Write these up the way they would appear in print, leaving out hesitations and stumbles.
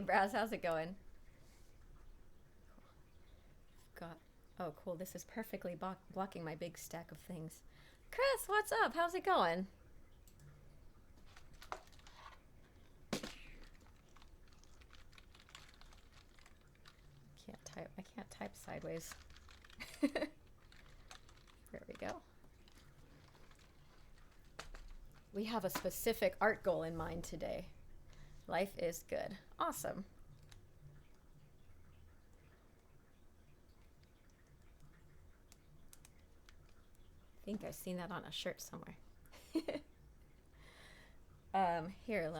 Hey, Braz, how's it going? Got. Oh, cool. This is perfectly blocking my big stack of things. Chris, what's up? How's it going? Can't type. I can't type sideways. There we go. We have a specific art goal in mind today. Life is good. Awesome. I think I've seen that on a shirt somewhere. Here,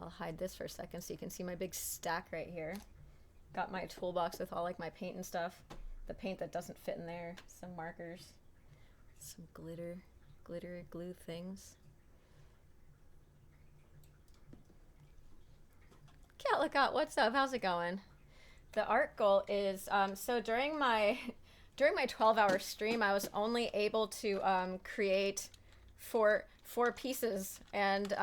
I'll hide this for a second so you can see my big stack right here. Got my toolbox with all like my paint and stuff. The paint that doesn't fit in there, some markers, some glitter glue things. Calicut, what's up? How's it going? The art goal is so during my 12-hour stream, I was only able to create four pieces, and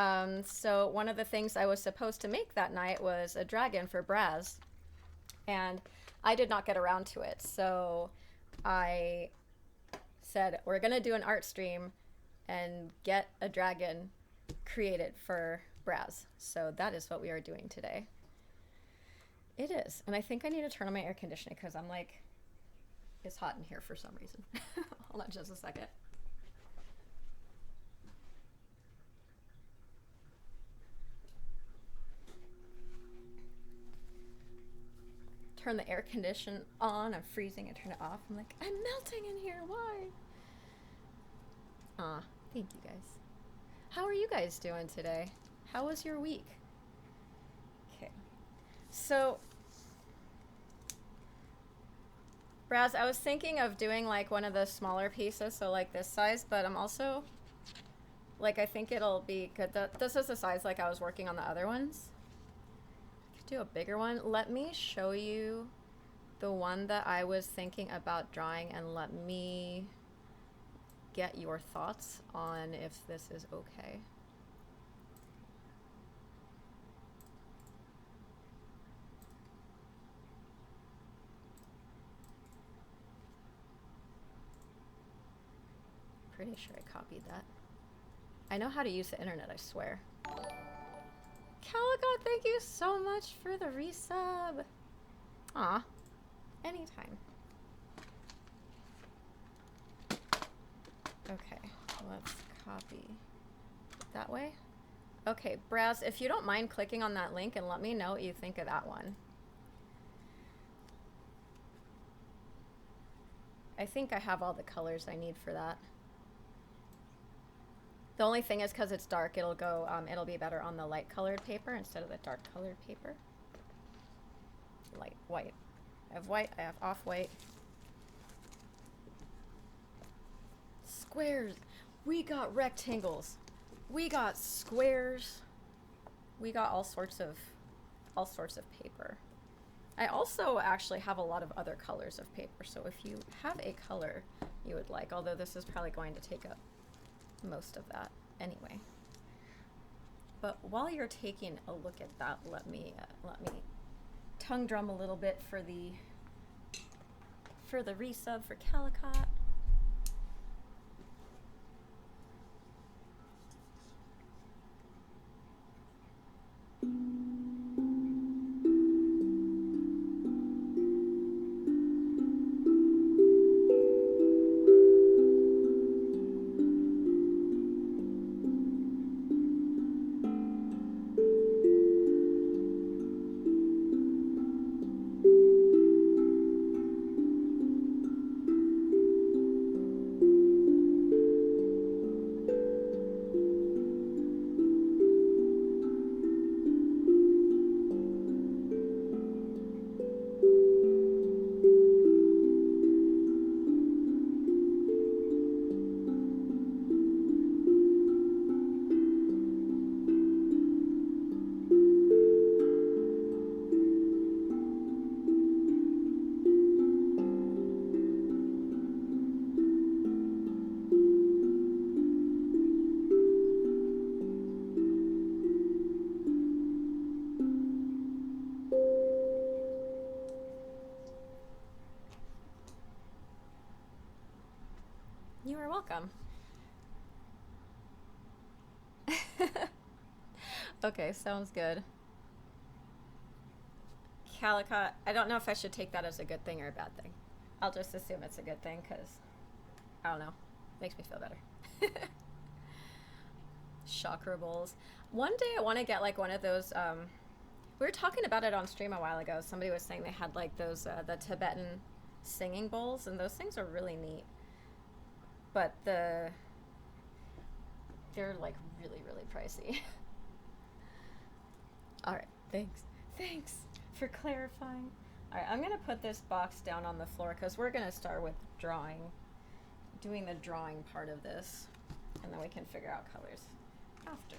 so one of the things I was supposed to make that night was a dragon for Braz, and I did not get around to it. So I said we're gonna do an art stream and get a dragon created for Braz. So that is what we are doing today. It is, and I think I need to turn on my air conditioning because I'm like, it's hot in here for some reason. Hold on just a second. Turn the air condition on. I'm freezing. I turn it off. I'm like, I'm melting in here. Why? Aw, thank you guys. How are you guys doing today? How was your week? Okay. So, Braz, I was thinking of doing like one of the smaller pieces, so like this size, but I'm also like, I think it'll be good. This is the size like I was working on the other ones. I could do a bigger one. Let me show you the one that I was thinking about drawing, and let me get your thoughts on if this is okay. Pretty sure I copied that. I know how to use the internet, I swear. Calicut, thank you so much for the resub. Aw, anytime. Okay, let's copy that way. Okay, Braz, if you don't mind clicking on that link and let me know what you think of that one. I think I have all the colors I need for that. The only thing is because it's dark, it'll be better on the light colored paper instead of the dark colored paper. Light white. I have white, I have off-white. Squares. We got rectangles. We got squares. We got all sorts of paper. I also actually have a lot of other colors of paper, so if you have a color you would like, although this is probably going to take up most of that anyway. But while you're taking a look at that, let me tongue drum a little bit for the resub for Calicut. welcome. Okay, sounds good. Calicut, I don't know if I should take that as a good thing or a bad thing. I'll just assume it's a good thing because, I don't know, makes me feel better. Chakra bowls. One day I want to get like one of those, we were talking about it on stream a while ago. Somebody was saying they had like those, the Tibetan singing bowls, and those things are really neat. But they're like really, really pricey. All right, thanks. Thanks for clarifying. All right, I'm gonna put this box down on the floor because we're gonna start with doing the drawing part of this, and then we can figure out colors after.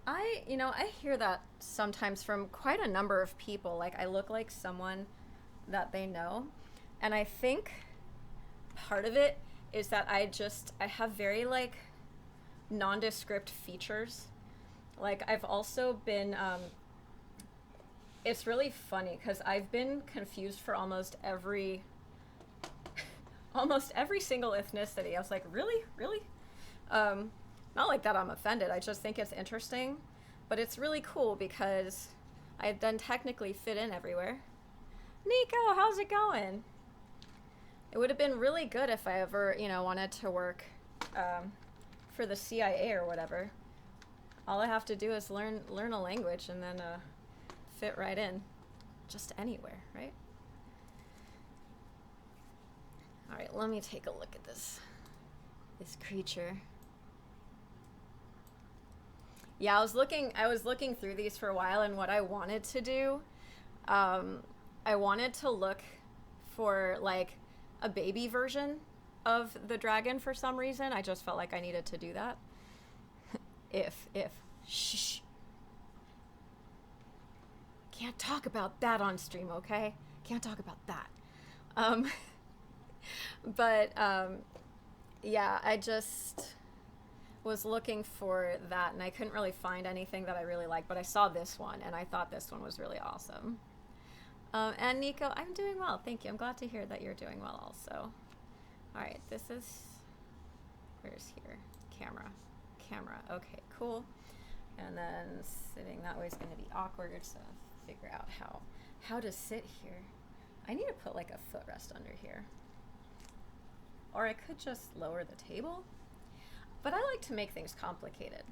All right. I hear that sometimes from quite a number of people. Like, I look like someone that they know, and I think part of it is that I have very like nondescript features. Like, I've also been it's really funny because I've been confused for almost every single ethnicity. I was like, really? Not like that I'm offended. I just think it's interesting, but it's really cool because I then technically fit in everywhere. Nico, how's it going? It would have been really good if I ever, wanted to work for the CIA or whatever. All I have to do is learn a language and then fit right in, just anywhere, right? All right, let me take a look at this creature. Yeah, I was looking through these for a while, and what I wanted to do, I wanted to look for like a baby version of the dragon for some reason. I just felt like I needed to do that. Shh. Can't talk about that on stream, okay? Can't talk about that. Yeah, I just was looking for that, and I couldn't really find anything that I really liked, but I saw this one, and I thought this one was really awesome. And Nico, I'm doing well, thank you. I'm glad to hear that you're doing well also. All right, this is, where's here? Camera, okay, cool. And then sitting that way is gonna be awkward, so figure out how to sit here. I need to put like a footrest under here. Or I could just lower the table. But I like to make things complicated.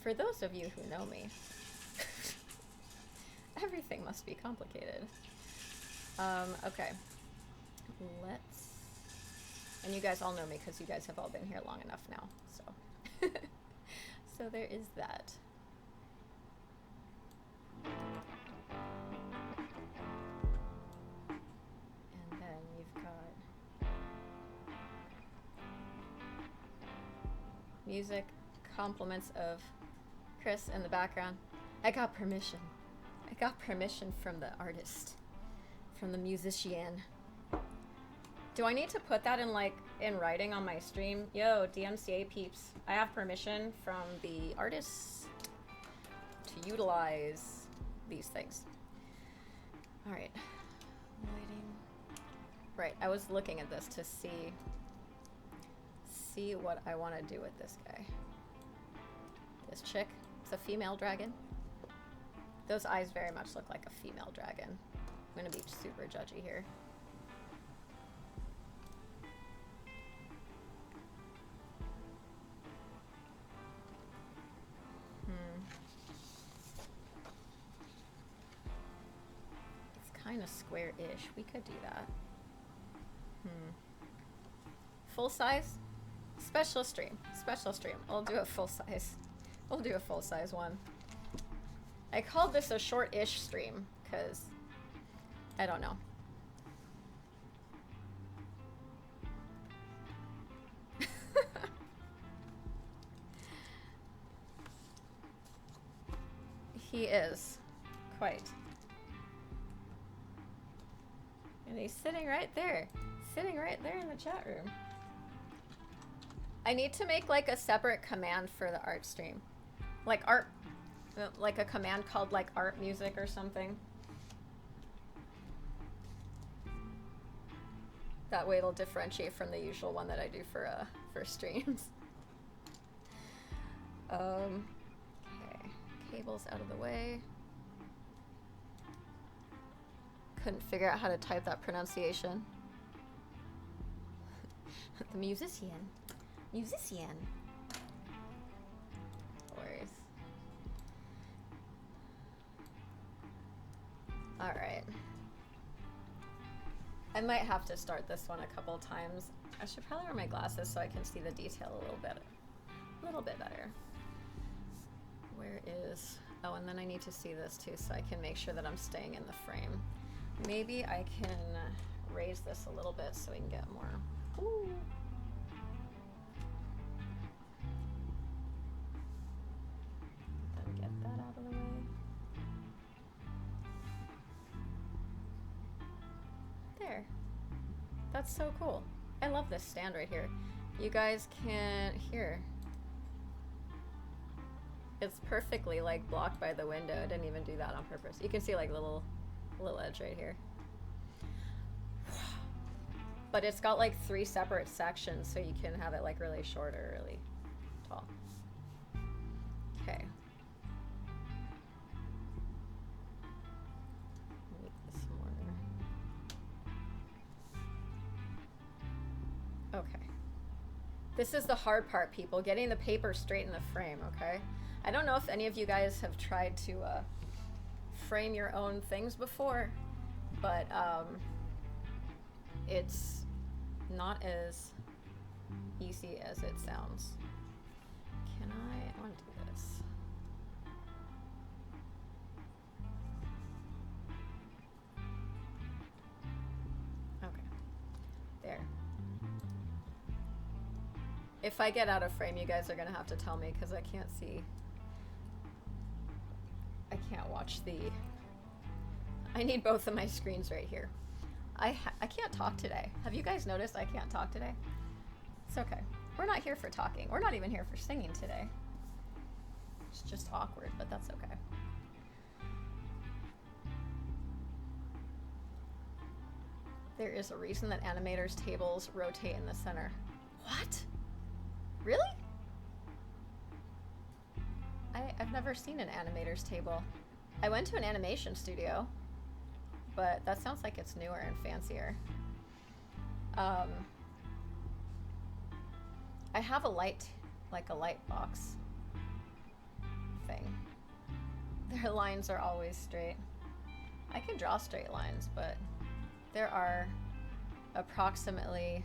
For those of you who know me, everything must be complicated. Okay. And you guys all know me because you guys have all been here long enough now, so. So there is that. And then you've got music, compliments of Chris in the background. I got permission from the artist, from the musician. Do I need to put that in writing on my stream? Yo, DMCA peeps, I have permission from the artists to utilize these things. All right, lighting. Right, I was looking at this to see what I want to do with this guy. This chick, it's a female dragon. Those eyes very much look like a female dragon. I'm gonna be super judgy here. It's kind of square-ish. We could do that. Full size? Special stream. We'll do a full size. We'll do a full size one. I called this a short-ish stream because I don't know. He is quite. And he's sitting right there in the chat room. I need to make like a separate command for the art stream. Like art like a command called like art music or something. That way it'll differentiate from the usual one that I do for streams. Okay, cables out of the way. Couldn't figure out how to type that pronunciation. The musician. Musician. No worries. Alright. I might have to start this one a couple times. I should probably wear my glasses so I can see the detail a little bit better. Where is... Oh, and then I need to see this too so I can make sure that I'm staying in the frame. Maybe I can raise this a little bit so we can get more. Ooh. Then get that out of the way. There. That's so cool. I love this stand right here. You guys can hear. It's perfectly like blocked by the window. I didn't even do that on purpose. You can see like little edge right here. But it's got like 3 separate sections, so you can have it like really short or really tall. Okay. Make this more. Okay. This is the hard part, people, getting the paper straight in the frame, okay? I don't know if any of you guys have tried to frame your own things before, but it's not as easy as it sounds. I want to do this. Okay, there. If I get out of frame, you guys are gonna have to tell me because I can't see. I can't watch the... I need both of my screens right here. I can't talk today. Have you guys noticed I can't talk today? It's okay. We're not here for talking. We're not even here for singing today. It's just awkward, but that's okay. There is a reason that animators' tables rotate in the center. What? Really? I've never seen an animator's table. I went to an animation studio, but that sounds like it's newer and fancier. I have a light, like a light box thing. Their lines are always straight. I can draw straight lines, but there are approximately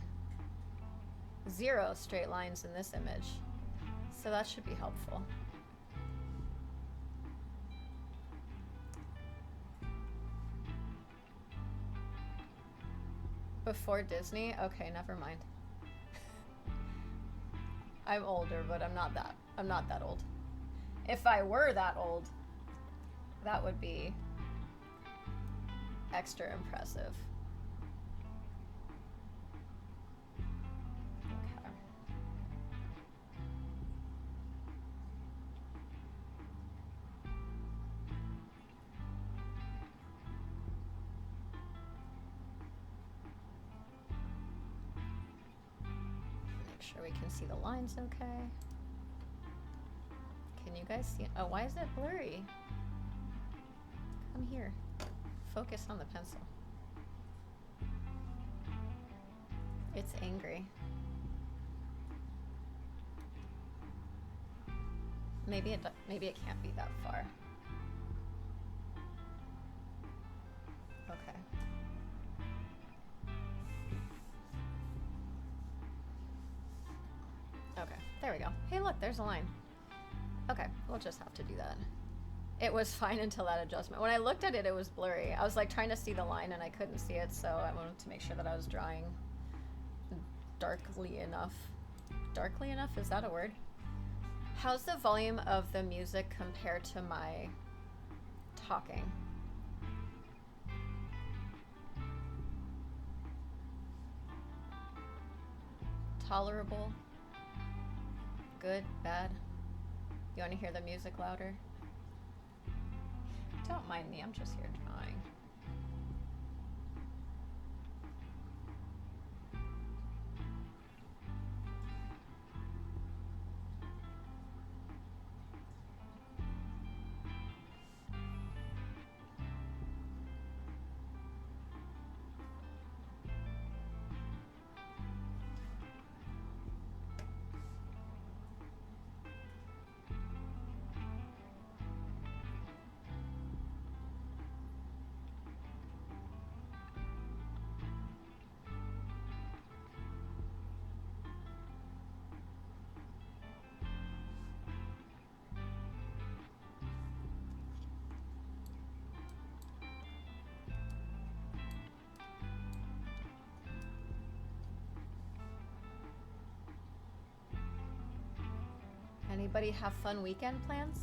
0 straight lines in this image, so that should be helpful. Before Disney? Okay, never mind. I'm older, but I'm not that old. If I were that old, that would be extra impressive. Okay. Make sure we can see the lines okay. Can you guys see? Oh, why is it blurry? Come here. Focus on the pencil. It's angry. Maybe it can't be that far. Okay. Okay, there we go. Hey, look, there's a line. Okay, we'll just have to do that. It was fine until that adjustment. When I looked at it, it was blurry. I was like trying to see the line and I couldn't see it, so I wanted to make sure that I was drawing darkly enough. Darkly enough? Is that a word? How's the volume of the music compared to my talking? Tolerable? Good? Bad? You want to hear the music louder? Don't mind me, I'm just here drawing. Anybody have fun weekend plans?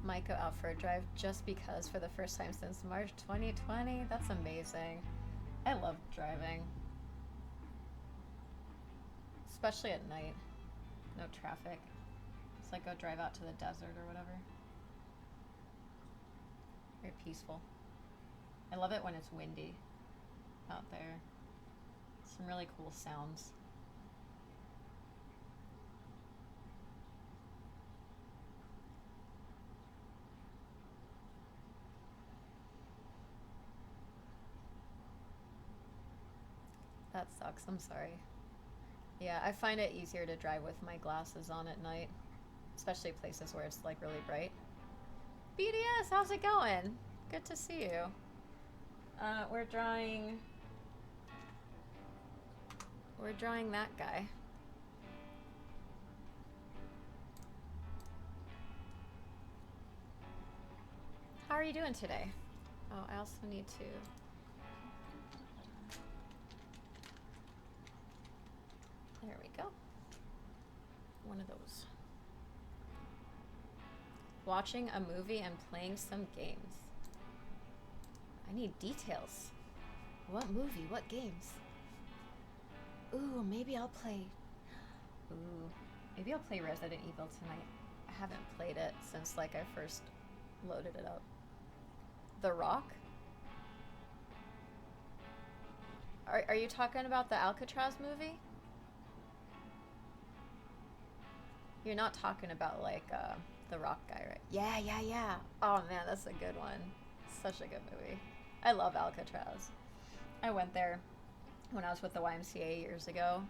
Might go out for a drive just because for the first time since March 2020. That's amazing. I love driving. Especially at night. No traffic. It's like go drive out to the desert or whatever. Very peaceful. I love it when it's windy out there. Some really cool sounds. That sucks, I'm sorry. Yeah, I find it easier to drive with my glasses on at night, especially places where it's like really bright. BDS, how's it going? Good to see you. We're drawing that guy. How are you doing today? Oh, I also need to... There we go. One of those. Watching a movie and playing some games. I need details. What movie? What games? Ooh, maybe I'll play... Ooh, maybe I'll play Resident Evil tonight. I haven't played it since like I first loaded it up. The Rock? Are you talking about the Alcatraz movie? You're not talking about like the Rock guy, right? Yeah. Oh man, that's a good one. Such a good movie. I love Alcatraz. I went there when I was with the YMCA years ago.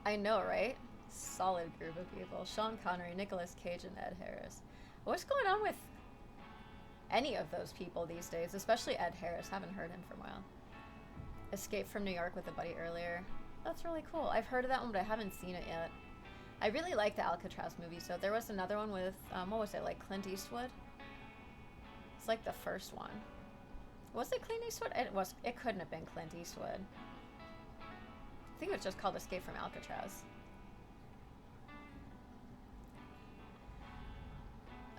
I know, right? Solid group of people. Sean Connery, Nicolas Cage, and Ed Harris. What's going on with any of those people these days? Especially Ed Harris. Haven't heard him for a while. Escape from New York with a buddy earlier. That's really cool. I've heard of that one, but I haven't seen it yet. I really like the Alcatraz movie. So there was another one with, what was it, like Clint Eastwood? It's like the first one. Was it Clint Eastwood? It couldn't have been Clint Eastwood. I think it was just called Escape from Alcatraz.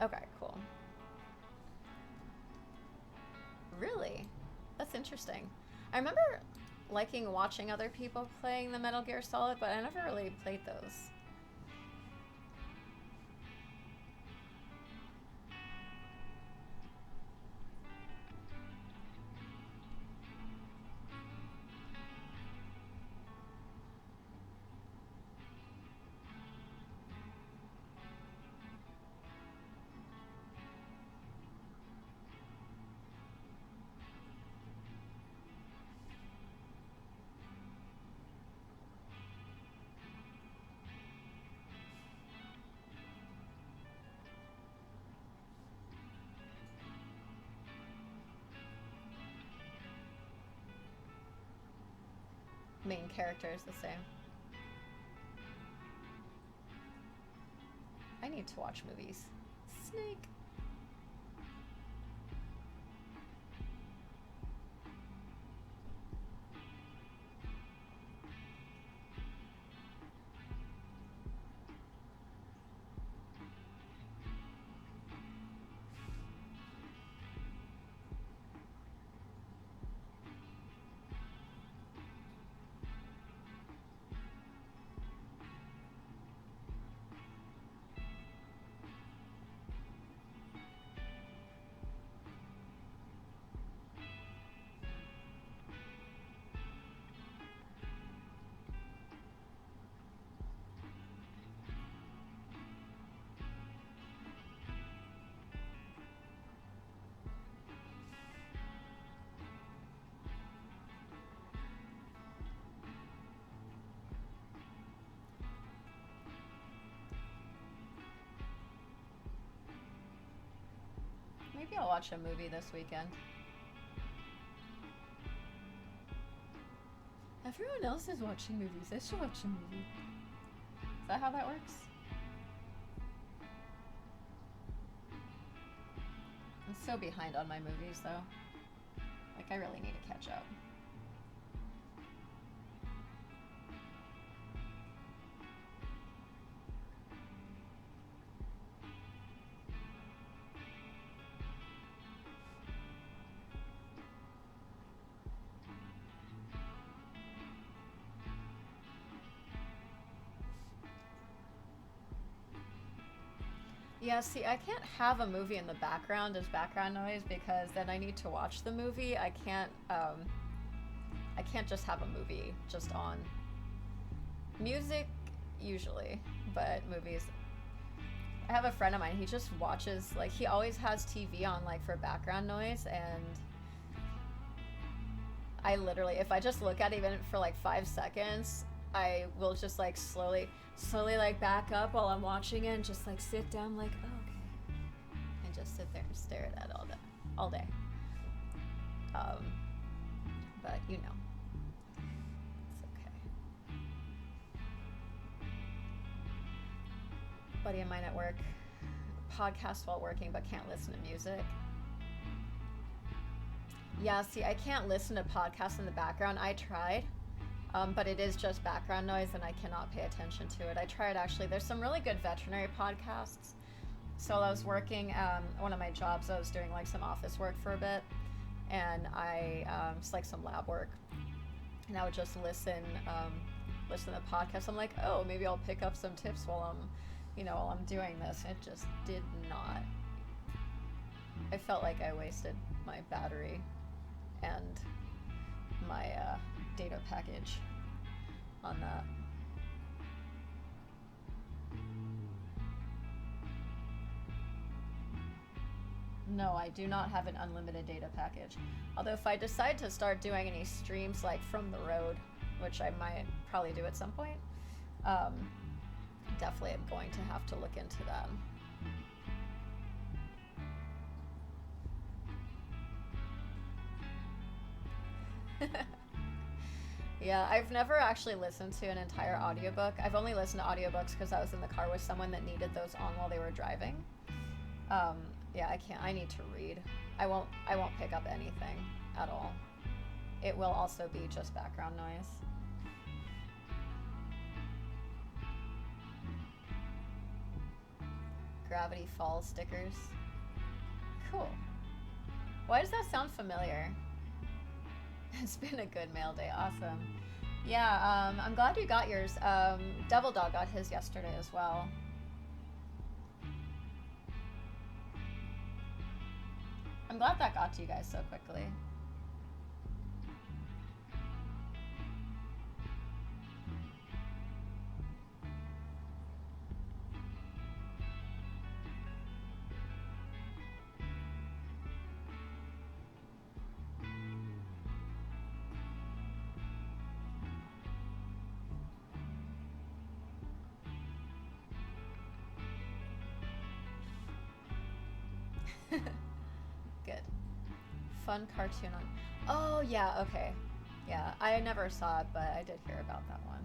Okay, cool. Really? That's interesting. I remember liking watching other people playing the Metal Gear Solid, but I never really played those. main character is the same. I need to watch movies. Snake. Maybe I'll watch a movie this weekend. Everyone else is watching movies. I should watch a movie. Is that how that works? I'm so behind on my movies, though. Like, I really need to catch up. Yeah, see, I can't have a movie in the background as background noise because then I need to watch the movie. I can't just have a movie just on. Music, usually, but movies. I have a friend of mine, he just watches, like, he always has TV on, like, for background noise, and I literally, if I just look at it even for, like, 5 seconds, I will just, like, slowly, like, back up while I'm watching it and just, like, sit down, like, oh, okay. And just sit there and stare at it all day. But, you know. It's okay. Buddy of mine at work, podcast while working but can't listen to music. Yeah, see, I can't listen to podcasts in the background. I tried. But it is just background noise and I cannot pay attention to it. I tried actually. There's some really good veterinary podcasts. So while I was working, one of my jobs, I was doing like some office work for a bit, and it's like some lab work, and I would just listen to podcasts. I'm like, oh, maybe I'll pick up some tips while I'm doing this. It just did not. I felt like I wasted my battery and my data package on that. No, I do not have an unlimited data package. Although if I decide to start doing any streams like from the road, which I might probably do at some point, definitely am going to have to look into that. Yeah, I've never actually listened to an entire audiobook. I've only listened to audiobooks because I was in the car with someone that needed those on while they were driving. Yeah, I can't. I need to read. I won't pick up anything at all. It will also be just background noise. Gravity Falls stickers. Cool. Why does that sound familiar? It's been a good mail day. Awesome. Yeah, I'm glad you got yours. Devil Dog got his yesterday as well. I'm glad that got to you guys so quickly. Good. Fun cartoon on. Oh, yeah, okay. Yeah, I never saw it, but I did hear about that one.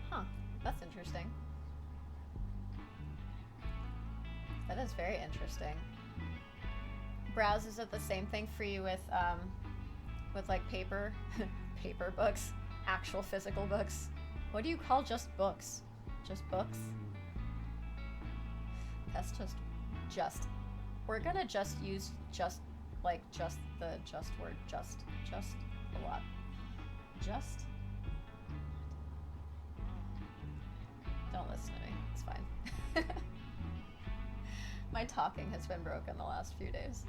Huh. That's interesting. That is very interesting. Browse, is it the same thing for you with like paper paper books, actual physical books? What do you call just books? Just books? That's just. We're gonna just use just like just the just word just a lot. Just don't listen to me. It's fine. My talking has been broken the last few days.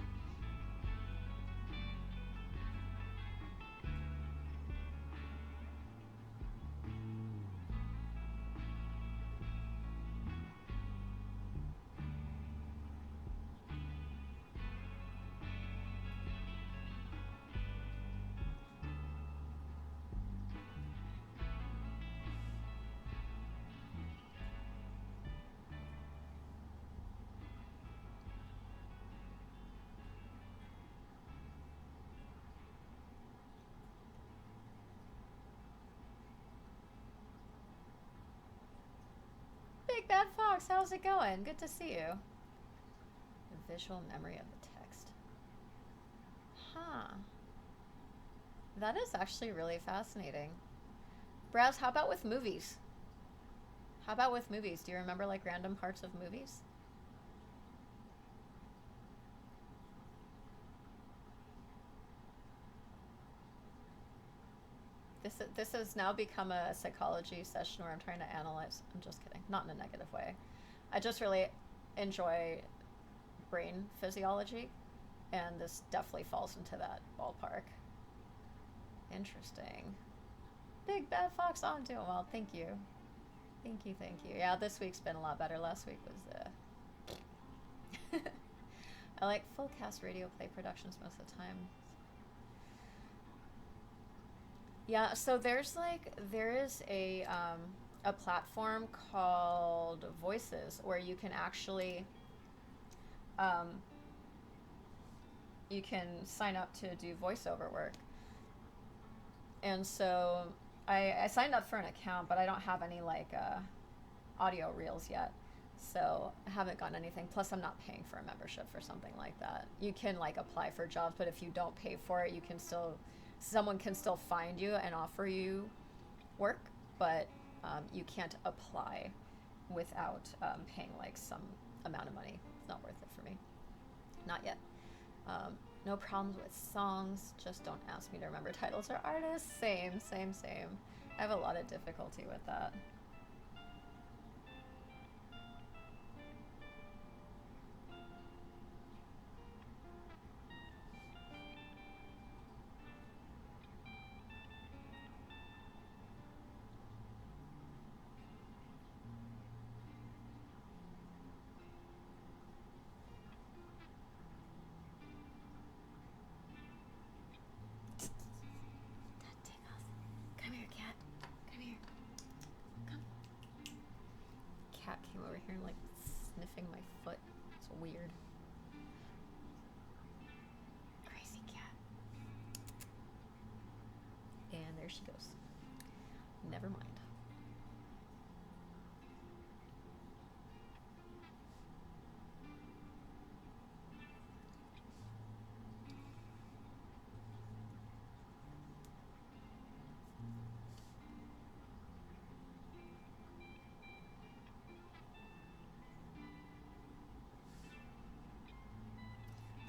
Big Bad Fox, how's it going? Good to see you. The visual memory of the text. Huh. That is actually really fascinating. Browse, how about with movies? How about with movies? Do you remember like random parts of movies? This has now become a psychology session where I'm trying to analyze. I'm just kidding, not in a negative way. I just really enjoy brain physiology, and this definitely falls into that ballpark. Interesting. Big Bad Fox, oh, I'm doing well. Thank you. Thank you, thank you. Yeah, this week's been a lot better. Last week was, I like full cast radio play productions most of the time. Yeah, so there is a platform called Voices where you can actually um, you can sign up to do voiceover work. And so I signed up for an account, but I don't have any like audio reels yet. So I haven't gotten anything. Plus, I'm not paying for a membership for something like that. You can like apply for jobs, but if you don't pay for it, you can still someone can still find you and offer you work, but you can't apply without paying like some amount of money. It's not worth it for me. Not yet. No problems with songs. Just don't ask me to remember titles or artists. Same, same, same. I have a lot of difficulty with that. hear him like sniffing my foot. It's weird. Crazy cat. And there she goes. Never mind.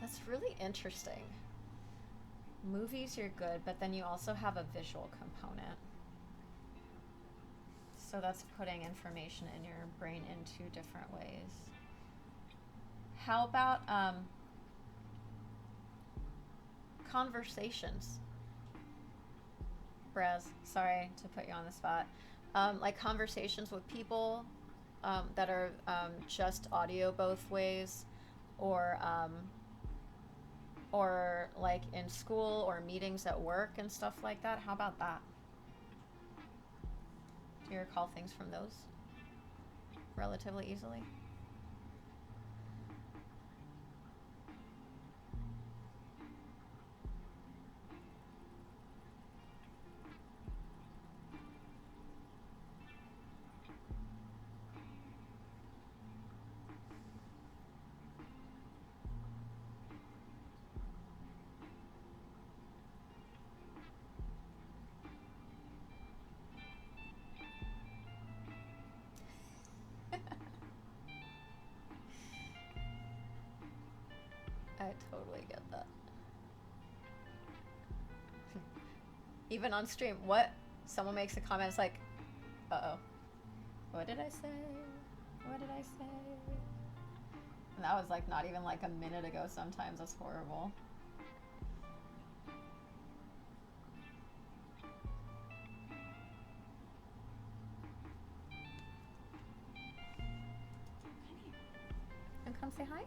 That's really interesting. Movies, you're good, but then you also have a visual component. So that's putting information in your brain in two different ways. How about conversations? Braz, sorry to put you on the spot. Like conversations with people that are just audio both ways, or like in school or meetings at work and stuff like that. How about that? Do you recall things from those relatively easily? I totally get that. Even on stream, what? Someone makes a comment, it's like, uh-oh. What did I say? What did I say? And that was like not even like a minute ago sometimes. That's horrible. And come say hi.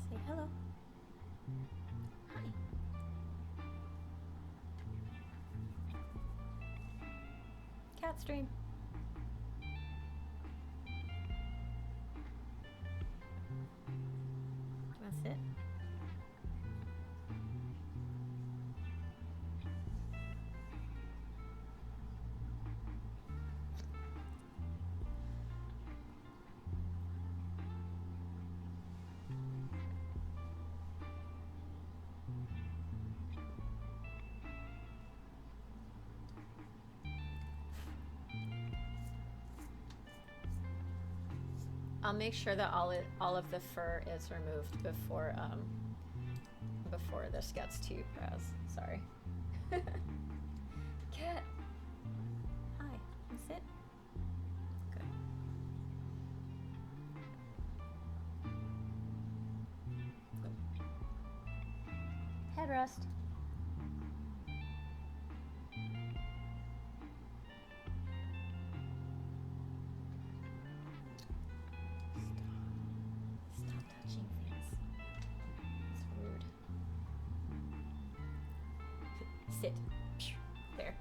Say hello. Hi. Cat stream. That's it. I'll make sure that all of the fur is removed before this gets to you, Praz. Sorry. Cat. Hi. And sit. Good. Good. Headrest. Sit. There.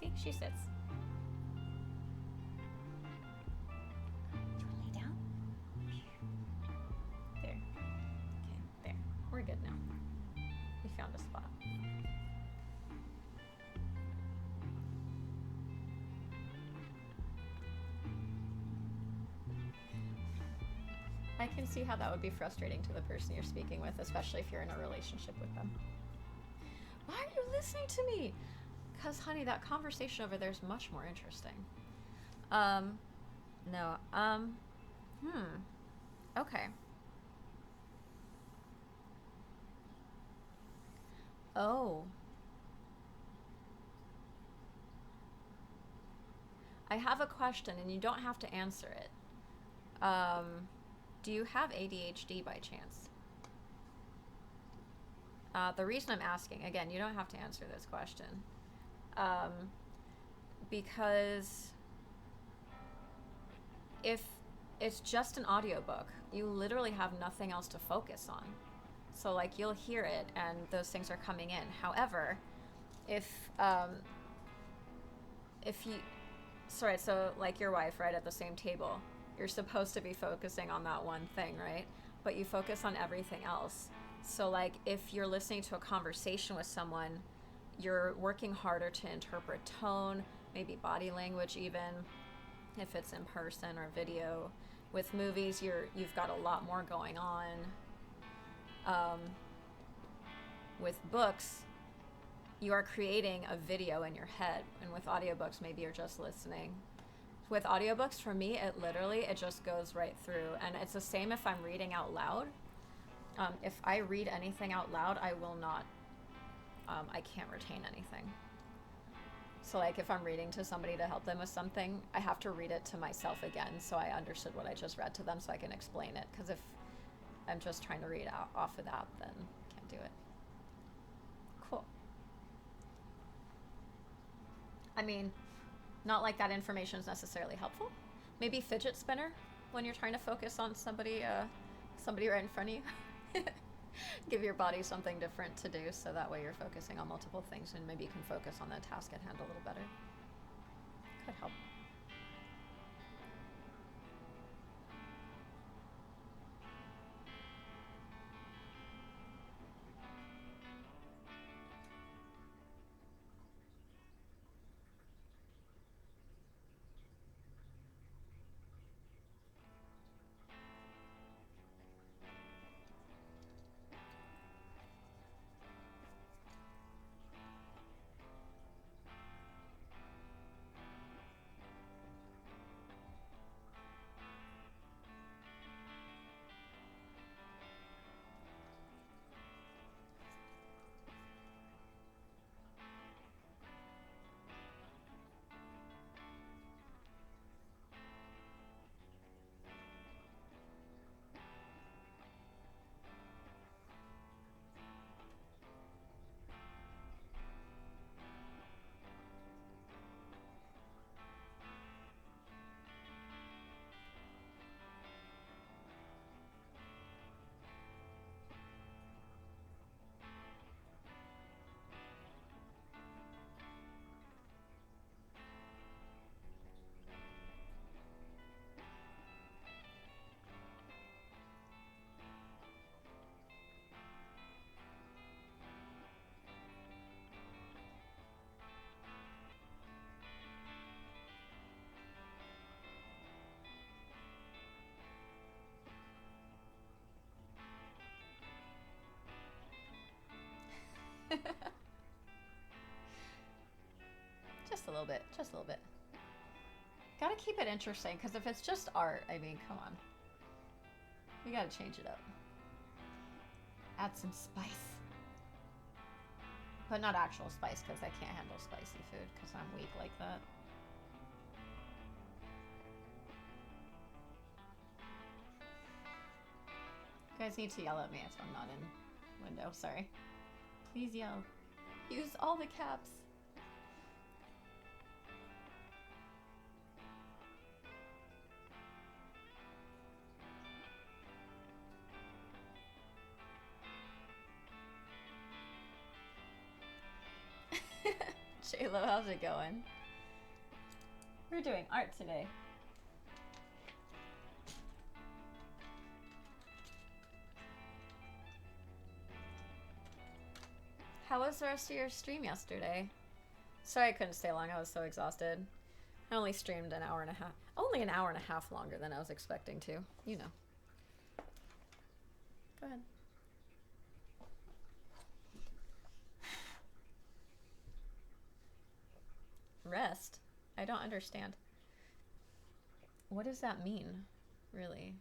See? She sits. Do you want to lay down? There. Okay, there. We're good now. We found a spot. I can see how that would be frustrating to the person you're speaking with, especially if you're in a relationship with them. Why are you listening to me? Because, honey, that conversation over there is much more interesting. No. Okay. Oh. I have a question, and you don't have to answer it. Do you have ADHD by chance? The reason I'm asking, again, you don't have to answer this question, because if it's just an audiobook. You literally have nothing else to focus on. So like you'll hear it and those things are coming in. However, if if you sorry, so like your wife, right, at the same table, you're supposed to be focusing on that one thing, right? But you focus on everything else. So like if you're listening to a conversation with someone, you're working harder to interpret tone, maybe body language even, if it's in person or video. With movies, you've got a lot more going on. Um, with books, you are creating a video in your head, and with audiobooks, maybe you're just listening. With audiobooks, for me, it just goes right through, and it's the same if I'm reading out loud. If I read anything out loud, I will not. I can't retain anything. So like if I'm reading to somebody to help them with something, I have to read it to myself again so I understood what I just read to them so I can explain it. Because if I'm just trying to read out off of that, then I can't do it. Cool. I mean, not like that information is necessarily helpful. Maybe fidget spinner when you're trying to focus on somebody right in front of you. Give your body something different to do so that way you're focusing on multiple things and maybe you can focus on the task at hand a little better. Could help. Just a little bit. Just a little bit. Gotta keep it interesting, because if it's just art, I mean, come on. We gotta change it up. Add some spice. But not actual spice, because I can't handle spicy food, because I'm weak like that. You guys need to yell at me if I'm not in window, sorry. Please yell. Use all the caps. J-Lo, how's it going? We're doing art today. How was the rest of your stream yesterday? Sorry I couldn't stay long, I was so exhausted. I only streamed an hour and a half. Only an hour and a half longer than I was expecting to. You know. Go ahead. Rest? I don't understand. What does that mean, really?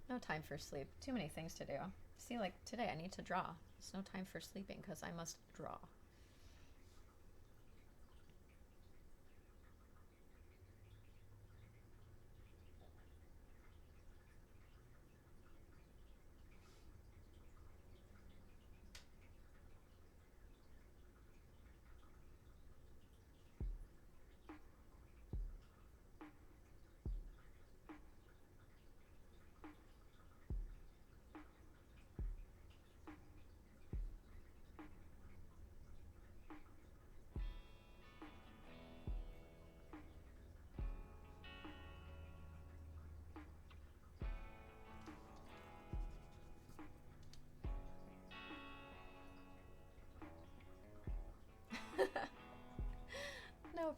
No time for sleep. Too many things to do. See, like today I need to draw. There's no time for sleeping because I must draw.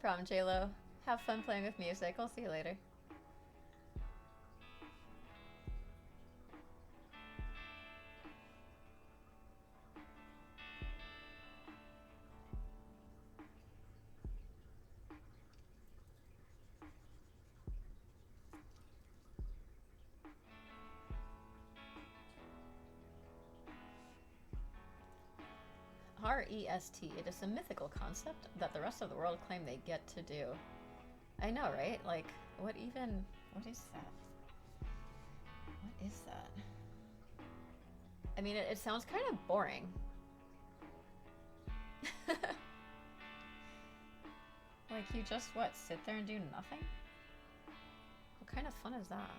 problem, JLo. Have fun playing with music. I'll see you later. REST. It is a mythical concept that the rest of the world claim they get to do. I know, right? Like, what is that? What is that? I mean, it sounds kind of boring. Like, you just, what, sit there and do nothing? What kind of fun is that?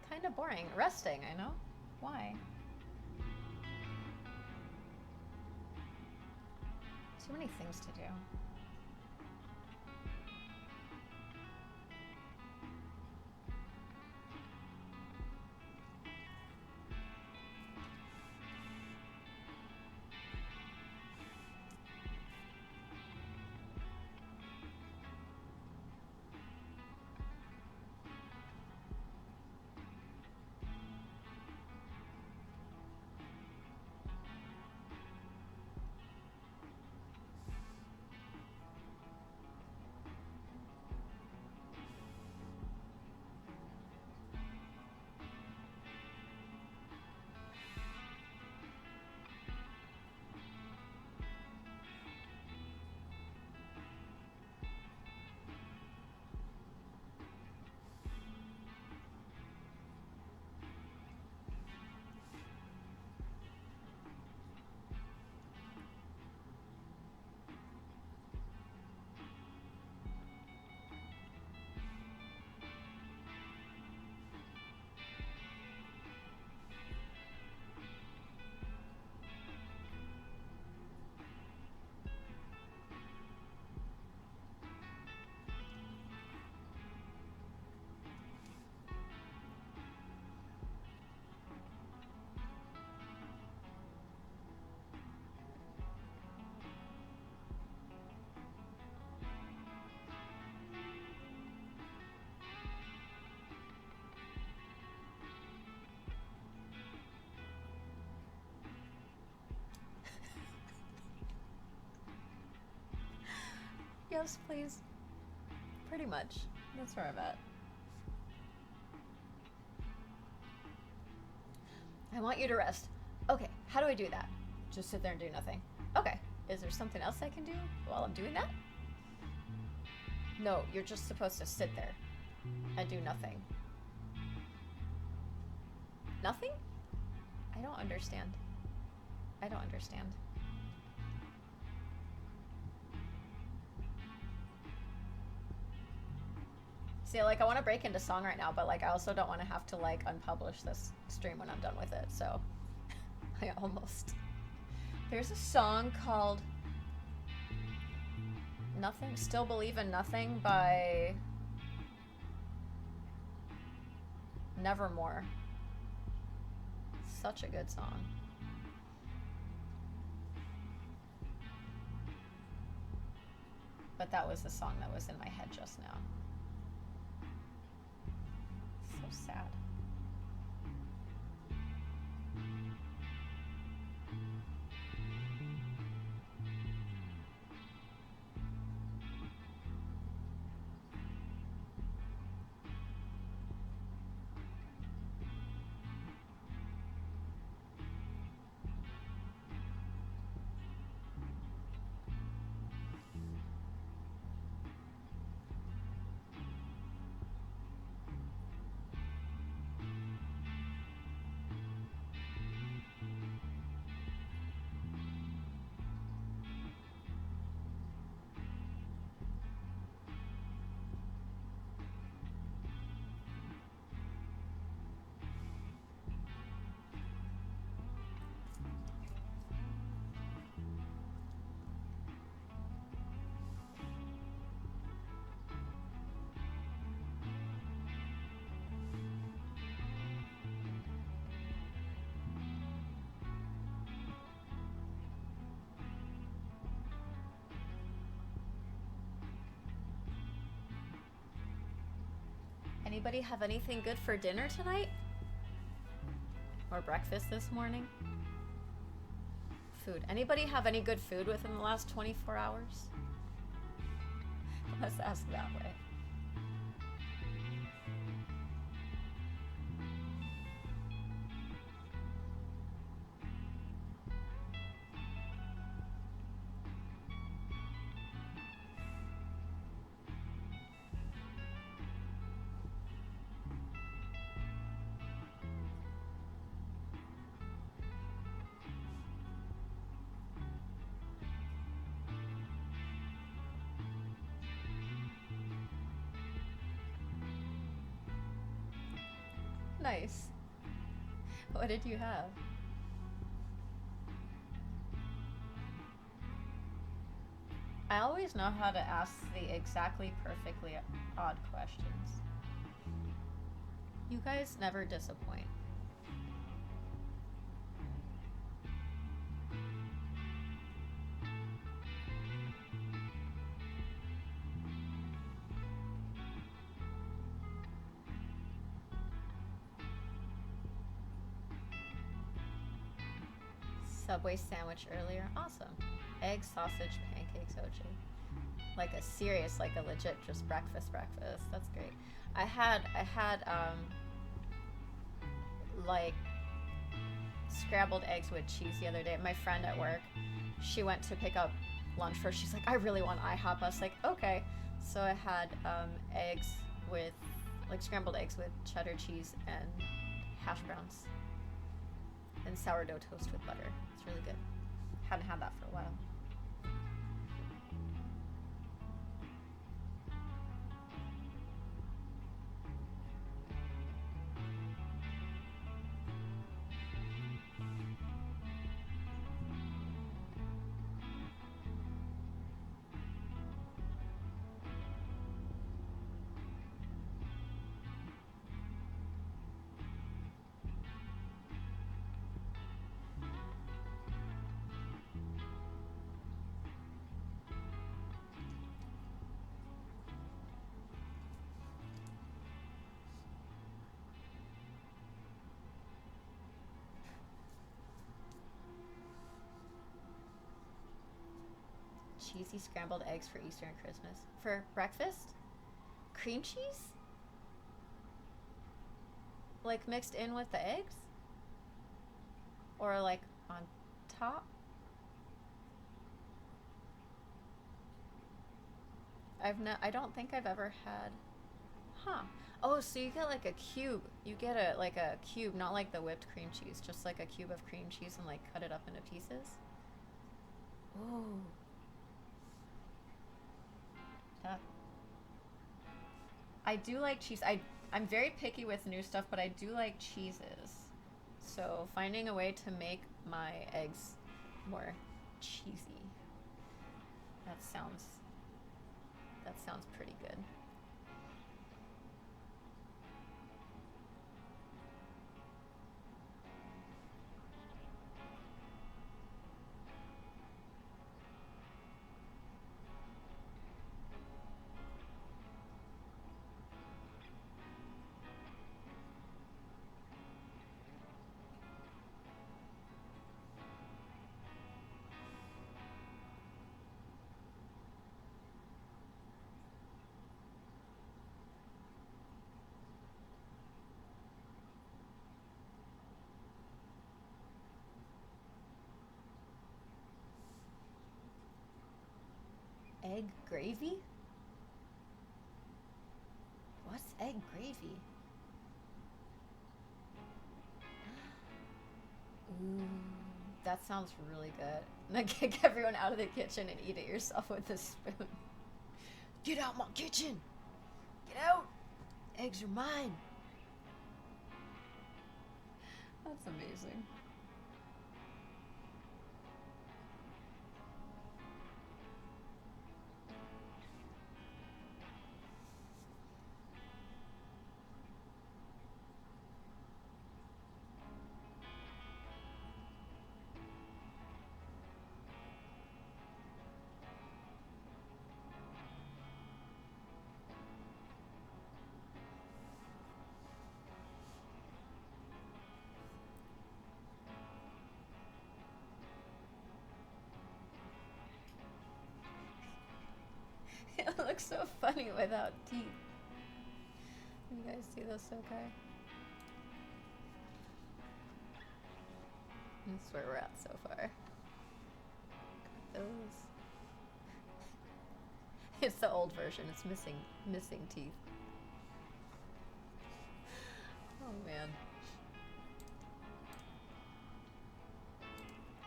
Kind of boring. Resting, I know. Why? Too many things to do. Yes, please. Pretty much. That's where I'm at. I want you to rest. Okay, how do I do that? Just sit there and do nothing. Okay, is there something else I can do while I'm doing that? No, you're just supposed to sit there and do nothing. Nothing? I don't understand. I don't understand. See, like, I want to break into song right now, but, like, I also don't want to have to, like, unpublish this stream when I'm done with it, so I almost... There's a song called Nothing, Still Believe in Nothing by Nevermore. Such a good song. But that was the song that was in my head just now. So sad. Anybody have anything good for dinner tonight? Or breakfast this morning? Food. Anybody have any good food within the last 24 hours? Let's ask that way. Nice. What did you have? I always know how to ask the exactly perfectly odd questions. You guys never disappoint. Subway sandwich earlier. Awesome. Egg, sausage, pancakes, OJ. Like a serious, like a legit just breakfast. That's great. I had like scrambled eggs with cheese the other day. My friend at work, she went to pick up lunch first. She's like, I really want IHOP. I was like, okay. So I had eggs with, like scrambled eggs with cheddar cheese and hash browns and sourdough toast with butter. It's really good. Hadn't had that for a while. Cheesy scrambled eggs for Easter and Christmas. For breakfast? Cream cheese? Like mixed in with the eggs? Or like on top? I don't think I've ever had. Huh. Oh, so you get like a cube. You get like a cube, not like the whipped cream cheese, just like a cube of cream cheese and like cut it up into pieces. Ooh. That. I do like cheese. I'm very picky with new stuff, but I do like cheeses. So finding a way to make my eggs more cheesy. That sounds pretty good. Egg gravy? What's egg gravy? Ooh, that sounds really good. And then kick everyone out of the kitchen and eat it yourself with a spoon. Get out my kitchen! Get out! Eggs are mine! That's amazing. looks so funny without teeth. You guys see this okay? That's where we're at so far. Those. It's the old version. It's missing teeth. Oh man.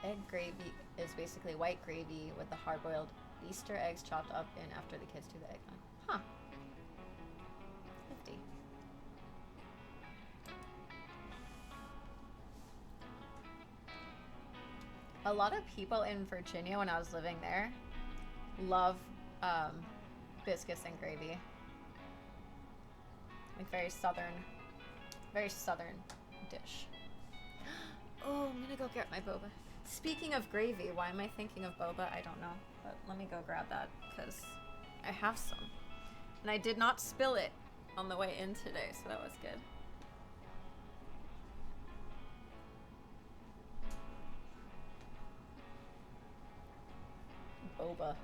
Egg gravy is basically white gravy with the hard-boiled Easter eggs chopped up in after the kids do the eggnog. Huh. 50. A lot of people in Virginia when I was living there love biscuits and gravy. Like very southern dish. Oh, I'm gonna go get my boba. Speaking of gravy, why am I thinking of boba? I don't know, but let me go grab that because I have some. And I did not spill it on the way in today, so that was good. Boba.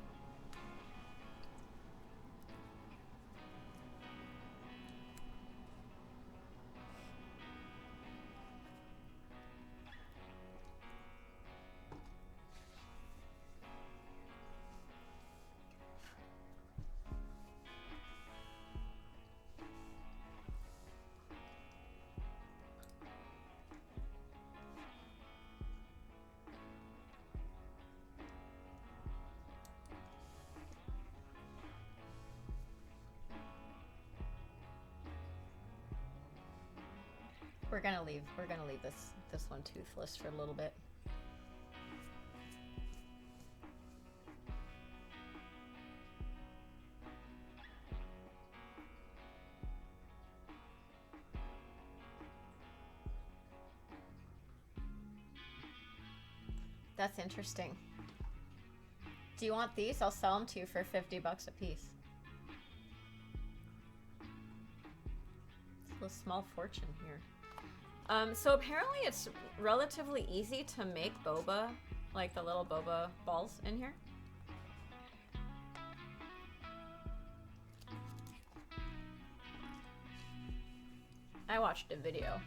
We're gonna leave this one toothless for a little bit. That's interesting. Do you want these? I'll sell them to you for $50 a piece. It's a small fortune here. So apparently it's relatively easy to make boba, like the little boba balls in here. I watched a video.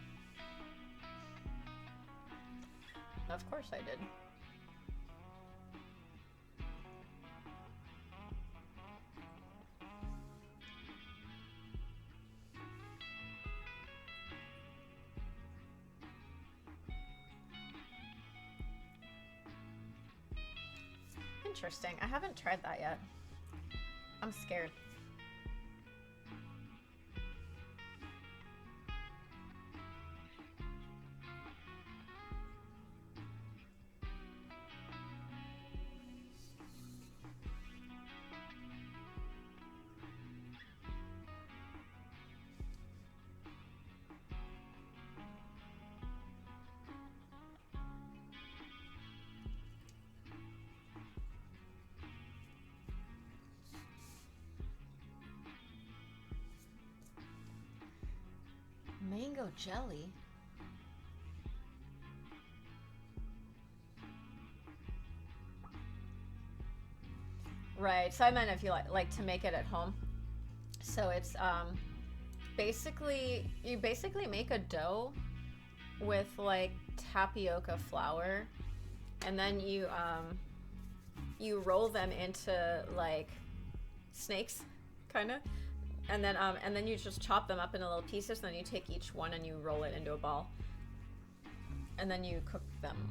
Of course I did. Interesting. I haven't tried that yet. I'm scared. Mango jelly? Right, so I meant if you like to make it at home. So it's basically, you basically make a dough with like tapioca flour, and then you roll them into like snakes, kind of. And then you just chop them up into little pieces, and then you take each one and you roll it into a ball. And then you cook them.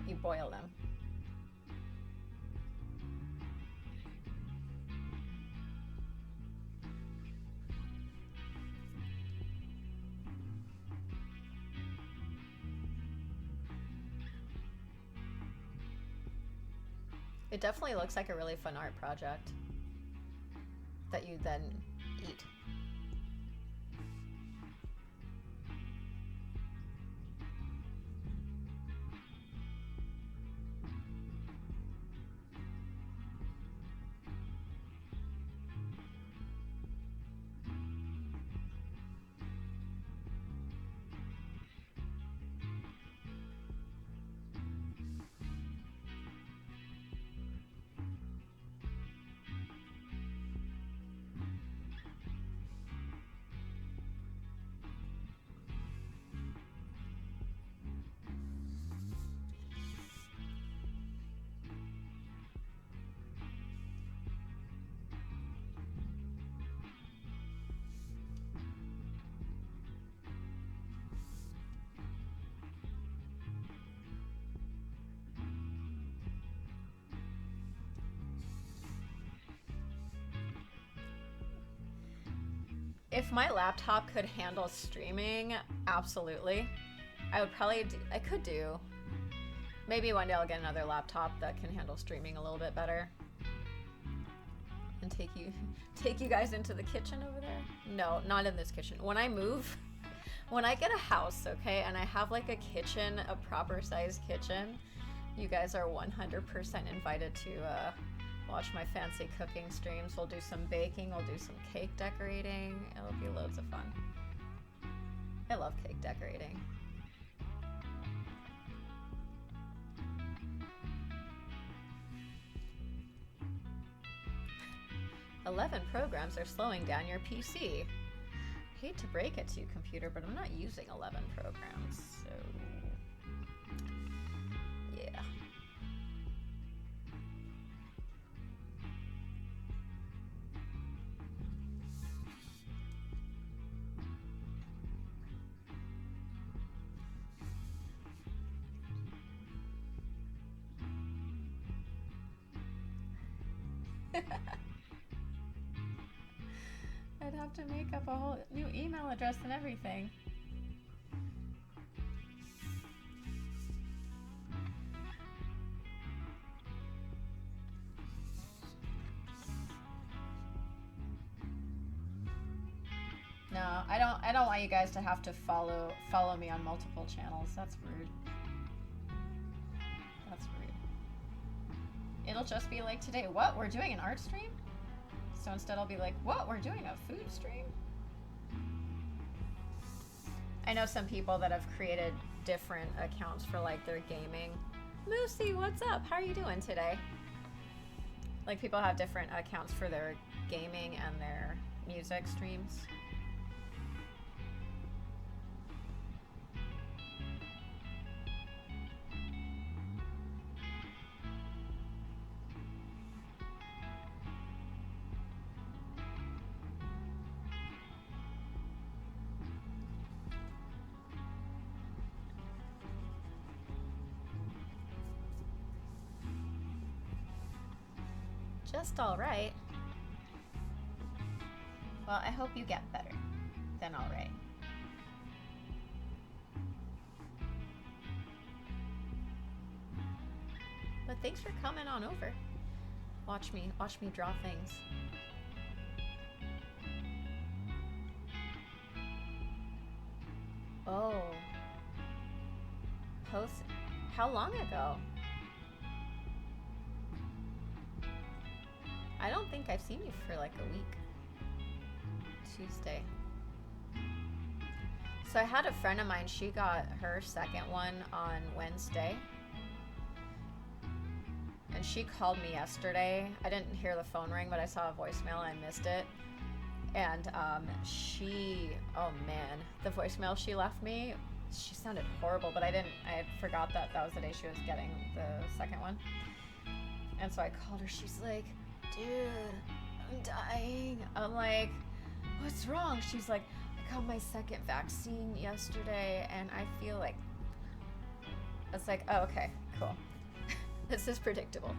You boil them. It definitely looks like a really fun art project that you then eat. If my laptop could handle streaming, absolutely. I would probably do, I could do. Maybe one day I'll get another laptop that can handle streaming a little bit better. And take you guys into the kitchen over there? No, not in this kitchen. When I move, when I get a house, okay, and I have like a kitchen, a proper sized kitchen, you guys are 100% invited to watch my fancy cooking streams. We'll do some baking, we'll do some cake decorating. It'll be loads of fun. I love cake decorating. "11 programs are slowing down your PC. Hate to break it to you, computer, but I'm not using 11 programs, so yeah." I'd have to make up a whole new email address and everything. No, I don't want you guys to have to follow me on multiple channels. That's rude. That's rude. It'll just be like today, what? We're doing an art stream? So instead I'll be like, what? We're doing a food stream? I know some people that have created different accounts for like their gaming. Moosey, what's up? How are you doing today? Like people have different accounts for their gaming and their music streams. Just all right. Well, I hope you get better than all right. But thanks for coming on over. Watch me draw things. Oh. Post, how long ago? I don't think I've seen you for like a week. Tuesday. So I had a friend of mine, she got her second one on Wednesday. And she called me yesterday. I didn't hear the phone ring, but I saw a voicemail and I missed it. And oh man, the voicemail she left me, she sounded horrible, but I forgot that was the day she was getting the second one. And so I called her, she's like, "Dude, I'm dying." I'm like, "What's wrong?" She's like, "I got my second vaccine yesterday and I feel like..." It's like, oh, okay, cool. This is predictable.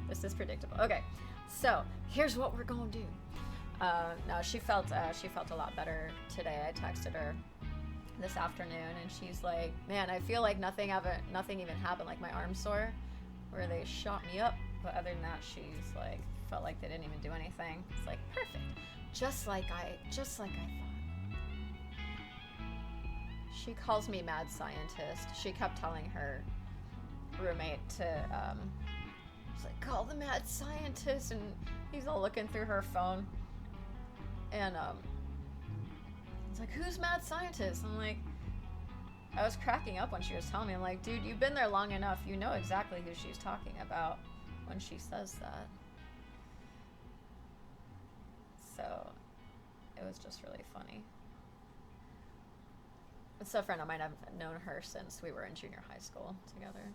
Okay, so here's what we're gonna do. No, she felt a lot better today. I texted her this afternoon and she's like, "Man, I feel like nothing even happened, like my arm's sore where they shot me up, but other than that," she's like, felt like they didn't even do anything. It's like, perfect. Just like I thought. She calls me mad scientist. She kept telling her roommate to she's like, "Call the mad scientist," and he's all looking through her phone. And it's like, "Who's mad scientist?" I'm like, I was cracking up when she was telling me. I'm like, dude, you've been there long enough. You know exactly who she's talking about when she says that. So it was just really funny. It's a friend of mine. I've known her since we were in junior high school together.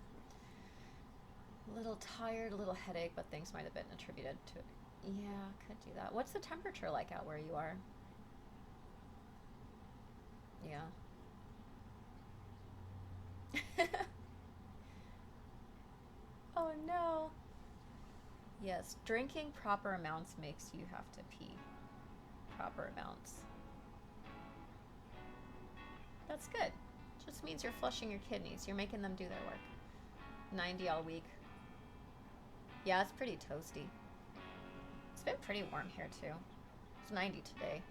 A little tired, a little headache, but things might have been attributed to it. Yeah, could do that. What's the temperature like out where you are? Yeah. Oh no. Yes, drinking proper amounts makes you have to pee. Proper amounts. That's good. Just means you're flushing your kidneys. You're making them do their work. 90 all week. Yeah, it's pretty toasty. It's been pretty warm here too. It's 90 today.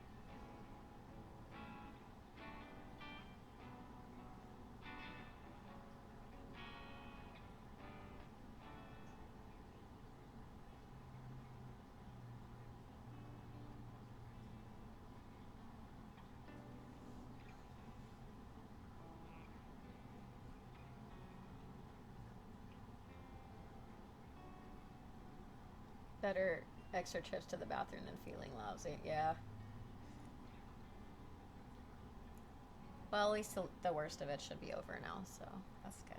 Better extra trips to the bathroom than feeling lousy. Yeah. Well, at least the worst of it should be over now, so that's good.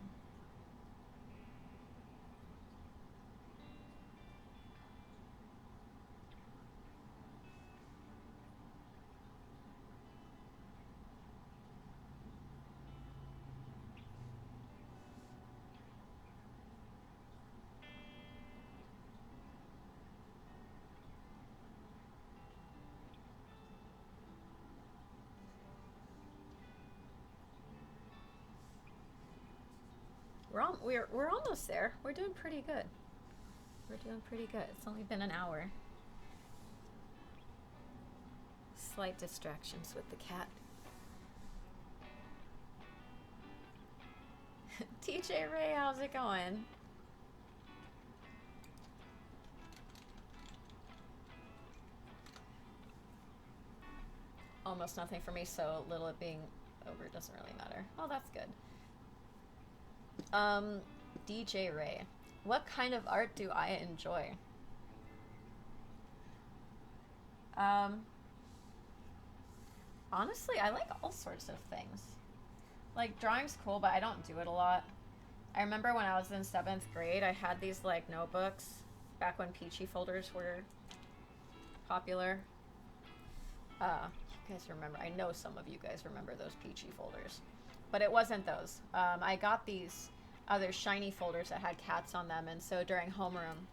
We're almost there. We're doing pretty good. We're doing pretty good. It's only been an hour. Slight distractions with the cat. TJ Ray, how's it going? Almost nothing for me, so little it being over doesn't really matter. Oh, that's good. DJ Ray, what kind of art do I enjoy? Honestly, I like all sorts of things. Like, drawing's cool, but I don't do it a lot. I remember when I was in 7th grade, I had these, like, notebooks back when Peachy folders were popular. You guys remember, I know some of you guys remember those Peachy folders. But it wasn't those. I got these other shiny folders that had cats on them, and so during homeroom,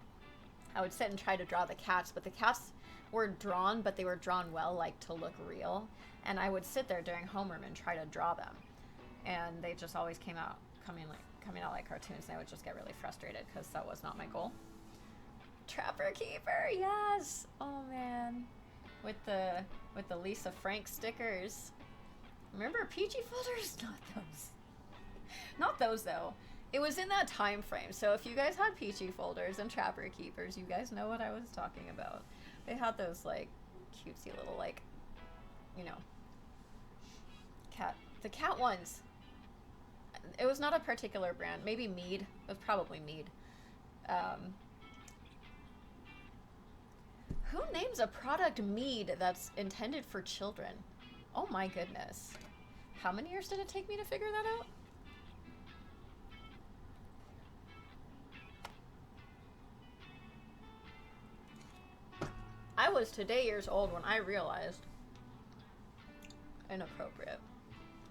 I would sit and try to draw the cats, but the cats were drawn, but they were drawn well, like, to look real. And I would sit there during homeroom and try to draw them. And they just always coming out like cartoons, and I would just get really frustrated because that was not my goal. Trapper Keeper, yes! Oh man. With the Lisa Frank stickers. Remember Peachy folders? Not those. Not those though. It was in that time frame. So if you guys had Peachy folders and Trapper Keepers, you guys know what I was talking about. They had those like cutesy little like, you know, the cat ones. It was not a particular brand. Maybe Mead. It was probably Mead. Who names a product Mead that's intended for children? Oh my goodness. How many years did it take me to figure that out? I was today years old when I realized. Inappropriate.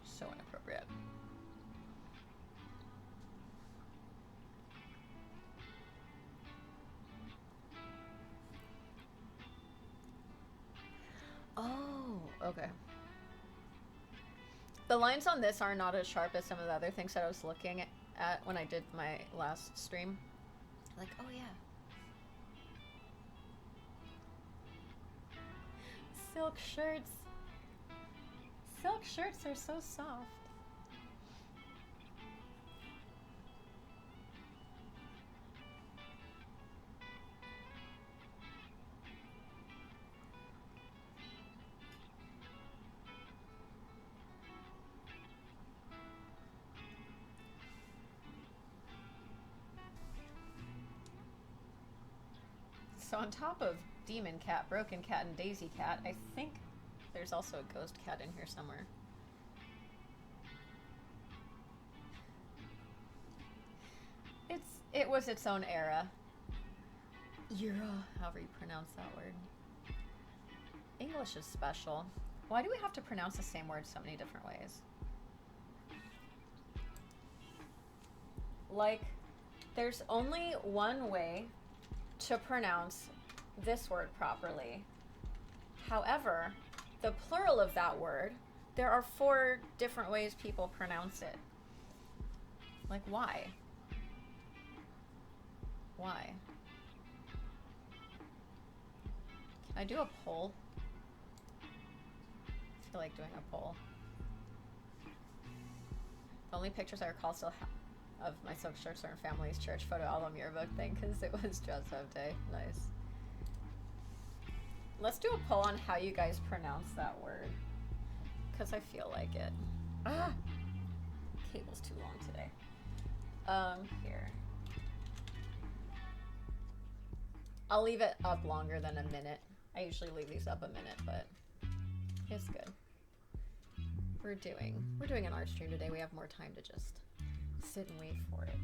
So inappropriate. Oh, okay. The lines on this are not as sharp as some of the other things that I was looking at when I did my last stream. Like, oh yeah. Silk shirts. Silk shirts are so soft. So on top of Demon Cat, Broken Cat, and Daisy Cat, I think there's also a Ghost Cat in here somewhere. It was its own era. Era, however you pronounce that word. English is special. Why do we have to pronounce the same word so many different ways? Like, there's only one way to pronounce this word properly. However, the plural of that word, There are 4 different ways people pronounce it. Like, why? Why? Can I do a poll? I feel like doing a poll. The only pictures I recall still of my Silk Shirts are in family's church photo album yearbook thing, because it was dress up day. Nice. Let's do a poll on how you guys pronounce that word, because I feel like it. Ah! Cable's too long today. Here. I'll leave it up longer than a minute. I usually leave these up a minute, but it's good. We're doing an art stream today. We have more time to just sit and wait for it.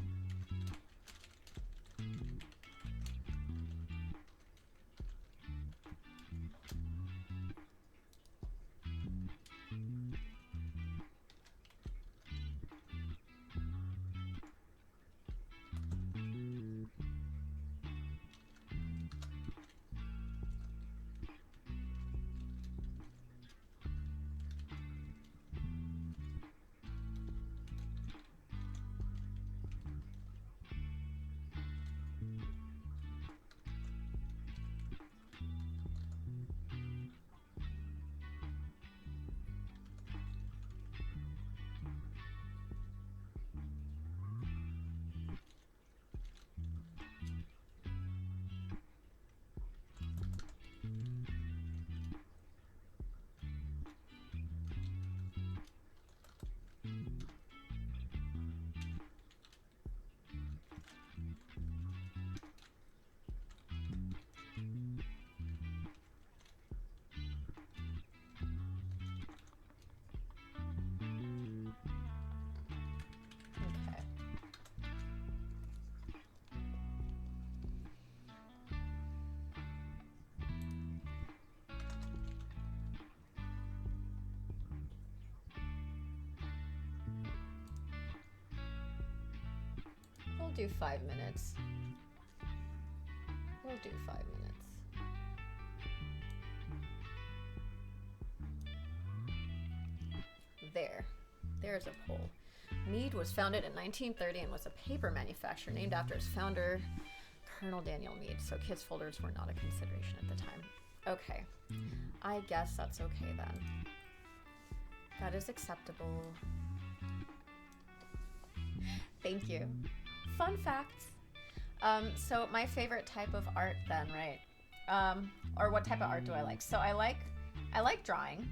We'll do 5 minutes. We'll do 5 minutes. There's a poll. Mead was founded in 1930 and was a paper manufacturer named after its founder, Colonel Daniel Mead, so kids' folders were not a consideration at the time. Okay, I guess that's okay then. That is acceptable. Thank you. Fun facts. So my favorite type of art then, right? Or what type of art do I like? So I like drawing.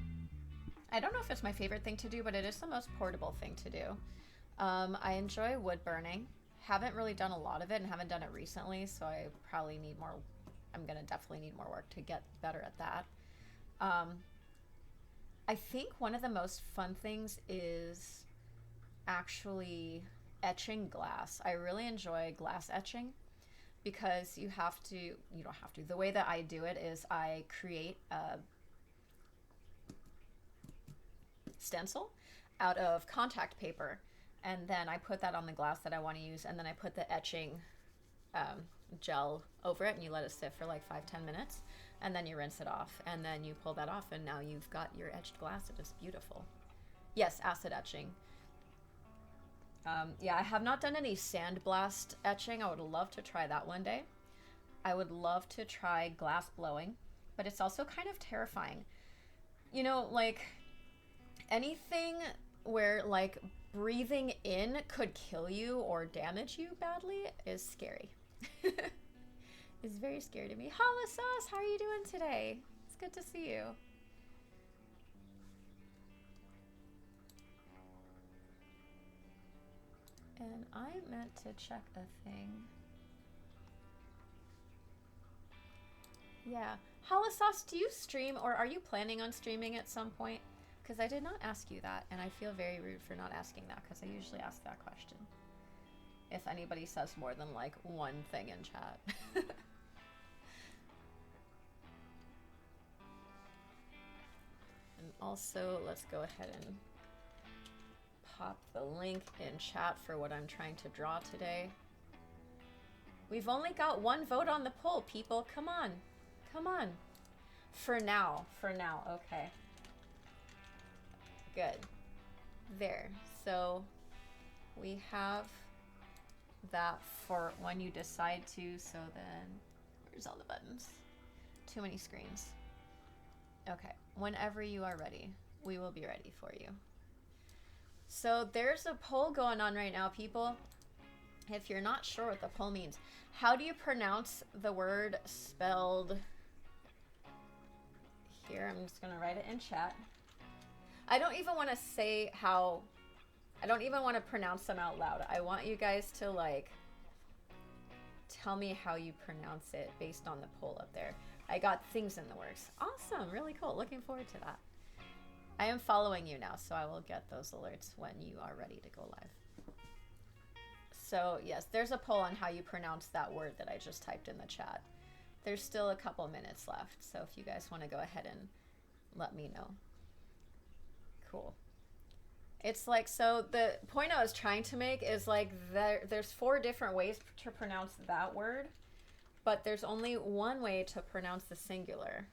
I don't know if it's my favorite thing to do, but it is the most portable thing to do. I enjoy wood burning. Haven't really done a lot of it and haven't done it recently, so I probably need more. I'm gonna definitely need more work to get better at that. I think one of the most fun things is actually etching glass. I really enjoy glass etching because you don't have to. The way that I do it is I create a stencil out of contact paper, and then I put that on the glass that I want to use, and then I put the etching gel over it, and you let it sit for like 5-10 minutes, and then you rinse it off, and then you pull that off, and now you've got your etched glass. It is beautiful. Yes, acid etching. Yeah, I have not done any sandblast etching. I would love to try that one day. I would love to try glass blowing, but it's also kind of terrifying. You know, like anything where like breathing in could kill you or damage you badly is scary. It's very scary to me. Holla Sauce, how are you doing today? It's good to see you. And I meant to check a thing. Yeah. Holla Sauce, do you stream or are you planning on streaming at some point? Because I did not ask you that, and I feel very rude for not asking that, because I usually ask that question if anybody says more than like one thing in chat. And also, let's go ahead and pop the link in chat for what I'm trying to draw today. We've only got one vote on the poll, people. Come on. Come on. For now, okay. Good. There. So we have that for when you decide to. So then, where's all the buttons? Too many screens. Okay. Whenever you are ready, we will be ready for you. So there's a poll going on right now, people. If you're not sure what the poll means, how do you pronounce the word spelled here? I'm just gonna write it in chat. I don't even want to say how, I don't even want to pronounce them out loud. I want you guys to like tell me how you pronounce it based on the poll up there. I got things in the works. Awesome, really cool. Looking forward to that. I am following you now, so I will get those alerts when you are ready to go live. So yes, there's a poll on how you pronounce that word that I just typed in the chat. There's still a couple minutes left, so if you guys want to go ahead and let me know. Cool. It's like, so the point I was trying to make is like there's 4 different ways to pronounce that word, but there's only one way to pronounce the singular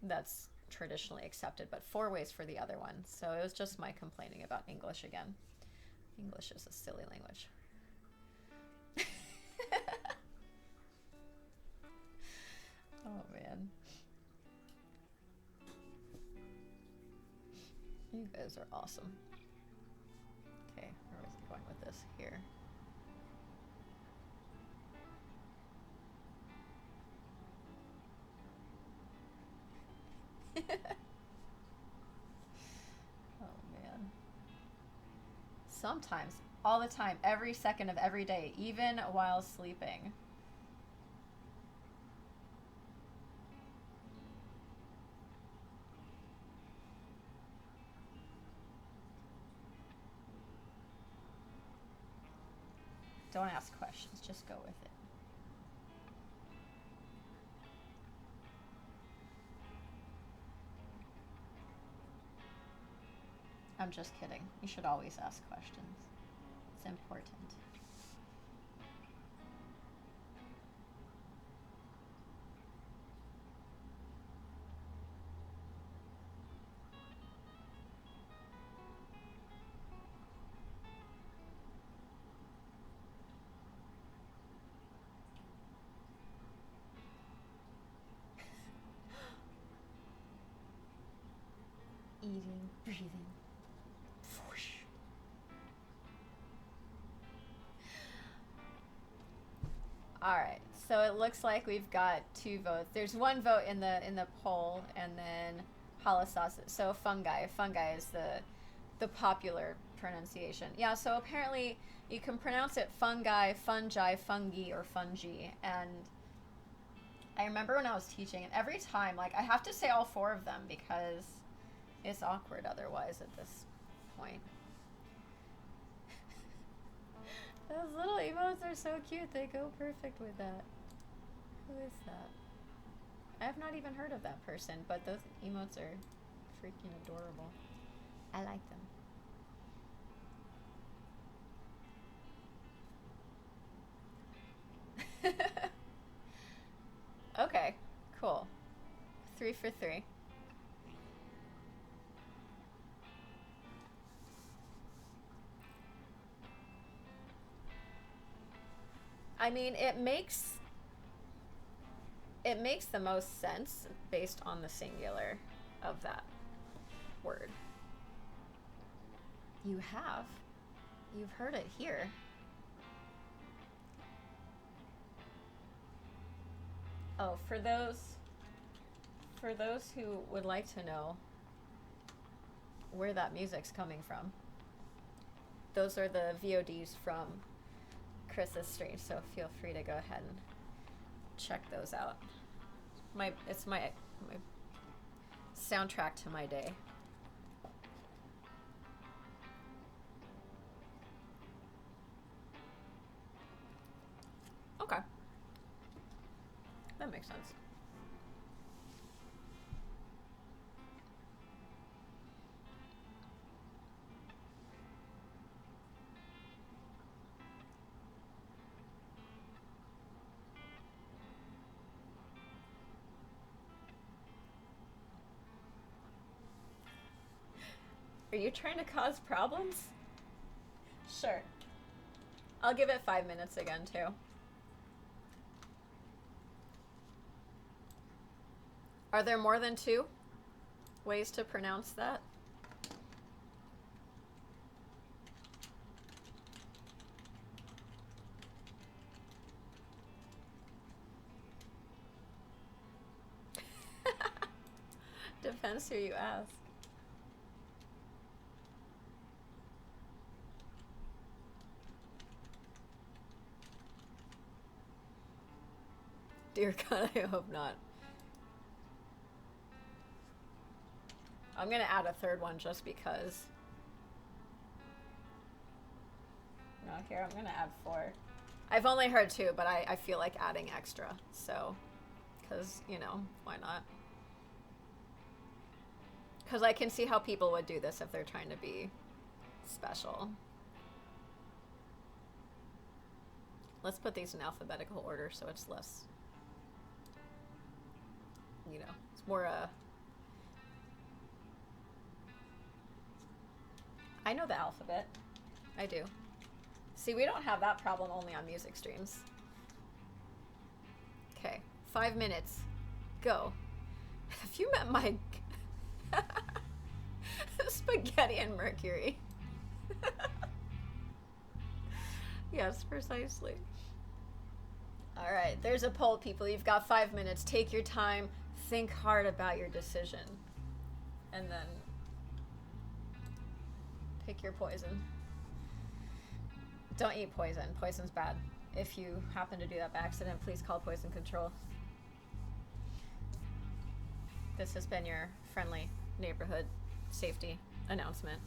that's traditionally accepted, but 4 ways for the other one. So it was just my complaining about English again. English is a silly language. Oh man. You guys are awesome. Okay, where was I going with this? Here. Oh man. Sometimes, all the time, every second of every day, even while sleeping. Don't ask questions, just go with it. I'm just kidding. You should always ask questions. It's important. Eating, breathing. Whoosh. All right, so it looks like we've got 2 votes. There's 1 vote in the poll, and then halasas. So fungi is the popular pronunciation. Yeah, so apparently you can pronounce it fungi, fungi, fungi, or fungi. And I remember when I was teaching, and every time, like, I have to say all 4 of them because it's awkward otherwise at this point. Those little emotes are so cute. They go perfect with that. Who is that? I have not even heard of that person, but those emotes are freaking adorable. I like them. Okay, cool. 3 for 3. I mean, it makes the most sense based on the singular of that word. You have. You've heard it here. Oh, for those who would like to know where that music's coming from, those are the VODs from Chris's stream, so feel free to go ahead and check those out. It's my soundtrack to my day. Okay. That makes sense. Are you trying to cause problems? Sure. I'll give it 5 minutes again, too. Are there more than 2 ways to pronounce that? Depends who you ask. Dear God, I hope not. I'm gonna add a 3rd one just because. No, here, I'm gonna add 4. I've only heard 2, but I feel like adding extra, so. Because, you know, why not? Because I can see how people would do this if they're trying to be special. Let's put these in alphabetical order so it's less, you know, it's more, I know the alphabet. I do. See, we don't have that problem only on music streams. Okay, 5 minutes. Go. Have you met my... Spaghetti and Mercury. Yes, precisely. Alright, there's a poll, people. You've got 5 minutes. Take your time. Think hard about your decision. And then... pick your poison. Don't eat poison. Poison's bad. If you happen to do that by accident, please call poison control. This has been your friendly neighborhood safety announcement.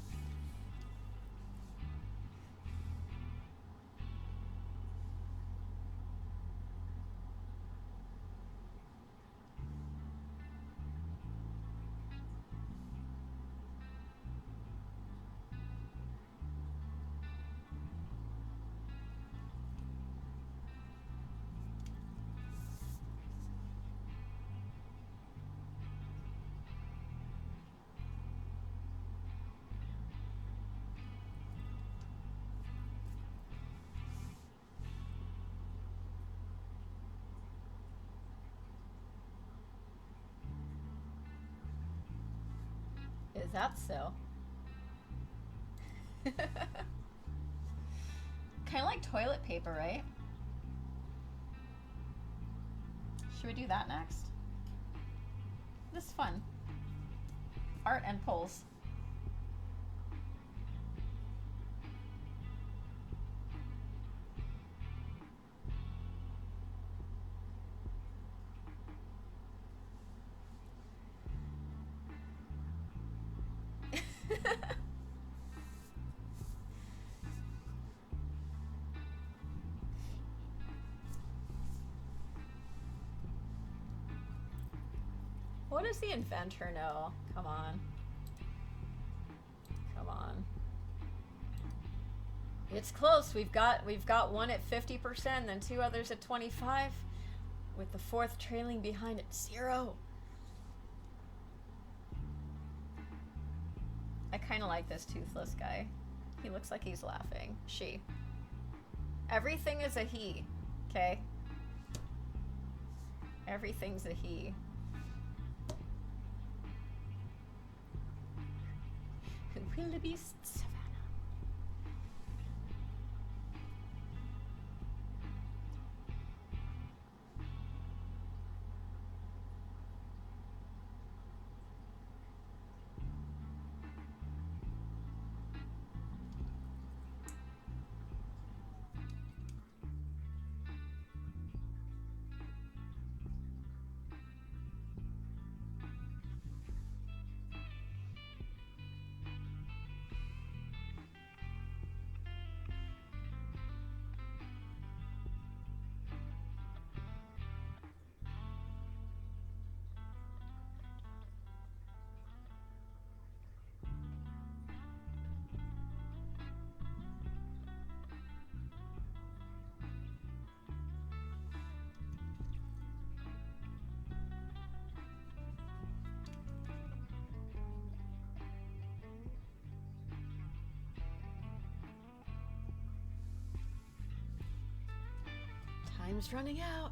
Is that so? Kind of like toilet paper, right? Should we do that next? This is fun. Art and polls. What does the inventor know? Come on. Come on. It's close. We've got one at 50%, then 2 others at 25, with the 4th trailing behind at 0. I kind of like this toothless guy. He looks like he's laughing. She. Everything is a he, okay? Everything's a he. Wildebeest Savannah. Time's running out.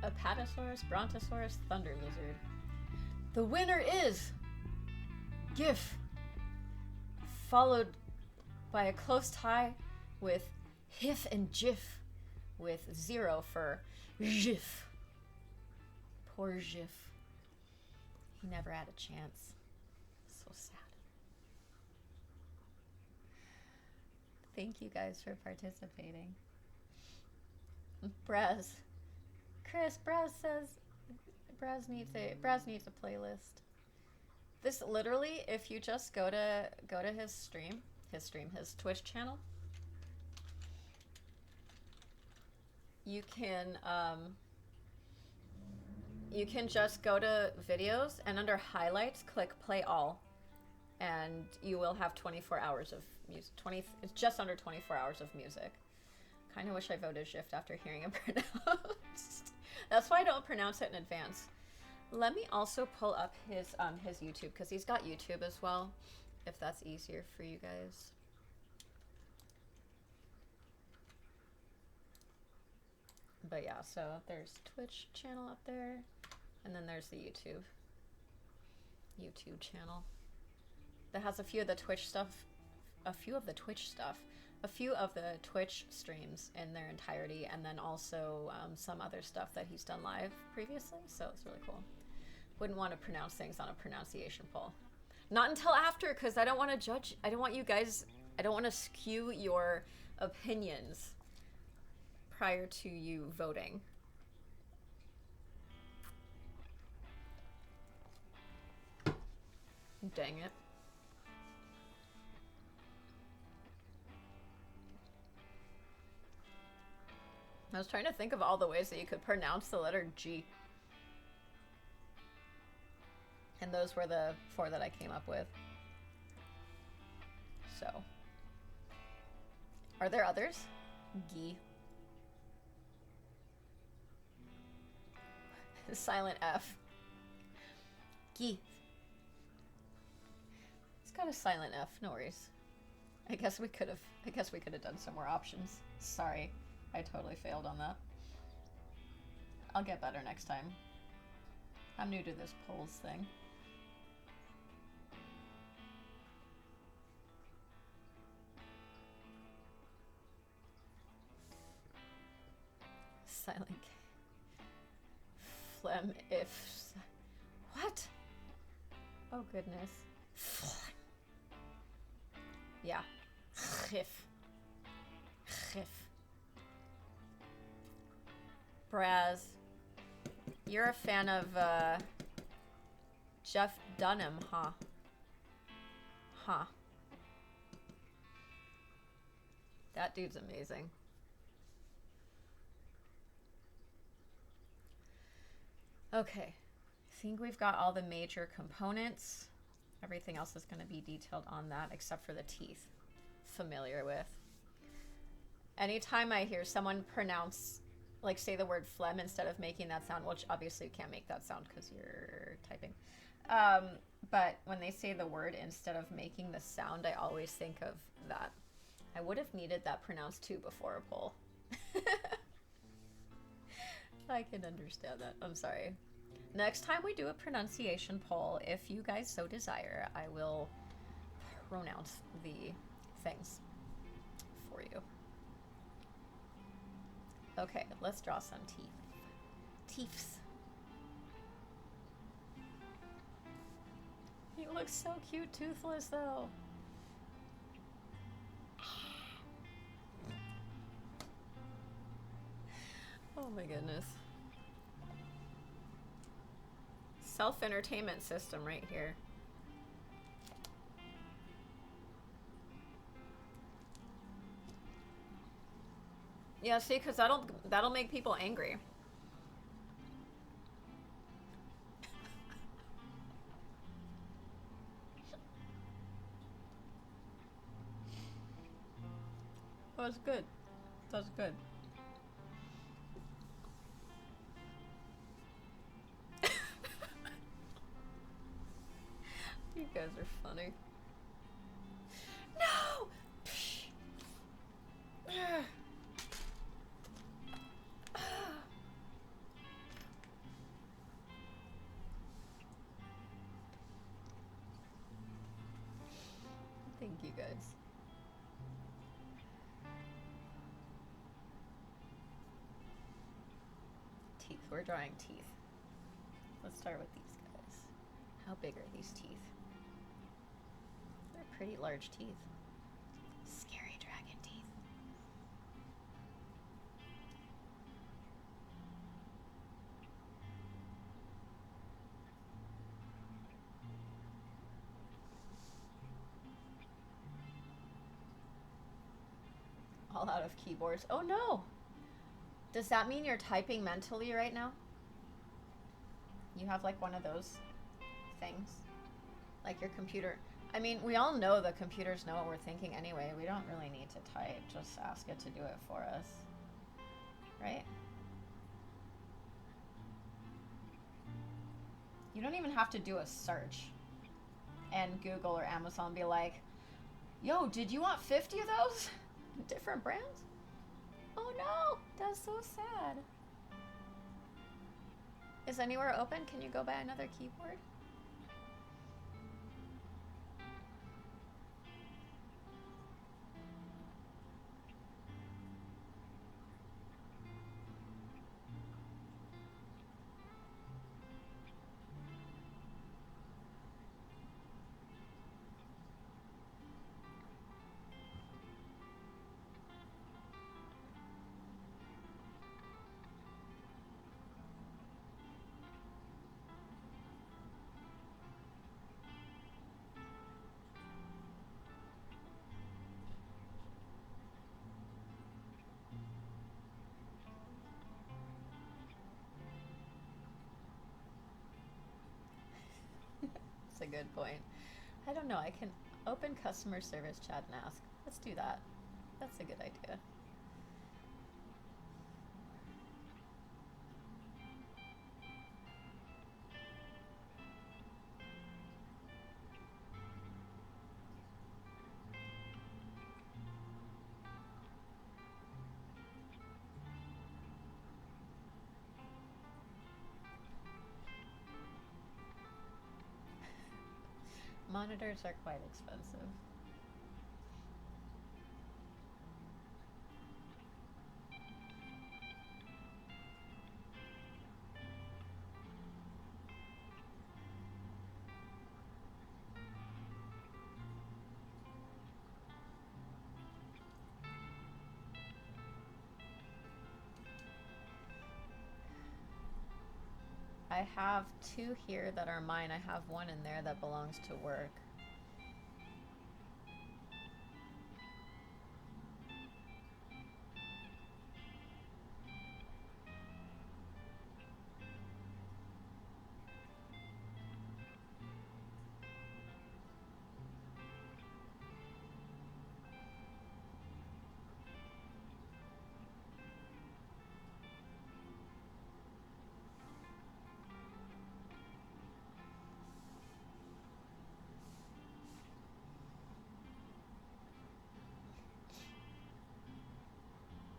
Apatosaurus, Brontosaurus, Thunder Lizard. The winner is GIF, followed by a close tie with HIF and JIF, with 0 for GIF. Poor GIF. He never had a chance. So sad. Thank you guys for participating. Braz. Chris, Braz says Braz needs a playlist. This literally, if you just go to his Twitch channel, you can just go to videos and under highlights click play all, and you will have 24 hours of music. It's just under 24 hours of music. Kind of wish I voted Shift after hearing it pronounced. That's why I don't pronounce it in advance. Let me also pull up his YouTube, because he's got YouTube as well, if that's easier for you guys. But yeah, so there's Twitch channel up there, and then there's the YouTube channel that has a few of the Twitch streams in their entirety, and then also some other stuff that he's done live previously, so it's really cool. Wouldn't want to pronounce things on a pronunciation poll. Not until after, because I don't want to judge. I don't want you guys, I don't want to skew your opinions prior to you voting. Dang it. I was trying to think of all the ways that you could pronounce the letter G. And those were the 4 that I came up with. So. Are there others? G. Silent F. G. It's got a silent F, no worries. I guess we could have done some more options. Sorry. I totally failed on that. I'll get better next time. I'm new to this polls thing. Silent K. Phlegm if... What? Oh goodness. Yeah. Chif. Chif. Braz, you're a fan of Jeff Dunham, huh? Huh. That dude's amazing. Okay, I think we've got all the major components. Everything else is going to be detailed on that, except for the teeth. Familiar with. Anytime I hear someone pronounce, like, say the word phlegm instead of making that sound, which obviously you can't make that sound because you're typing. But when they say the word instead of making the sound, I always think of that. I would have needed that pronounced too before a poll. I can understand that. I'm sorry. Next time we do a pronunciation poll, if you guys so desire, I will pronounce the things for you. Okay, let's draw some teeth. Teeths. He looks so cute toothless though. Oh my goodness. Self-entertainment system right here. Yeah, see, because that'll make people angry. Oh, it's good. That's good. You guys are funny. No! Thank you guys. Teeth. We're drawing teeth. Let's start with these guys. How big are these teeth? They're pretty large teeth. Scary dragon teeth. All out of keyboards. Oh no! Does that mean you're typing mentally right now? You have like one of those things? Like your computer. I mean, we all know the computers know what we're thinking anyway. We don't really need to type. Just ask it to do it for us. Right? You don't even have to do a search and Google or Amazon be like, yo, did you want 50 of those? Different brands? Oh no, that's so sad. Is anywhere open? Can you go buy another keyboard? That's a good point. I don't know. I can open customer service chat and ask. Let's do that. That's a good idea. Monitors are quite expensive. I have 2 here that are mine. I have 1 in there that belongs to work.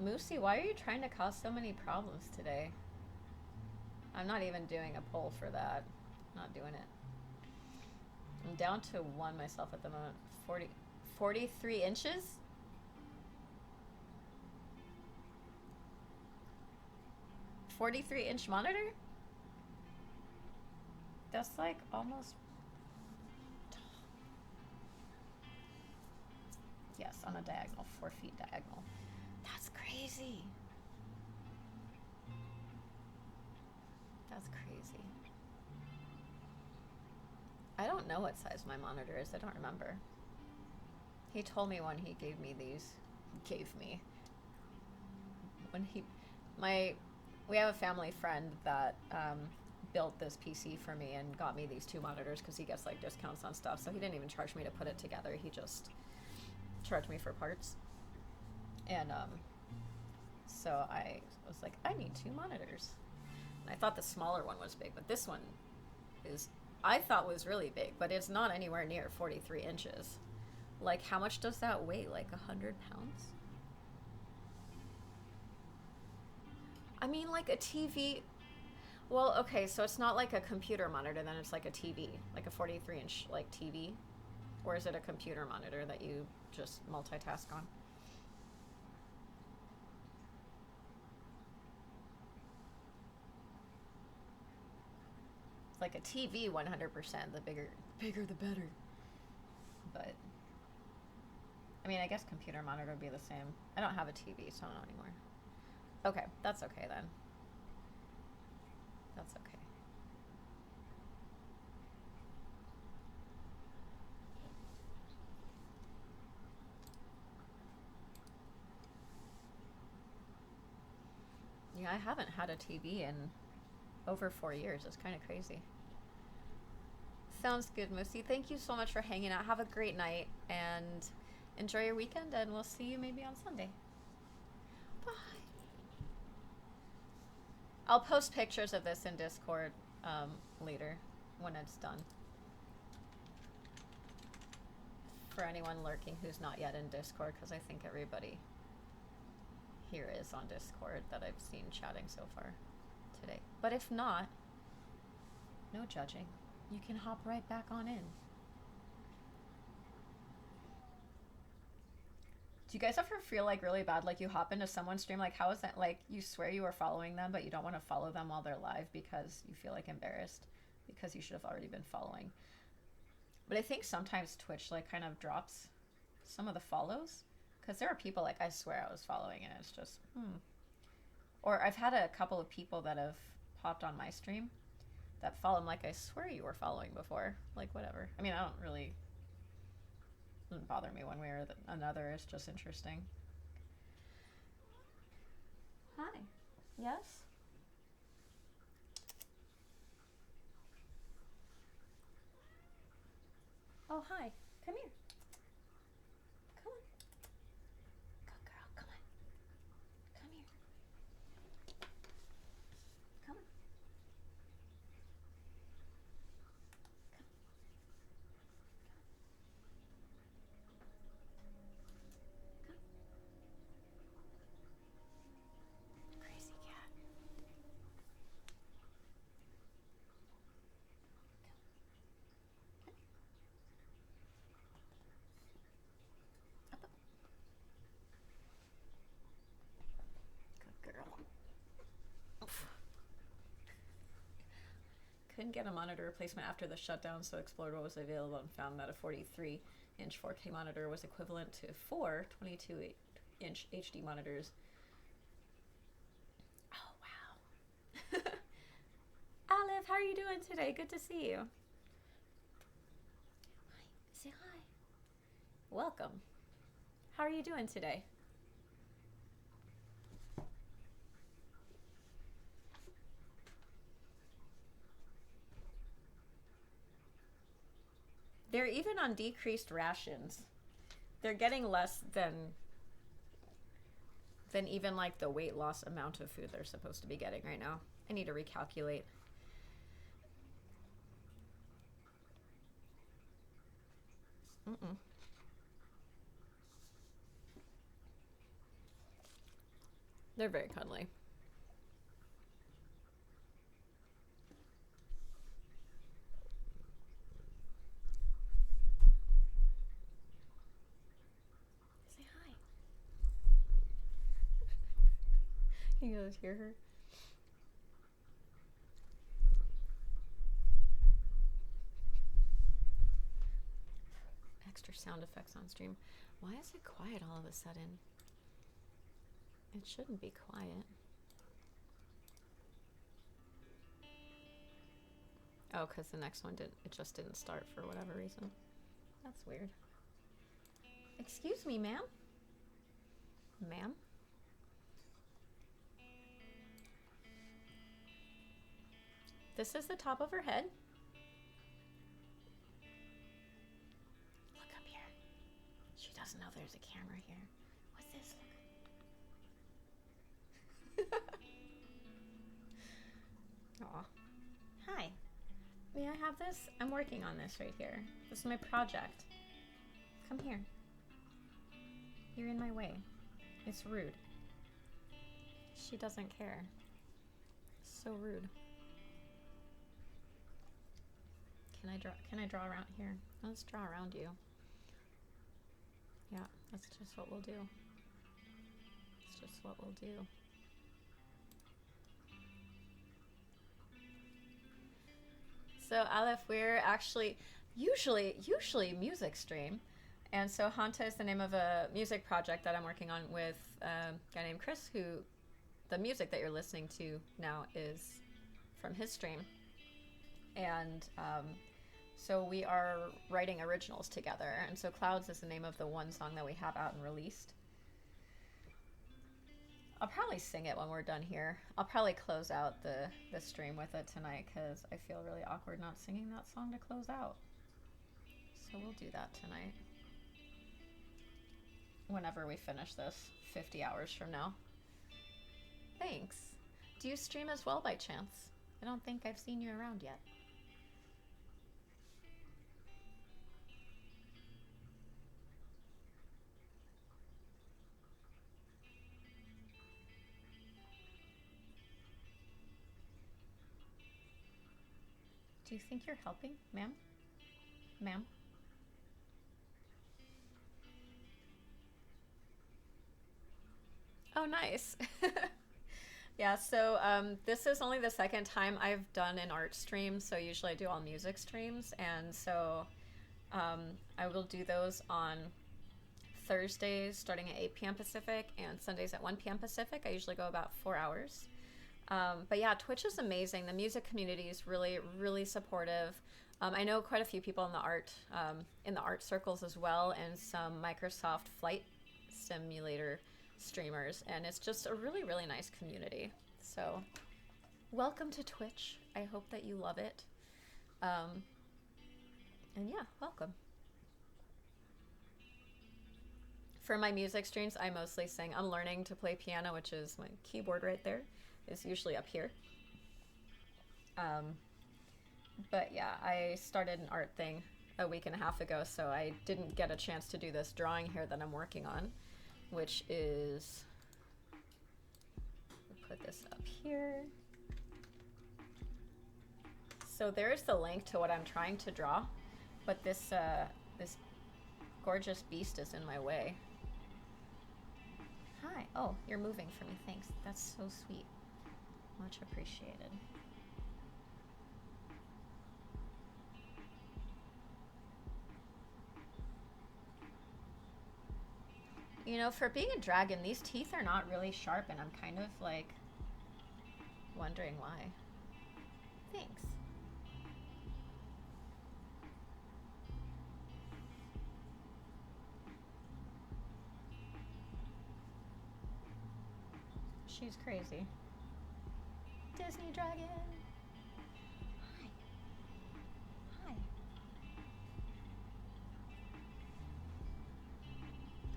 Moosey, why are you trying to cause so many problems today? I'm not even doing a poll for that. Not doing it. I'm down to one myself at the moment. 40, 43 inches? 43-inch monitor? That's like almost... Yes, on a diagonal, 4 feet diagonal. That's crazy. That's crazy. I don't know what size my monitor is. I don't remember. He told me when he gave me these. Gave me. When he... We have a family friend that built this PC for me and got me these 2 monitors because he gets like discounts on stuff. So he didn't even charge me to put it together. He just charged me for parts. And so I was like, I need 2 monitors. And I thought the smaller one was big, but this one is, I thought was really big, but it's not anywhere near 43 inches. Like, how much does that weigh? Like 100 pounds? I mean, like a TV. Well, okay, so it's not like a computer monitor, then it's like a TV, like a 43-inch like TV, or is it a computer monitor that you just multitask on? It's like a TV, 100%. The bigger the better. But I mean, I guess computer monitor would be the same. I don't have a TV, so I don't know anymore. Okay, that's okay then. That's okay. Yeah, I haven't had a TV in over 4 years. It's kind of crazy. Sounds good, Moosey. Thank you so much for hanging out. Have a great night and enjoy your weekend, and we'll see you maybe on Sunday. Bye. I'll post pictures of this in Discord later when it's done. For anyone lurking who's not yet in Discord, because I think everybody here is on Discord that I've seen chatting so far today. But if not, no judging. You can hop right back on in. Do you guys ever feel like really bad, like you hop into someone's stream, like how is that, like you swear you are following them but you don't want to follow them while they're live because you feel like embarrassed because you should have already been following? But I think sometimes Twitch like kind of drops some of the follows because there are people like I swear I was following and it's just Or I've had a couple of people that have popped on my stream that follow them like I swear you were following before. Like whatever. I mean, I don't really, doesn't bother me one way or another. It's just interesting. Hi. Yes? Oh, hi. Come here. Come on. Good girl. Come on. Come here. Come on. Crazy cat. Up, up. Good girl. Oof. Couldn't get a monitor replacement after the shutdown, so explored what was available and found that a 43-inch 4K monitor was equivalent to 4 22-inch HD monitors. Oh, wow. Olive, how are you doing today? Good to see you. Hi, say hi. Welcome. How are you doing today? They're even on decreased rations. They're getting less than even like the weight loss amount of food they're supposed to be getting right now. I need to recalculate. Mm-mm. They're very cuddly. Say hi. You guys hear her? Extra sound effects on stream. Why is it quiet all of a sudden? It shouldn't be quiet. Oh, because the next one it just didn't start for whatever reason. That's weird. Excuse me, ma'am? Ma'am? This is the top of her head. Look up here. She doesn't know there's a camera here. What's this? Aw. Hi. May I have this? I'm working on this right here. This is my project. Come here. You're in my way. It's rude. She doesn't care. So rude. Can I draw around here? Let's draw around you. Yeah, that's just what we'll do. It's just what we'll do. So Aleph, we're actually usually music stream. And so Hanta is the name of a music project that I'm working on with a guy named Chris, who the music that you're listening to now is from his stream. And so we are writing originals together. And so Clouds is the name of the one song that we have out and released. I'll probably sing it when we're done here. I'll probably close out the stream with it tonight because I feel really awkward not singing that song to close out. So we'll do that tonight. Whenever we finish this, 50 hours from now. Thanks. Do you stream as well by chance? I don't think I've seen you around yet. Do you think you're helping, ma'am? Ma'am? Oh, nice. Yeah, so this is only the second time I've done an art stream, so usually I do all music streams, and so I will do those on Thursdays starting at 8 p.m. Pacific and Sundays at 1 p.m. Pacific. I usually go about 4 hours. But yeah, Twitch is amazing. The music community is really, really supportive. I know quite a few people in the art circles as well, and some Microsoft Flight Simulator streamers, and it's just a really, really nice community. So welcome to Twitch. I hope that you love it. And yeah, welcome. For my music streams, I mostly sing. I'm learning to play piano, which is my keyboard right there. Is usually up here. But yeah, I started an art thing a week and a half ago, so I didn't get a chance to do this drawing here that I'm working on, which is, we'll put this up here. So there's the link to what I'm trying to draw, but this this gorgeous beast is in my way. Hi. Oh, you're moving for me. Thanks. That's so sweet. Much appreciated. You know, for being a dragon, these teeth are not really sharp, and I'm kind of like wondering why. Thanks. She's crazy. Disney dragon. Hi. Hi.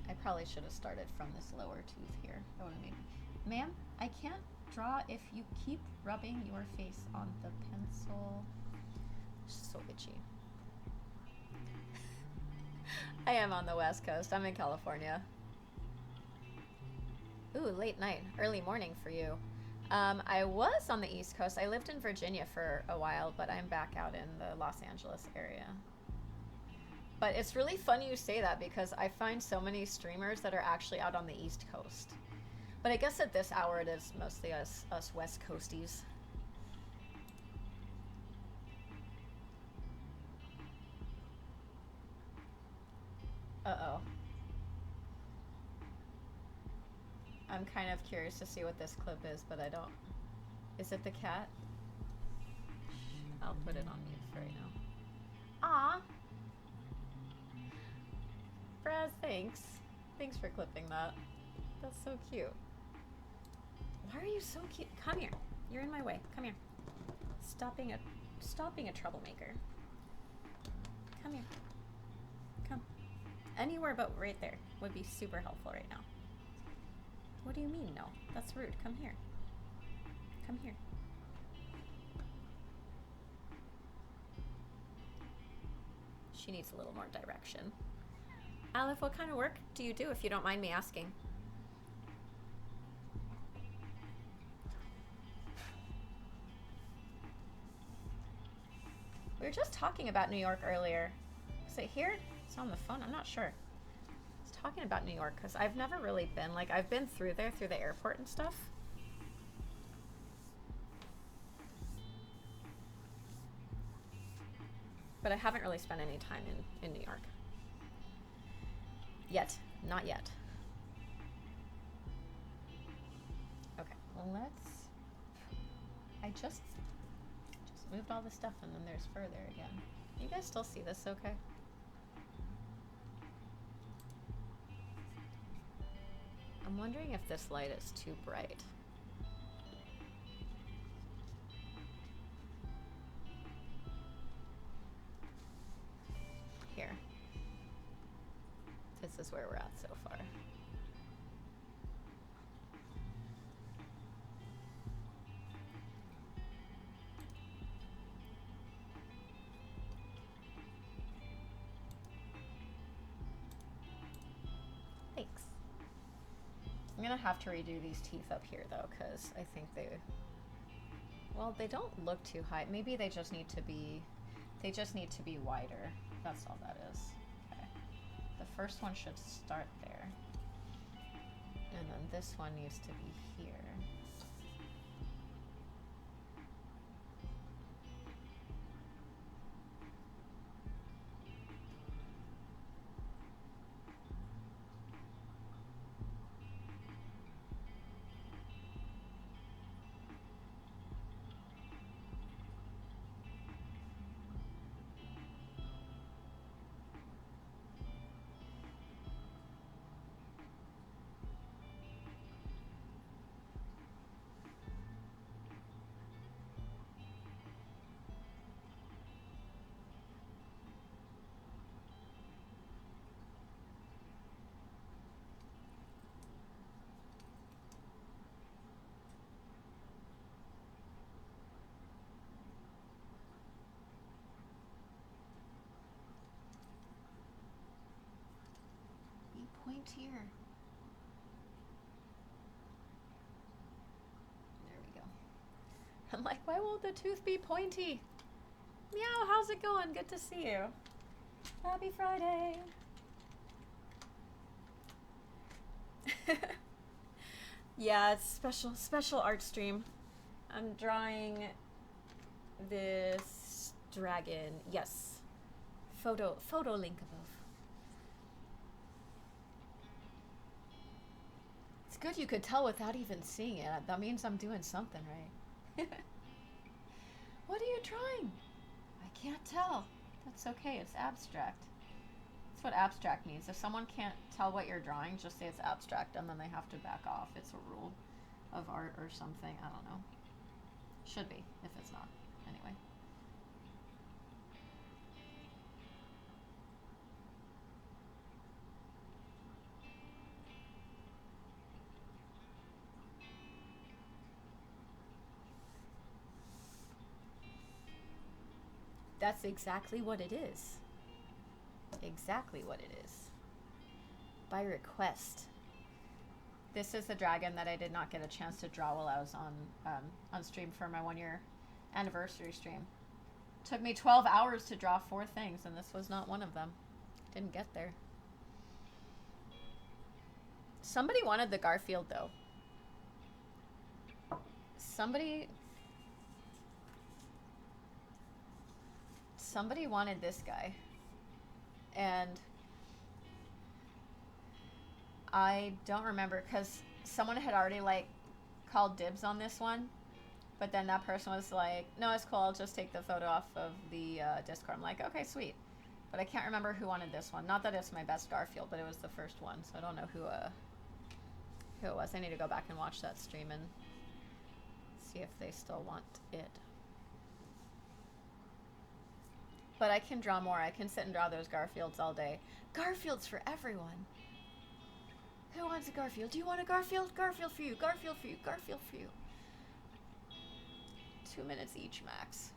I probably should have started from this lower tooth here. That would have made. Ma'am, I can't draw if you keep rubbing your face on the pencil. So itchy. I am on the West Coast. I'm in California. Ooh, late night, early morning for you. I was on the East Coast. I lived in Virginia for a while, but I'm back out in the Los Angeles area. But it's really funny you say that because I find so many streamers that are actually out on the East Coast. But I guess at this hour it is mostly us West Coasties. Uh-oh. I'm kind of curious to see what this clip is, but I don't... Is it the cat? I'll put it on mute for right now. Aw! Braz, thanks. Thanks for clipping that. That's so cute. Why are you so cute? Come here. You're in my way. Come here. Stop being a troublemaker. Come here. Come. Anywhere but right there would be super helpful right now. What do you mean, no? That's rude. Come here. Come here. She needs a little more direction. Aleph, what kind of work do you do, if you don't mind me asking? We were just talking about New York earlier. Is it here? It's on the phone. I'm not sure. I was talking about New York because I've never really been. Like, I've been through there, through the airport and stuff. But I haven't really spent any time in New York. Yet. Not yet. Okay, well I just moved all the stuff and then there's further again. You guys still see this okay? I'm wondering if this light is too bright. Here. This is where we're at so far. Thanks. I'm gonna have to redo these teeth up here though, because I think well, they don't look too high. Maybe they just need to be wider. That's all that is. Okay. The first one should start there. And then this one needs to be here. Pointier. There we go. I'm like, why won't the tooth be pointy? Meow, how's it going? Good to see you. Happy Friday. Yeah, it's special art stream. I'm drawing this dragon. Yes. Photo link above. It's good you could tell without even seeing it. That means I'm doing something right. What are you drawing? I can't tell. That's okay, it's abstract. That's what abstract means. If someone can't tell what you're drawing, just say it's abstract and then they have to back off. It's a rule of art or something. I don't know. Should be, if it's not. Anyway. That's exactly what it is. Exactly what it is. By request. This is the dragon that I did not get a chance to draw while I was on stream for my 1 year anniversary stream. Took me 12 hours to draw 4 things, and this was not one of them. Didn't get there. Somebody wanted the Garfield, though. Somebody wanted this guy. And I don't remember, because someone had already, like, called dibs on this one. But then that person was like, no, it's cool, I'll just take the photo off of the Discord. I'm like, okay, sweet. But I can't remember who wanted this one. Not that it's my best Garfield, but it was the first one, so I don't know who it was. I need to go back and watch that stream and see if they still want it. But I can draw more. I can sit and draw those Garfields all day. Garfields for everyone. Who wants a Garfield? Do you want a Garfield? Garfield for you. Garfield for you. Garfield for you. 2 minutes each, max.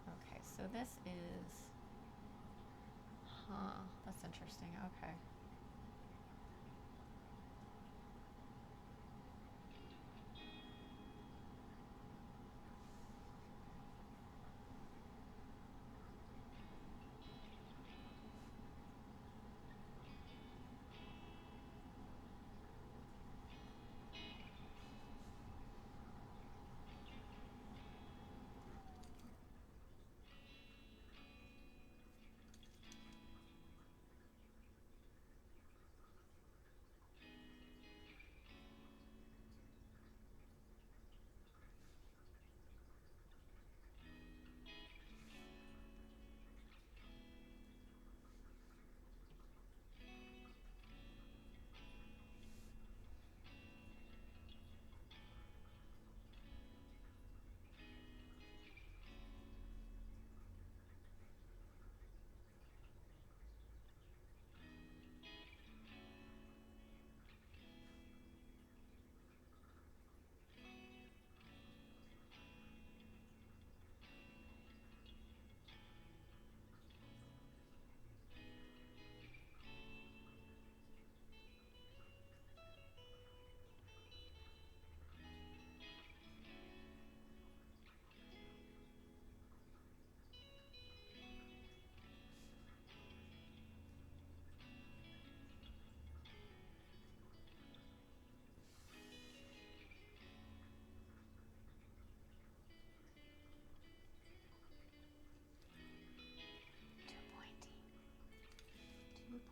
Okay, so this is... Huh, that's interesting. Okay.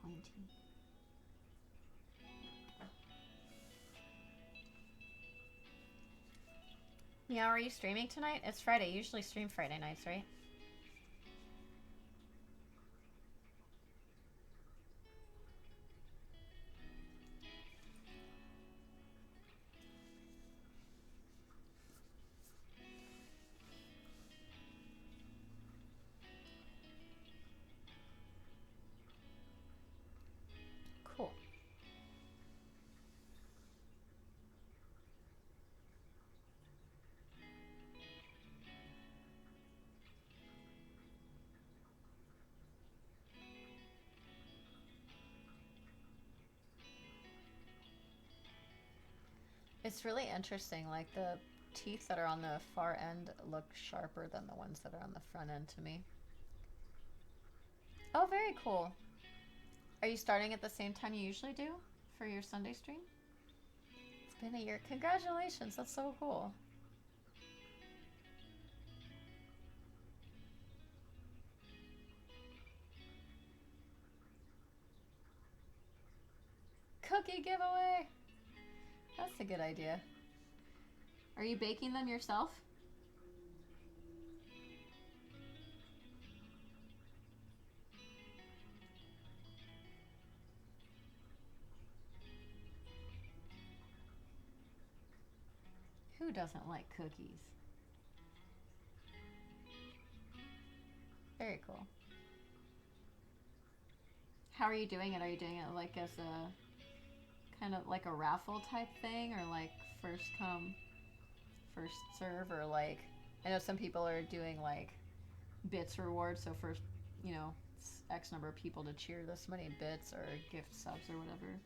Pointy. Yeah, are you streaming tonight? It's Friday. You usually stream Friday nights, right? Cool. It's really interesting. Like, the teeth that are on the far end look sharper than the ones that are on the front end to me. Oh, very cool. Are you starting at the same time you usually do for your Sunday stream? It's been a year. Congratulations. That's so cool. Cookie giveaway. That's a good idea. Are you baking them yourself? Who doesn't like cookies? Very cool. How are you doing it? Are you doing it like as a kind of like a raffle type thing, or like first come, first serve, or like I know some people are doing like bits rewards, so first, X number of people to cheer this many bits or gift subs or whatever.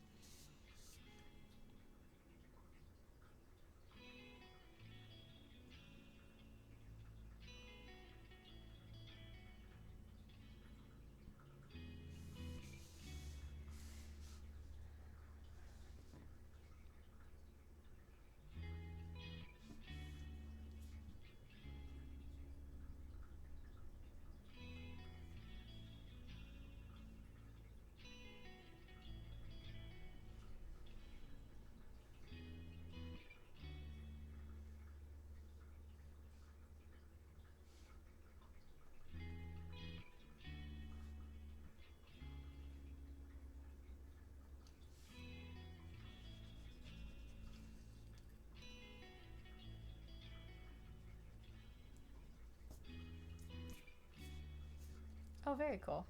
Oh, very cool.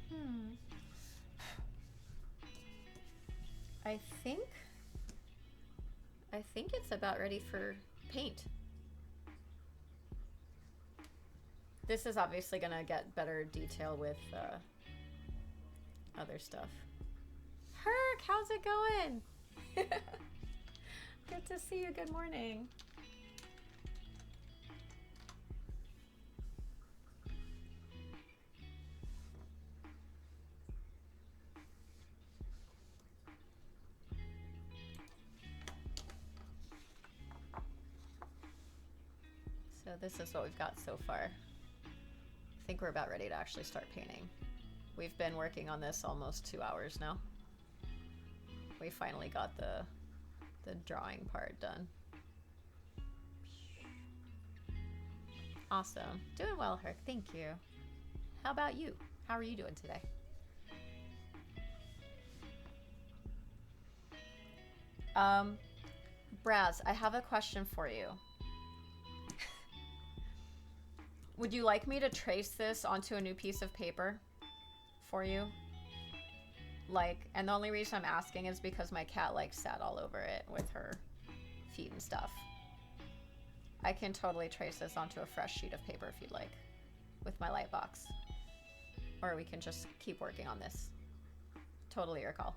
Hmm. I think it's about ready for paint. This is obviously gonna get better detail with other stuff. Herc, how's it going? Good to see you. Good morning. So this is what we've got so far. I think we're about ready to actually start painting. We've been working on this almost 2 hours now. We finally got the drawing part done. Awesome. Doing well, Herc. Thank you. How about you? How are you doing today? Braz, I have a question for you. Would you like me to trace this onto a new piece of paper for you? Like, and the only reason I'm asking is because my cat like sat all over it with her feet and stuff. I can totally trace this onto a fresh sheet of paper if you'd like, with my light box. Or we can just keep working on this. Totally your call.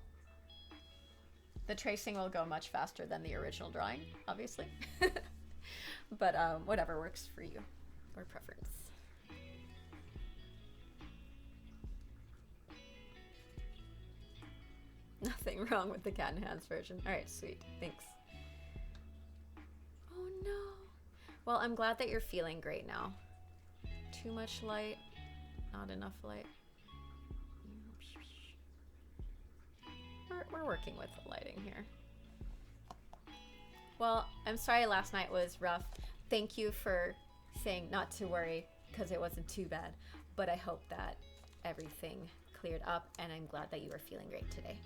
The tracing will go much faster than the original drawing, obviously. But whatever works for you, or preference. Nothing wrong with the cat and hands version. All right, sweet, thanks. Oh no. Well, I'm glad that you're feeling great now. Too much light, not enough light. We're working with the lighting here. Well, I'm sorry last night was rough. Thank you for saying not to worry because it wasn't too bad. But I hope that everything cleared up and I'm glad that you were feeling great today.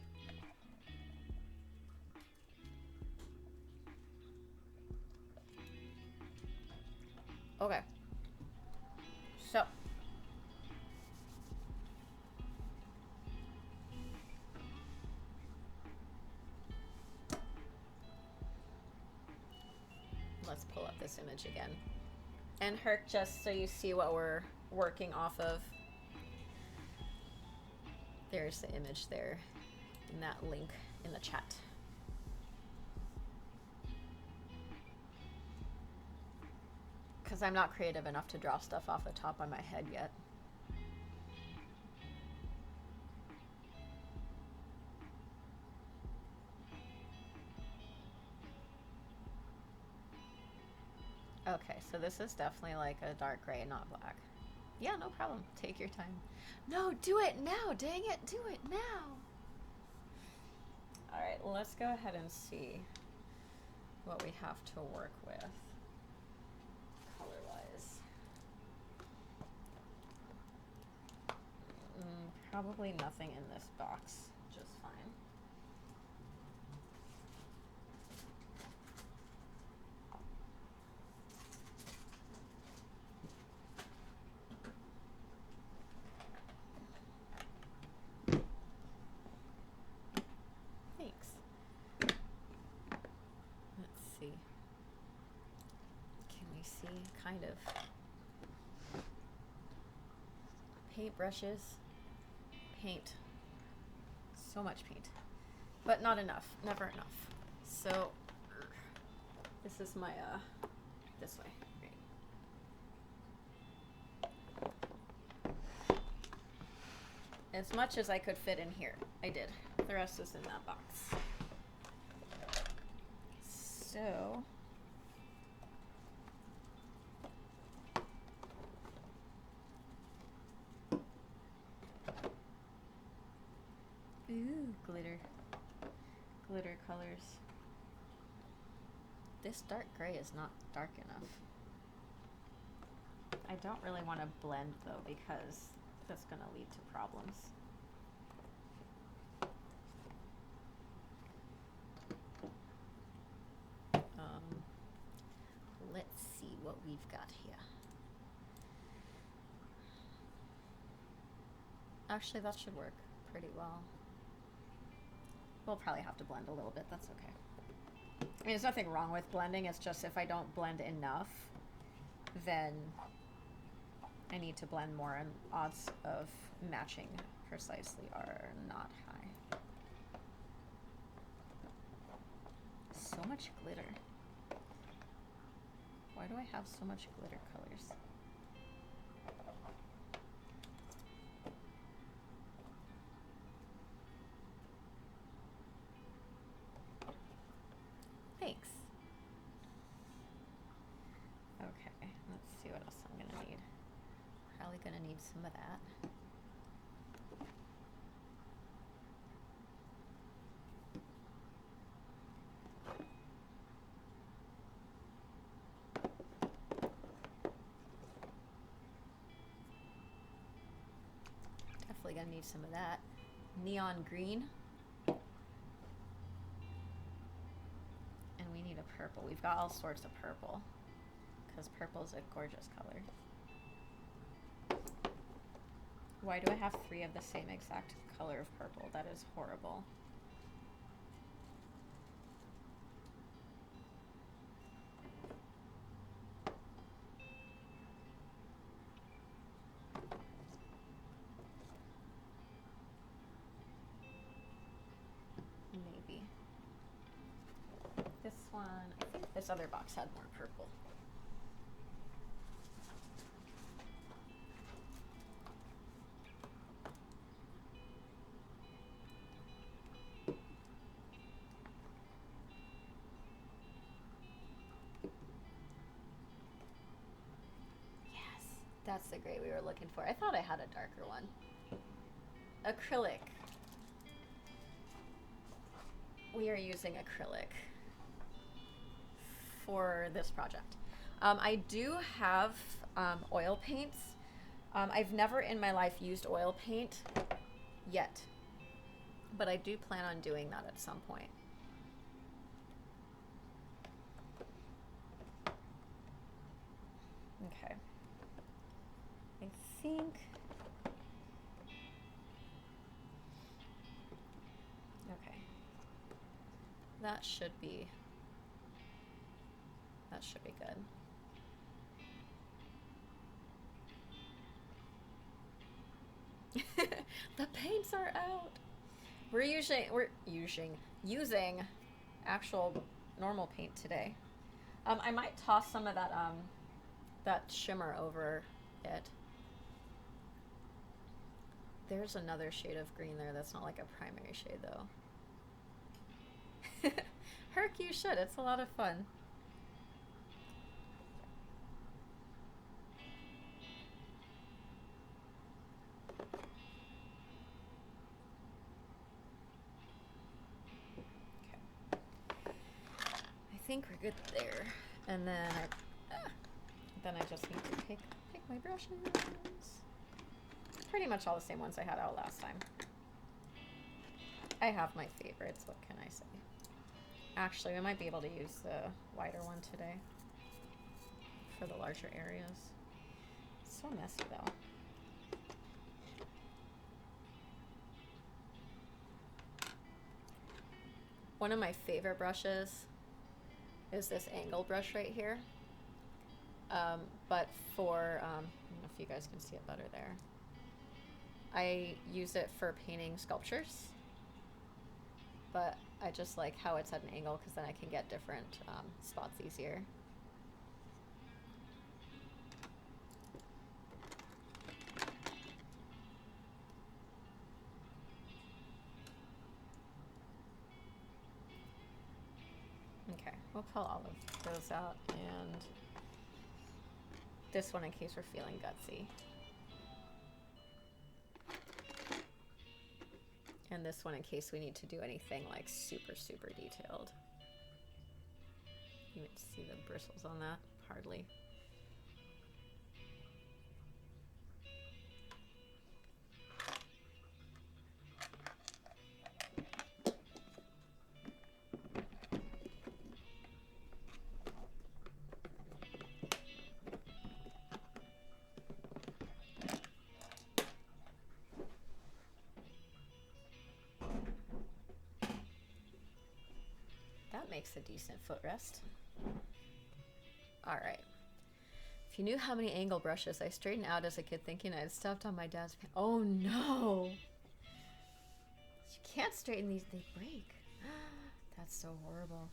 Okay. So. Let's pull up this image again. And Herc, just so you see what we're working off of. There's the image there in that link in the chat. Because I'm not creative enough to draw stuff off the top of my head yet. Okay, so this is definitely like a dark gray, not black. Yeah, no problem. Take your time. No, do it now. Dang it. Do it now. All right, let's go ahead and see what we have to work with color-wise. Probably nothing in this box. Just fine. Thanks. kind of. Paint brushes. Paint. So much paint. But not enough. Never enough. So, this is my, this way. Right. As much as I could fit in here, I did. The rest is in that box. So, ooh, glitter. Glitter colors. This dark gray is not dark enough. I don't really want to blend though because that's going to lead to problems. Let's see what we've got here. Actually, that should work pretty well. We'll probably have to blend a little bit, that's okay. I mean, there's nothing wrong with blending, it's just if I don't blend enough, then I need to blend more, and odds of matching precisely are not high. So much glitter. Why do I have so much glitter colors? Thanks. Okay, let's see what else I'm gonna need. Probably gonna need some of that. Definitely gonna need some of that. Neon green. And we need a purple. We've got all sorts of purple, because purple is a gorgeous color. Why do I have 3 of the same exact color of purple? That is horrible. Maybe. This one, I think this other box had more purple. That's the gray we were looking for. I thought I had a darker one. Acrylic. We are using acrylic for this project. I do have oil paints. I've never in my life used oil paint yet, but I do plan on doing that at some point. Okay. I think, okay, that should be good. The paints are out. We're using actual normal paint today. I might toss some of that shimmer over it. There's another shade of green there that's not like a primary shade though. Herc, you should. It's a lot of fun. Okay. I think we're good there. And then I just need to pick my brushes. Pretty much all the same ones I had out last time. I have my favorites, what can I say? Actually, we might be able to use the wider one today for the larger areas. It's so messy though. One of my favorite brushes is this angle brush right here. but for, I don't know if you guys can see it better there. I use it for painting sculptures, but I just like how it's at an angle because then I can get different spots easier. Okay, we'll pull all of those out, and this one in case we're feeling gutsy. And this one in case we need to do anything like super, super detailed. You can see the bristles on that? Hardly. Makes a decent footrest. Alright. If you knew how many angle brushes I straightened out as a kid thinking I had stepped on my dad's pen. Oh no! You can't straighten these, they break. That's so horrible.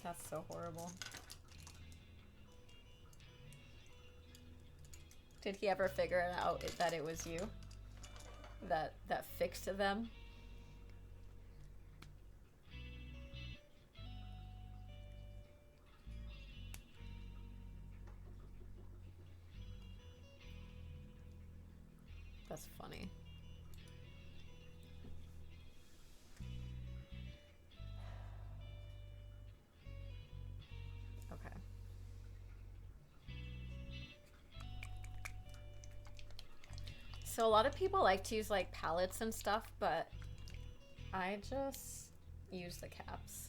That's so horrible. Did he ever figure out that it was you? That fixed them? That's funny. Okay. So a lot of people like to use like palettes and stuff, but I just use the caps.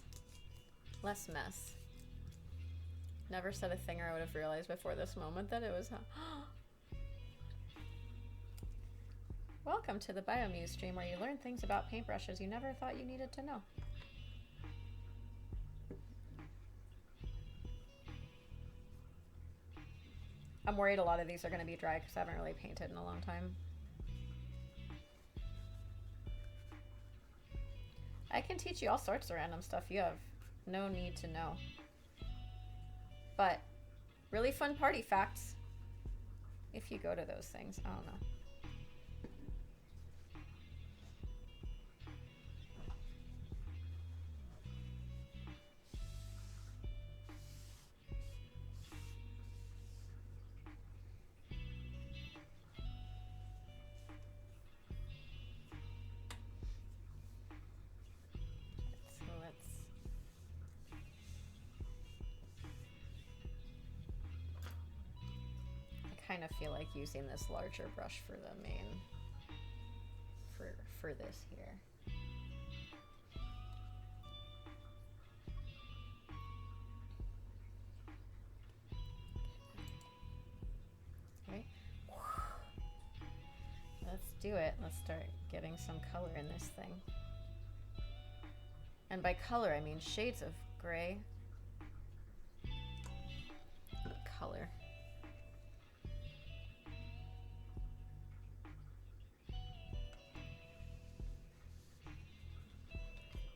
Less mess. Never said a thing or I would have realized before this moment that it was Welcome to the Biomuse stream where you learn things about paintbrushes you never thought you needed to know. I'm worried a lot of these are going to be dry because I haven't really painted in a long time. I can teach you all sorts of random stuff you have no need to know. But really fun party facts if you go to those things. I don't know. I kind of feel like using this larger brush for the main, for this here. Okay. Let's do it. Let's start getting some color in this thing. And by color, I mean shades of gray. Color.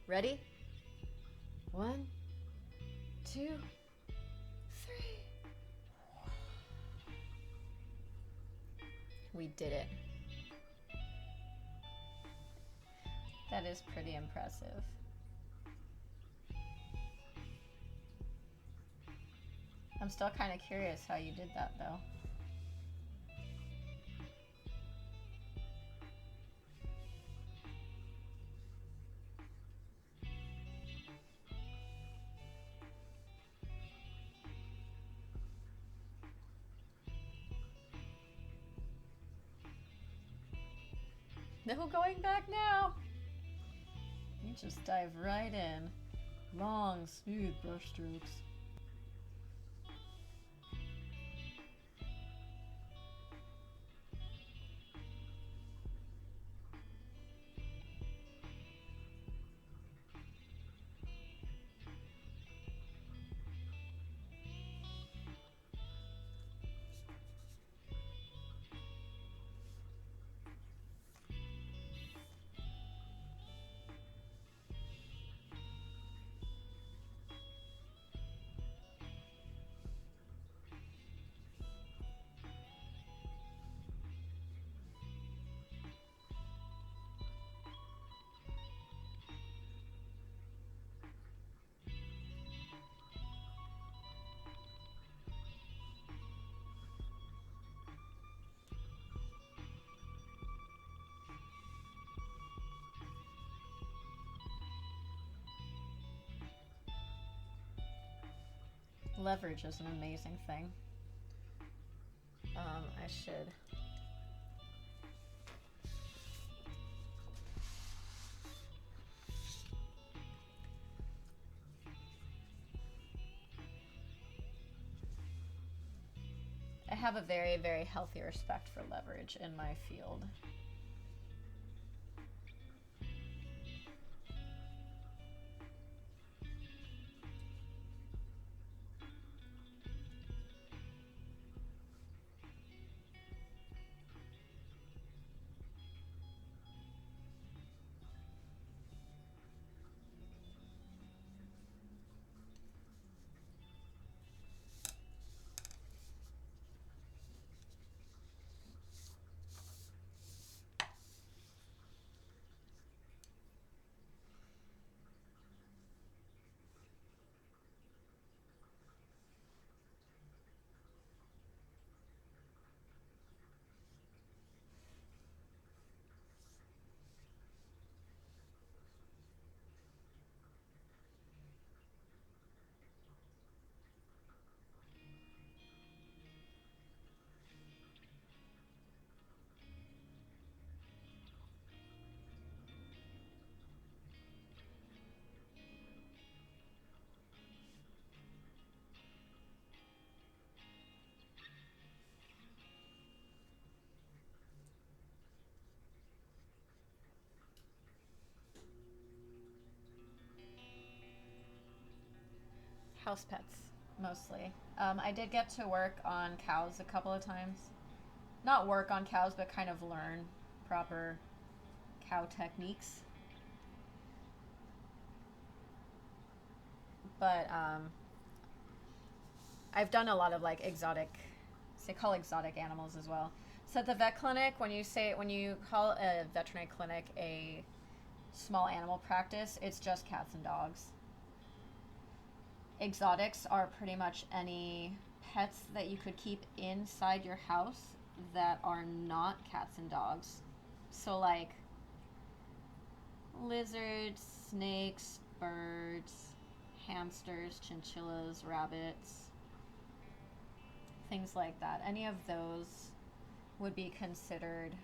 Ready? 1, 2, 3. We did it. That is pretty impressive. I'm still kind of curious how you did that though. No going back now. You just dive right in. Long, smooth brush strokes. Leverage is an amazing thing. I should. I have a very, very healthy respect for leverage in my field. House pets, mostly. I did get to work on cows a couple of times. Not work on cows, but kind of learn proper cow techniques. But I've done a lot of like exotic, they call exotic animals as well. So at the vet clinic, when you call a veterinary clinic a small animal practice, it's just cats and dogs. Exotics are pretty much any pets that you could keep inside your house that are not cats and dogs. So like lizards, snakes, birds, hamsters, chinchillas, rabbits, things like that. Any of those would be considered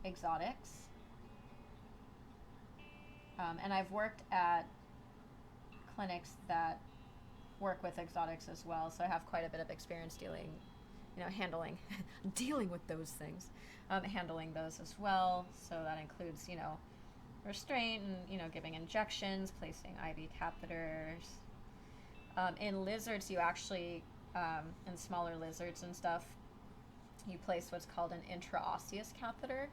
exotics. And I've worked at clinics that work with exotics as well, so I have quite a bit of experience handling, dealing with those things, handling those as well. So that includes, restraint and, giving injections, placing IV catheters. In lizards, you actually, in smaller lizards and stuff, you place what's called an intraosseous catheter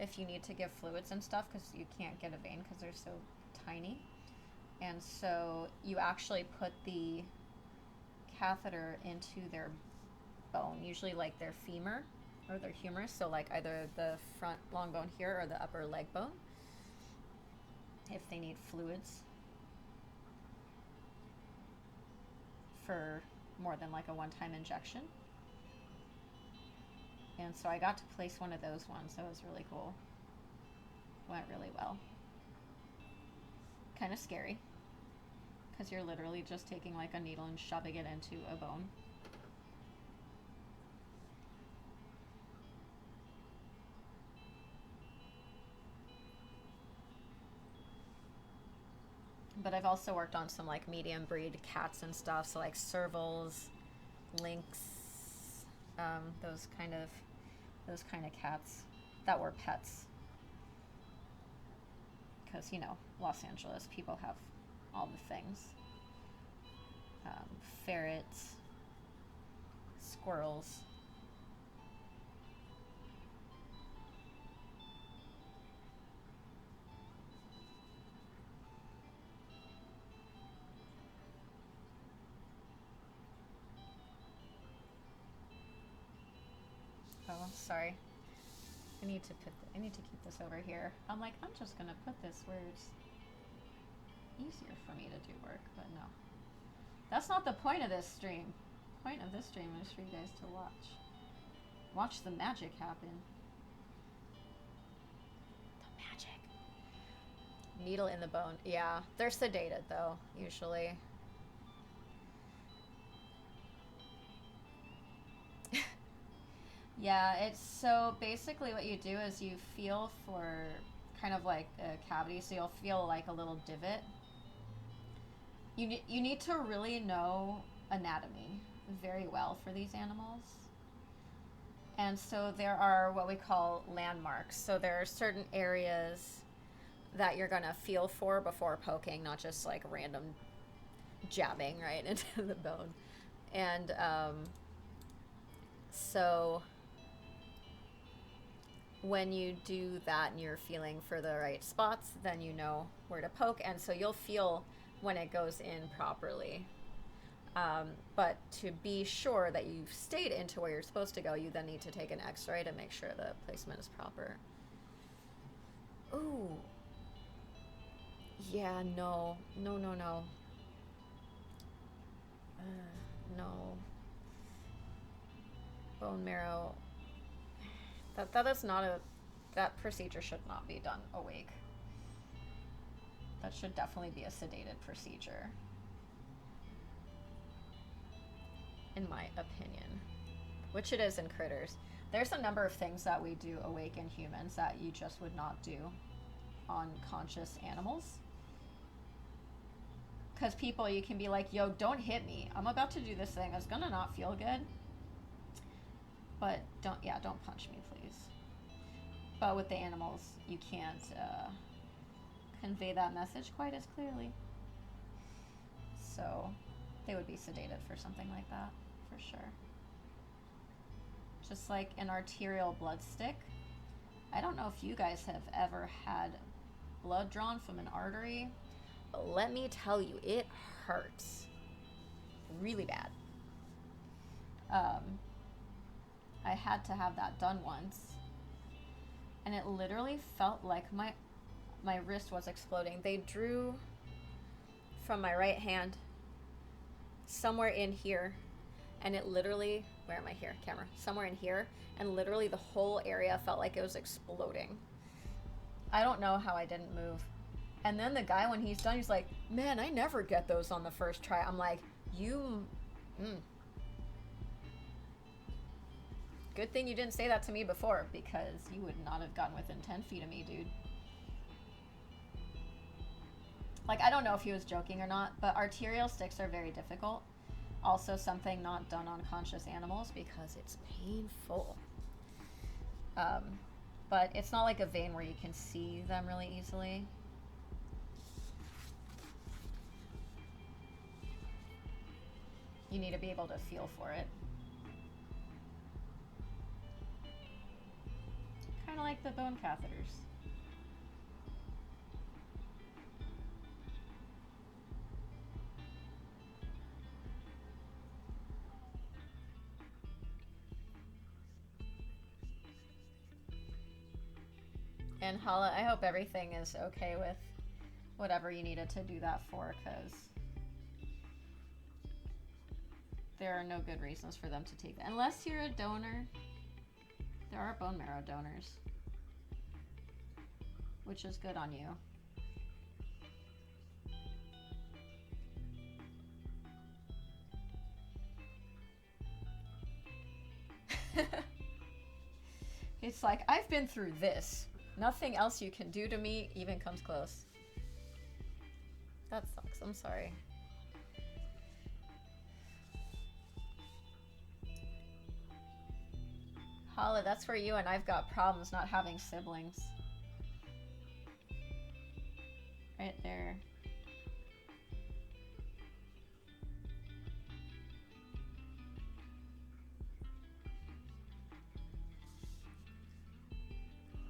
if you need to give fluids and stuff, because you can't get a vein because they're so tiny. And so you actually put the catheter into their bone, usually like their femur or their humerus, so like either the front long bone here or the upper leg bone, if they need fluids for more than like a one-time injection. And so I got to place one of those ones, so it was really cool. Went really well. Kind of scary, because you're literally just taking like a needle and shoving it into a bone. But I've also worked on some like medium breed cats and stuff, so like servals, lynx, those kind of cats that were pets. Because Los Angeles people have all the things. Ferrets, squirrels. Oh, sorry. I need to keep this over here. I'm just gonna put this where it's easier for me to do work, but no. That's not the point of this stream. The point of this stream is for you guys to watch. Watch the magic happen. The magic. Needle in the bone. Yeah, they're sedated though, usually. Yeah, it's so basically what you do is you feel for kind of like a cavity, so you'll feel like a little divot. You need to really know anatomy very well for these animals. And so there are what we call landmarks. So there are certain areas that you're going to feel for before poking, not just like random jabbing right into the bone. And so when you do that and you're feeling for the right spots, then you know where to poke. And so you'll feel when it goes in properly. But to be sure that you've stayed into where you're supposed to go, you then need to take an x-ray to make sure the placement is proper. Ooh. Yeah, no. No, no, no. No. Bone marrow. That is not a... That procedure should not be done awake. That should definitely be a sedated procedure, in my opinion. Which it is in critters. There's a number of things that we do awake in humans that you just would not do on conscious animals. Because people, you can be like, yo, don't hit me. I'm about to do this thing. It's gonna not feel good. But don't punch me, please. But with the animals, you can't convey that message quite as clearly. So they would be sedated for something like that, for sure. Just like an arterial blood stick. I don't know if you guys have ever had blood drawn from an artery, but let me tell you, it hurts really bad. I had to have that done once, and it literally felt like my wrist was exploding. They drew from my right hand somewhere in here, and it literally, where am I here, camera, somewhere in here, and literally the whole area felt like it was exploding. I don't know how I didn't move. And then the guy, when he's done, he's like, man, I never get those on the first try. I'm like, good thing you didn't say that to me before, because you would not have gotten within 10 feet of me, dude. Like, I don't know if he was joking or not, but arterial sticks are very difficult. Also something not done on conscious animals because it's painful. But it's not like a vein where you can see them really easily. You need to be able to feel for it. Kind of like the bone catheters. And Hala, I hope everything is okay with whatever you needed to do that for, because there are no good reasons for them to take that. Unless you're a donor. There are bone marrow donors, which is good on you. It's like, I've been through this. Nothing else you can do to me even comes close. That sucks. I'm sorry. Hala, that's where you and I've got problems not having siblings. Right there.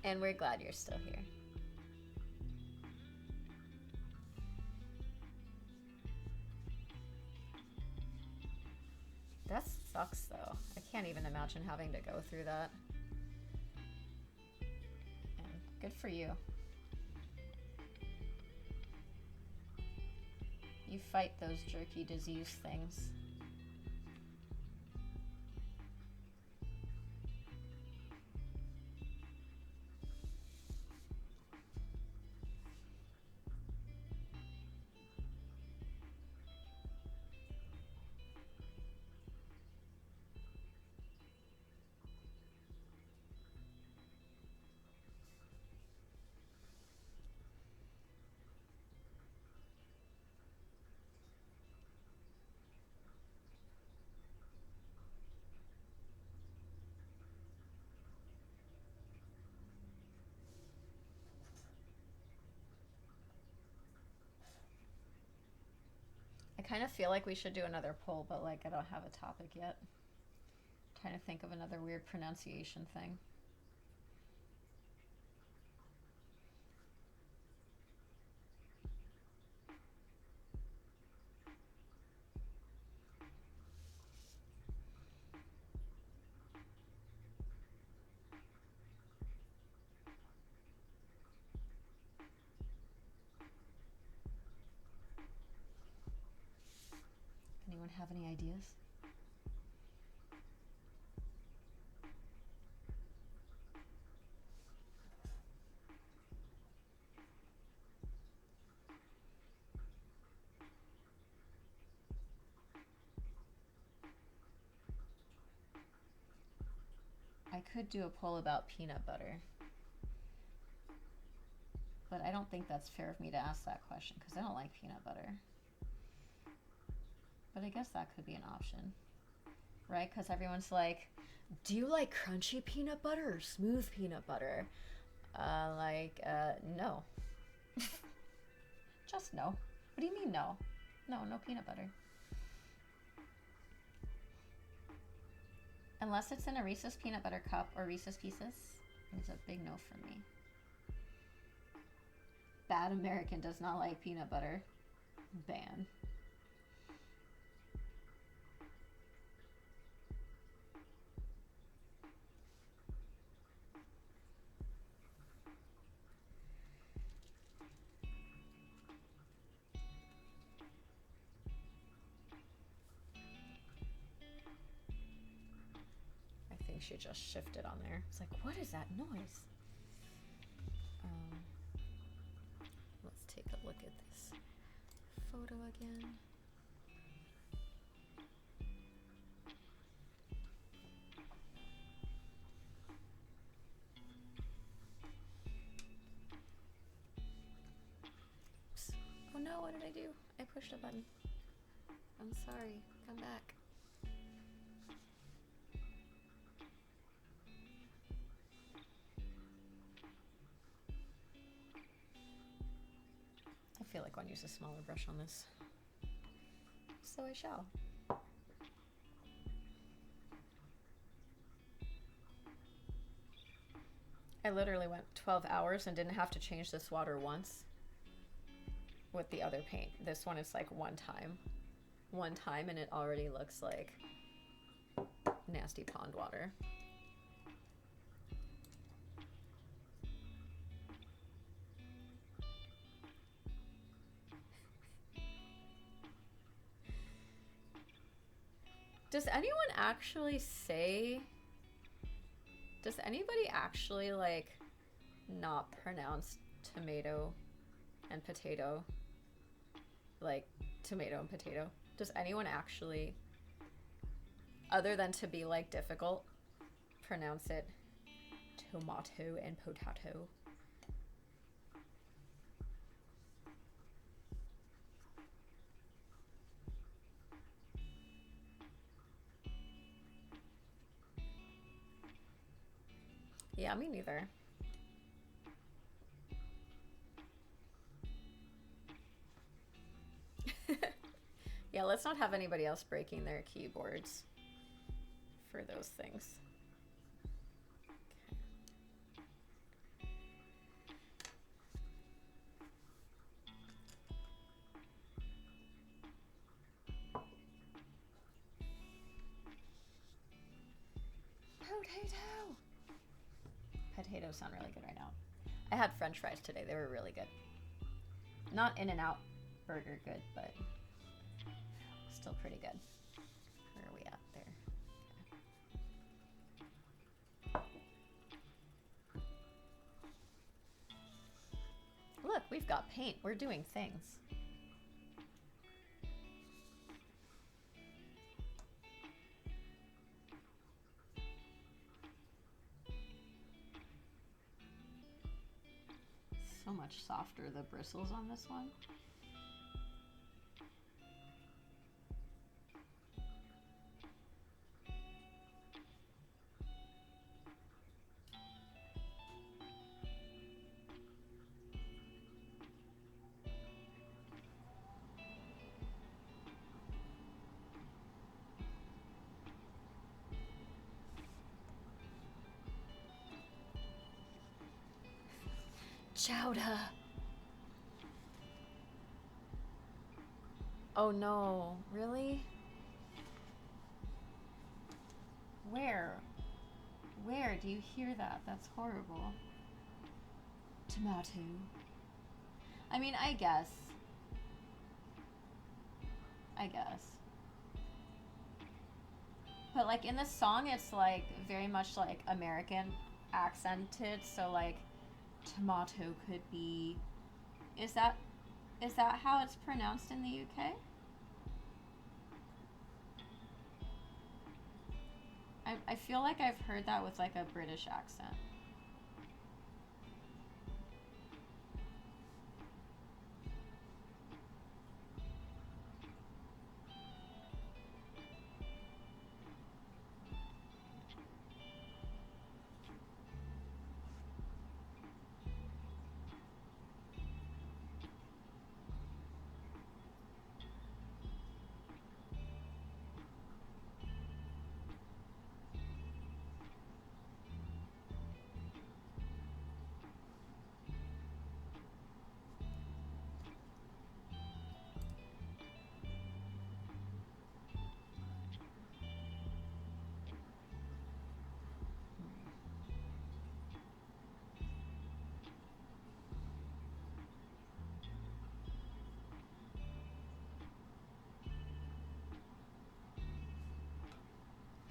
And we're glad you're still here. That sucks, though. I can't even imagine having to go through that. And good for you. You fight those jerky disease things. I kind of feel like we should do another poll, but like I don't have a topic yet. I'm trying to think of another weird pronunciation thing. Anyone have any ideas? I could do a poll about peanut butter, but I don't think that's fair of me to ask that question because I don't like peanut butter. But I guess that could be an option, right? Because everyone's like, do you like crunchy peanut butter or smooth peanut butter? No. Just no. What do you mean no? No, no peanut butter. Unless it's in a Reese's peanut butter cup or Reese's Pieces, it's a big no for me. Bad American does not like peanut butter. Ban. I think she just shifted on there. It's like, what is that noise? Let's take a look at this photo again. Oops. Oh no, what did I do? I pushed a button. I'm sorry. Come back. I feel like one use a smaller brush on this. So I shall. I literally went 12 hours and didn't have to change this water once with the other paint. This one is like one time and it already looks like nasty pond water. Does anyone actually say, does anybody actually like not pronounce tomato and potato like tomato and potato? Does anyone actually, other than to be like difficult, pronounce it tomato and potato? Yeah, me neither. Yeah, let's not have anybody else breaking their keyboards for those things. Potato! Potatoes sound really good right now. I had French fries today. They were really good. Not In-N-Out burger good, but still pretty good. Where are we at there? Okay. Look, we've got paint. We're doing things. So much softer, the bristles on this one. Chowder. Oh no, really? Where? Where do you hear that? That's horrible. Tomato. I mean, I guess. I guess. But like in the song, it's like very much like American accented, so like tomato could be. Is that is that how it's pronounced in the UK? I feel like I've heard that with like a British accent.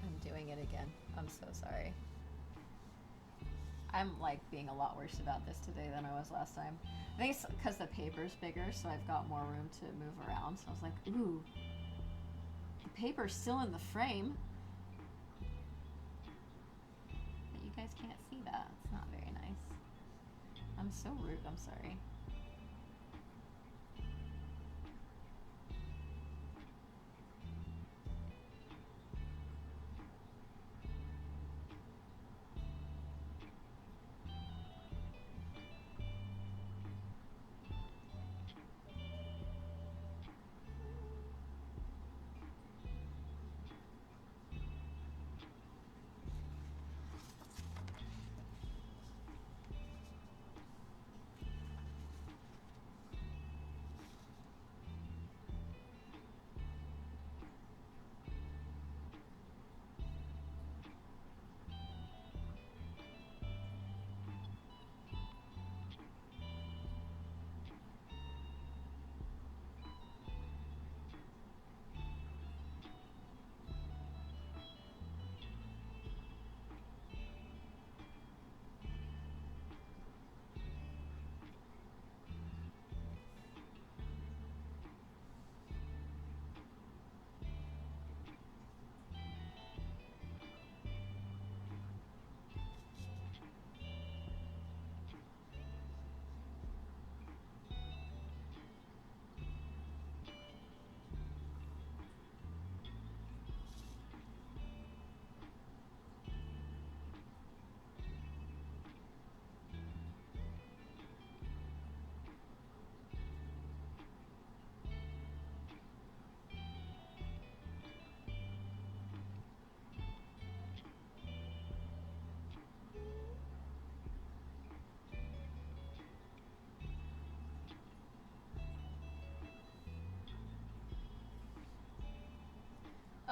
I'm doing it again. I'm so sorry. I'm like being a lot worse about this today than I was last time. I think it's because the paper's bigger, so I've got more room to move around. So I was like, ooh, the paper's still in the frame. But you guys can't see that. It's not very nice. I'm so rude. I'm sorry.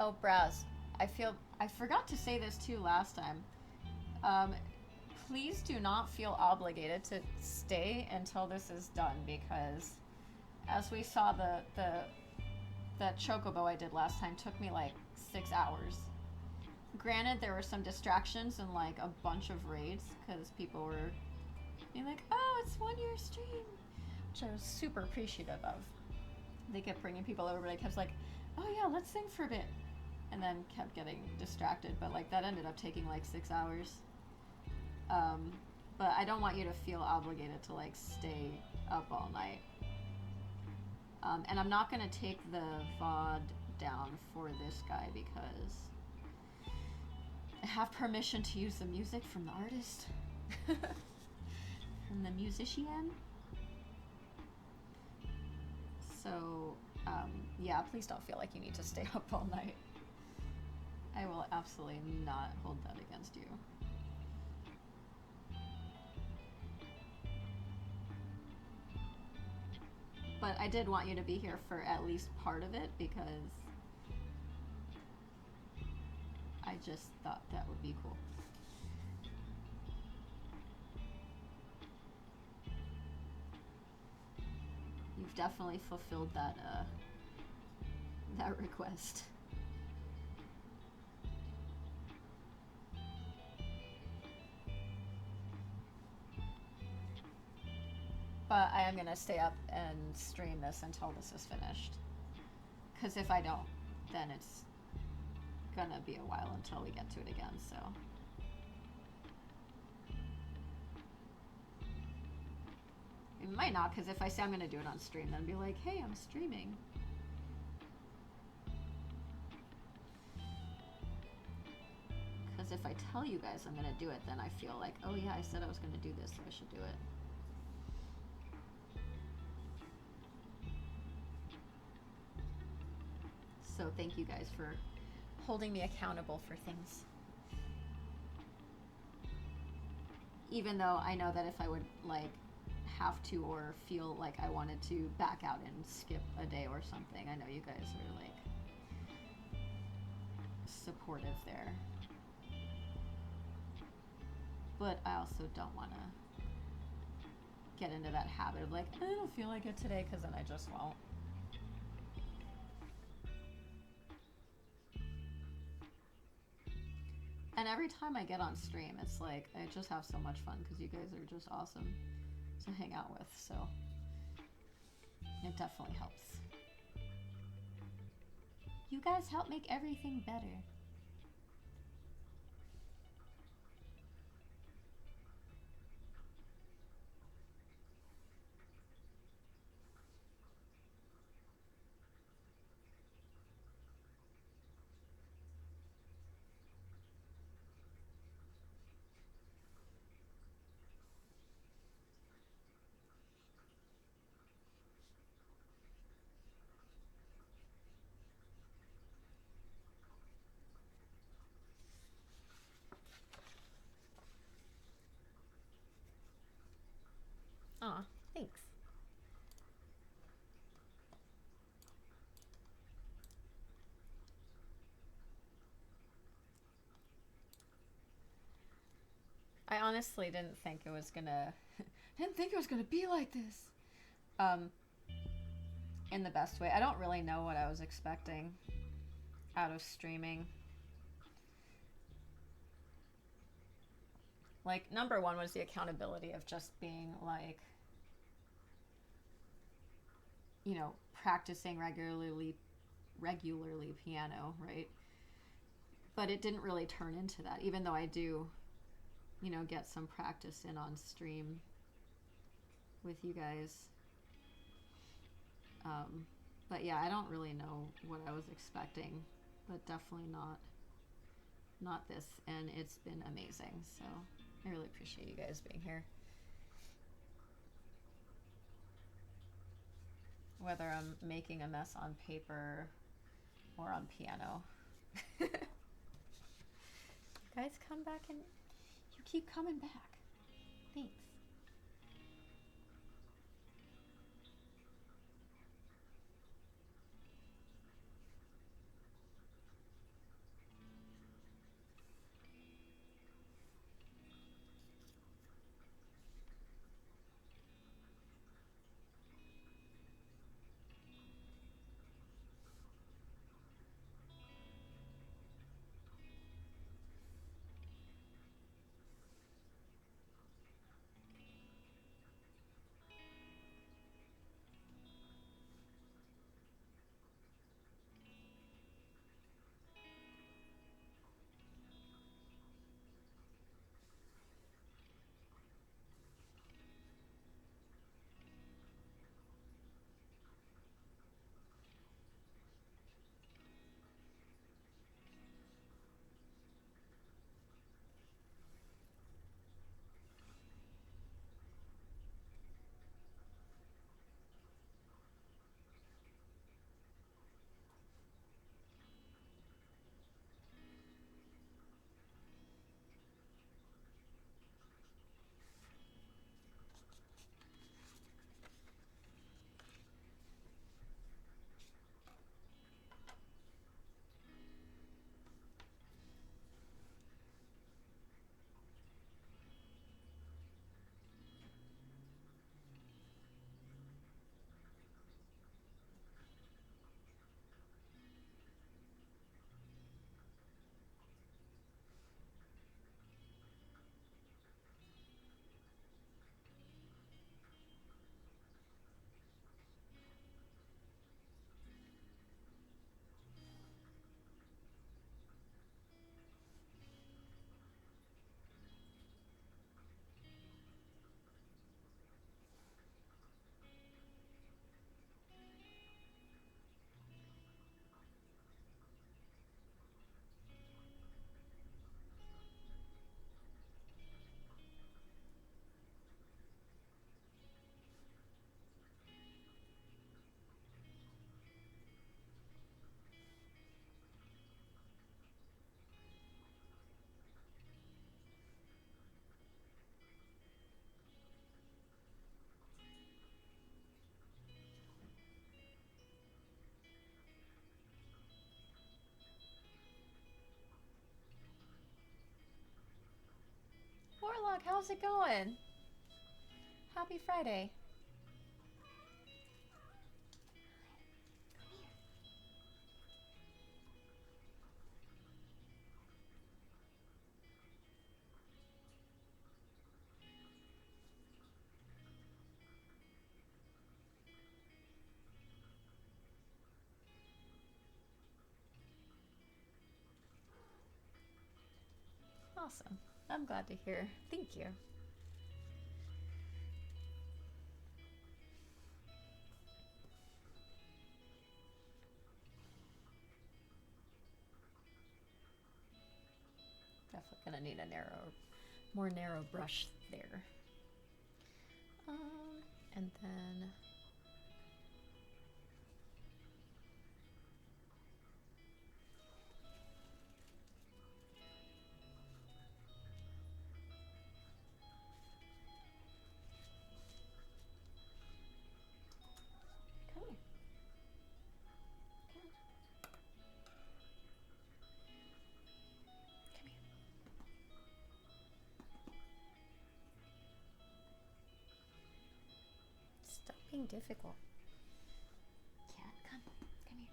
Oh, Braz, I forgot to say this too last time. Um, Please do not feel obligated to stay until this is done because, as we saw, the that chocobo I did last time took me like 6 hours. Granted, there were some distractions and like a bunch of raids because people were being like, "Oh, it's 1 year stream," which I was super appreciative of. They kept bringing people over, but I kept like, "Oh yeah, let's sing for a bit," and then kept getting distracted. But like that ended up taking like 6 hours. Um, but I don't want you to feel obligated to like stay up all night. And I'm not gonna take the VOD down for this guy because I have permission to use the music from the artist, from the musician. So, yeah, please don't feel like you need to stay up all night. I will absolutely not hold that against you. But I did want you to be here for at least part of it because I just thought that would be cool. You've definitely fulfilled that request. But I am gonna stay up and stream this until this is finished. Because if I don't, then it's gonna be a while until we get to it again, so. It might not, because if I say I'm gonna do it on stream, then be like, hey, I'm streaming. Because if I tell you guys I'm gonna do it, then I feel like, oh yeah, I said I was gonna do this, so I should do it. So thank you guys for holding me accountable for things. Even though I know that if I would like have to or feel like I wanted to back out and skip a day or something, I know you guys are like supportive there. But I also don't want to get into that habit of like, I don't feel like it today, because then I just won't. And every time I get on stream, it's like, I just have so much fun because you guys are just awesome to hang out with, so it definitely helps. You guys help make everything better. Aw, thanks. I honestly didn't think it was gonna be like this. In the best way. I don't really know what I was expecting out of streaming. Like, number one was the accountability of just being like, you know, practicing regularly piano, right? But it didn't really turn into that, even though I do, you know, get some practice in on stream with you guys. But yeah, I don't really know what I was expecting, but definitely not this, and it's been amazing, so I really appreciate you guys being here. Whether I'm making a mess on paper or on piano. You guys come back and you keep coming back. Thanks. Warlock, how's it going? Happy Friday. Awesome. I'm glad to hear. Thank you. Definitely gonna need a more narrow brush there. And then come here. Come on. Come here. Stop being difficult. Cat, come. Come here.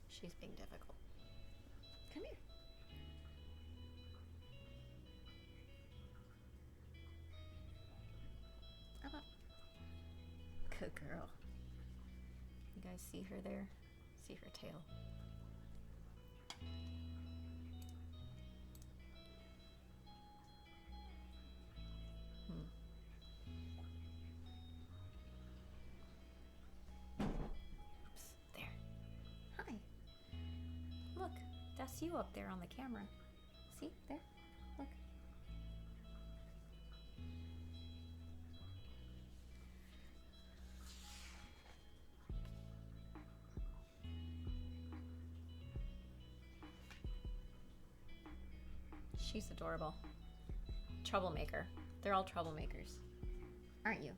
She's being difficult. Come here. How about? Good girl. You guys see her there? See her tail. Oops, there. Hi. Look, that's you up there on the camera. See, there, look. She's adorable. Troublemaker. They're all troublemakers. Aren't you?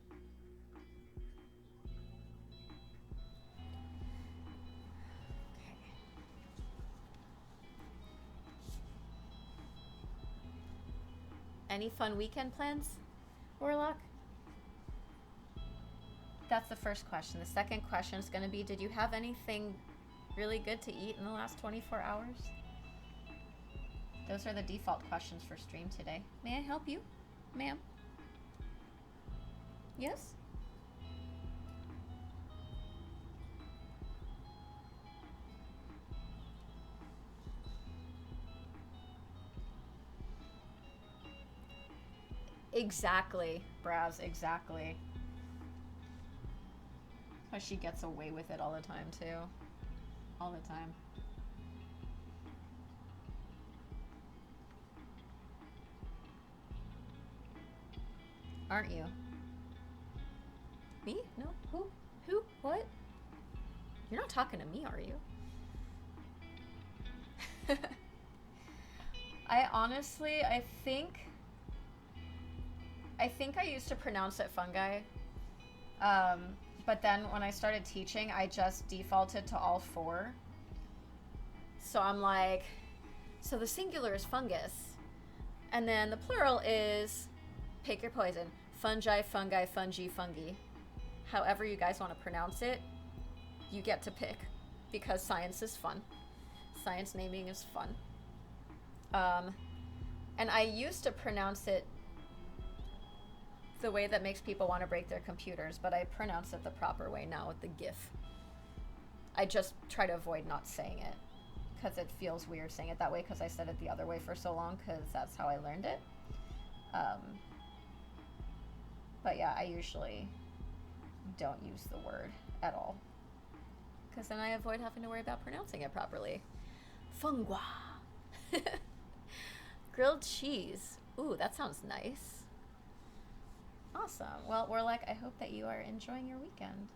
Okay. Any fun weekend plans, Warlock? That's the first question. The second question is going to be, did you have anything really good to eat in the last 24 hours? Those are the default questions for stream today. May I help you, ma'am? Yes? Exactly, Braz, exactly. Because she gets away with it all the time, too. All the time. Aren't you? Me? No? Who? Who? What? You're not talking to me, are you? I honestly, I think I used to pronounce it fungi. But then when I started teaching, I just defaulted to all four. So I'm like, so the singular is fungus. And then the plural is, pick your poison. Fungi, fungi, fungi, fungi. However you guys want to pronounce it, you get to pick. Because science is fun. Science naming is fun. And I used to pronounce it the way that makes people want to break their computers, but I pronounce it the proper way now with the GIF. I just try to avoid not saying it, because it feels weird saying it that way, because I said it the other way for so long, because that's how I learned it. But yeah, I usually don't use the word at all, because then I avoid having to worry about pronouncing it properly. Fungua. Grilled cheese. Ooh, that sounds nice. Awesome. Well, Warlock, I hope that you are enjoying your weekend.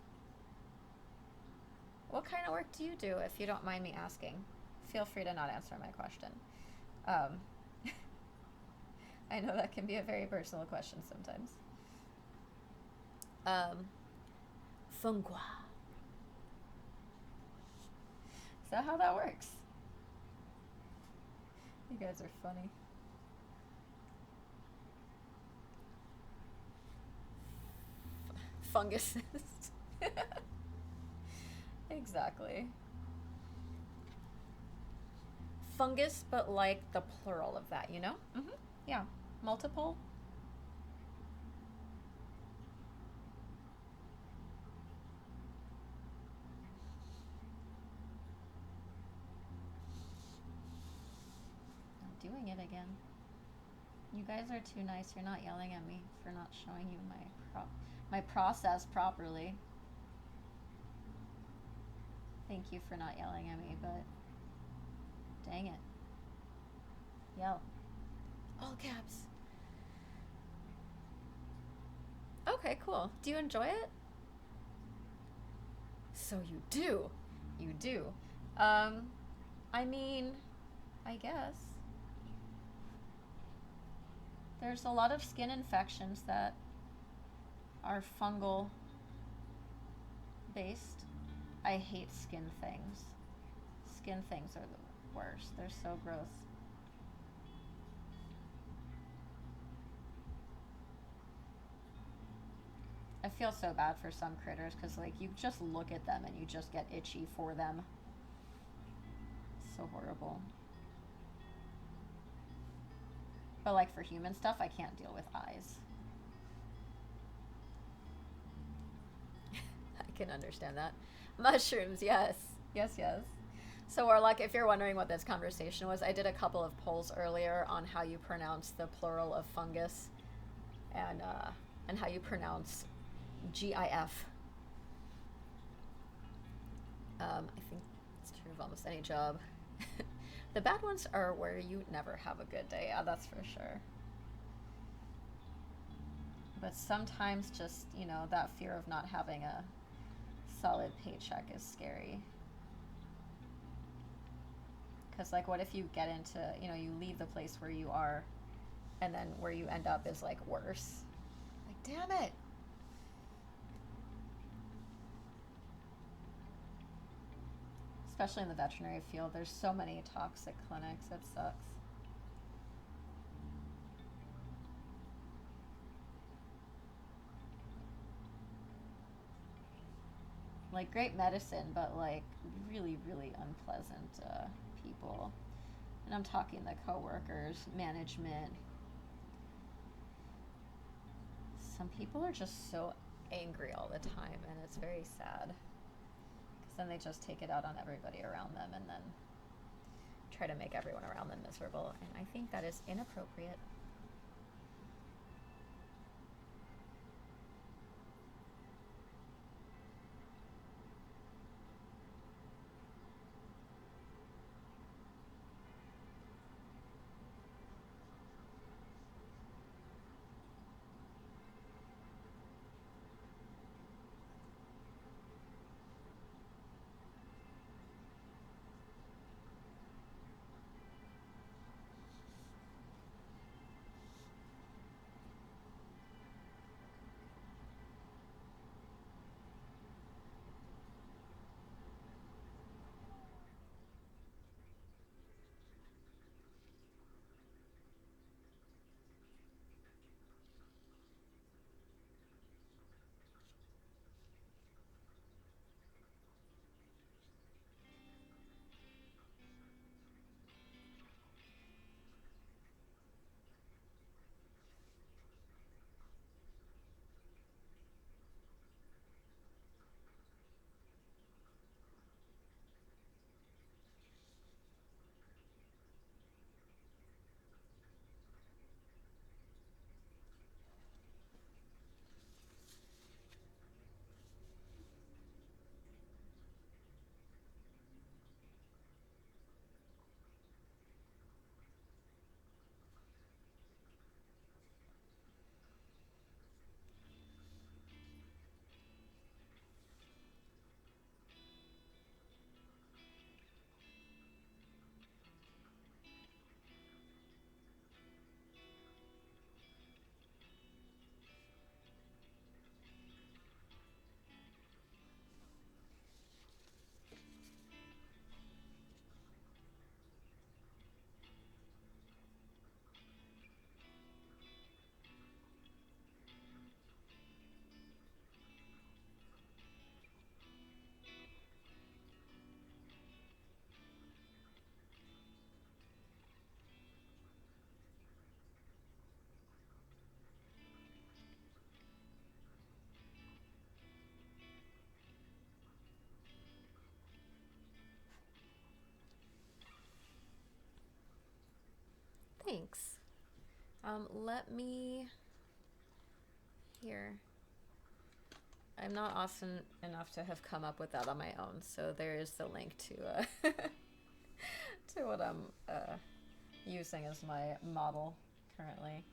What kind of work do you do, if you don't mind me asking? Feel free to not answer my question. I know that can be a very personal question sometimes. Um, Fungua. Is that how that works? You guys are funny. Funguses. Exactly. Fungus, but like the plural of that, you know? Mm-hmm. Yeah. Multiple. I'm doing it again. You guys are too nice. You're not yelling at me for not showing you my process properly. Thank you for not yelling at me, but dang it. Yell. All caps. Okay, cool. Do you enjoy it? So you do. You do. Um, I mean, I guess. There's a lot of skin infections that are fungal based. I hate skin things. Skin things are the worst. They're so gross. I feel so bad for some critters because, like, you just look at them and you just get itchy for them. So horrible. But, like, for human stuff, I can't deal with eyes. I can understand that. Mushrooms, yes. Yes, yes. So, or like, if you're wondering what this conversation was, I did a couple of polls earlier on how you pronounce the plural of fungus, and how you pronounce GIF. I think it's true of almost any job. The bad ones are where you never have a good day. Yeah, that's for sure. But sometimes just, that fear of not having a solid paycheck is scary. Because, like, what if you get into, you leave the place where you are, and then where you end up is, like, worse? Like, damn it. Especially in the veterinary field, there's so many toxic clinics. It sucks. Like, great medicine, but, like, really, really unpleasant people. And I'm talking the coworkers, management. Some people are just so angry all the time, and it's very sad. Because then they just take it out on everybody around them and then try to make everyone around them miserable. And I think that is inappropriate. thanks. Let me... Here. I'm not awesome enough to have come up with that on my own, so there is the link to to what I'm using as my model currently.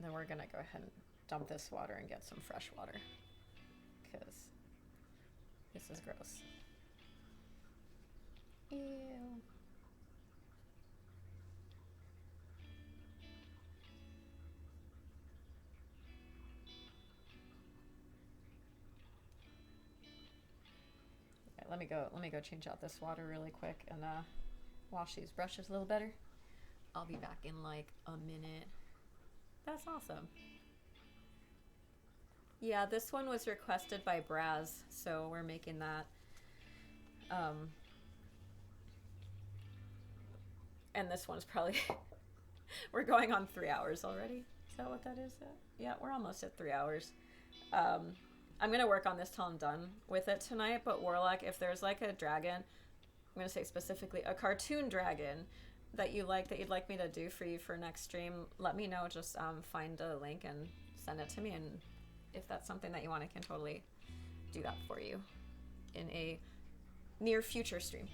Then we're gonna go ahead and dump this water and get some fresh water, because this is gross. Ew. Okay, let me go change out this water really quick and wash these brushes a little better. I'll be back in like a minute. That's awesome. Yeah, this one was requested by Braz, so we're making that. And this one's probably... We're going on 3 hours already. Is that what that is? Yeah, we're almost at 3 hours. I'm going to work on this till I'm done with it tonight, but Warlock, if there's like a dragon, I'm going to say specifically a cartoon dragon that you'd like me to do for you for next stream, let me know. Just find a link and send it to me, and if that's something that you want, I can totally do that for you in a near future stream.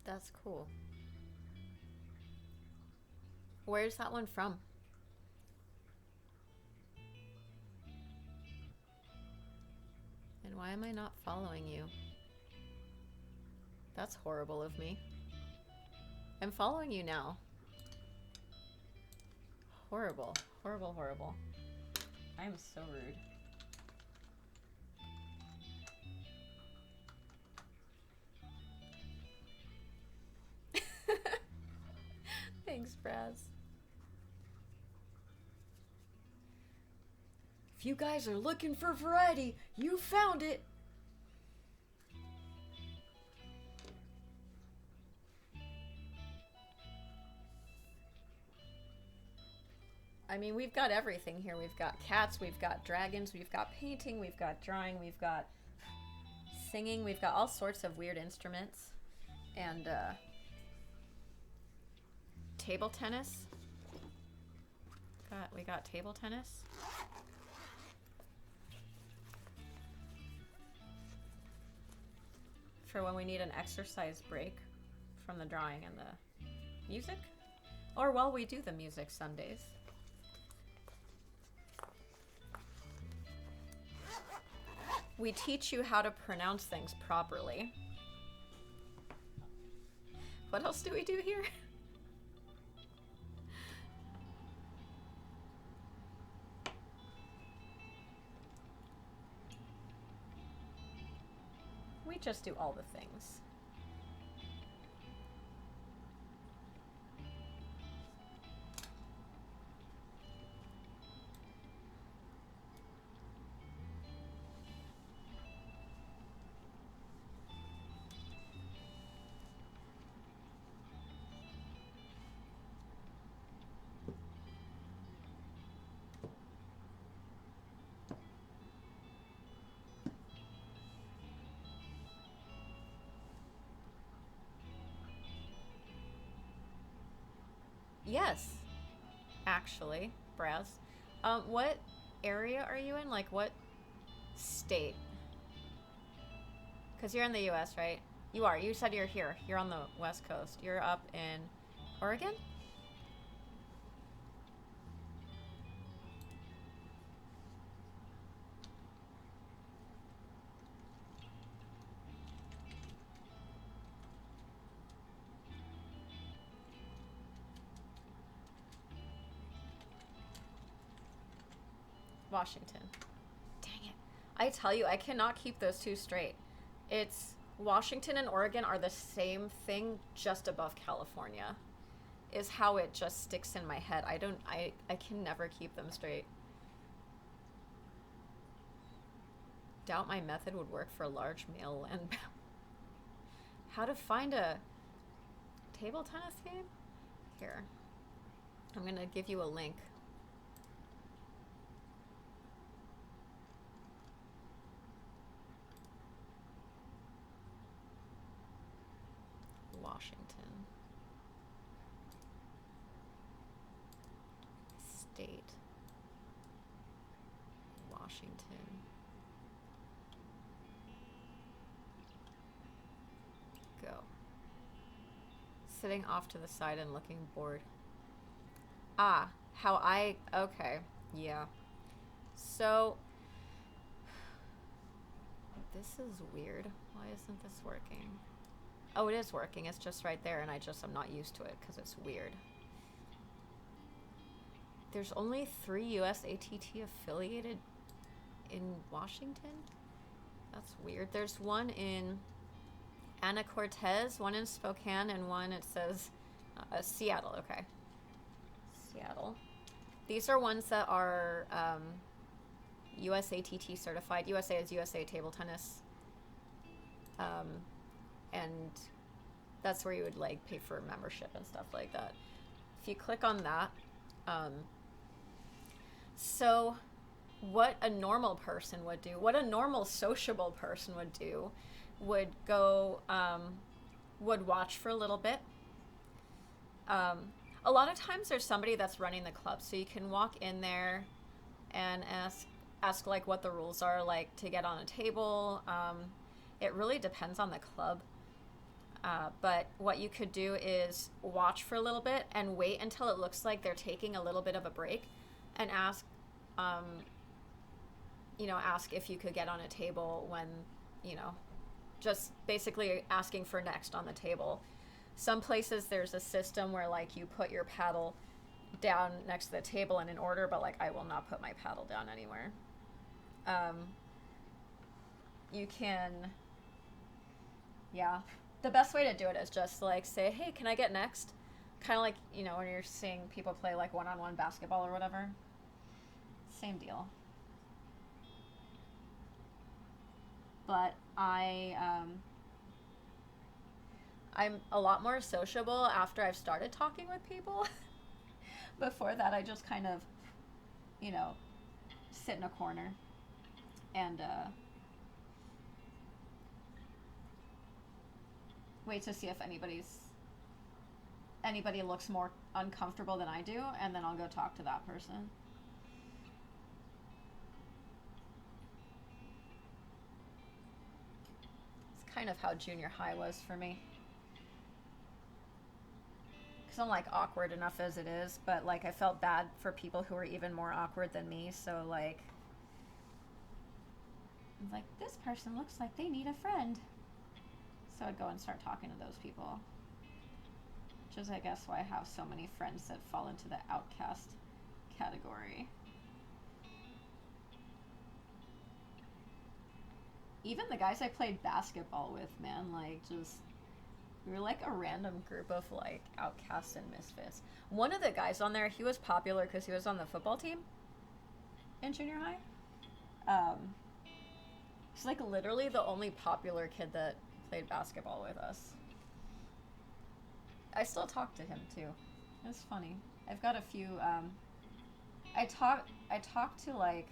That's cool. Where's that one from? And why am I not following you? That's horrible of me. I'm following you now. Horrible. Horrible, horrible. I am so rude. Thanks, Braz. If you guys are looking for variety, you found it! I mean, we've got everything here. We've got cats, we've got dragons, we've got painting, we've got drawing, we've got singing. We've got all sorts of weird instruments. And table tennis. We got table tennis. For when we need an exercise break from the drawing and the music. Or while we do the music some days. We teach you how to pronounce things properly. What else do we do here? We just do all the things. Yes, actually, Braz. What area are you in? Like, what state? Because you're in the U.S., right? You are. You said you're here. You're on the West Coast. You're up in Oregon? Washington. Dang it. I tell you, I cannot keep those two straight. It's Washington and Oregon are the same thing just above California. Is how it just sticks in my head. I can never keep them straight. Doubt my method would work for a large male land. How to find a table tennis game? Here. I'm gonna give you a link. Washington. State. Washington. Go. Sitting off to the side and looking bored. Ah, okay, yeah. So, this is weird. Why isn't this working? Oh, it is working. It's just right there, and I'm not used to it because it's weird. There's only 3 US ATT affiliated in Washington? That's weird. There's one in Ana Cortez, one in Spokane, and one, it says, Seattle. Okay. Seattle. These are ones that are USATT certified. USA is USA Table Tennis. And that's where you would like pay for membership and stuff like that. If you click on that, so what a normal person would do, what a normal sociable person would do, would go, would watch for a little bit. A lot of times there's somebody that's running the club, so you can walk in there and ask like what the rules are, like to get on a table. It really depends on the club. But what you could do is watch for a little bit and wait until it looks like they're taking a little bit of a break, and ask if you could get on a table when, just basically asking for next on the table. Some places there's a system where like you put your paddle down next to the table and in order, but like I will not put my paddle down anywhere. You can, yeah. The best way to do it is just like say, hey, can I get next? Kind of like, when you're seeing people play like one-on-one basketball or whatever. Same deal. But I'm a lot more sociable after I've started talking with people. Before that, I just kind of, sit in a corner and wait to see if anybody looks more uncomfortable than I do, and then I'll go talk to that person. It's kind of how junior high was for me. Because I'm like awkward enough as it is, but like I felt bad for people who were even more awkward than me, so like I'm like, this person looks like they need a friend. So I'd go and start talking to those people. Which is, I guess, why I have so many friends that fall into the outcast category. Even the guys I played basketball with, man, like, just, we were like a random group of, like, outcasts and misfits. One of the guys on there, he was popular because he was on the football team in junior high. He's, like, literally the only popular kid that played basketball with us. I still talk to him too. It's funny. I've got a few. I talk to like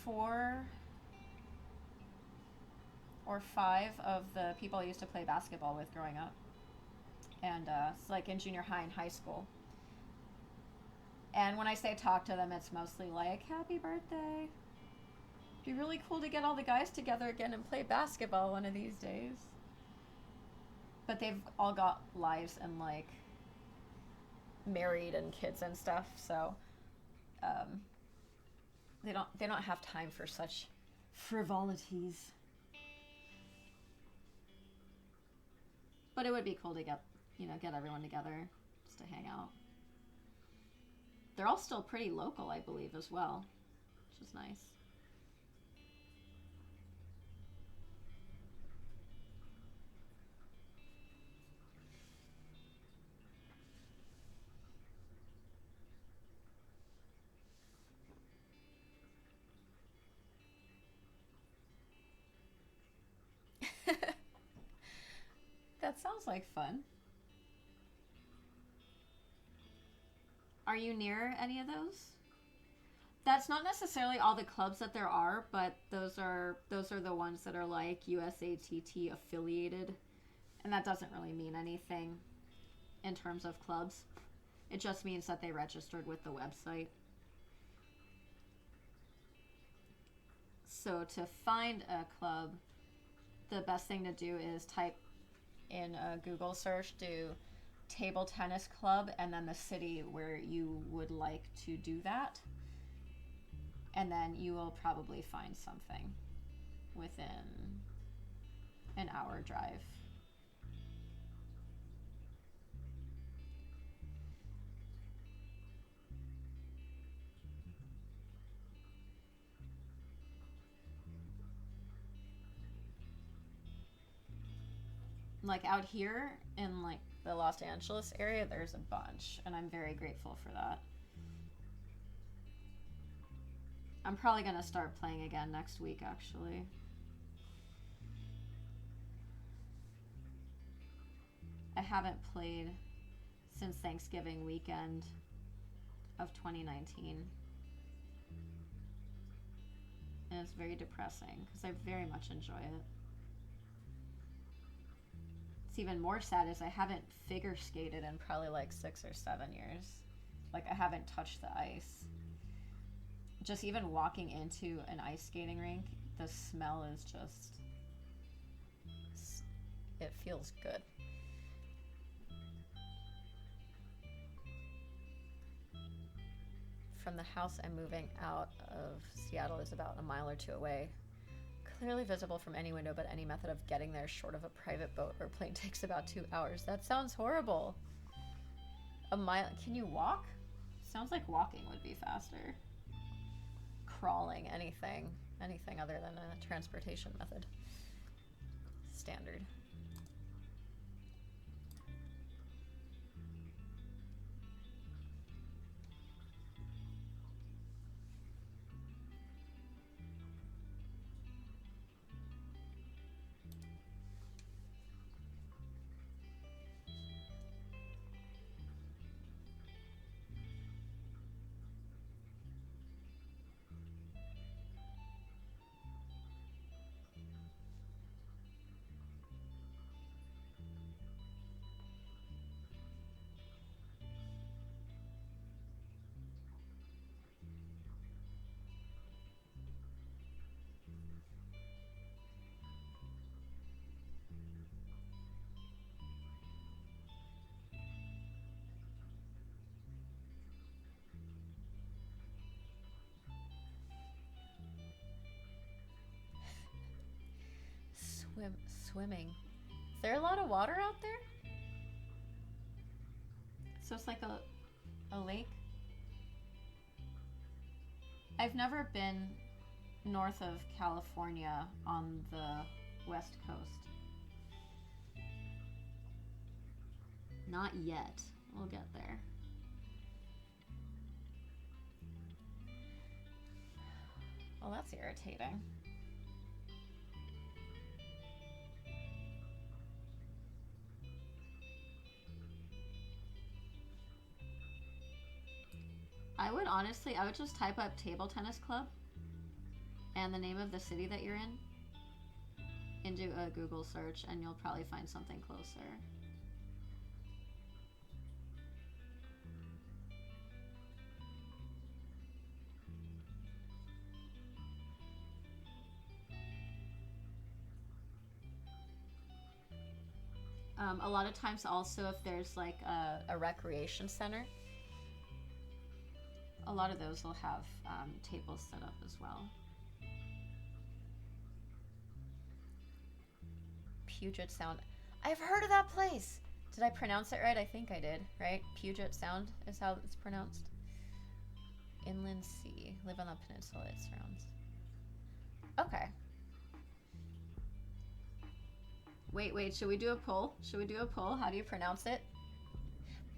4 or 5 of the people I used to play basketball with growing up, and it's like in junior high and high school. And when I say talk to them, it's mostly like, "Happy birthday! It'd be really cool to get all the guys together again and play basketball one of these days." But they've all got lives and like married and kids and stuff, so they don't have time for such frivolities. But it would be cool to get everyone together just to hang out. They're all still pretty local, I believe, as well, which is nice. That sounds like fun. Are you near any of those? That's not necessarily all the clubs that there are, but those are the ones that are like USATT affiliated, and that doesn't really mean anything in terms of clubs. It just means that they registered with the website. So to find a club, the best thing to do is type in a Google search, do table tennis club, and then the city where you would like to do that. And then you will probably find something within an hour drive. Like out here in like the Los Angeles area, there's a bunch, and I'm very grateful for that. I'm probably gonna start playing again next week, actually. I haven't played since Thanksgiving weekend of 2019. And it's very depressing because I very much enjoy it. It's even more sad is I haven't figure skated in probably like 6 or 7 years. Like I haven't touched the ice. Just even walking into an ice skating rink, the smell is just, it feels good. From the house I'm moving out of Seattle is about a mile or 2 away. Clearly visible from any window, but any method of getting there short of a private boat or plane takes about 2 hours. That sounds horrible. A mile, can you walk? Sounds like walking would be faster. Crawling, anything other than a transportation method. Standard. Swimming. Is there a lot of water out there? So it's like a lake? I've never been north of California on the West Coast. Not yet. We'll get there. Well, that's irritating. I would just type up table tennis club and the name of the city that you're in into a Google search, and you'll probably find something closer. A lot of times also, if there's like a recreation center, a lot of those will have tables set up as well. Puget Sound. I've heard of that place. Did I pronounce it right? I think I did, right? Puget Sound is how it's pronounced. Inland sea. Live on the peninsula it surrounds. Okay. Wait, should we do a poll? How do you pronounce it?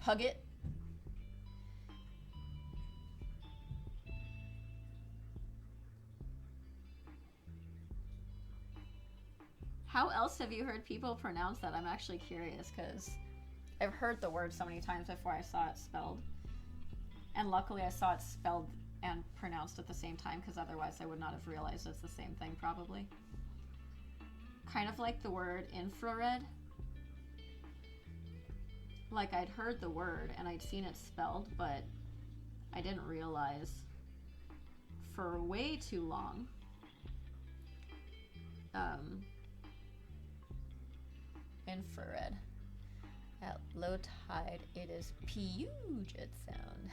Puget? How else have you heard people pronounce that? I'm actually curious, because I've heard the word so many times before I saw it spelled. And luckily I saw it spelled and pronounced at the same time, because otherwise I would not have realized it's the same thing, probably. Kind of like the word infrared. Like, I'd heard the word and I'd seen it spelled, but I didn't realize for way too long. Infrared. At low tide, it is Puget Sound.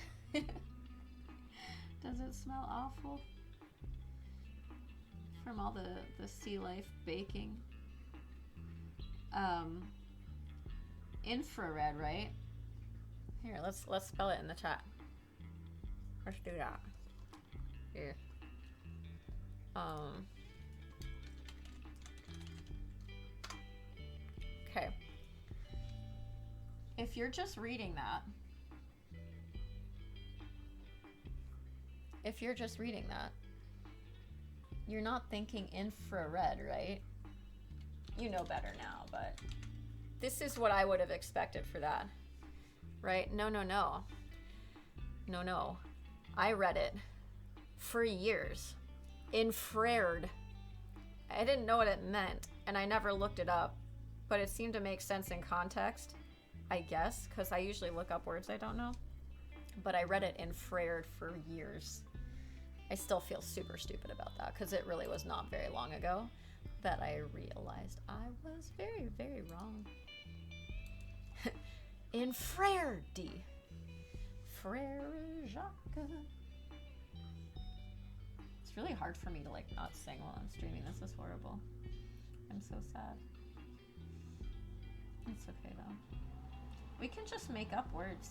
Does it smell awful? From all the sea life baking. Infrared, right? Here, let's spell it in the chat. Let's do that. Here. Okay. If you're just reading that, you're not thinking infrared, right? You know better now, but this is what I would have expected for that, right? No. I read it for years. Infrared. I didn't know what it meant, and I never looked it up, but it seemed to make sense in context, I guess, because I usually look up words I don't know. But I read it infrared for years. I still feel super stupid about that, because it really was not very long ago that I realized I was very, very wrong. Infrared. Frere Jacques. It's really hard for me to like not sing while I'm streaming. This is horrible. I'm so sad. It's okay though. We can just make up words.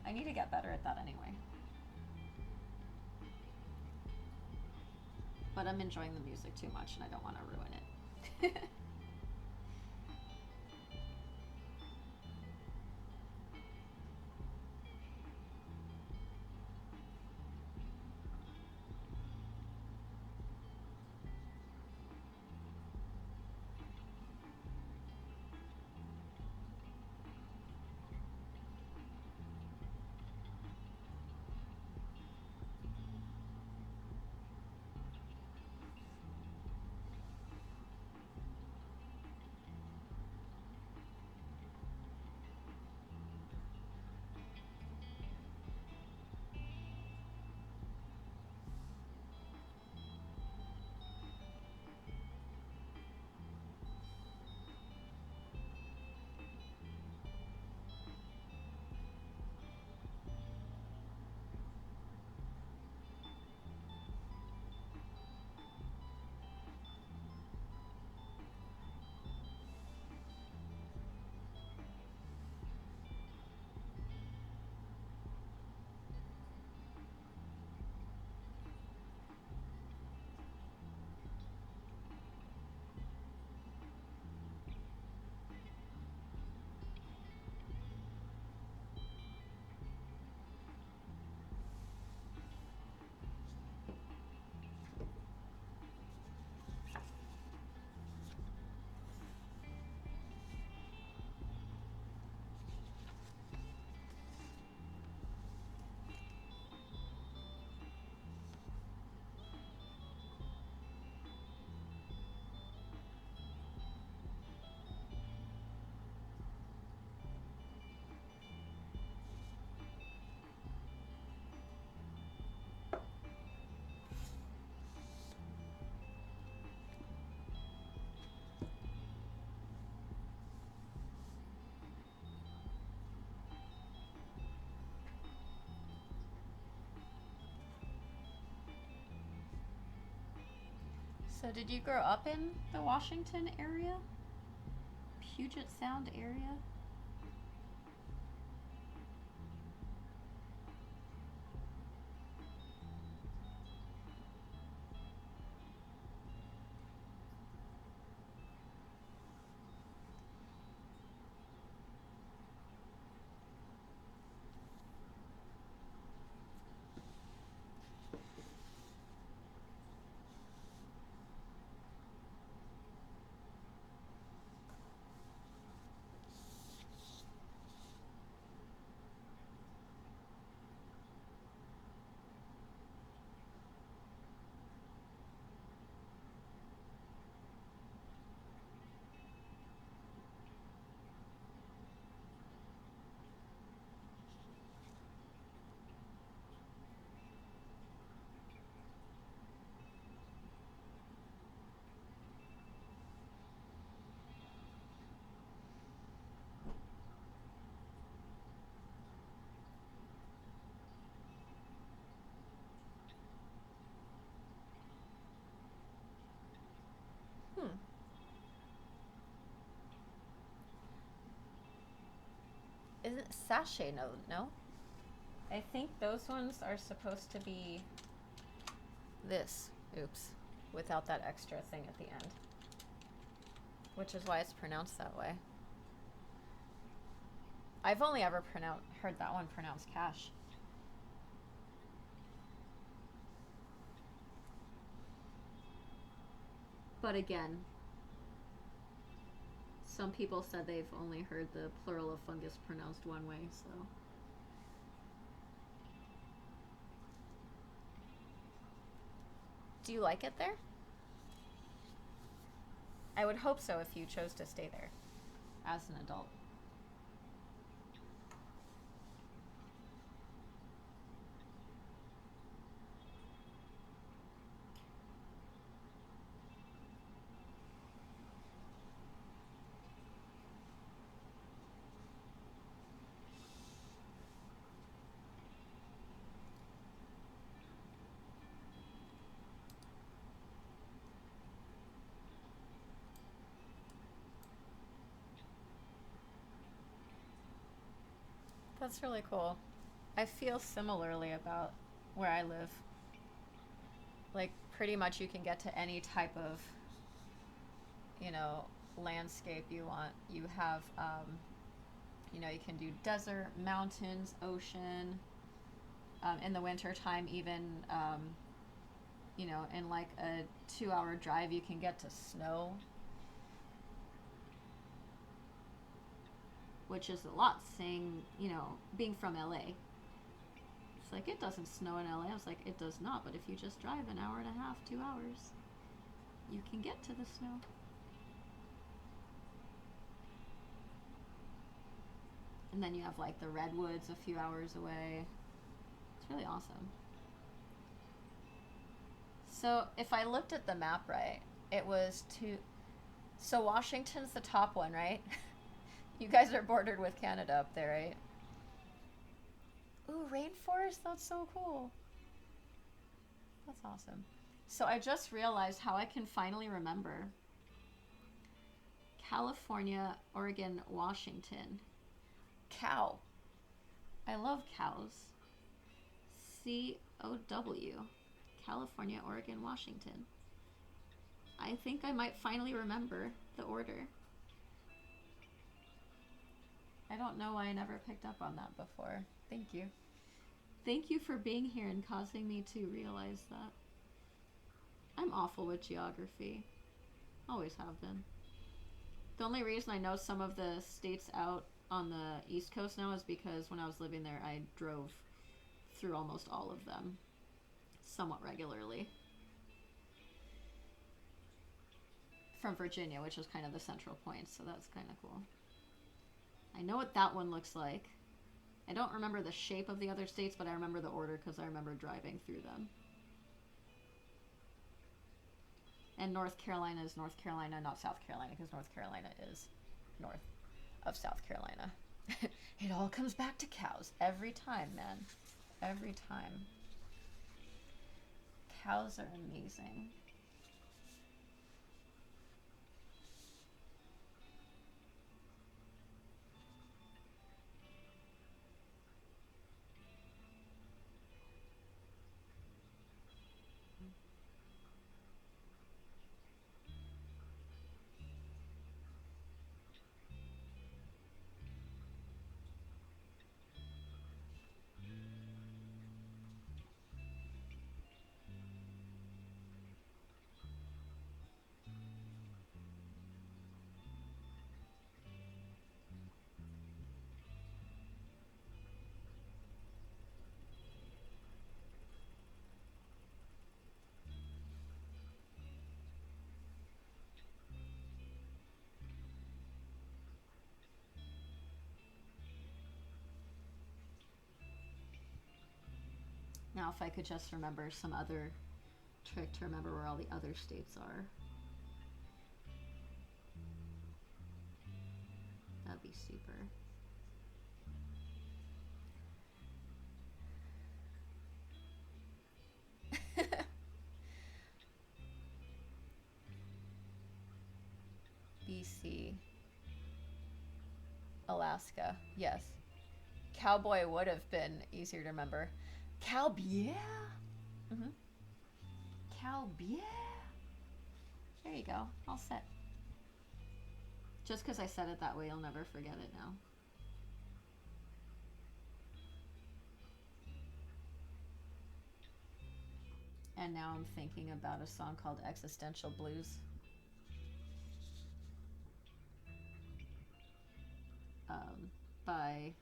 I need to get better at that anyway. But I'm enjoying the music too much and I don't want to ruin it. So did you grow up in the Washington area? Puget Sound area? Hmm. Isn't it sachet node? No? I think those ones are supposed to be this. Oops. Without that extra thing at the end. Which is why it's pronounced that way. I've only ever heard that one pronounced cash. But again, some people said they've only heard the plural of fungus pronounced one way, so. Do you like it there? I would hope so if you chose to stay there as an adult. That's really cool. I feel similarly about where I live. Like, pretty much you can get to any type of, landscape you want. You have, you can do desert, mountains, ocean. In the winter time, even, in like a 2-hour drive, you can get to snow. Which is a lot saying, being from LA. It's like, it doesn't snow in LA. I was like, it does not, but if you just drive an hour and a half, 2 hours, you can get to the snow. And then you have like the redwoods a few hours away. It's really awesome. So if I looked at the map right, it was so Washington's the top one, right? You guys are bordered with Canada up there, right? Ooh, rainforest? That's so cool. That's awesome. So I just realized how I can finally remember California, Oregon, Washington. Cow. I love cows. COW. California, Oregon, Washington. I think I might finally remember the order. I don't know why I never picked up on that before. Thank you. Thank you for being here and causing me to realize that. I'm awful with geography. Always have been. The only reason I know some of the states out on the East Coast now is because when I was living there, I drove through almost all of them somewhat regularly. From Virginia, which is kind of the central point, so that's kind of cool. I know what that one looks like. I don't remember the shape of the other states, but I remember the order because I remember driving through them. And North Carolina is North Carolina, not South Carolina, because North Carolina is north of South Carolina. It all comes back to cows every time, man. Every time. Cows are amazing. Now, if I could just remember some other trick to remember where all the other states are, that'd be super. BC. Alaska. Yes. Cowboy would have been easier to remember. Calbier? Mm-hmm. Calbier? There you go. All set. Just because I said it that way, I'll never forget it now. And now I'm thinking about a song called Existential Blues. By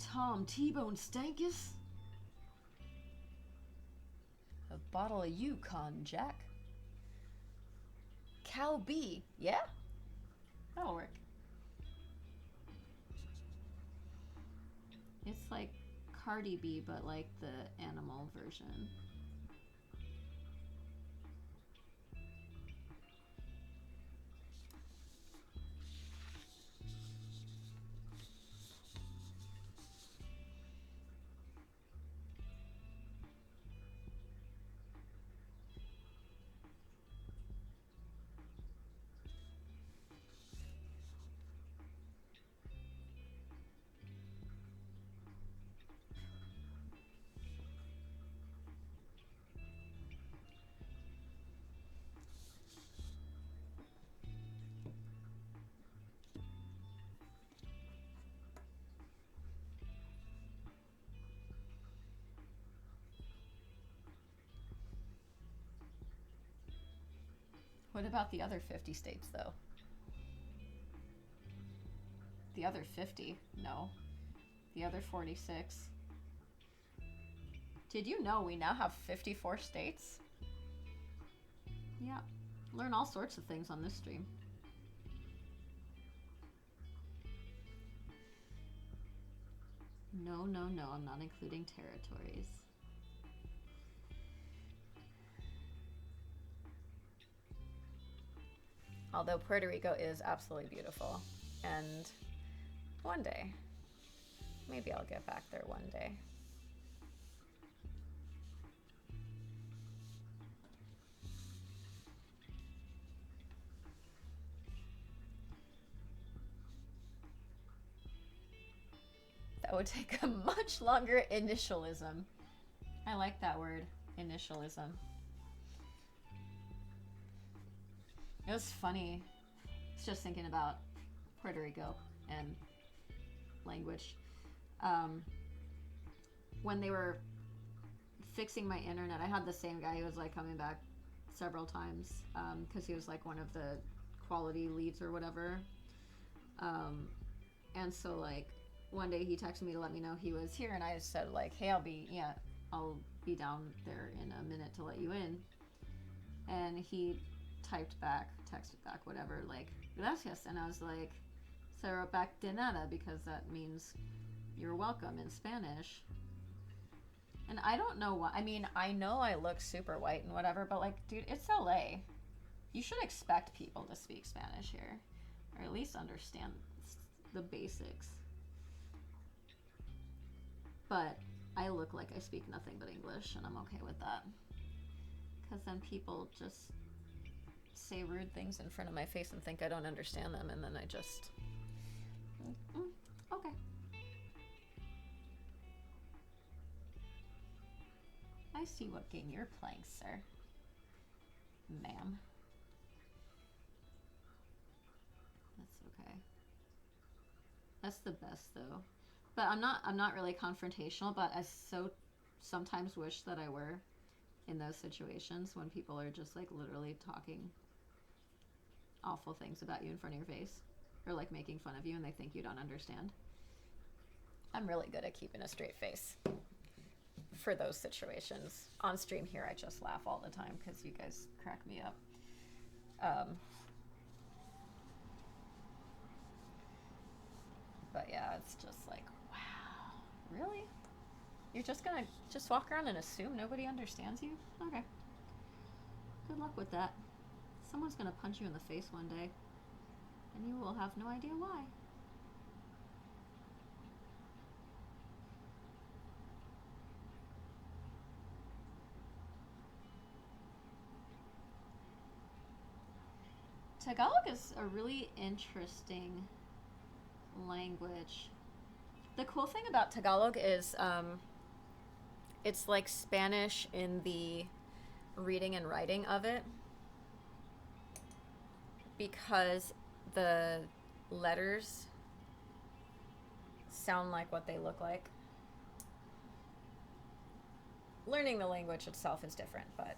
Tom T-Bone Stankus. A bottle of Yukon Jack. Cal B. Yeah? That'll work. It's like Cardi B, but like the animal version. What about the other 50 states, though? The other 50? No. The other 46? Did you know we now have 54 states? Yeah. Learn all sorts of things on this stream. No, no, no, I'm not including territories. Although Puerto Rico is absolutely beautiful. And one day, maybe I'll get back there one day. That would take a much longer initialism. I like that word, initialism. It was funny. I was just thinking about Puerto Rico and language. When they were fixing my internet, I had the same guy who was like coming back several times because he was like one of the quality leads or whatever. And so like one day he texted me to let me know he was here, and I just said like, hey, I'll be down there in a minute to let you in. And he texted back, whatever, like, gracias. And I was like, so I wrote back de nada, because that means you're welcome in Spanish. And I don't know why. I mean, I know I look super white and whatever, but like, dude, it's LA. You should expect people to speak Spanish here, or at least understand the basics. But I look like I speak nothing but English, and I'm okay with that. Because then people just say rude things in front of my face and think I don't understand them, and then I just... okay. I see what game you're playing, sir. Ma'am. That's okay. That's the best, though. But I'm not really confrontational, but I sometimes wish that I were in those situations when people are just like literally talking awful things about you in front of your face, or like making fun of you and they think you don't understand. I'm really good at keeping a straight face for those situations. On stream here, I just laugh all the time because you guys crack me up. But yeah, it's just like, wow, really? You're just gonna just walk around and assume nobody understands you? Okay. Good luck with that. Someone's gonna punch you in the face one day, and you will have no idea why. Tagalog is a really interesting language. The cool thing about Tagalog is it's like Spanish in the reading and writing of it, because the letters sound like what they look like. Learning the language itself is different, but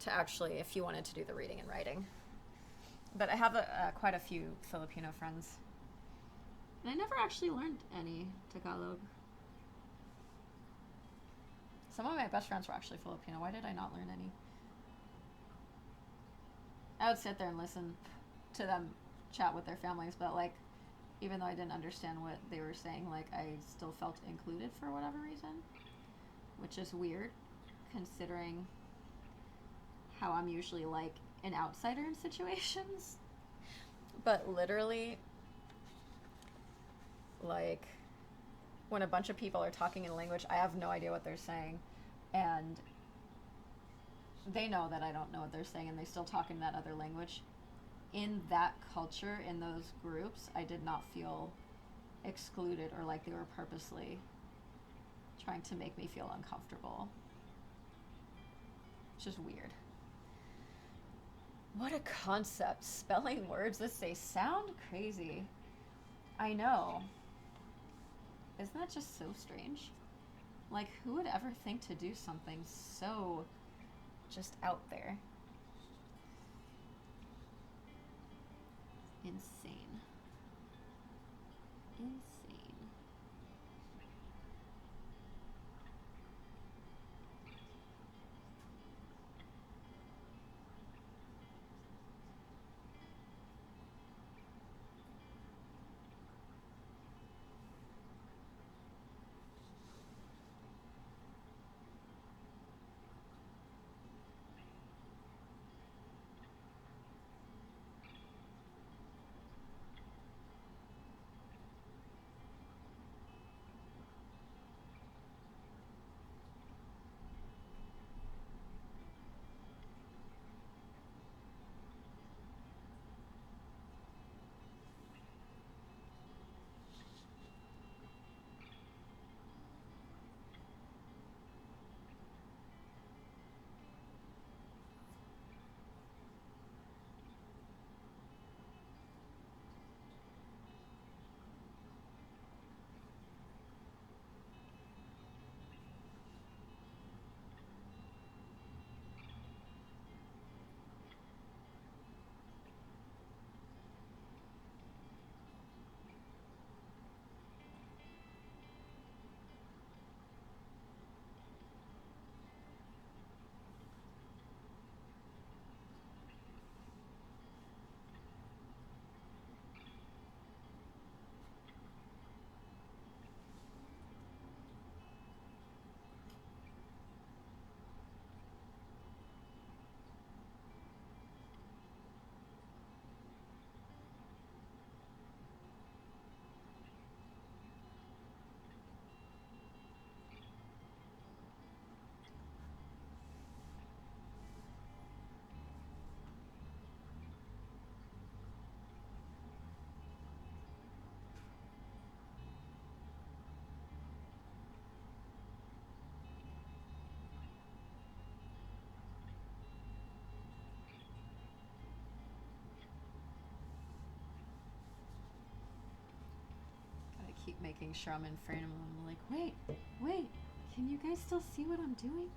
to actually, if you wanted to do the reading and writing. But I have quite a few Filipino friends. And I never actually learned any Tagalog. Some of my best friends were actually Filipino. Why did I not learn any? I would sit there and listen to them chat with their families, but like, even though I didn't understand what they were saying, like, I still felt included for whatever reason, which is weird considering how I'm usually like an outsider in situations. But literally, like, when a bunch of people are talking in a language, I have no idea what they're saying, and they know that I don't know what they're saying, and they still talk in that other language. In that culture, in those groups, I did not feel excluded or like they were purposely trying to make me feel uncomfortable. It's just weird. What a concept. Spelling words that they sound crazy. I know. Isn't that just so strange? Like, who would ever think to do something so just out there? Insane. Insane. Keep making sure I'm in frame of them. I'm like, wait, can you guys still see what I'm doing?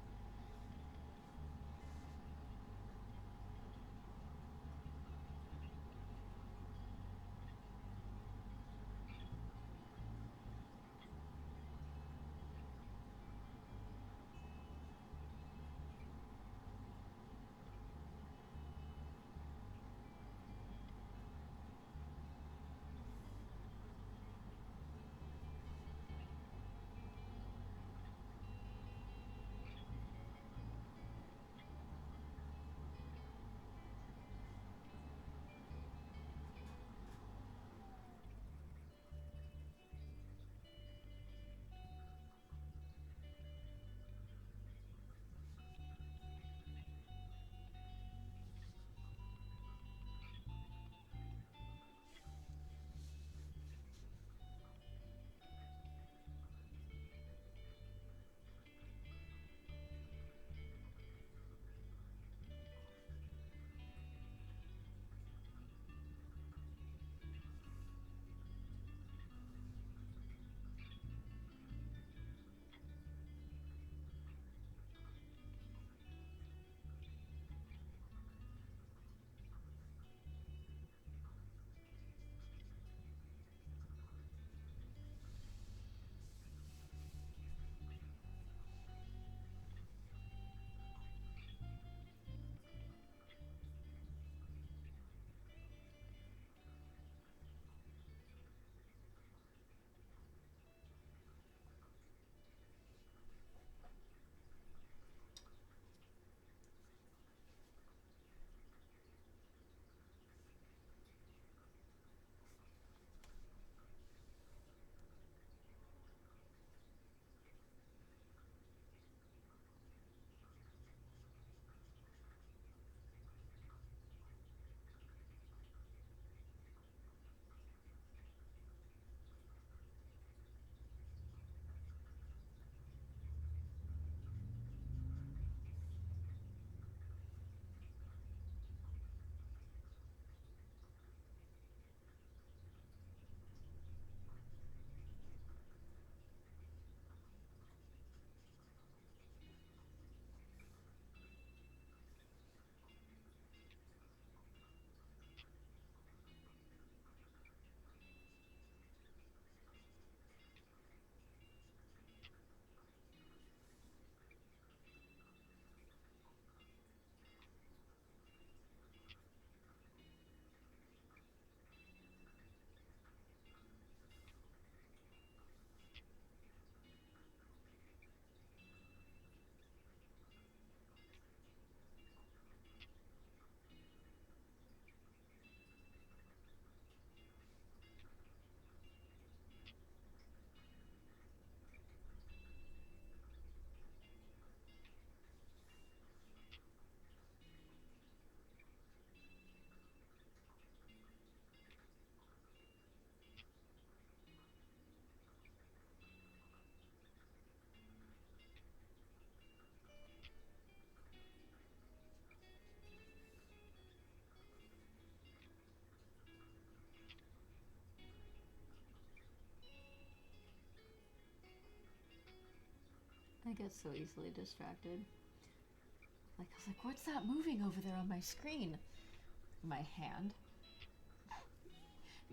I get so easily distracted. Like, I was like, what's that moving over there on my screen? My hand.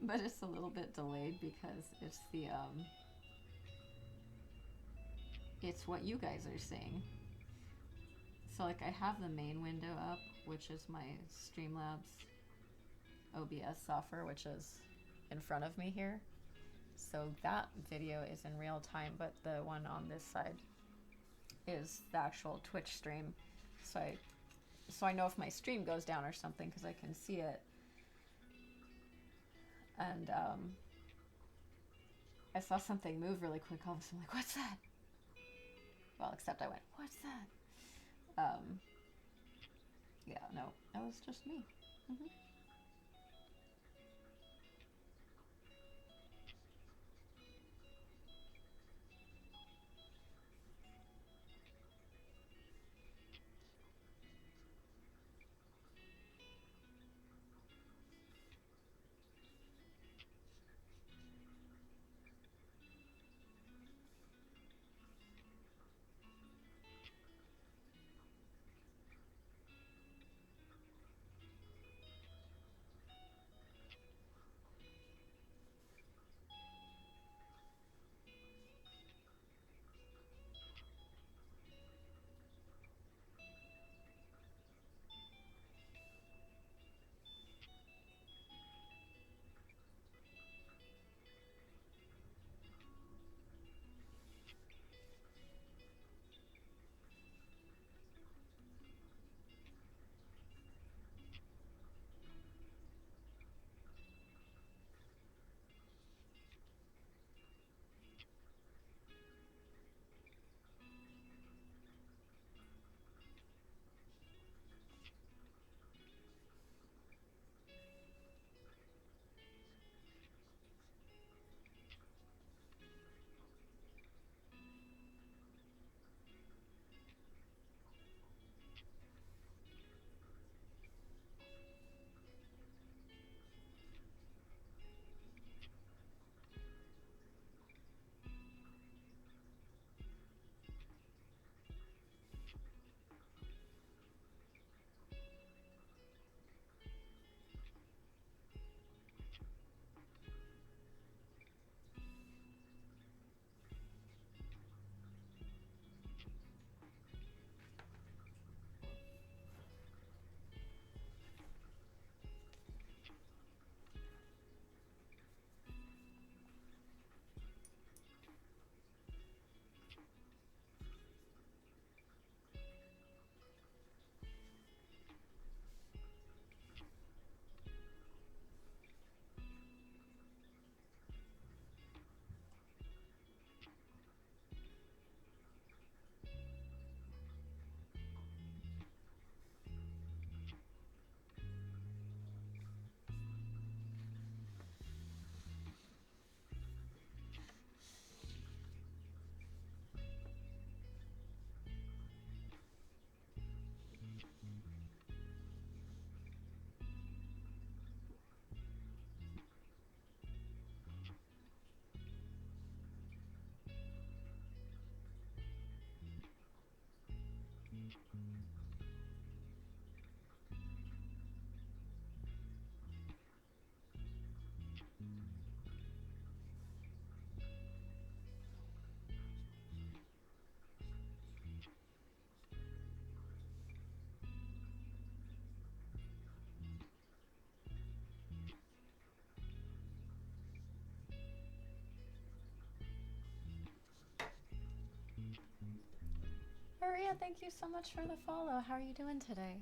But it's a little bit delayed because it's it's what you guys are seeing. So like I have the main window up, which is my Streamlabs OBS software, which is in front of me here. So that video is in real time, but the one on this side is the actual Twitch stream. So I know if my stream goes down or something because I can see it. And I saw something move really quick. All of a sudden, I'm like, what's that? Well, except I went, what's that? Yeah, no, that was just me. Mm-hmm. Maria, thank you so much for the follow. How are you doing today?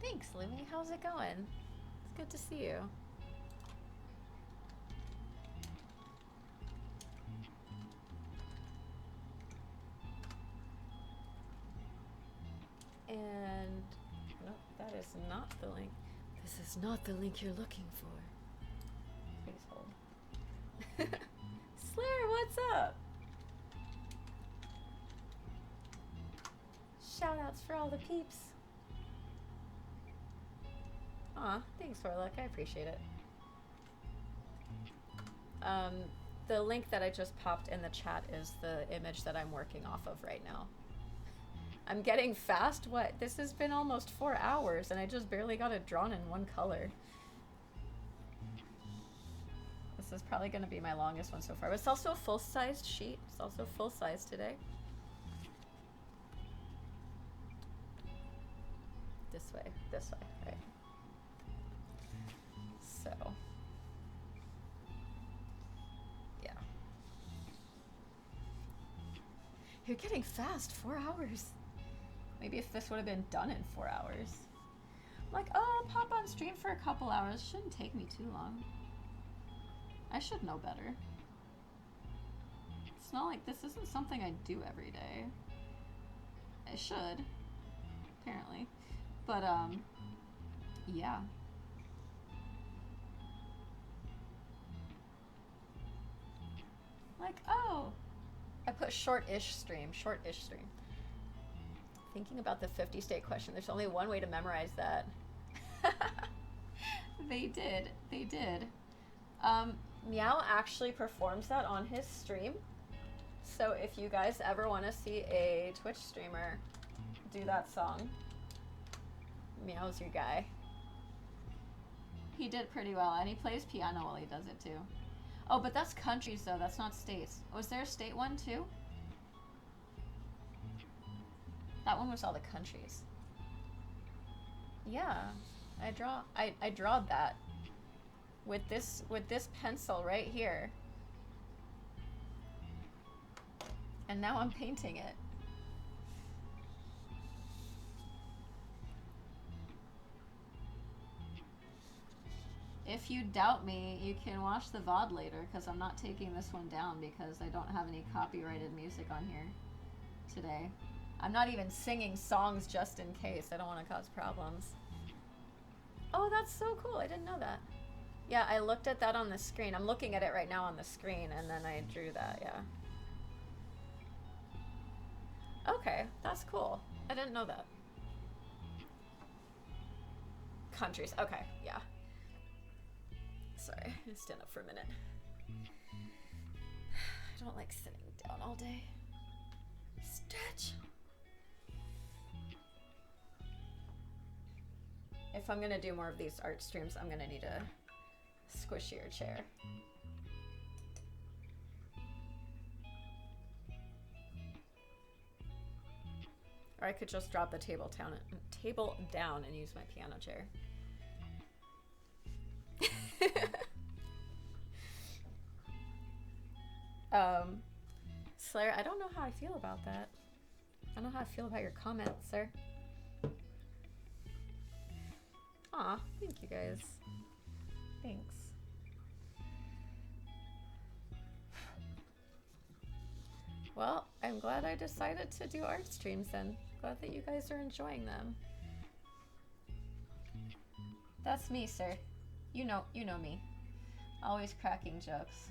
Thanks, Lumi. How's it going? It's good to see you. And no, that is not the link. This is not the link you're looking for. Please hold. Slayer, what's up? Shoutouts for all the peeps. Aw, thanks, Warlock. I appreciate it. The link that I just popped in the chat is the image that I'm working off of right now. I'm getting fast? What? This has been almost 4 hours and I just barely got it drawn in one color. This is probably going to be my longest one so far. But it's also a full-sized sheet. It's also full-size today. This way, right. So, yeah. You're getting fast, 4 hours. Maybe if this would have been done in 4 hours. I'm like, oh, I'll pop on stream for a couple hours. Shouldn't take me too long. I should know better. It's not like this isn't something I do every day. I should, apparently. But, yeah. Like, oh, I put short-ish stream. Thinking about the 50 state question, there's only one way to memorize that. They did. Meow actually performs that on his stream. So if you guys ever want to see a Twitch streamer do that song, Meow's your guy. He did pretty well, and he plays piano while he does it too. Oh, but that's countries though, that's not states. Was there a state one too? That one was all the countries. Yeah, I drawed that with this pencil right here. And now I'm painting it. If you doubt me, you can watch the VOD later, because I'm not taking this one down because I don't have any copyrighted music on here today. I'm not even singing songs just in case. I don't want to cause problems. Oh, that's so cool. I didn't know that. Yeah, I looked at that on the screen. I'm looking at it right now on the screen, and then I drew that, yeah. Okay, that's cool. I didn't know that. Countries, okay, yeah. Sorry, I'm gonna stand up for a minute. I don't like sitting down all day. Stretch. If I'm gonna do more of these art streams, I'm gonna need a squishier chair. Or I could just drop the table down and use my piano chair. Slayer, I don't know how I feel about that. I don't know how I feel about your comment, sir. Aw, thank you guys. Thanks. Well, I'm glad I decided to do art streams then. Glad that you guys are enjoying them. That's me, sir. You know me. Always cracking jokes.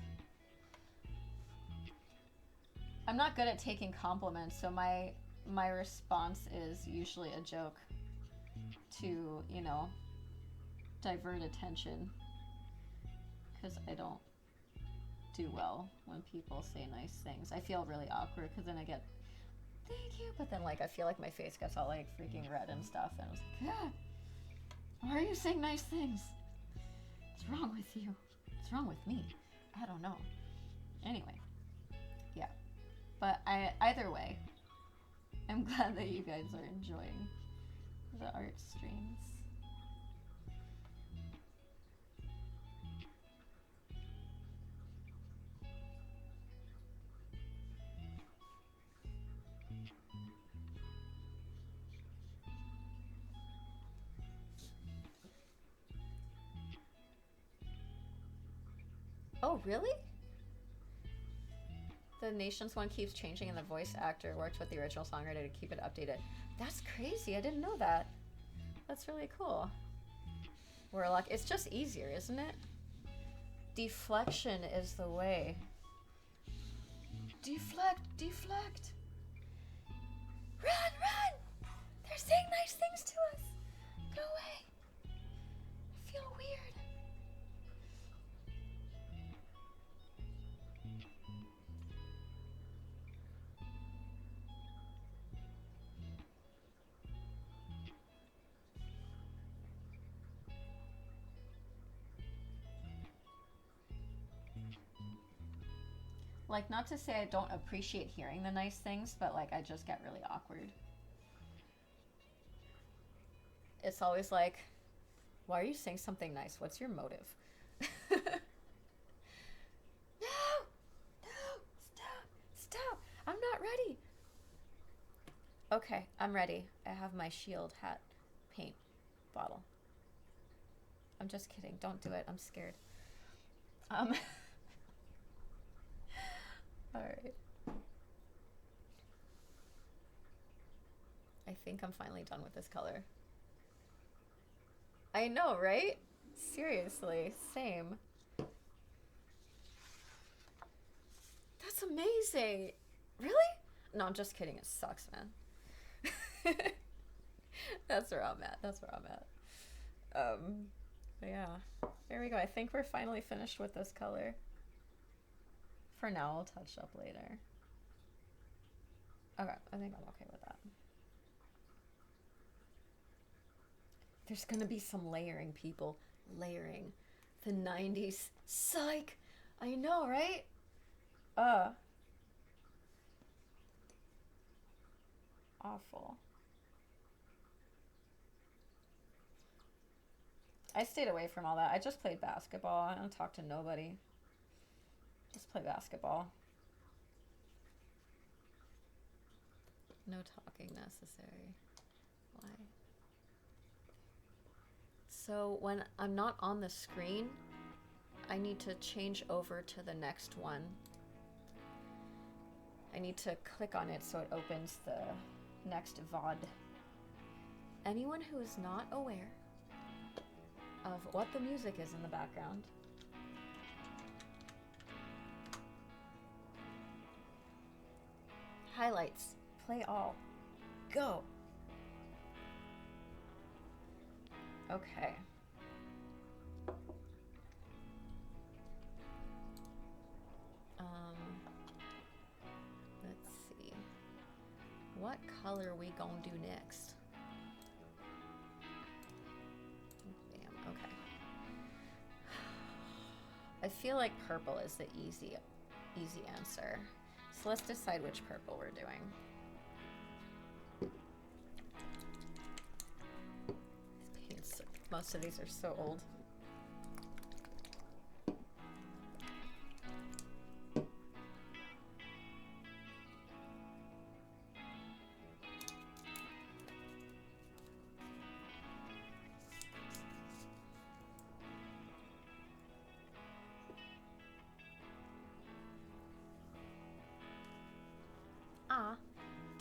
I'm not good at taking compliments, so my response is usually a joke to, you know, divert attention. Because I don't do well when people say nice things. I feel really awkward because then I get, thank you, but then like I feel like my face gets all like freaking red and stuff, and I was like, God, why are you saying nice things? What's wrong with you? What's wrong with me? I don't know. Anyway, yeah. But either way, I'm glad that you guys are enjoying the art streams. Oh, really? The Nations one keeps changing and the voice actor worked with the original songwriter to keep it updated. That's crazy. I didn't know that. That's really cool. Warlock. It's just easier, isn't it? Deflection is the way. Deflect! Deflect! Run! Run! They're saying nice things to us! Go away! I feel weird. Like, not to say I don't appreciate hearing the nice things, but like I just get really awkward. It's always like, why are you saying something nice? What's your motive? No! No! Stop! Stop! I'm not ready! Okay, I'm ready. I have my shield hat paint bottle. I'm just kidding. Don't do it. I'm scared. Alright. I think I'm finally done with this color. I know, right? Seriously, same. That's amazing. Really? No, I'm just kidding. It sucks, man. That's where I'm at. That's where I'm at. But yeah. There we go. I think we're finally finished with this color. For now, I'll touch up later. Okay, I think I'm okay with that. There's gonna be some layering, people. Layering. The 90s. Psych! I know, right? Awful. I stayed away from all that. I just played basketball. I don't talk to nobody. Just play basketball. No talking necessary. Why? So when I'm not on the screen, I need to change over to the next one. I need to click on it so it opens the next VOD. Anyone who is not aware of what the music is in the background, highlights, play all, go. Okay. Let's see. What color we gonna do next? Bam, okay. I feel like purple is the easy answer. So let's decide which purple we're doing. These paints, most of these are so old.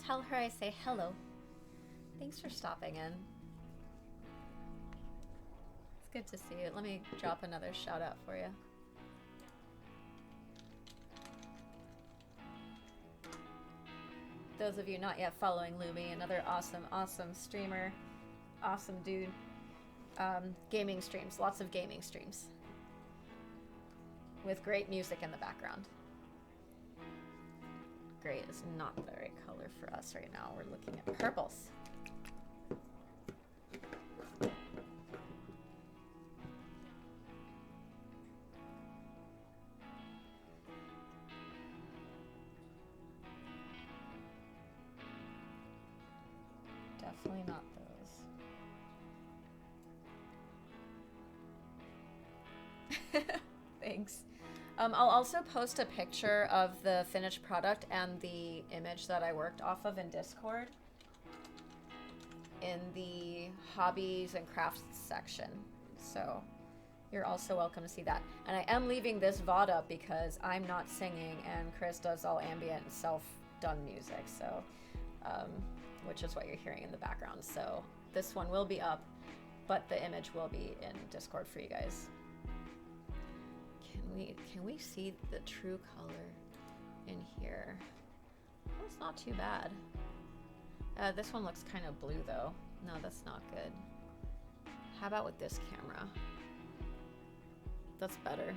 Tell her I say hello. Thanks for stopping in. It's good to see you. Let me drop another shout out for you. Those of you not yet following Lumi, another awesome streamer. Awesome dude. Gaming streams, lots of gaming streams. With great music in the background. Gray is not the right color for us right now. We're looking at purples. Definitely not those. Thanks. I'll also post a picture of the finished product and the image that I worked off of in Discord in the hobbies and crafts section. So You're also welcome to see that. And I am leaving this VOD up because I'm not singing and Chris does all ambient self-done music, so which is what you're hearing in the background. So this one will be up, but the image will be in Discord for you guys. Can we see the true color in here? Well, it's not too bad. This one looks kind of blue though. No, that's not good. How about with this camera? That's better.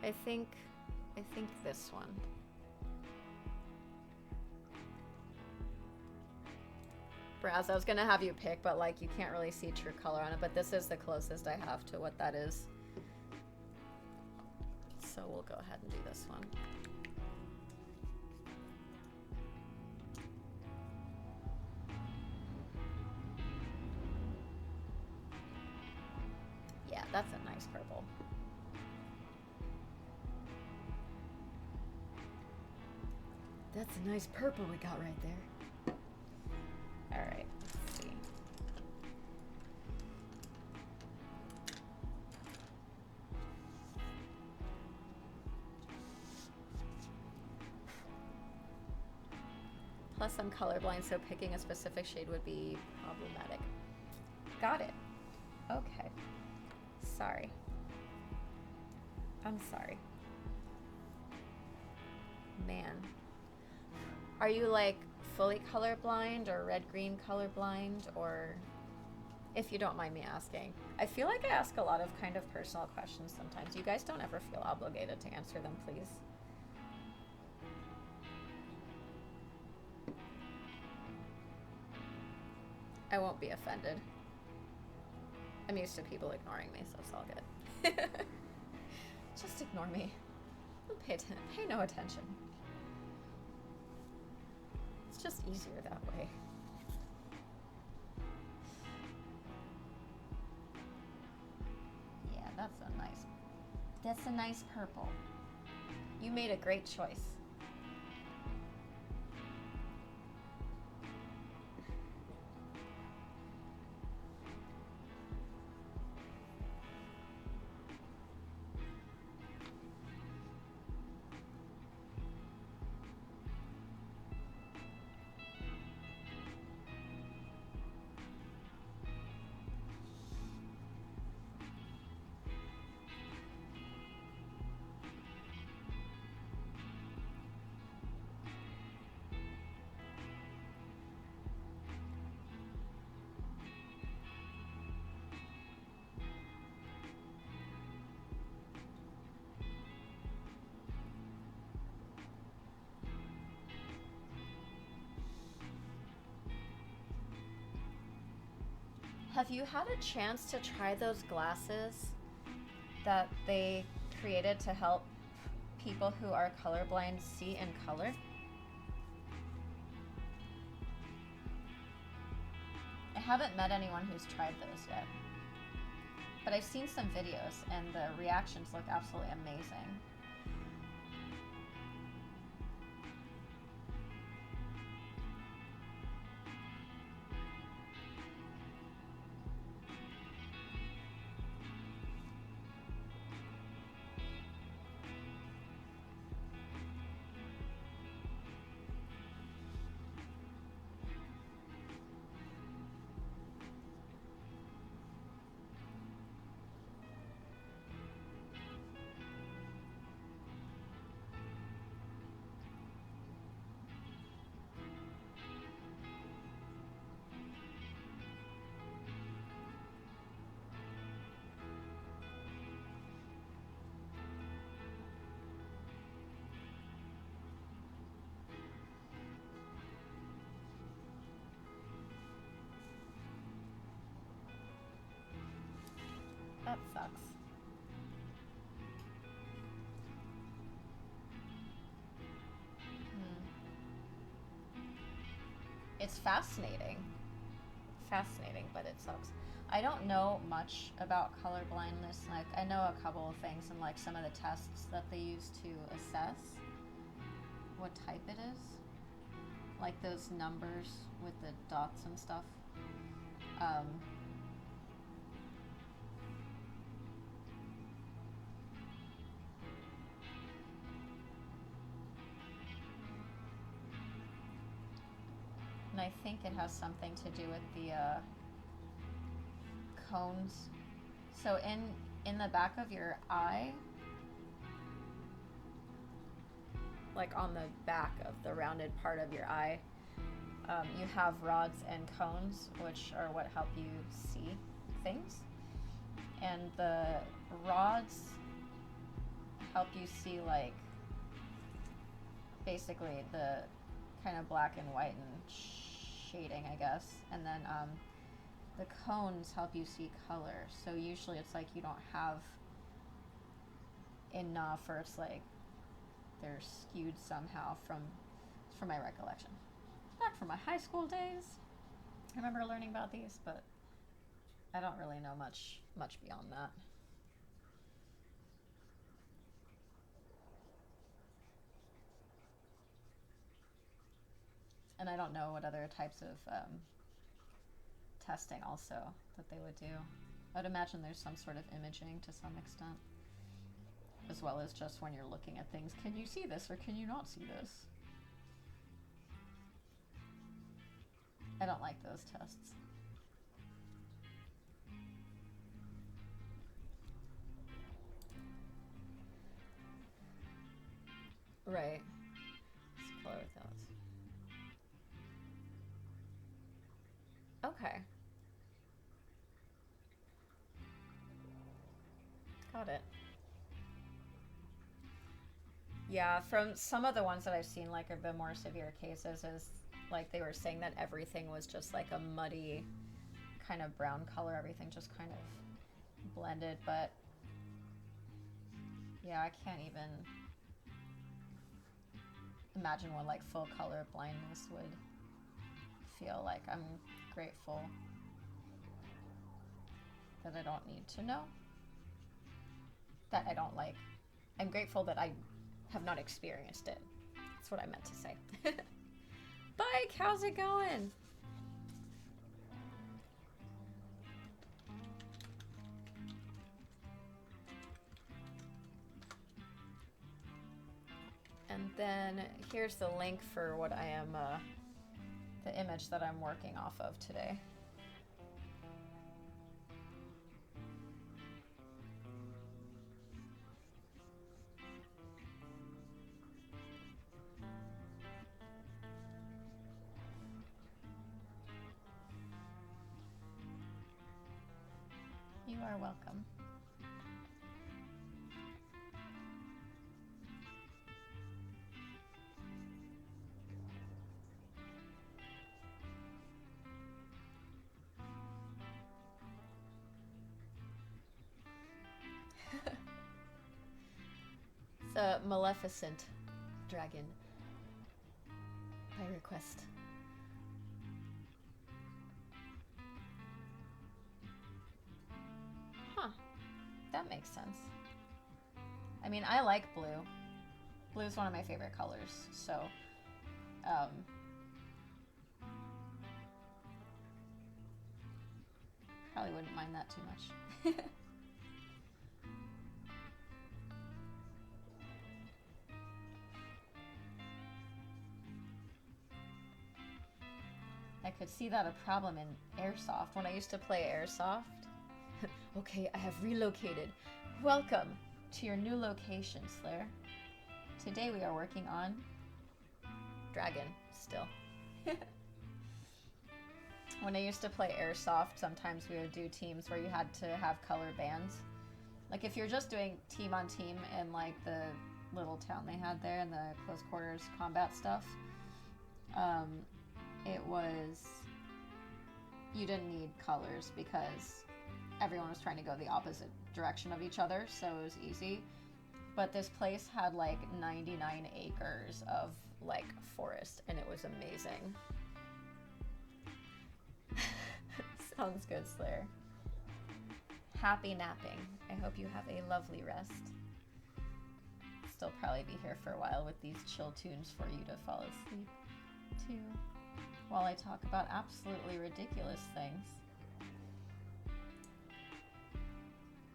I think this one. Braz, I was gonna have you pick, but like you can't really see true color on it, but this is the closest I have to what that is. So we'll go ahead and do this one. Yeah, that's a nice purple. That's a nice purple we got right there. All right, let's see. Plus, I'm colorblind, so picking a specific shade would be problematic. Got it. Okay. Sorry. I'm sorry. Man. Are you like fully colorblind or red-green colorblind, or if you don't mind me asking? I feel like I ask a lot of kind of personal questions sometimes. You guys don't ever feel obligated to answer them, please. I won't be offended. I'm used to people ignoring me, so it's all good. Just ignore me. Pay no attention. It's just easier that way. Yeah, that's a nice purple. You made a great choice. Have you had a chance to try those glasses that they created to help people who are colorblind see in color? I haven't met anyone who's tried those yet, but I've seen some videos and the reactions look absolutely amazing. That sucks. It's fascinating. Fascinating, but it sucks. I don't know much about color blindness. Like, I know a couple of things and like some of the tests that they use to assess what type it is. Like those numbers with the dots and stuff. And I think it has something to do with the cones. So in the back of your eye, like on the back of the rounded part of your eye, you have rods and cones, which are what help you see things. And the rods help you see, like, basically the kind of black and white and shading, I guess. And then the cones help you see color. So usually it's like you don't have enough, or it's like they're skewed somehow from my recollection. Back from my high school days, I remember learning about these, but I don't really know much beyond that. And I don't know what other types of testing also that they would do. I'd imagine there's some sort of imaging to some extent, as well as just when you're looking at things. Can you see this or can you not see this? I don't like those tests. Right. Let's color with those. Okay. Got it. Yeah, from some of the ones that I've seen, like of the more severe cases, is like they were saying that everything was just like a muddy kind of brown color. Everything just kind of blended, but yeah, I can't even imagine what like full color blindness would feel like. I'm grateful that I don't need to know. That I don't like. I'm grateful that I have not experienced it. That's what I meant to say. Bike, how's it going? And then here's the link for what I am, the image that I'm working off of today. You are welcome. It's a Maleficent dragon by request. Huh. That makes sense. I mean, I like blue. Blue's one of my favorite colors, so probably wouldn't mind that too much. I could see that a problem in Airsoft. When I used to play Airsoft, okay, I have relocated. Welcome to your new location, Slayer. Today we are working on Dragon, still. When I used to play Airsoft, sometimes we would do teams where you had to have color bands. Like if you're just doing team on team in like the little town they had there and the close quarters combat stuff, it was, you didn't need colors because everyone was trying to go the opposite direction of each other, so it was easy. But this place had like 99 acres of like forest, and it was amazing. Sounds good, Slayer. Happy napping. I hope you have a lovely rest. Still probably be here for a while with these chill tunes for you to fall asleep to, while I talk about absolutely ridiculous things.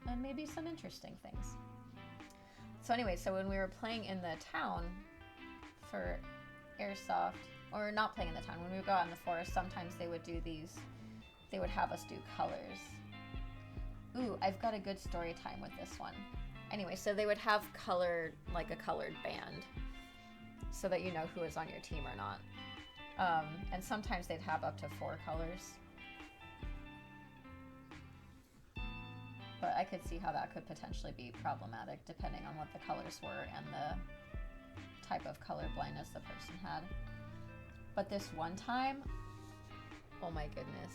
And maybe some interesting things. So anyway, so when we were playing in the town for Airsoft, or not playing in the town, when we would go out in the forest, sometimes they would do these, they would have us do colors. Ooh, I've got a good story time with this one. Anyway, so they would have colored, like a colored band, so that you know who is on your team or not. And sometimes they'd have up to 4 colors. But I could see how that could potentially be problematic depending on what the colors were and the type of color blindness the person had. But this one time, oh my goodness.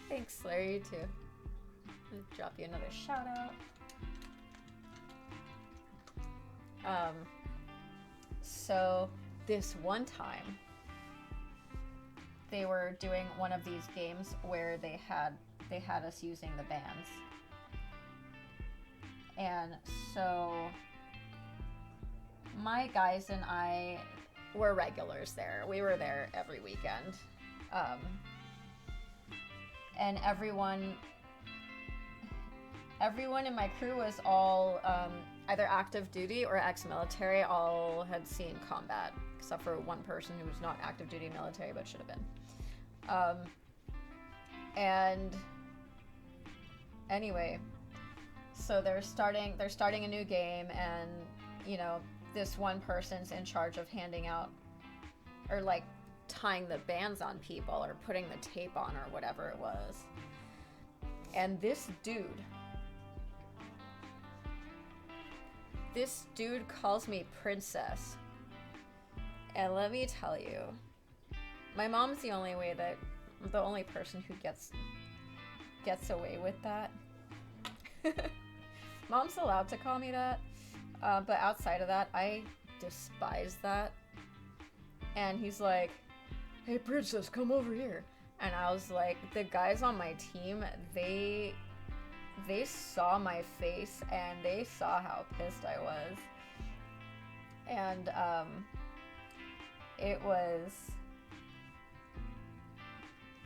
Thanks, Larry, you too. I'll drop you another shout out. So this one time, they were doing one of these games where they had us using the bands. And so my guys and I were regulars there. We were there every weekend. And everyone in my crew was all either active duty or ex-military. All had seen combat, except for one person who was not active duty military but should have been. And anyway, so they're starting a new game, and you know, this one person's in charge of handing out, or like tying the bands on people or putting the tape on or whatever it was. And this dude calls me princess. And let me tell you, my mom's the only person who gets away with that. Mom's allowed to call me that, but outside of that, I despise that. And he's like, "Hey, princess, come over here." And I was like, the guys on my team, they saw my face and they saw how pissed I was. And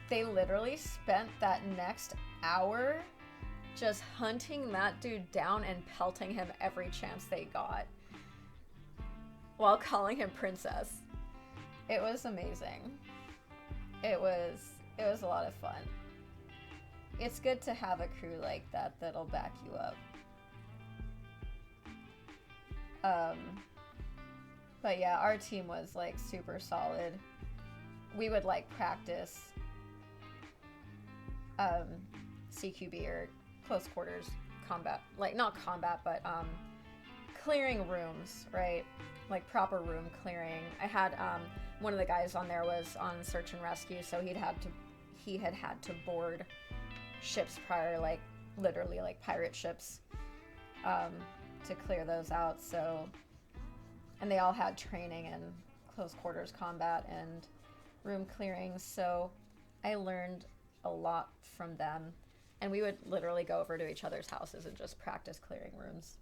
they literally spent that next hour just hunting that dude down and pelting him every chance they got while calling him princess. It was amazing. It was a lot of fun. It's good to have a crew like that that'll back you up. But yeah, our team was like super solid. We would like practice CQB, or close quarters combat, like not combat, but clearing rooms, right? Like proper room clearing. I had one of the guys on there was on search and rescue, so he had had to board ships prior, like literally like pirate ships, to clear those out. So, and they all had training in close quarters combat and room clearing, so I learned a lot from them. And we would literally go over to each other's houses and just practice clearing rooms.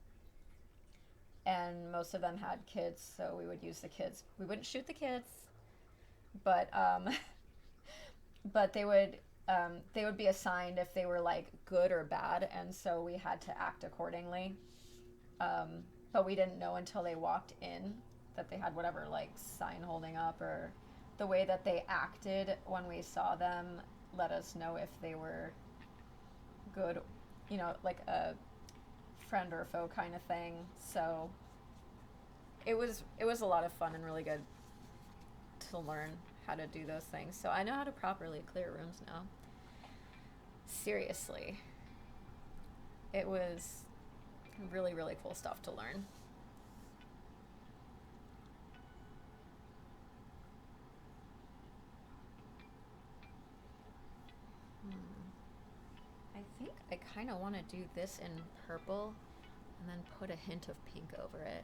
And most of them had kids, so we would use the kids. We wouldn't shoot the kids, but but they would be assigned if they were like good or bad, and so we had to act accordingly. But we didn't know until they walked in that they had whatever like sign holding up, or the way that they acted when we saw them let us know if they were good, you know, like a friend or foe kind of thing. So it was a lot of fun and really good to learn how to do those things. So I know how to properly clear rooms now. Seriously. It was really, really cool stuff to learn. I think I kind of want to do this in purple and then put a hint of pink over it.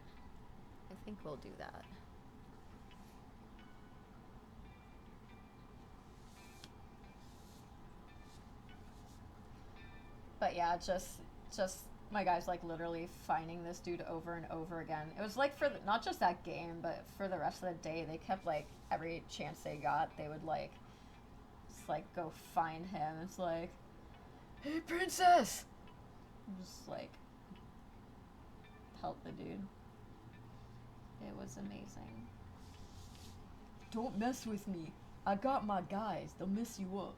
I think we'll do that. But yeah, just my guys like literally finding this dude over and over again. It was like not just that game, but for the rest of the day, they kept like every chance they got, they would like just like go find him. It's like, "Hey, princess!" Just like pelt the dude. It was amazing. Don't mess with me. I got my guys. They'll mess you up.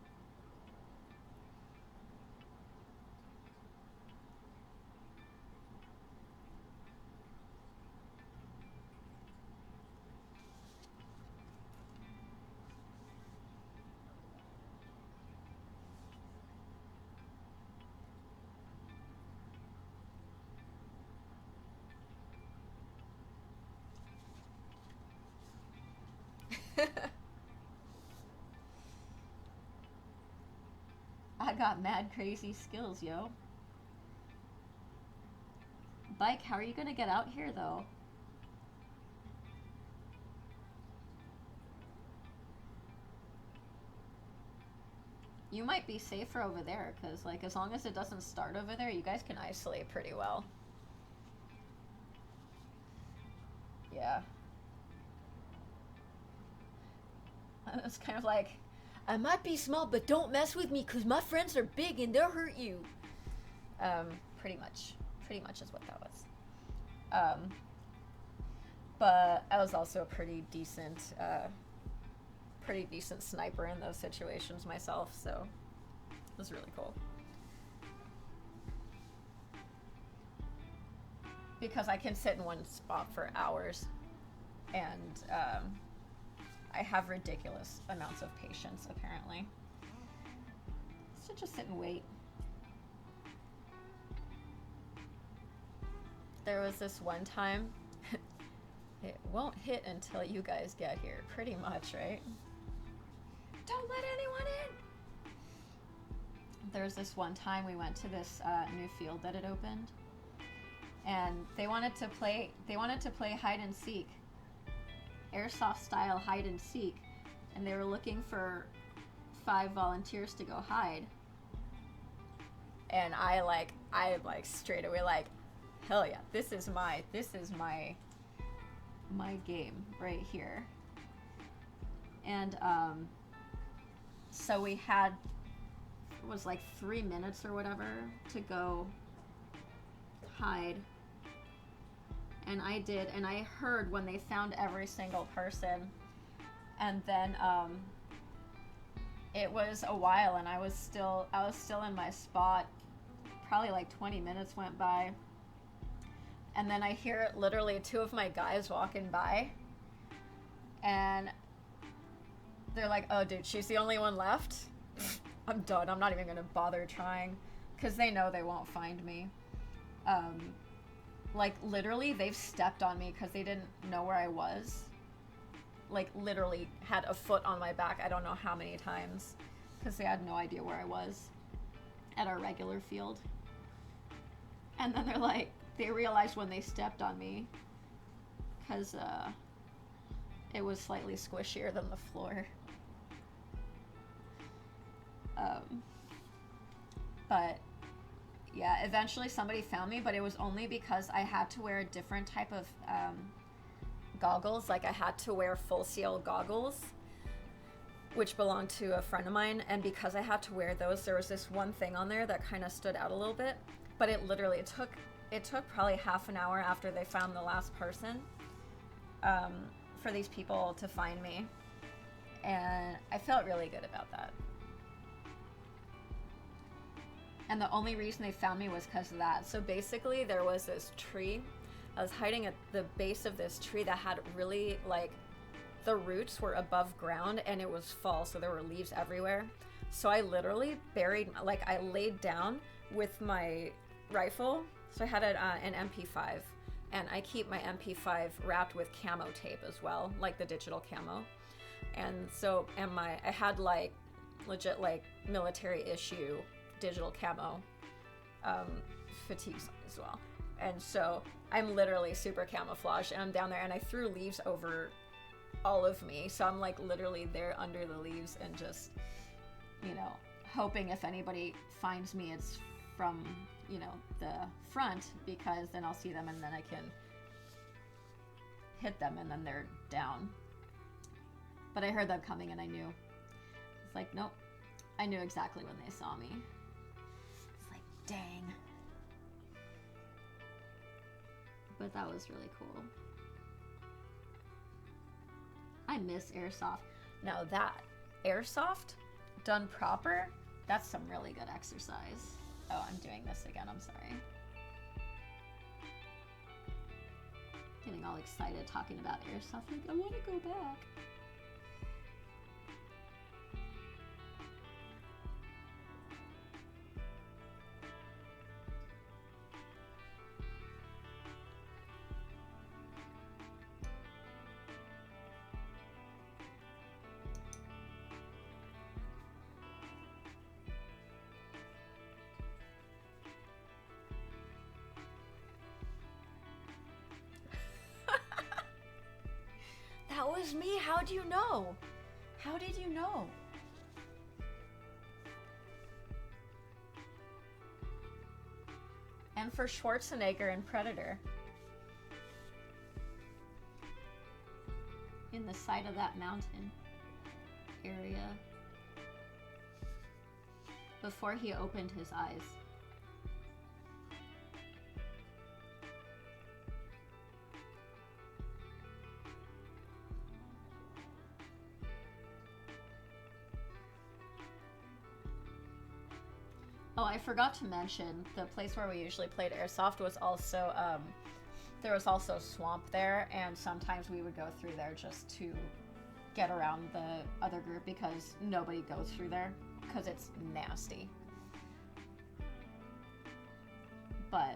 I got mad crazy skills, yo. Bike, how are you gonna get out here though? You might be safer over there, because, like, as long as it doesn't start over there, you guys can isolate pretty well. Yeah. It's kind of like, I might be small, but don't mess with me, because my friends are big and they'll hurt you. Pretty much. Pretty much is what that was. But I was also a pretty decent sniper in those situations myself, so it was really cool. Because I can sit in one spot for hours, and I have ridiculous amounts of patience, apparently. So just sit and wait. There was this one time, it won't hit until you guys get here, pretty much, right? Don't let anyone in! There was this one time we went to this new field that had opened, and they wanted to play hide and seek, airsoft style hide and seek, and they were looking for 5 volunteers to go hide. And I straight away like, hell yeah, this is my game right here. And so we had, it was like 3 minutes or whatever to go hide. And I did, and I heard when they found every single person. And then it was a while, and I was still in my spot. Probably like 20 minutes went by. And then I hear literally 2 of my guys walking by. And they're like, oh dude, she's the only one left? I'm done. I'm not even gonna bother trying. Because they know they won't find me. Like, literally, they've stepped on me because they didn't know where I was. Like, literally had a foot on my back I don't know how many times. Because they had no idea where I was at our regular field. And then they're like, they realized when they stepped on me, because it was slightly squishier than the floor. But yeah, eventually somebody found me, but it was only because I had to wear a different type of goggles. Like, I had to wear full seal goggles, which belonged to a friend of mine, and because I had to wear those, there was this one thing on there that kind of stood out a little bit. But it literally it took probably half an hour after they found the last person for these people to find me, and I felt really good about that. And the only reason they found me was because of that. So basically, there was this tree. I was hiding at the base of this tree that had really, like, the roots were above ground, and it was fall, so there were leaves everywhere. So I literally I laid down with my rifle. So I had an MP5, and I keep my MP5 wrapped with camo tape as well, like the digital camo. And so, I had like legit like military issue digital camo fatigues as well. And so I'm literally super camouflaged, and I'm down there, and I threw leaves over all of me. So I'm like literally there under the leaves, and just, hoping if anybody finds me, it's from, the front, because then I'll see them and then I can hit them and then they're down. But I heard them coming and I knew. It's like, nope. I knew exactly when they saw me. It's like, dang. But that was really cool. I miss airsoft. Now that airsoft done proper, that's some really good exercise. Oh, I'm doing this again. I'm sorry. Getting all excited talking about airsoft. Like, I want to go back. That was me. How do you know? How did you know? And for Schwarzenegger in Predator. In the side of that mountain area. Before he opened his eyes. Oh, I forgot to mention, the place where we usually played airsoft was also, there was also a swamp there, and sometimes we would go through there just to get around the other group because nobody goes through there because it's nasty. But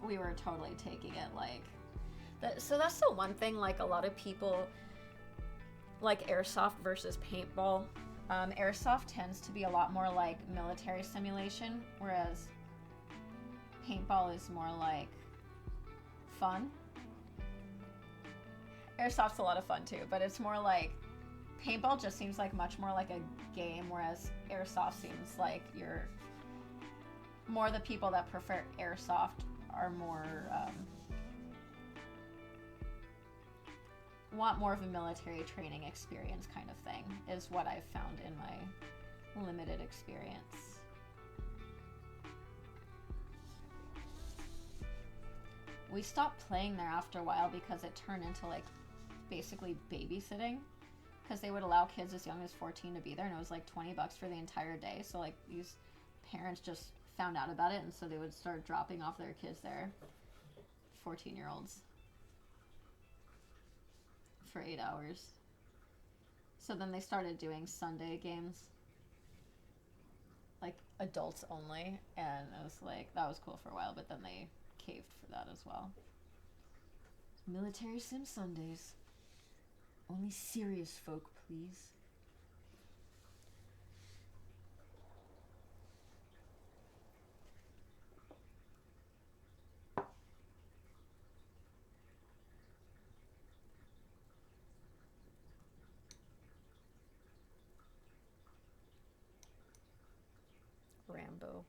we were totally taking it like, so that's the one thing, like a lot of people like airsoft versus paintball. Airsoft tends to be a lot more like military simulation, whereas paintball is more like fun. Airsoft's a lot of fun too, but it's more like paintball just seems like much more like a game, whereas airsoft seems like you're more the people that prefer airsoft are more want more of a military training experience kind of thing, is what I've found in my limited experience. We stopped playing there after a while because it turned into like basically babysitting, because they would allow kids as young as 14 to be there, and it was like $20 for the entire day. So like these parents just found out about it, and so they would start dropping off their kids there, 14-year-olds. For 8 hours. So then they started doing Sunday games, like adults only, and it was like, that was cool for a while, but then they caved for that as well. Military Sim Sundays. Only serious folk, please. Rambo.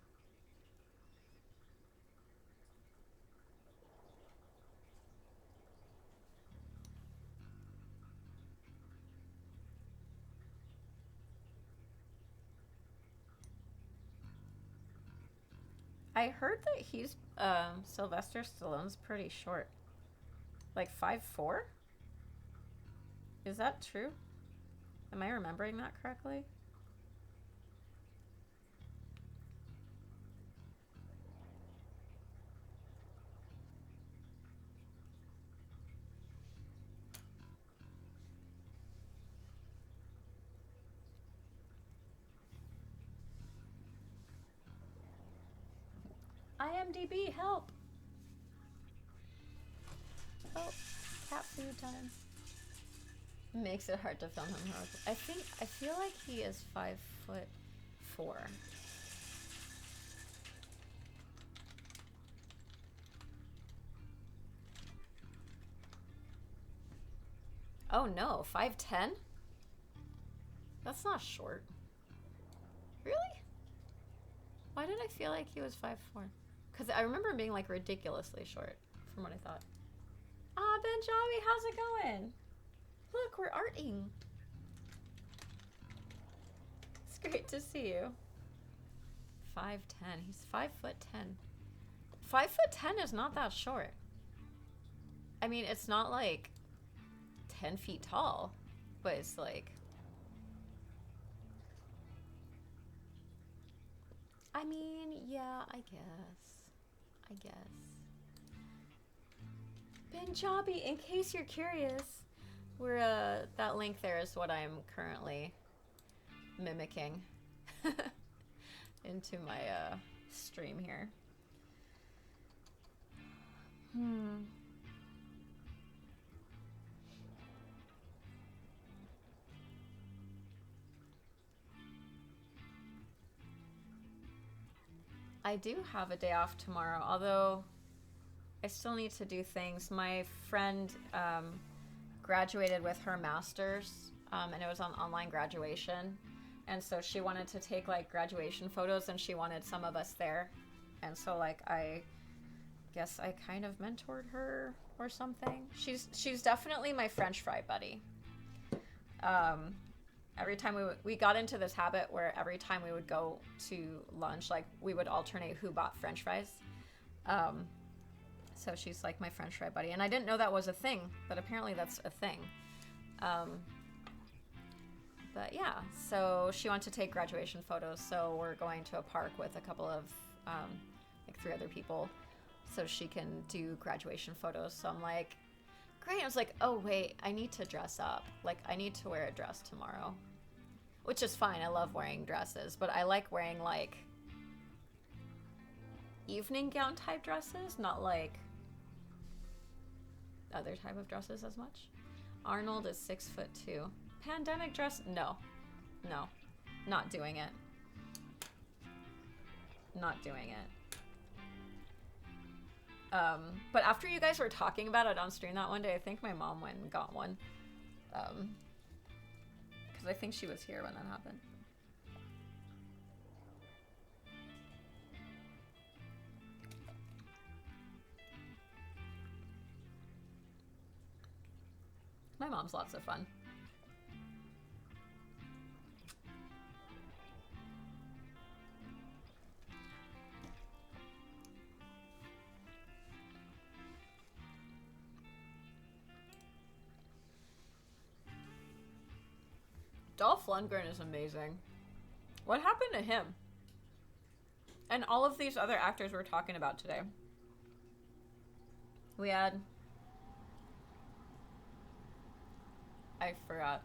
I heard that he's Sylvester Stallone's pretty short. Like 5'4"? Is that true? Am I remembering that correctly? IMDb, help! Oh, cat food time. Makes it hard to film him heroically. I feel like he is 5'4". Oh no, 5'10"? That's not short. Really? Why did I feel like he was 5'4"? Because I remember him being like ridiculously short from what I thought. Ah, Benjawi, how's it going? Look, we're arting. It's great to see you. 5'10". He's 5'10". 5'10" is not that short. I mean, it's not like 10 feet tall, but it's like, I mean, yeah, I guess. Punjabi, in case you're curious, we're that link there is what I'm currently mimicking into my stream here. I do have a day off tomorrow, although I still need to do things. My friend graduated with her master's, and it was on online graduation. And so she wanted to take like graduation photos, and she wanted some of us there. And so like I guess I kind of mentored her or something. She's definitely my French fry buddy. Every time we got into this habit where every time we would go to lunch, like we would alternate who bought French fries. So she's like my French fry buddy, and I didn't know that was a thing, but apparently that's a thing. But yeah, so she wanted to take graduation photos, so we're going to a park with a couple of like 3 other people, so she can do graduation photos. So I'm like, great. I was like, oh wait, I need to dress up. Like I need to wear a dress tomorrow, which is fine. I love wearing dresses, but I like wearing like evening gown type dresses, not like other type of dresses as much. Arnold is 6'2". Pandemic dress? No, not doing it. Not doing it. But after you guys were talking about it on stream that one day, I think my mom went and got one. Because I think she was here when that happened. My mom's lots of fun. Dolph Lundgren is amazing. What happened to him? And all of these other actors we're talking about today. We had... I forgot.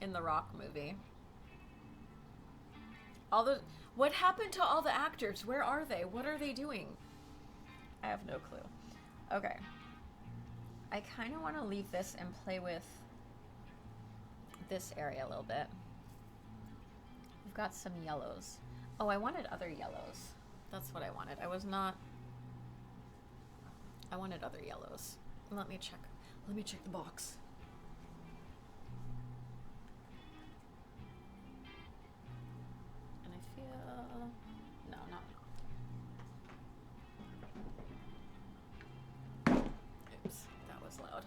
In the Rock movie. All the... What happened to all the actors? Where are they? What are they doing? I have no clue. Okay. I kind of want to leave this and play with this area a little bit. We've got some yellows. Oh, I wanted other yellows. That's what I wanted. I wanted other yellows. Let me check the box. And I feel... No, not... Oops, that was loud.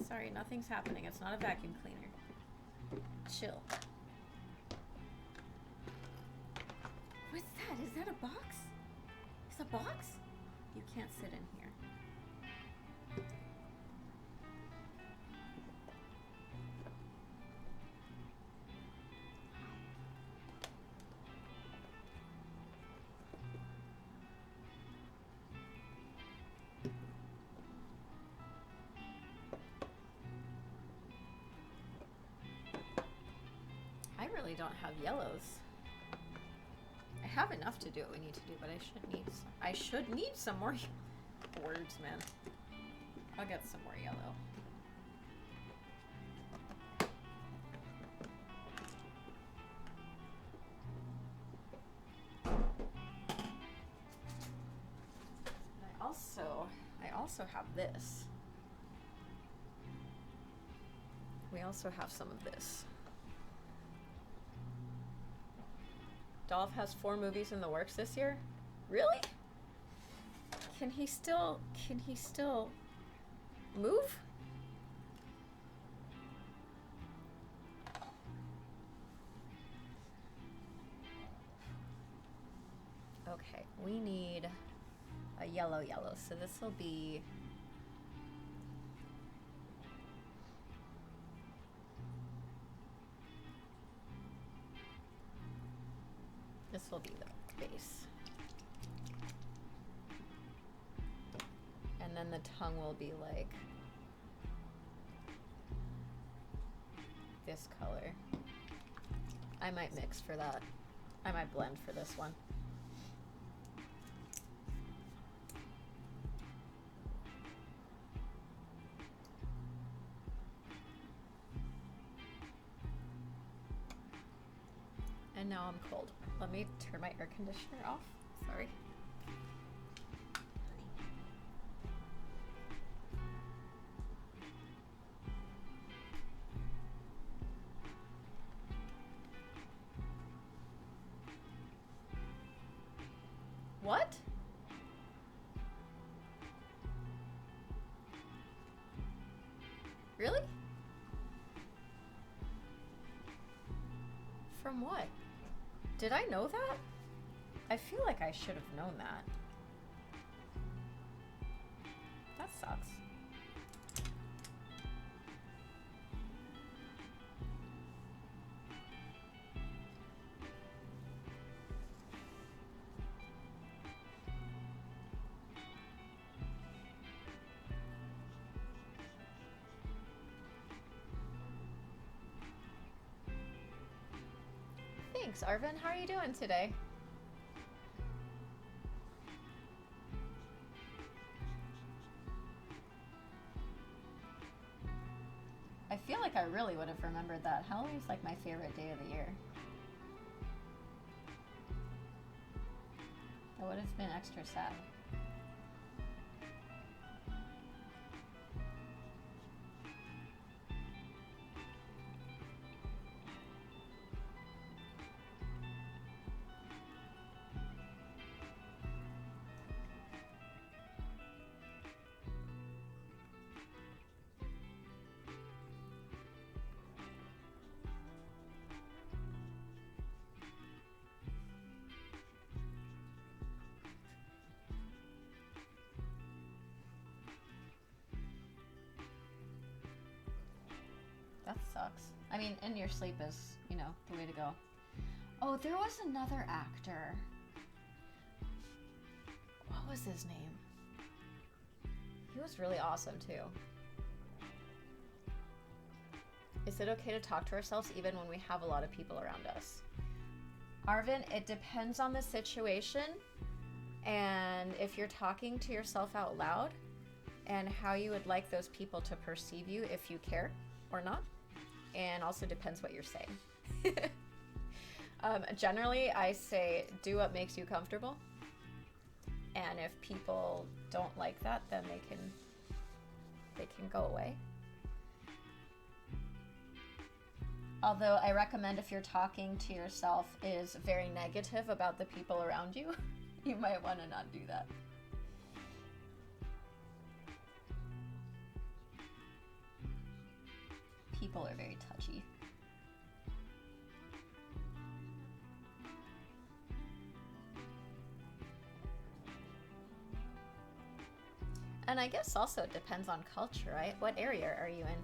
Sorry, nothing's happening. It's not a vacuum cleaner. Chill. What's that? Is that a box? Is a box? You can't sit in here. I really don't have yellows. I have enough to do what we need to do, but I should need some more words, man. I'll get some more yellow. I also have this. We also have some of this. Dolph has 4 movies in the works this year? Really? Can he still move? Okay, we need a yellow, yellow. So this will be... This will be the base. And then the tongue will be like this color. I might mix for that. I might blend for this one. And now I'm cold. Let me turn my air conditioner off. Sorry. What? Really? From what? Did I know that? I feel like I should have known that. That sucks. Thanks, Arvin. How are you doing today? I feel like I really would have remembered that. Halloween's like my favorite day of the year. That would have been extra sad. That sucks. I mean, in your sleep is, you know, the way to go. Oh, there was another actor. What was his name? He was really awesome, too. Is it okay to talk to ourselves even when we have a lot of people around us? Arvin, it depends on the situation and if you're talking to yourself out loud and how you would like those people to perceive you if you care or not. And also depends what you're saying. Generally, I say do what makes you comfortable. And if people don't like that, then they can go away. Although I recommend if you're talking to yourself is very negative about the people around you, you might want to not do that. People are very touchy. And I guess also it depends on culture, right? What area are you in?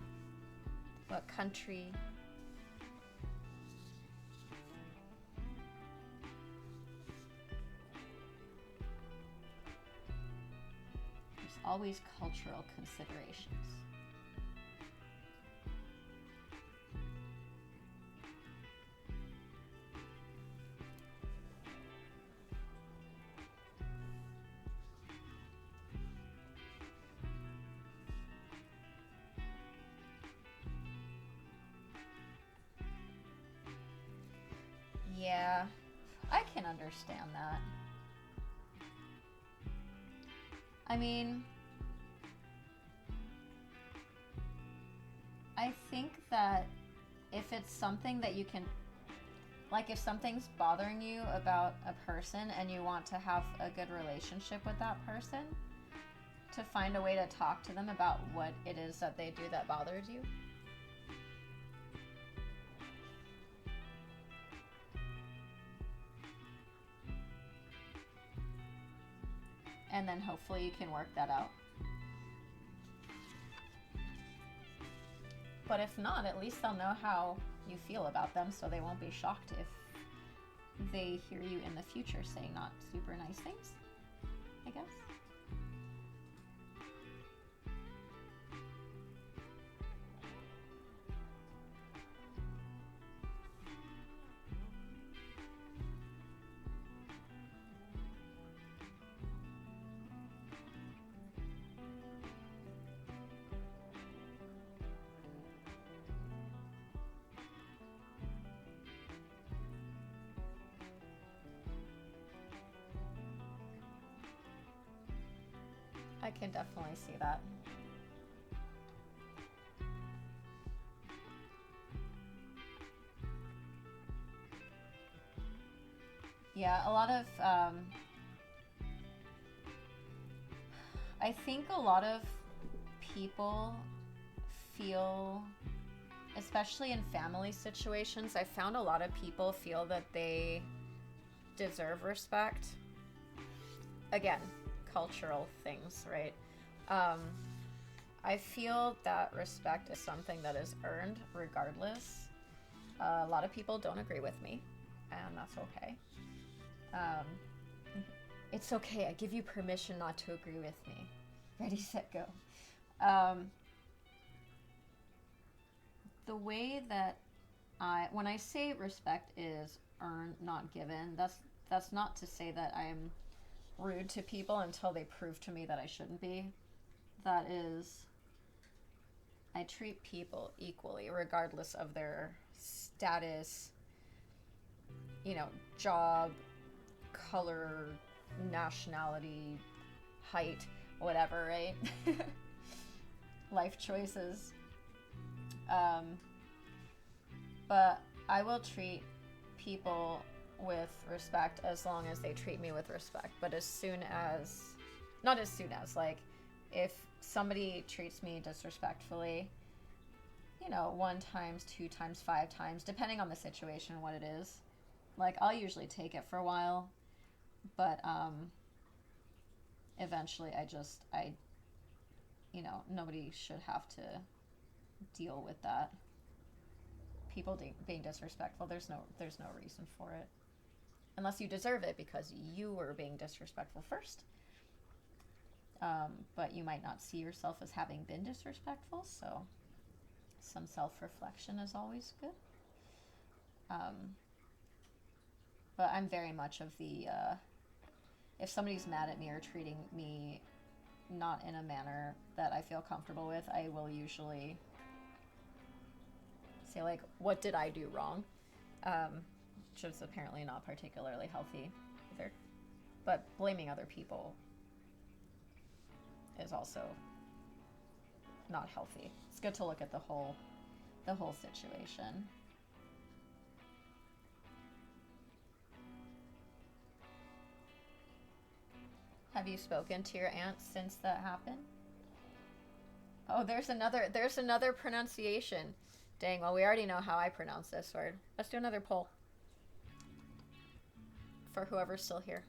What country? There's always cultural considerations. Yeah, I can understand that. I mean, I think that if it's something that you can, like if something's bothering you about a person and you want to have a good relationship with that person, to find a way to talk to them about what it is that they do that bothers you. and then hopefully you can work that out. But if not, at least they'll know how you feel about them, so they won't be shocked if they hear you in the future saying not super nice things, I guess. I can definitely see that. Yeah, a lot of, I think a lot of people feel, especially in family situations, I found a lot of people feel that they deserve respect. Again, cultural things, right? I feel that respect is something that is earned regardless. A lot of people don't agree with me, and that's okay. It's okay. I give you permission not to agree with me. Ready, set, go. The way that when I say respect is earned, not given, that's not to say that I'm rude to people until they prove to me that I shouldn't be. That is, I treat people equally, regardless of their status, job, color, nationality, height, whatever, right? Life choices. But I will treat people with respect as long as they treat me with respect. But not as soon as, like, if somebody treats me disrespectfully, 1 times, 2 times, 5 times, depending on the situation and what it is, like, I'll usually take it for a while, but eventually nobody should have to deal with that. People being disrespectful, there's no reason for it. Unless you deserve it because you were being disrespectful first. But you might not see yourself as having been disrespectful, so some self-reflection is always good. But I'm very much of the, if somebody's mad at me or treating me not in a manner that I feel comfortable with, I will usually say, like, what did I do wrong? Which is apparently not particularly healthy either. But blaming other people is also not healthy. It's good to look at the whole situation. Have you spoken to your aunt since that happened? Oh, there's another pronunciation. Dang, well, we already know how I pronounce this word. Let's do another poll. For whoever's still here.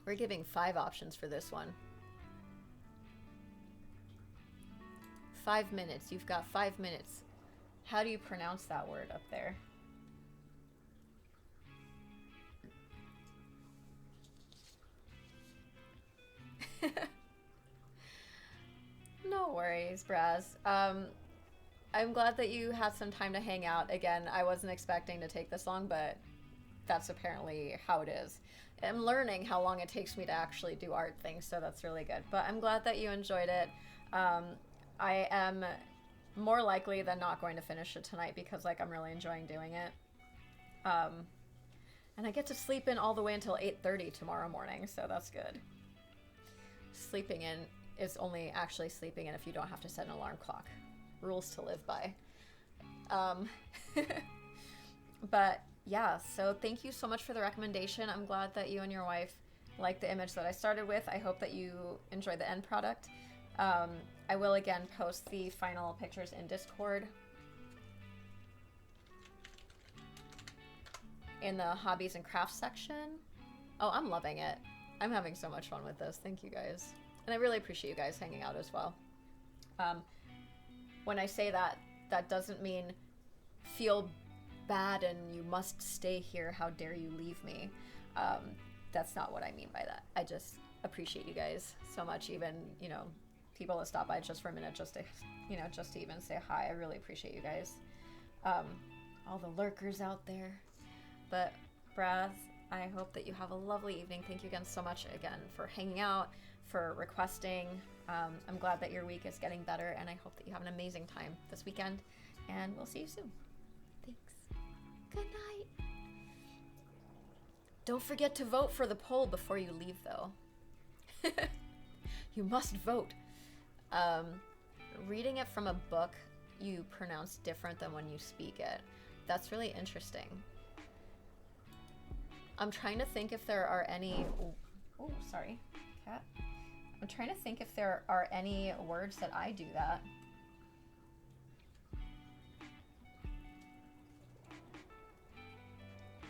We're giving 5 options for this one. 5 minutes. You've got 5 minutes. How do you pronounce that word up there? No worries, Braz. I'm glad that you had some time to hang out. Again, I wasn't expecting to take this long, but that's apparently how it is. I'm learning how long it takes me to actually do art things, so that's really good. But I'm glad that you enjoyed it. Um, I am more likely than not going to finish it tonight because like I'm really enjoying doing it. Um, and I get to sleep in all the way until 8:30 tomorrow morning, so that's good. Sleeping in is only actually sleeping in if you don't have to set an alarm clock. Rules to live by. Um, but yeah, so thank you so much for the recommendation. I'm glad that you and your wife like the image that I started with. I hope that you enjoy the end product. I will again post the final pictures in Discord in the hobbies and crafts section. Oh, I'm loving it. I'm having so much fun with this. Thank you guys. And I really appreciate you guys hanging out as well. When I say that, that doesn't mean feel bad and you must stay here. How dare you leave me? That's not what I mean by that. I just appreciate you guys so much. Even, you know, people that stop by just for a minute, just to, you know, just to even say hi. I really appreciate you guys. All the lurkers out there. But Braz, I hope that you have a lovely evening. Thank you again so much again for hanging out, for requesting. I'm glad that your week is getting better, and I hope that you have an amazing time this weekend, and we'll see you soon. Thanks. Good night. Don't forget to vote for the poll before you leave, though. You must vote. Reading it from a book, you pronounce different than when you speak it. That's really interesting. I'm trying to think if there are any... Oh, sorry, cat. I'm trying to think if there are any words that I do that.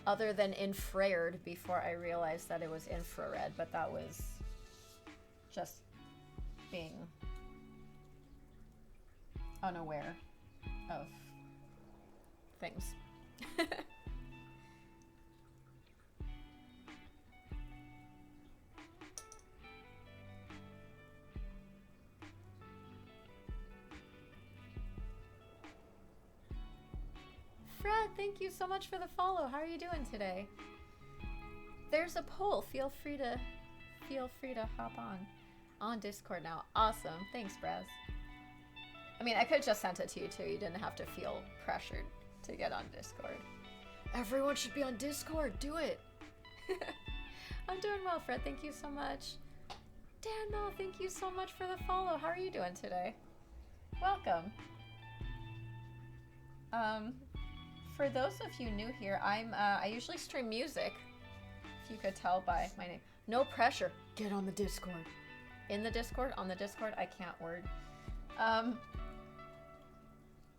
Other than infrared before I realized that it was infrared, but that was just being unaware of things. Fred, thank you so much for the follow. How are you doing today? There's a poll. Feel free to hop on Discord now. Awesome. Thanks, Braz. I mean, I could have just sent it to you too. You didn't have to feel pressured to get on Discord. Everyone should be on Discord. Do it. I'm doing well, Fred. Thank you so much. Daniel, thank you so much for the follow. How are you doing today? Welcome. For those of you new here, I usually stream music. If you could tell by my name. No pressure. Get on the Discord. In the Discord? On the Discord? I can't word.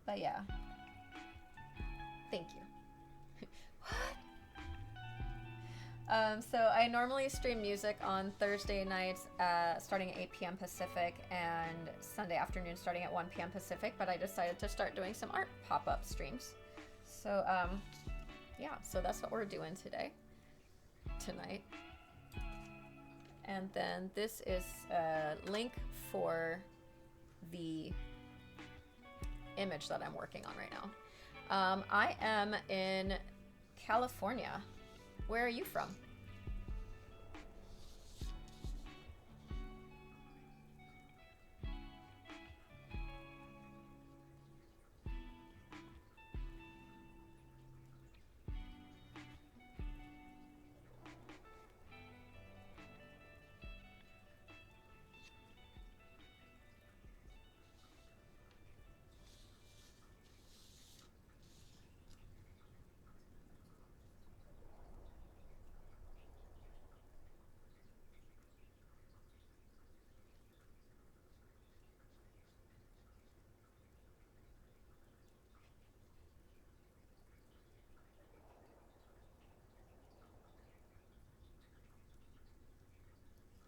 But yeah. Thank you. What? So I normally stream music on Thursday nights starting at 8 p.m. Pacific and Sunday afternoon starting at 1 p.m. Pacific, but I decided to start doing some art pop-up streams. So, yeah, so that's what we're doing tonight. And then this is a link for the image that I'm working on right now. I am in California. Where are you from?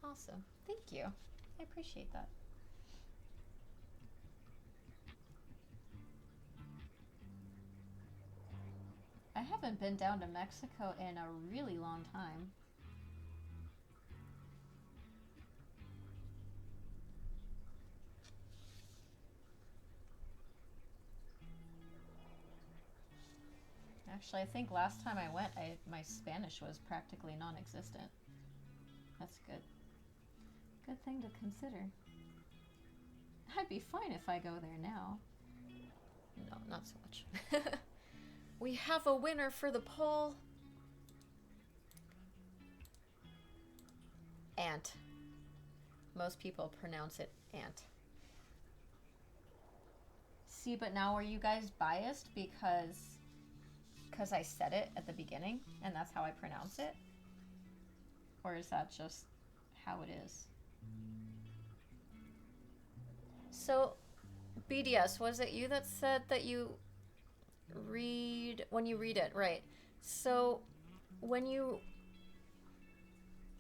Awesome. Thank you. I appreciate that. I haven't been down to Mexico in a really long time. Actually, I think last time I went, my Spanish was practically non-existent. That's good. Good thing to consider. I'd be fine if I go there now. No, not so much. We have a winner for the poll. Ant. Most people pronounce it ant. See, but now are you guys biased because I said it at the beginning and that's how I pronounce it? Or is that just how it is? So, BDS, was it you that said that you read when you read it, right? So, when you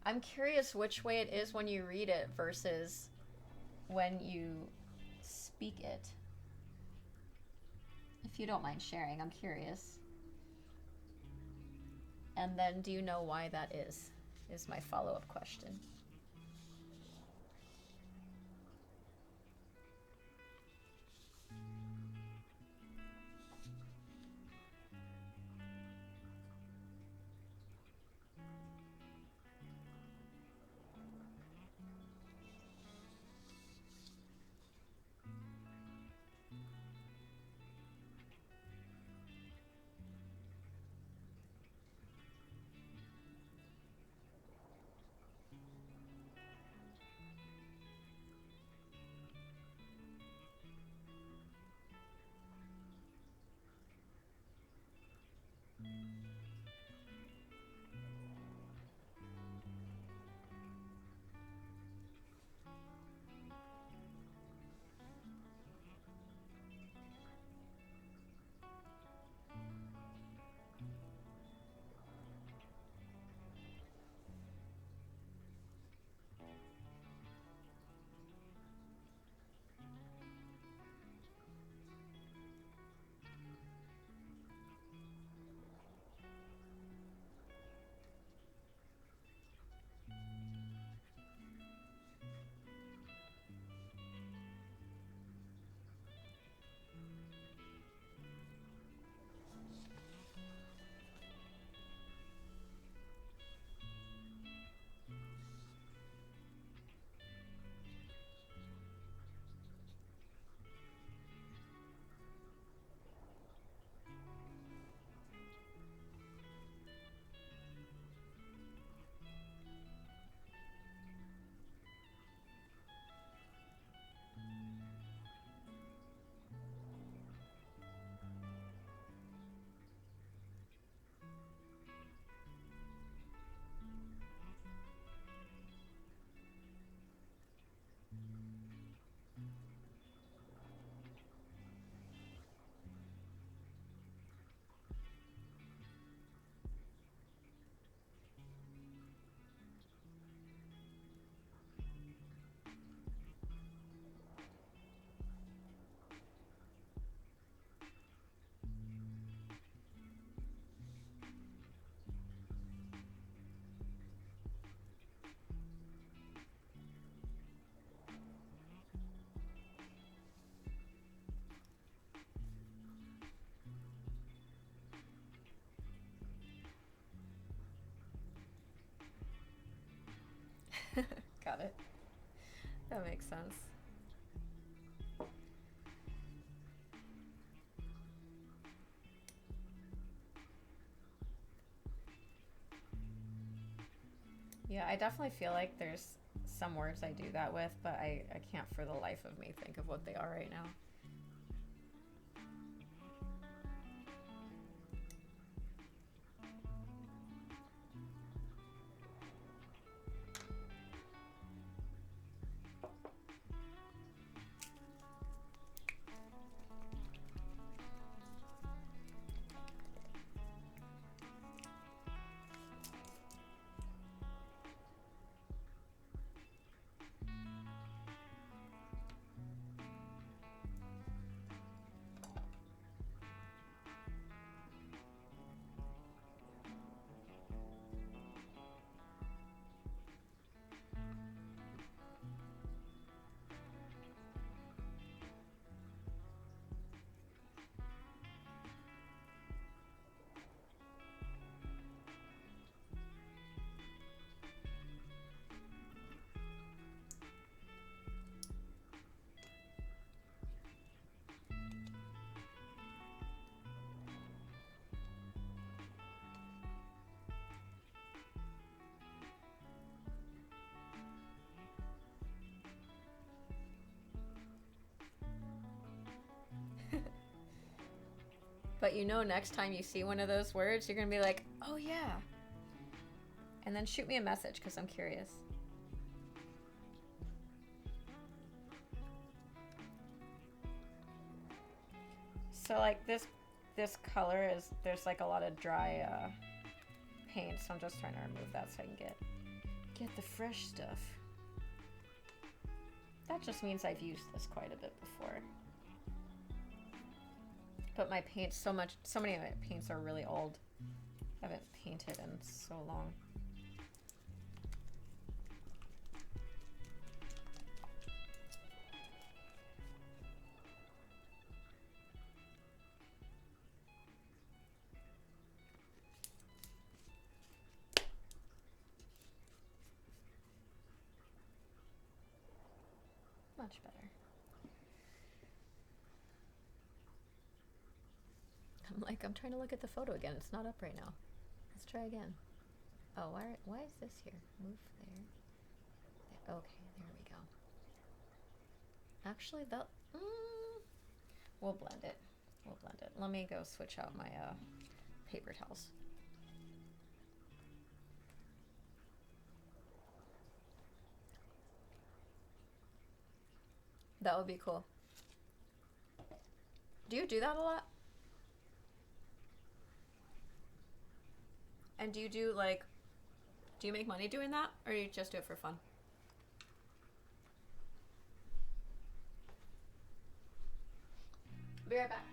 I'm curious which way it is when you read it versus when you speak it. If you don't mind sharing, I'm curious. And then do you know why that is my follow-up question. Got it. That makes sense. Yeah, I definitely feel like there's some words I do that with, but I can't for the life of me think of what they are right now. But you know, next time you see one of those words, you're gonna be like, oh yeah. And then shoot me a message because I'm curious. So like this color is, there's like a lot of dry paint, so I'm just trying to remove that so I can get the fresh stuff. That just means I've used this quite a bit before. But my paints, so many of my paints are really old. I haven't painted in so long. Much better. I'm trying to look at the photo again. It's not up right now. Let's try again. Oh, why is this here? Move there. Okay, there we go. Actually, we'll blend it. We'll blend it. Let me go switch out my paper towels. That would be cool. Do you do that a lot? And do you make money doing that, or do you just do it for fun? Be right back.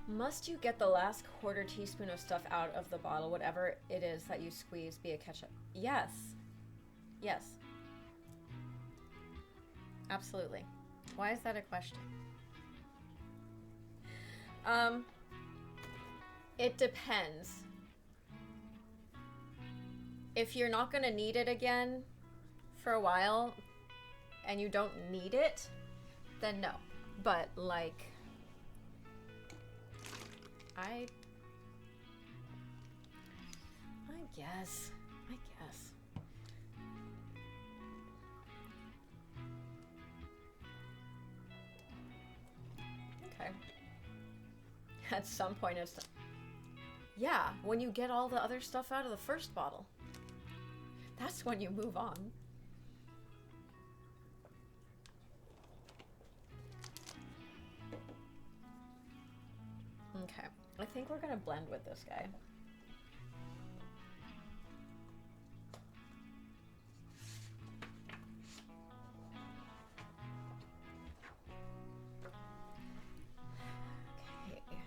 Must you get the last quarter teaspoon of stuff out of the bottle, whatever it is that you squeeze, be it ketchup? Yes. Yes. Absolutely. Why is that a question? It depends. If you're not gonna need it again for a while and you don't need it, then no. But like, I guess. Okay. At some point it's... Yeah, when you get all the other stuff out of the first bottle. That's when you move on. Okay. I think we're gonna blend with this guy. Okay.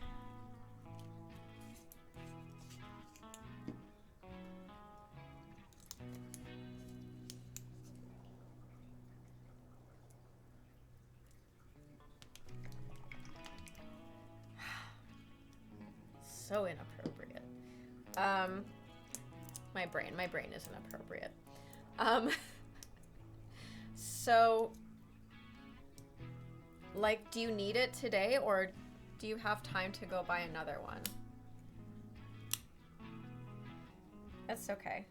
So inappropriate. My brain is inappropriate. So, like, do you need it today, or do you have time to go buy another one? That's okay.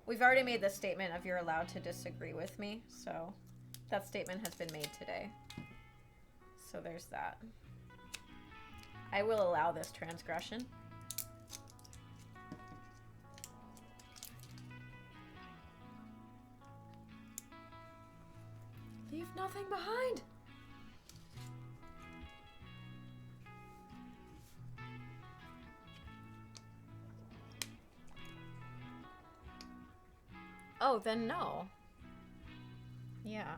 We've already made the statement of you're allowed to disagree with me, so that statement has been made today. So there's that. I will allow this transgression. nothing behind. Oh, then no. Yeah.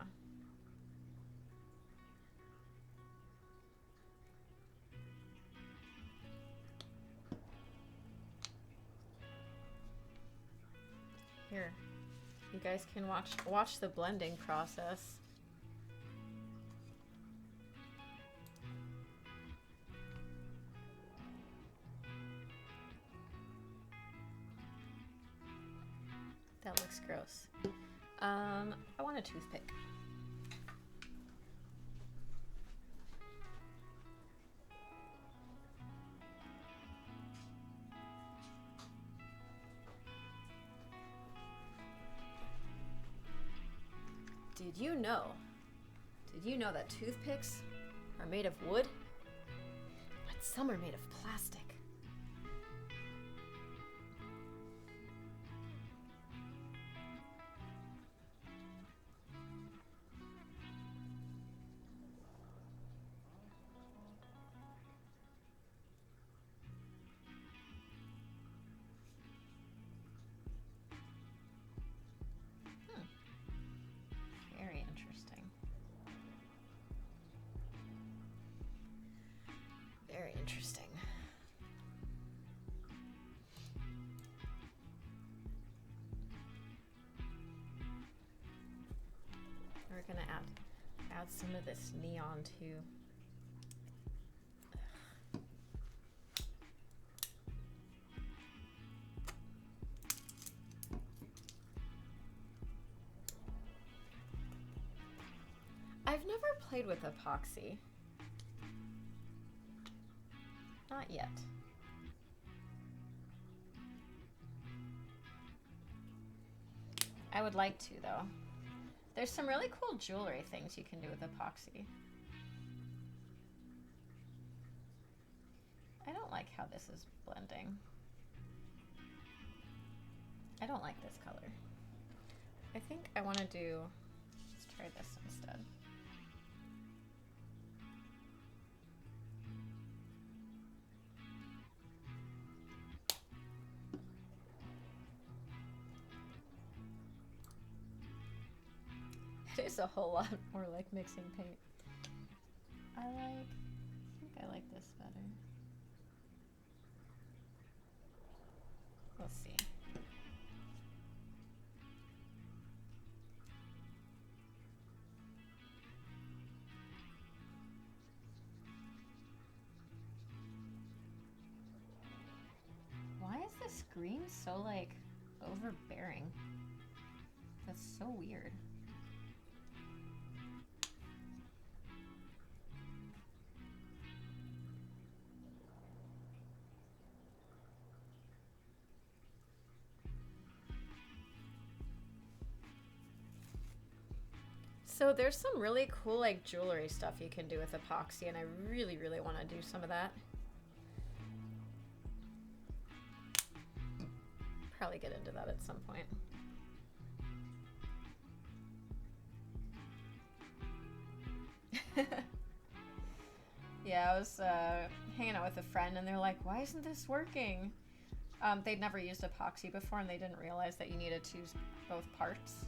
Here. You guys can watch the blending process. That looks gross. I want a toothpick. Did you know? Did you know that toothpicks are made of wood? But some are made of plastic. Very interesting. Very interesting. We're gonna add some of this neon too. I've never played with epoxy. Not yet. I would like to, though. There's some really cool jewelry things you can do with epoxy. I don't like how this is blending. I don't like this color. I think I want to do, let's try this instead. It is a whole lot more like mixing paint. I think I like this better. We'll see. Why is the screen so like overbearing? That's so weird. So there's some really cool like jewelry stuff you can do with epoxy, and I really, really want to do some of that. Probably get into that at some point. Yeah, I was hanging out with a friend and they're like, why isn't this working? They'd never used epoxy before and they didn't realize that you needed to use both parts.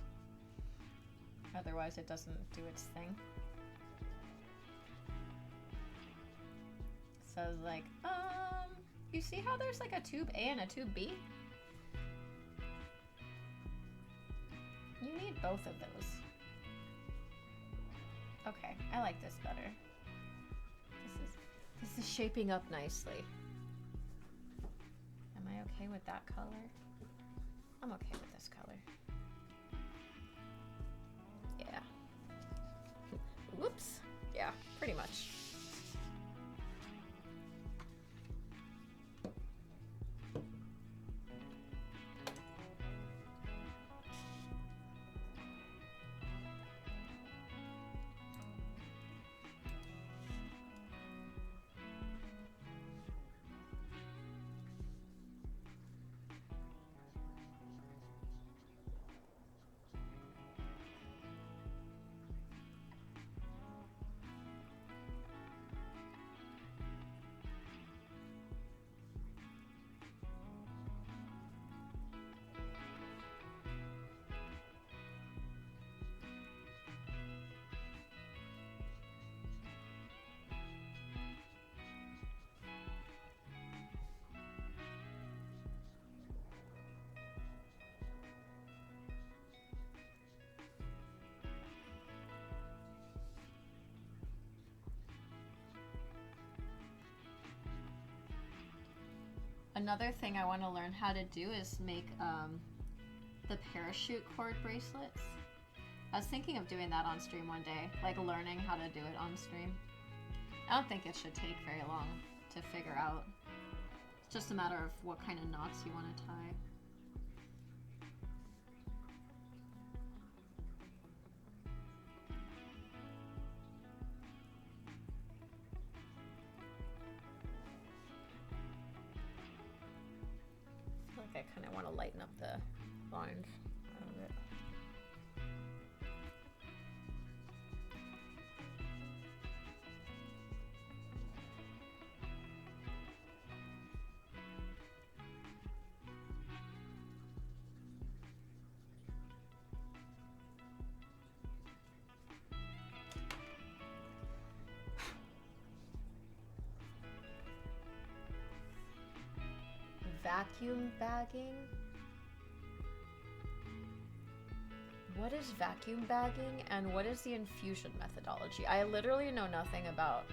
Otherwise it doesn't do its thing. So I was like, you see how there's like a tube A and a tube B? You need both of those. Okay, I like this better. This is shaping up nicely. Am I okay with that color? I'm okay with this color. Yeah. Whoops. Yeah, pretty much. Another thing I want to learn how to do is make the parachute cord bracelets. I was thinking of doing that on stream one day, like learning how to do it on stream. I don't think it should take very long to figure out. It's just a matter of what kind of knots you want to tie. I feel like I kind of want to lighten up the lines of it. Vacuum bagging? What is vacuum bagging and what is the infusion methodology? I literally know nothing about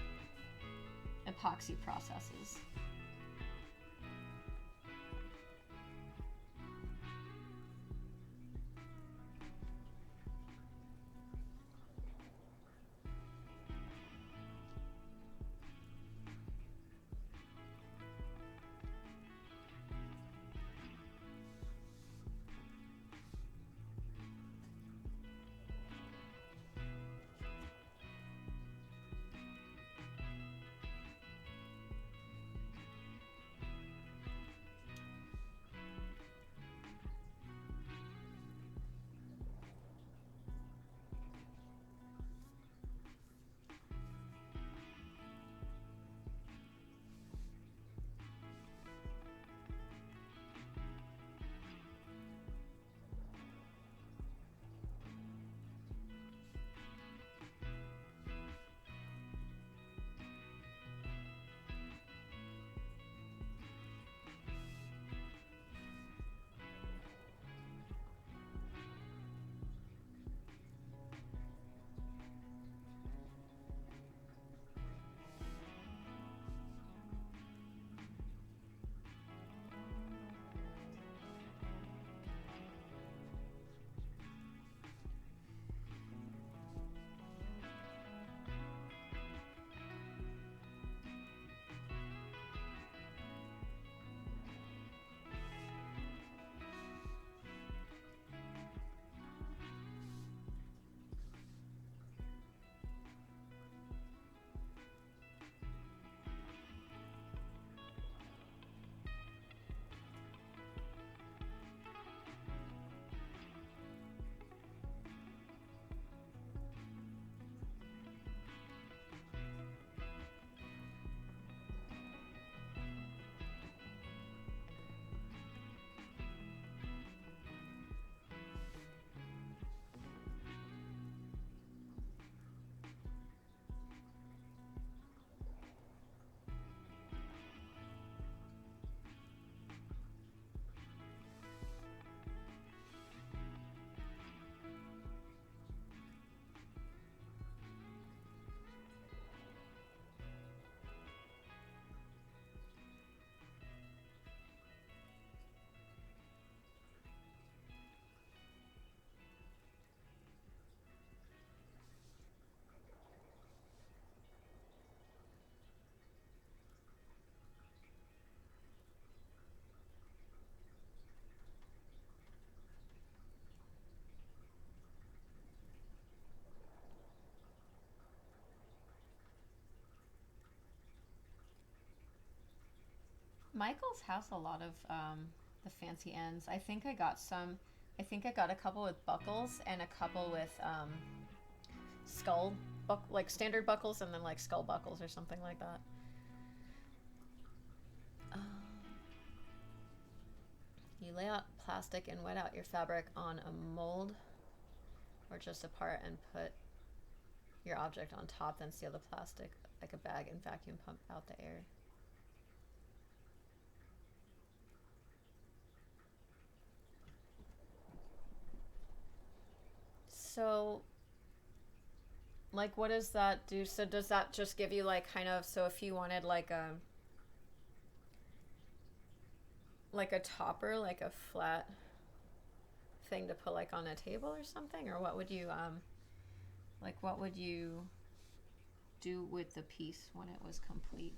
epoxy processes. Michael's has a lot of the fancy ends. I think I got some. I think I got a couple with buckles and a couple with like standard buckles, and then like skull buckles or something like that. You lay out plastic and wet out your fabric on a mold or just a part and put your object on top, then seal the plastic like a bag and vacuum pump out the air. So, like, what does that do? So does that just give you like kind of, so if you wanted like a like a topper, like a flat thing to put like on a table or something? Or what would you like what would you do with the piece when it was complete?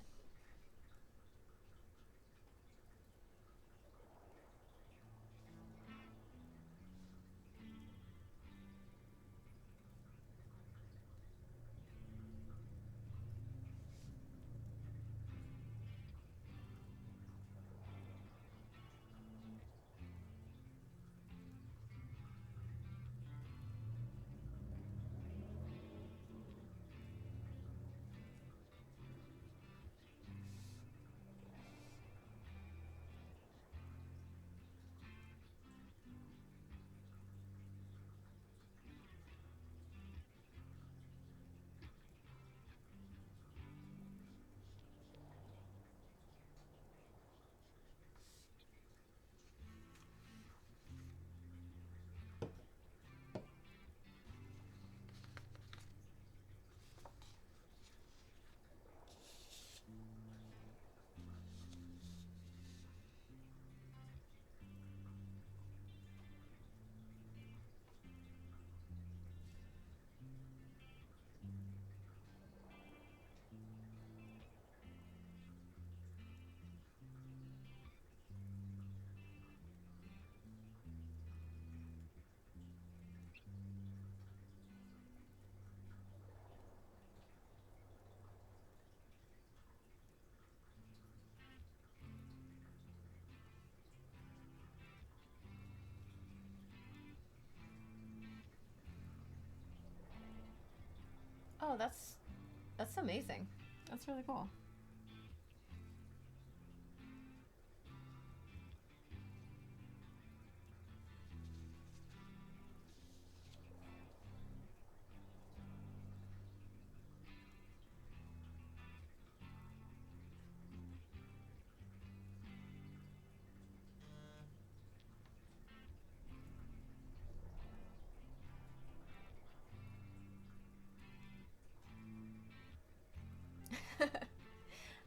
Oh, that's amazing. That's really cool.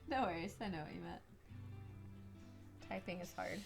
No worries, I know what you meant. Typing is hard.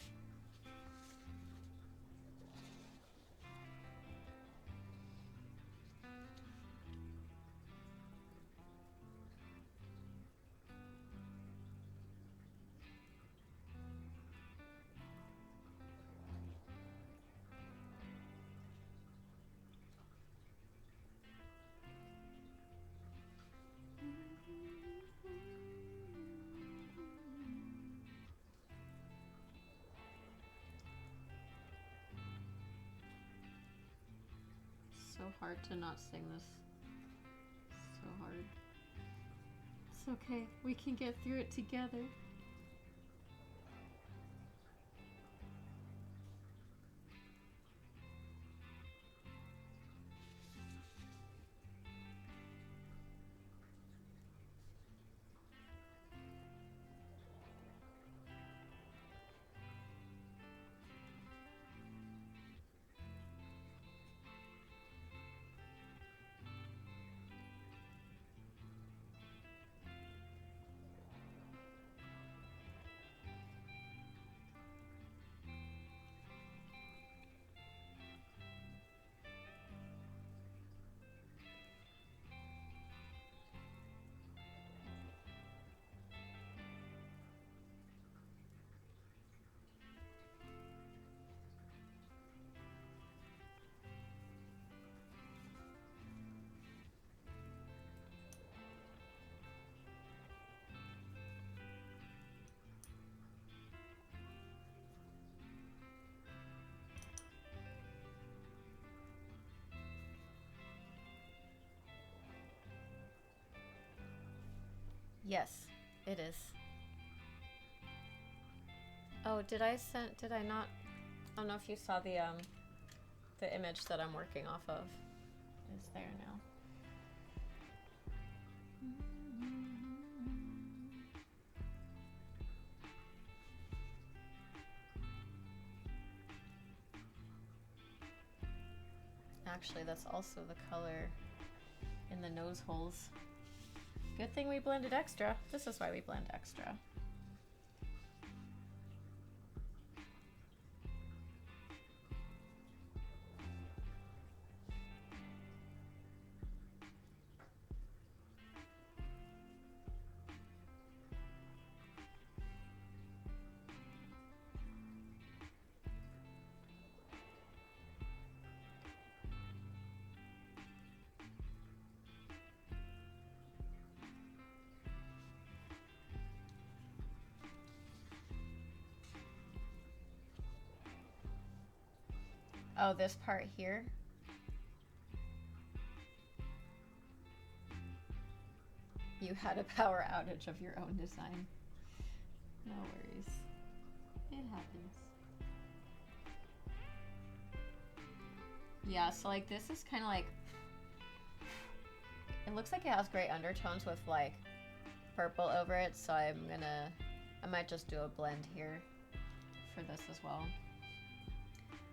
So hard to not sing this. So hard. It's okay. We can get through it together. Yes, it is. Oh, did I not? I don't know if you saw the image that I'm working off of. Is there now. Actually, that's also the color in the nose holes. Good thing we blended extra. This is why we blend extra. Oh, this part here? You had a power outage of your own design. No worries. It happens. Yeah, so like this is kind of like... It looks like it has gray undertones with like purple over it, so I might just do a blend here for this as well.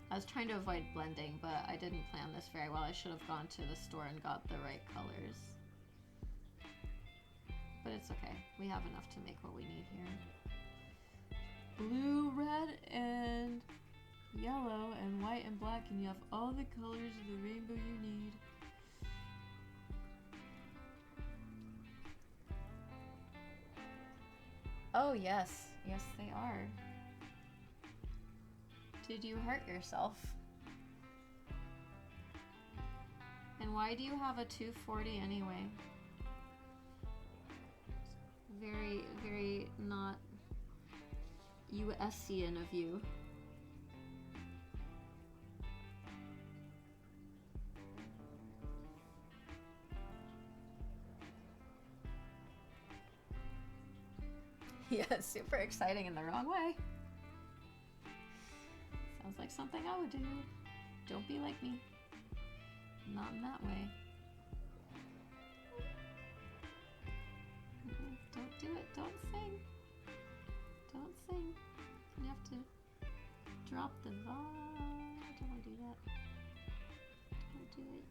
I was trying to avoid blending, but I didn't plan this very well. I should have gone to the store and got the right colors. But it's okay. We have enough to make what we need here. Blue, red, and yellow, and white and black, and you have all the colors of the rainbow you need. Oh yes, yes they are. Did you hurt yourself? And why do you have a 240 anyway? Very, very not USian of you. Yeah, super exciting in the wrong way. Sounds like something I would do. Don't be like me. Not in that way. Don't do it. Don't sing. Don't sing. You have to drop the vibe. Don't want to do that. Don't do it.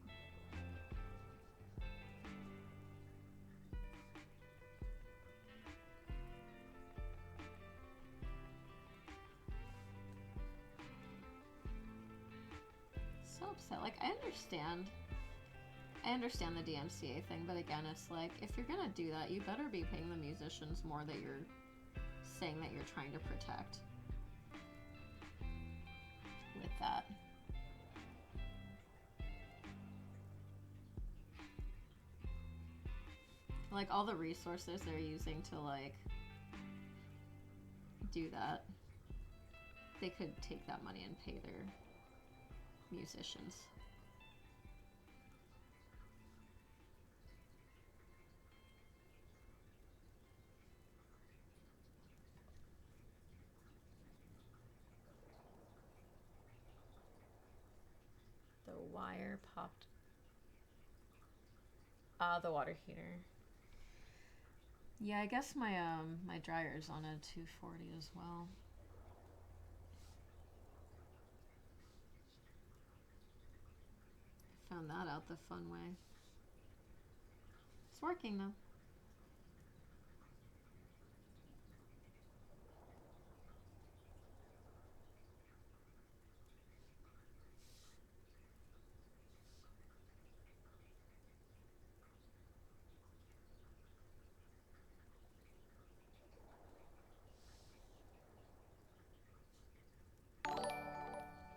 So upset. Like, I understand the DMCA thing, but again, it's like, if you're gonna do that, you better be paying the musicians more that you're saying that you're trying to protect with that. Like, all the resources they're using to, like, do that, they could take that money and pay their musicians. The wire popped. The water heater. Yeah, I guess my my dryer's on a 240 as well. Found that out the fun way. It's working though.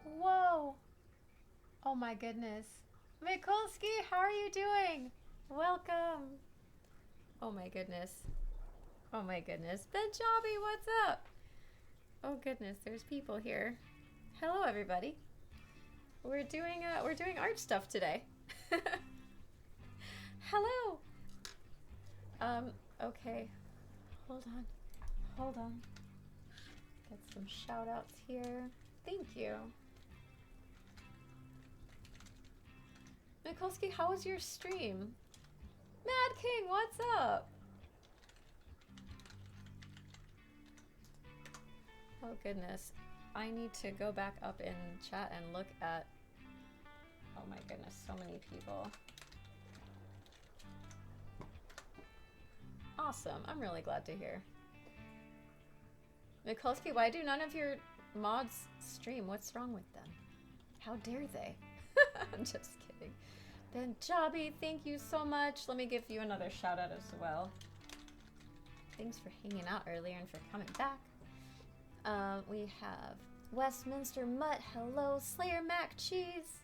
Whoa! Oh my goodness. Mikulski, how are you doing? Welcome. Oh my goodness. Oh my goodness. Benjabi, what's up? Oh goodness, there's people here. Hello everybody. We're doing art stuff today. Hello. Okay. Hold on. Get some shout outs here. Thank you. Mikulski, how was your stream? Mad King, what's up? Oh goodness. I need to go back up in chat and look at... Oh my goodness, so many people. Awesome, I'm really glad to hear. Mikulski, why do none of your mods stream? What's wrong with them? How dare they? I'm just kidding. Benjabi, thank you so much. Let me give you another shout out as well. Thanks for hanging out earlier and for coming back. We have Westminster Mutt, hello. Slayer Mac Cheese,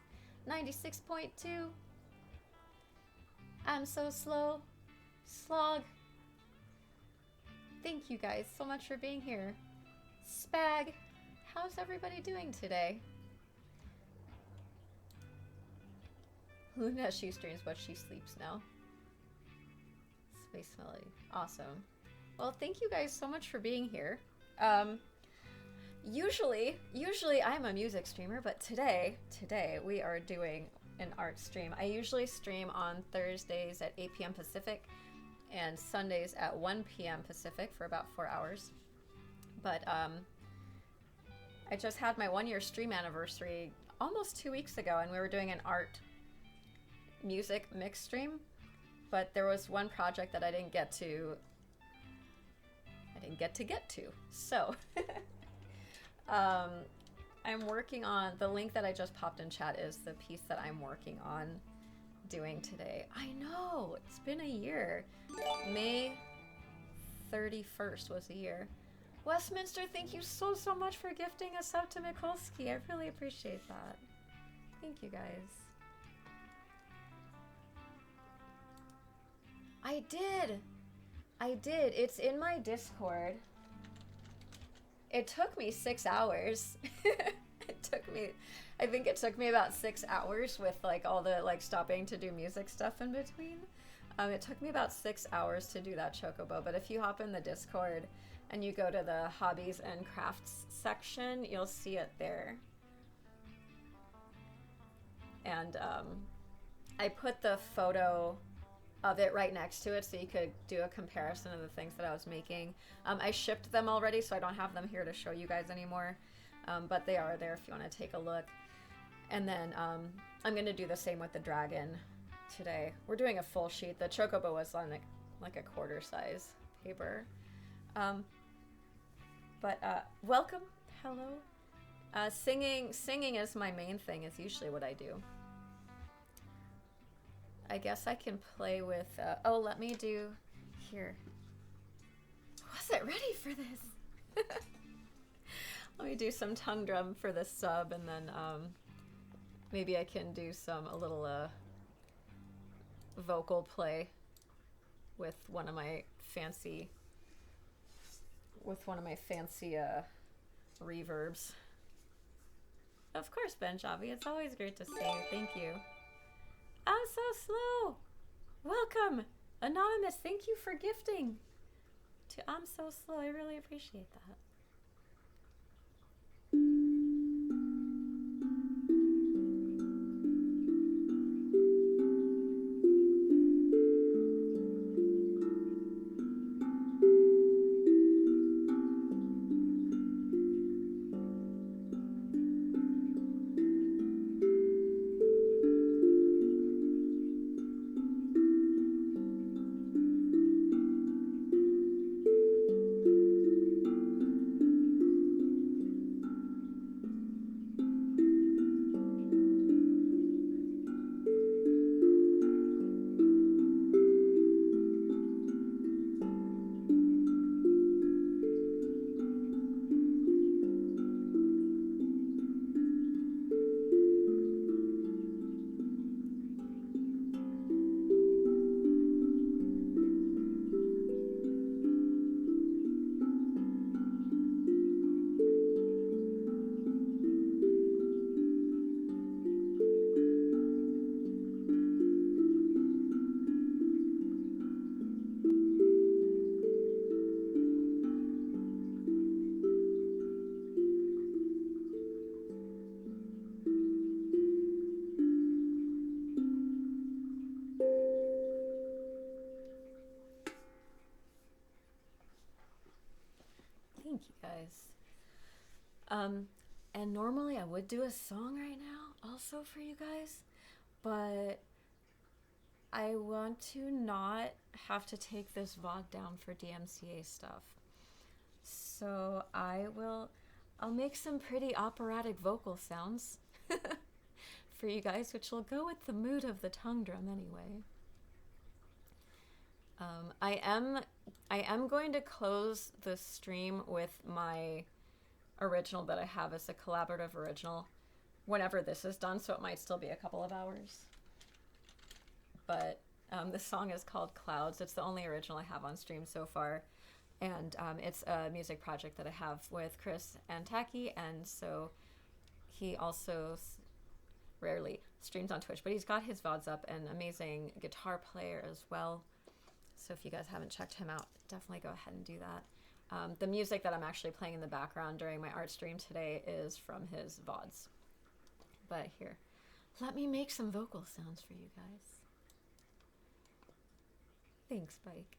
96.2. I'm so slow. Slog. Thank you guys so much for being here. Spag, how's everybody doing today? Luna, she streams, but she sleeps now. Space Melody. Awesome. Well, thank you guys so much for being here. Usually I'm a music streamer, but today we are doing an art stream. I usually stream on Thursdays at 8 p.m. Pacific and Sundays at 1 p.m. Pacific for about 4 hours. But I just had my 1-year stream anniversary almost 2 weeks ago, and we were doing an art music mix stream. But there was one project that I didn't get to. So I'm working on the link that I just popped in chat is the piece that I'm working on doing today. I know, it's been a year. May 31st was a year. Westminster, thank you so much for gifting a sub to Mikulski. I really appreciate that. Thank you guys. I did. It's in my Discord. It took me 6 hours. I think it took me about 6 hours with like all the like stopping to do music stuff in between. It took me about 6 hours to do that chocobo, but if you hop in the Discord and you go to the hobbies and crafts section, you'll see it there. And I put the photo of it right next to it so you could do a comparison of the things that I was making. I shipped them already, so I don't have them here to show you guys anymore, but they are there if you want to take a look. And then I'm going to do the same with the dragon today. We're doing a full sheet. The chocobo was on like a quarter size paper. Welcome. Hello. Singing is my main thing, is usually what I do. I guess I can play with, oh, let me do, here. I wasn't ready for this. Let me do some tongue drum for this sub, and then maybe I can do a little vocal play with one of my fancy reverbs. Of course, Benjavi, it's always great to see you. Thank you. I'm so slow. Welcome, Anonymous. Thank you for gifting to I'm so slow. I really appreciate that. And normally I would do a song right now also for you guys, but I want to not have to take this VOD down for DMCA stuff. So I'll make some pretty operatic vocal sounds for you guys, which will go with the mood of the tongue drum anyway. I am going to close the stream with my original that I have as a collaborative original whenever this is done, so it might still be a couple of hours. But the song is called Clouds. It's the only original I have on stream so far, and it's a music project that I have with Chris Antaki, and so he also rarely streams on Twitch, but he's got his VODs up, and amazing guitar player as well. So if you guys haven't checked him out, definitely go ahead and do that. The music that I'm actually playing in the background during my art stream today is from his VODs. But here, let me make some vocal sounds for you guys. Thanks, Mike.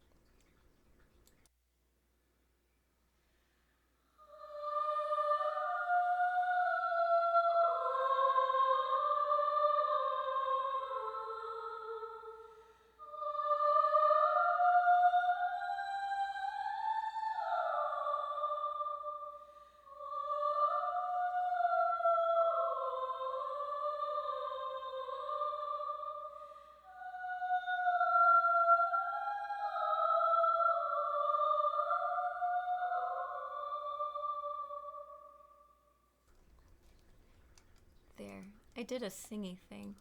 There, I did a singy thing.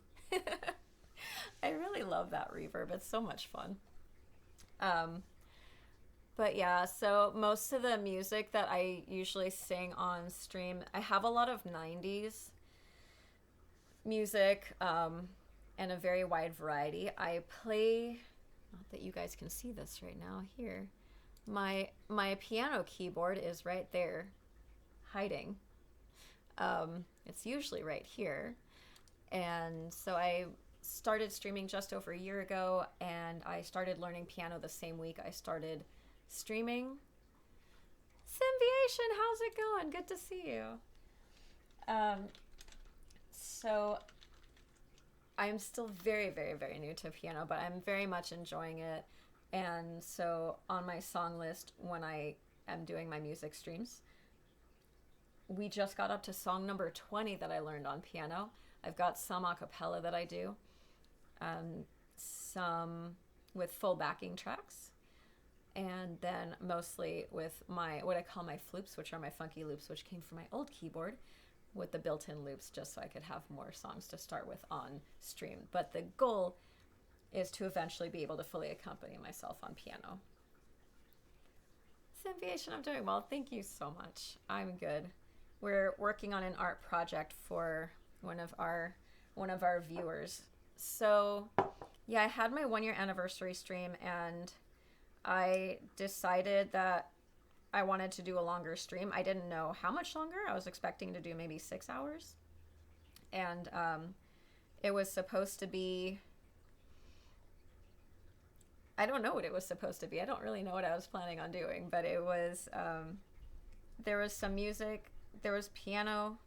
I really love that reverb. It's so much fun. But yeah, so most of the music that I usually sing on stream, I have a lot of 90s music, and a very wide variety. I play, not that you guys can see this right now here, my piano keyboard is right there, hiding. It's usually right here. And so I started streaming just over a year ago, and I started learning piano the same week I started streaming. Symbiation, how's it going? Good to see you. So I'm still very, very, very new to piano, but I'm very much enjoying it. And so on my song list, when I am doing my music streams, we just got up to song number 20 that I learned on piano. I've got some a cappella that I do, some with full backing tracks, and then mostly with my, what I call my floops, which are my funky loops, which came from my old keyboard with the built-in loops, just so I could have more songs to start with on stream. But the goal is to eventually be able to fully accompany myself on piano. Symbiation, I'm doing well. Thank you so much. I'm good. We're working on an art project for one of our viewers. So yeah, I had my 1-year anniversary stream, and I decided that I wanted to do a longer stream. I didn't know how much longer. I was expecting to do maybe 6 hours. And it was supposed to be, I don't know what it was supposed to be. I don't really know what I was planning on doing, but it was, there was some music, there was piano,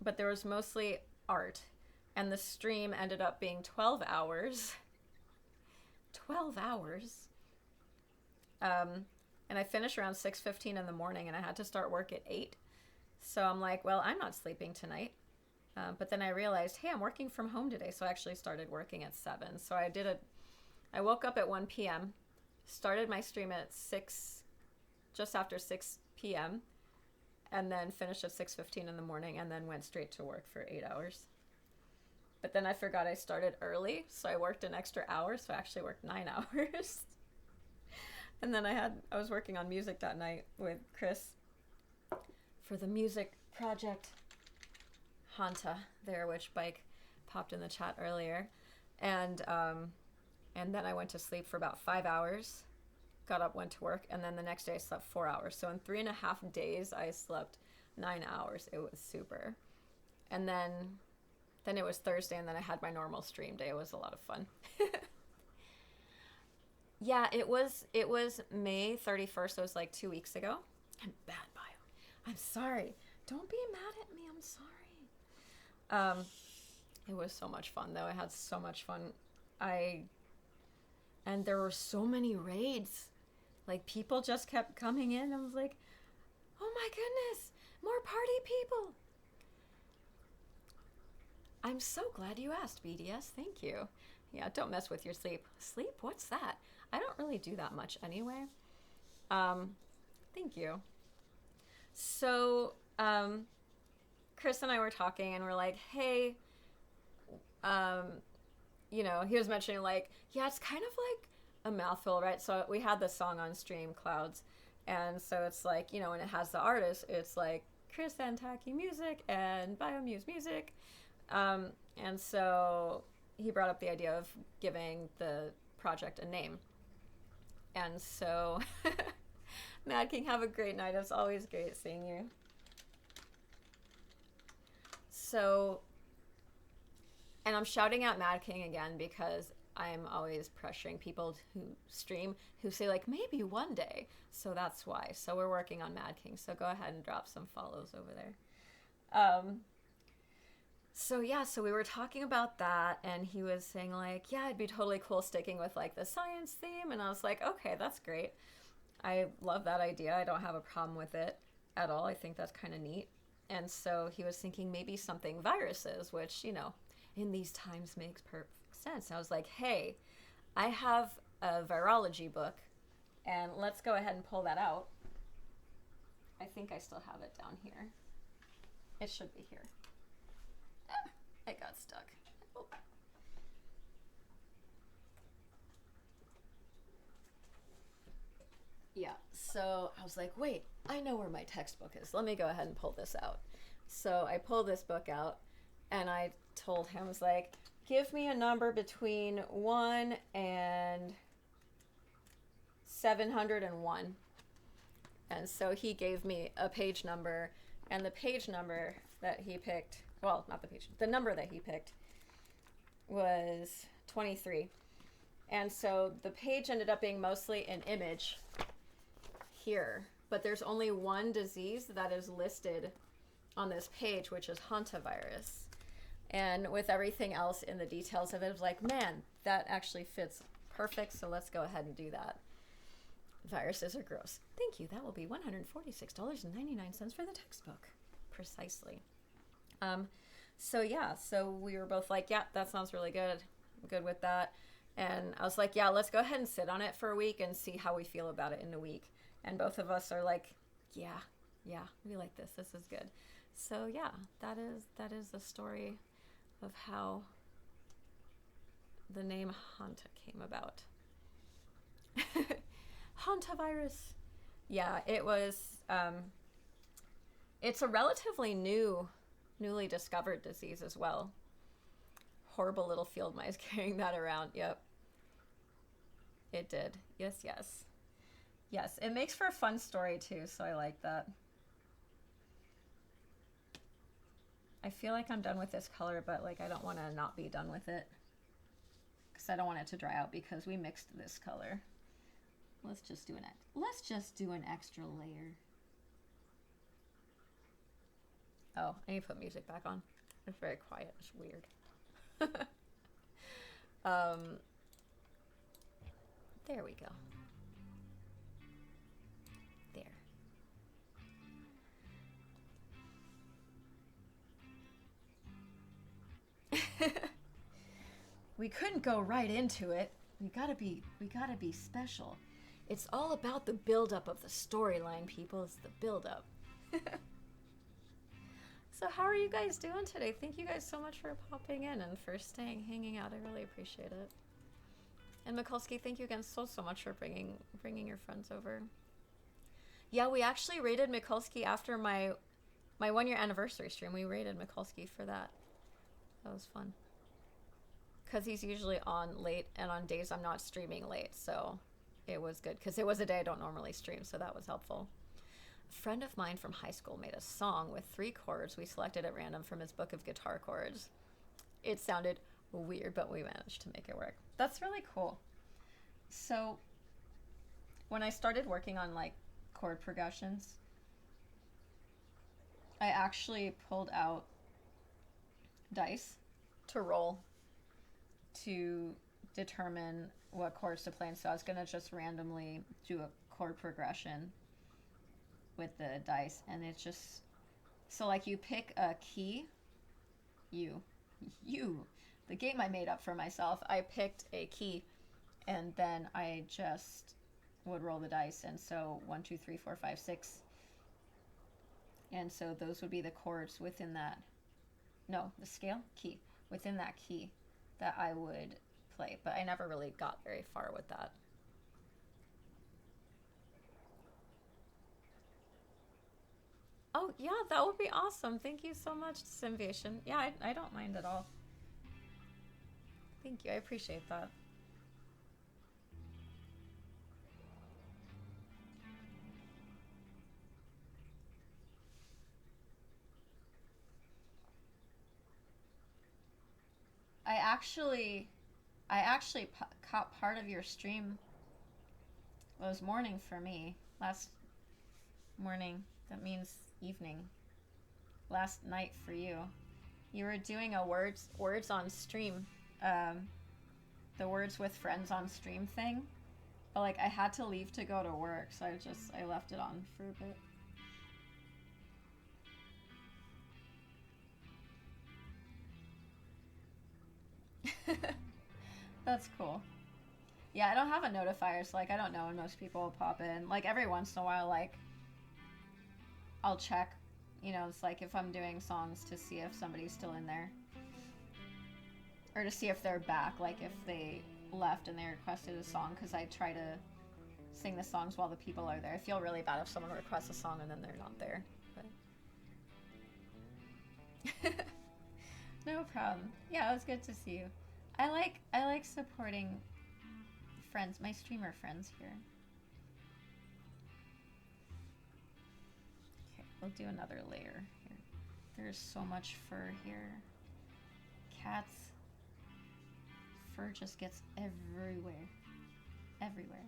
but there was mostly art. And the stream ended up being 12 hours. 12 hours. And I finished around 6:15 in the morning, and I had to start work at 8. So I'm like, well, I'm not sleeping tonight. But then I realized, hey, I'm working from home today. So I actually started working at 7. So I woke up at 1 p.m., started my stream at 6, just after 6 p.m., and then finished at 6:15 in the morning, and then went straight to work for 8 hours. But then I forgot I started early, so I worked an extra hour, so I actually worked 9 hours. And then I was working on music that night with Chris for the music project Hanta there, which Bike popped in the chat earlier. And then I went to sleep for about 5 hours, got up, went to work, and then the next day I slept 4 hours. So in 3.5 days, I slept 9 hours. It was super. And then it was Thursday, and then I had my normal stream day. It was a lot of fun. Yeah, it was May 31st. So it was like 2 weeks ago. I'm bad bio. I'm sorry. Don't be mad at me. I'm sorry. It was so much fun, though. I had so much fun. And there were so many raids. Like, people just kept coming in. I was like, oh my goodness, more party people. I'm so glad you asked, BDS. Thank you. Yeah, don't mess with your sleep. Sleep? What's that? I don't really do that much anyway. Thank you. So, Chris and I were talking, and we're like, hey, you know, he was mentioning, like, yeah, it's kind of like a mouthful, right? So we had the song on stream, Clouds, and so it's like, you know, when it has the artist, it's like Chris and Taki Music and Biomuse Music. And so he brought up the idea of giving the project a name. And so, Mad King, have a great night. It's always great seeing you. So, and I'm shouting out Mad King again because I'm always pressuring people who stream who say, like, maybe one day. So that's why. So we're working on Mad King. So go ahead and drop some follows over there. So yeah, so we were talking about that, and he was saying, like, yeah, it'd be totally cool sticking with like the science theme. And I was like, okay, that's great. I love that idea. I don't have a problem with it at all. I think that's kind of neat. And so he was thinking maybe something viruses, which, you know, in these times makes perfect sense. I was like, hey, I have a virology book, and let's go ahead and pull that out. I think I still have it down here. It should be here. It got stuck. Oh. Yeah, so I was like, wait, I know where my textbook is. Let me go ahead and pull this out. So I pulled this book out, and I told him, I was like, give me a number between 1 and 701. And so he gave me a page number, and the page number that he picked, well, not the page, the number that he picked was 23. And so the page ended up being mostly an image here, but there's only one disease that is listed on this page, which is hantavirus. And with everything else in the details of it, I was like, man, that actually fits perfect, so let's go ahead and do that. Viruses are gross. Thank you. That will be $146.99 for the textbook. Precisely. So yeah, so we were both like, yeah, that sounds really good. I'm good with that. And I was like, yeah, let's go ahead and sit on it for a week and see how we feel about it in a week. And both of us are like, yeah, we like this. This is good. So yeah, that is the story of how the name Hanta came about. Hantavirus. Yeah, it was, it's a relatively newly discovered disease as well. Horrible little field mice carrying that around. Yep. It did. Yes. Yes, it makes for a fun story too, so I like that. I feel like I'm done with this color, but like I don't want to not be done with it. Because I don't want it to dry out because we mixed this color. Let's just do an extra layer. Oh, I need to put music back on. It's very quiet. It's weird. There we go. There. We couldn't go right into it. We gotta be special. It's all about the build-up of the storyline, people. It's the build-up. So how are you guys doing today? Thank you guys so much for popping in and for hanging out. I really appreciate it. And Mikulski, thank you again so much for bringing your friends over. Yeah, we actually rated Mikulski after my 1 year anniversary stream. We rated Mikulski for that. That was fun. Because he's usually on late, and on days I'm not streaming late, so it was good. Because it was a day I don't normally stream, so that was helpful. A friend of mine from high school made a song with 3 chords we selected at random from his book of guitar chords. It sounded weird, but we managed to make it work. That's really cool. So when I started working on like chord progressions, I actually pulled out dice to roll to determine what chords to play. And so I was going to just randomly do a chord progression with the dice, and it's just so like you pick a key. The game I made up for myself, I picked a key, and then I just would roll the dice, and so 1 2 3 4 5 6, and so those would be the chords within that, no, the scale key within that key that I would play, but I never really got very far with that. Oh, yeah, that would be awesome. Thank you so much, Simviation. Yeah, I don't mind at all. Thank you. I appreciate that. I actually, I actually caught part of your stream. Well, it was morning for me. Last morning. That means evening. Last night for you. You were doing a words on stream. Um, the words with friends on stream thing. But like I had to leave to go to work, so I left it on for a bit. That's cool. Yeah, I don't have a notifier, so like I don't know when most people will pop in. Like every once in a while, like I'll check, you know, it's like if I'm doing songs to see if somebody's still in there. Or to see if they're back, like if they left and they requested a song, because I try to sing the songs while the people are there. I feel really bad if someone requests a song and then they're not there. But no problem. Yeah, it was good to see you. I like supporting friends, my streamer friends here. Okay, we'll do another layer here. There's so much fur here. Cats. Fur just gets everywhere. Everywhere.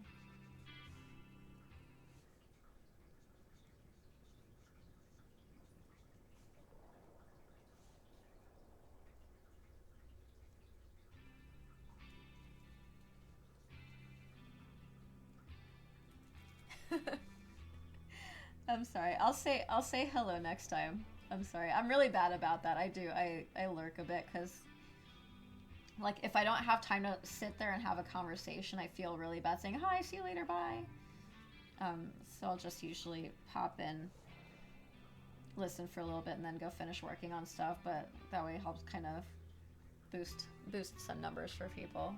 I'm sorry. I'll say hello next time. I'm sorry. I'm really bad about that. I lurk a bit cuz like if I don't have time to sit there and have a conversation, I feel really bad saying, "Hi, see you later, bye." So I'll just usually pop in, listen for a little bit and then go finish working on stuff, but that way it helps kind of boost some numbers for people.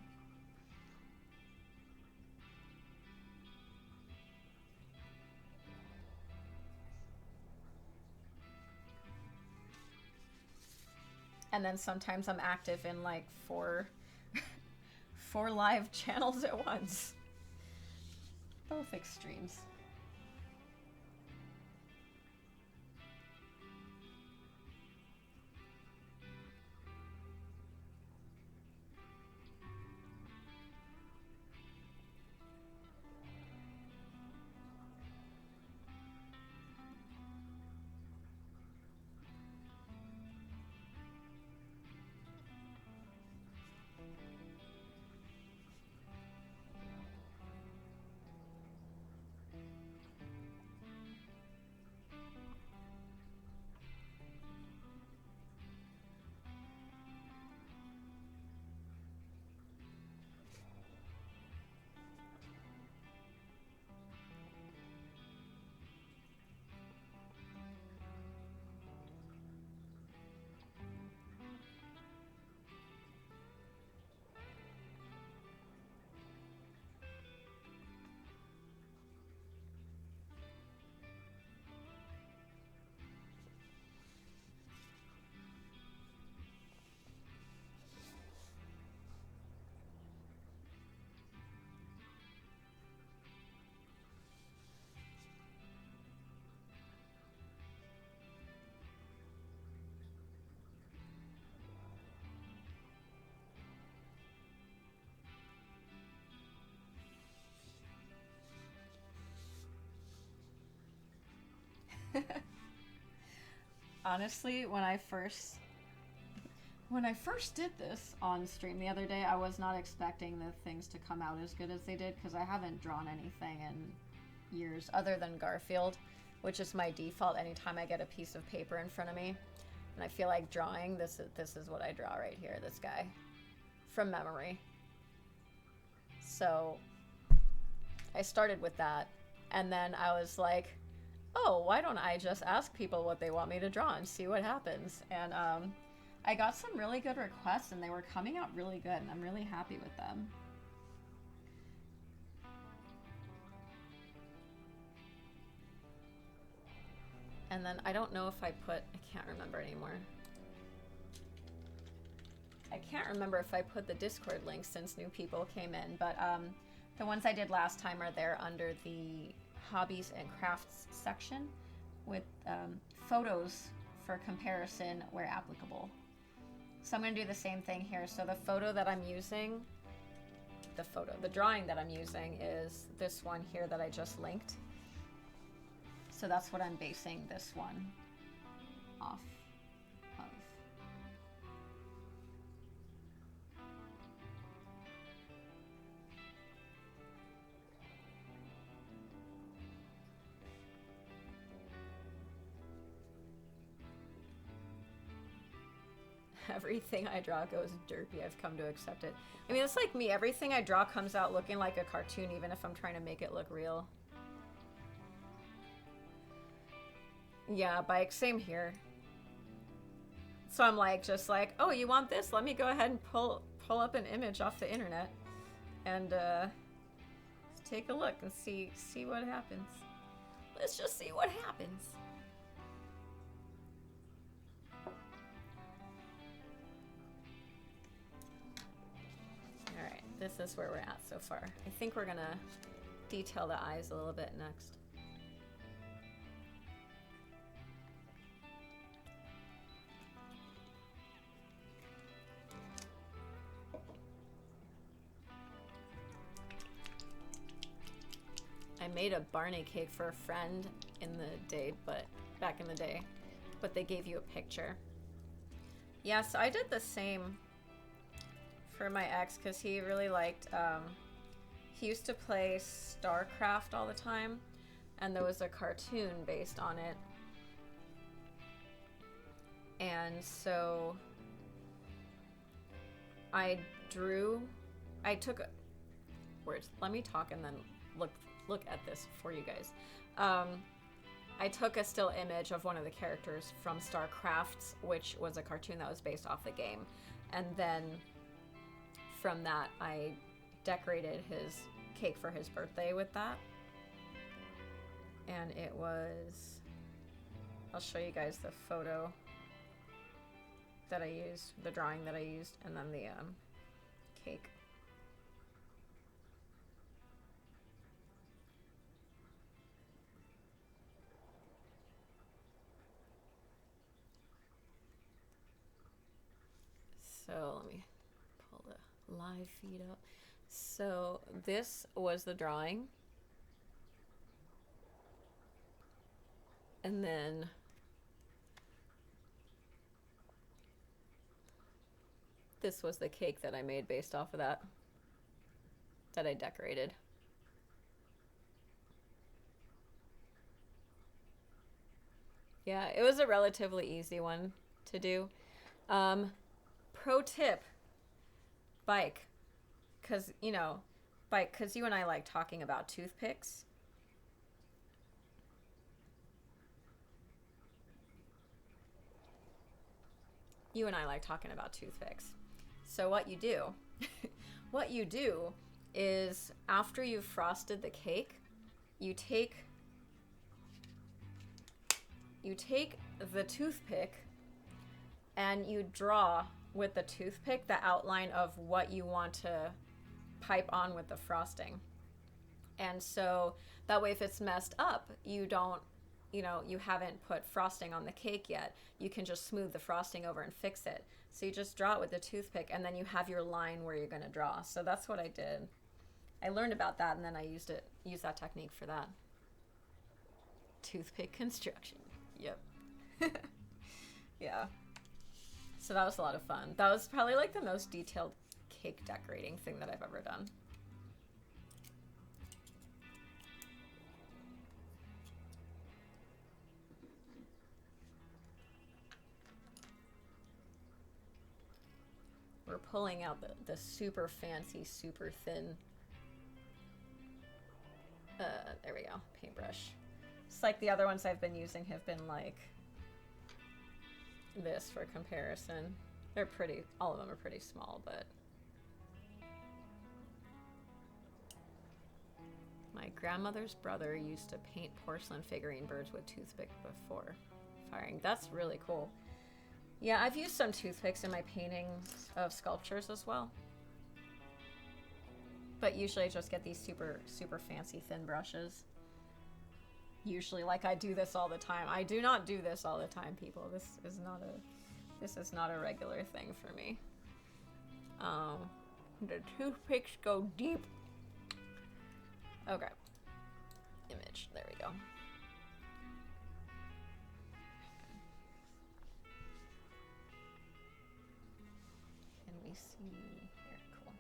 And then sometimes I'm active in like four live channels at once. Both extremes. Honestly, when I first did this on stream the other day, I was not expecting the things to come out as good as they did because I haven't drawn anything in years other than Garfield, which is my default anytime I get a piece of paper in front of me. And I feel like drawing, this is what I draw right here, this guy, from memory. So I started with that, and then I was like, oh, why don't I just ask people what they want me to draw and see what happens? And I got some really good requests, and they were coming out really good, and I'm really happy with them. And then I don't know if I can't remember anymore. I can't remember if I put the Discord link since new people came in, but the ones I did last time are there under the hobbies and crafts section with photos for comparison where applicable. So I'm going to do the same thing here. So the photo that I'm using, the drawing that I'm using is this one here that I just linked. So that's what I'm basing this one off of. Everything I draw goes derpy. I've come to accept it. I mean, it's like me. Everything I draw comes out looking like a cartoon, even if I'm trying to make it look real. Yeah, bike, same here. So I'm like, just like, oh, you want this? Let me go ahead and pull up an image off the internet and take a look and see what happens. Let's just see what happens. All right, this is where we're at so far. I think we're gonna detail the eyes a little bit next. I made a Barney cake for a friend back in the day, but they gave you a picture. Yeah, so I did the same for my ex because he really liked, he used to play StarCraft all the time, and there was a cartoon based on it. And so I took words. Let me talk and then look at this for you guys. I took a still image of one of the characters from StarCraft, which was a cartoon that was based off the game. And then from that, I decorated his cake for his birthday with that. And it was, I'll show you guys the photo that I used, the drawing that I used, and then the cake. So let me pull the live feed up. So this was the drawing. And then this was the cake that I made based off of that I decorated. Yeah, it was a relatively easy one to do. Pro tip, Bike, because you and I like talking about toothpicks. You and I like talking about toothpicks. So what you do is after you've frosted the cake, you take the toothpick and you draw with the toothpick the outline of what you want to pipe on with the frosting. And so that way if it's messed up, you haven't put frosting on the cake yet. You can just smooth the frosting over and fix it. So you just draw it with the toothpick and then you have your line where you're gonna draw. So that's what I did. I learned about that and then I used that technique for that. Toothpick construction. Yep. Yeah. So that was a lot of fun. That was probably like the most detailed cake decorating thing that I've ever done. We're pulling out the super fancy, super thin, there we go, paintbrush. It's like the other ones I've been using have been like this for comparison. They're pretty, all of them are pretty small, but my grandmother's brother used to paint porcelain figurine birds with toothpick before firing. That's really cool. Yeah, I've used some toothpicks in my paintings of sculptures as well. But usually I just get these super, super fancy thin brushes. Usually, like, I do this all the time. I do not do this all the time, people. This is not a regular thing for me. The toothpicks go deep. Okay. Image. There we go. Can we see here? Cool.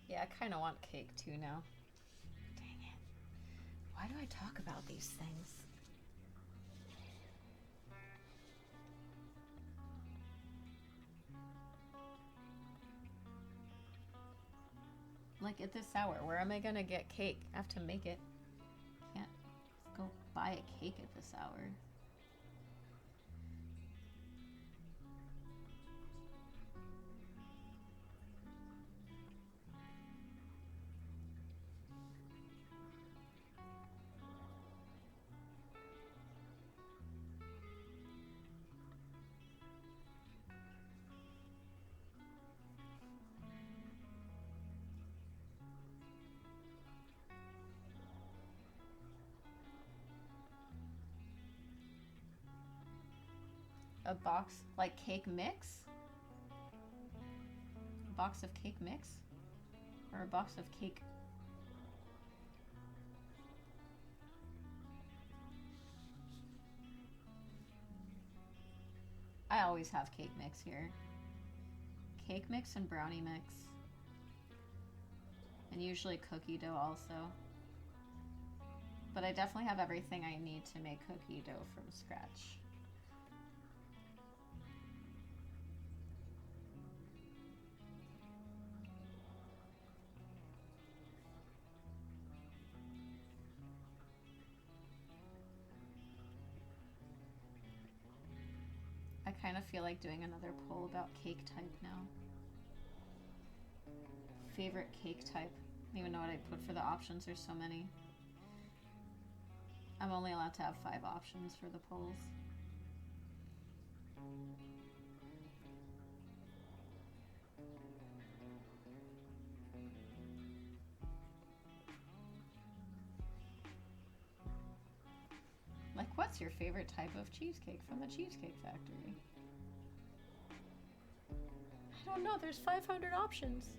Yeah, I kind of want cake too now. Dang it. Why do I talk about these things? Like, at this hour, where am I gonna get cake? I have to make it. Can't go buy a cake at this hour. A box, like cake mix? A box of cake mix? Or a box of cake? I always have cake mix here. Cake mix and brownie mix. And usually cookie dough also. But I definitely have everything I need to make cookie dough from scratch. I kind of feel like doing another poll about cake type now. Favorite cake type. I don't even know what I put for the options, there's so many. I'm only allowed to have 5 options for the polls. Like, what's your favorite type of cheesecake from the Cheesecake Factory? I don't know, there's 500 options.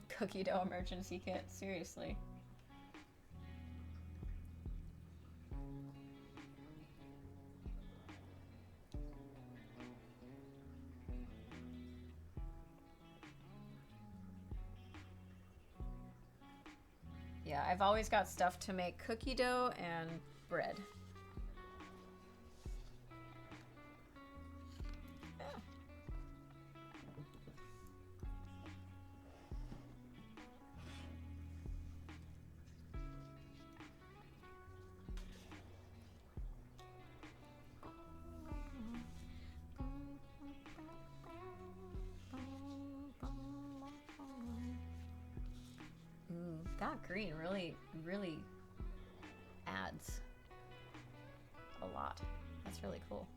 Cookie dough emergency kit, seriously. Yeah, I've always got stuff to make cookie dough and bread. not green really, really adds a lot. That's really cool.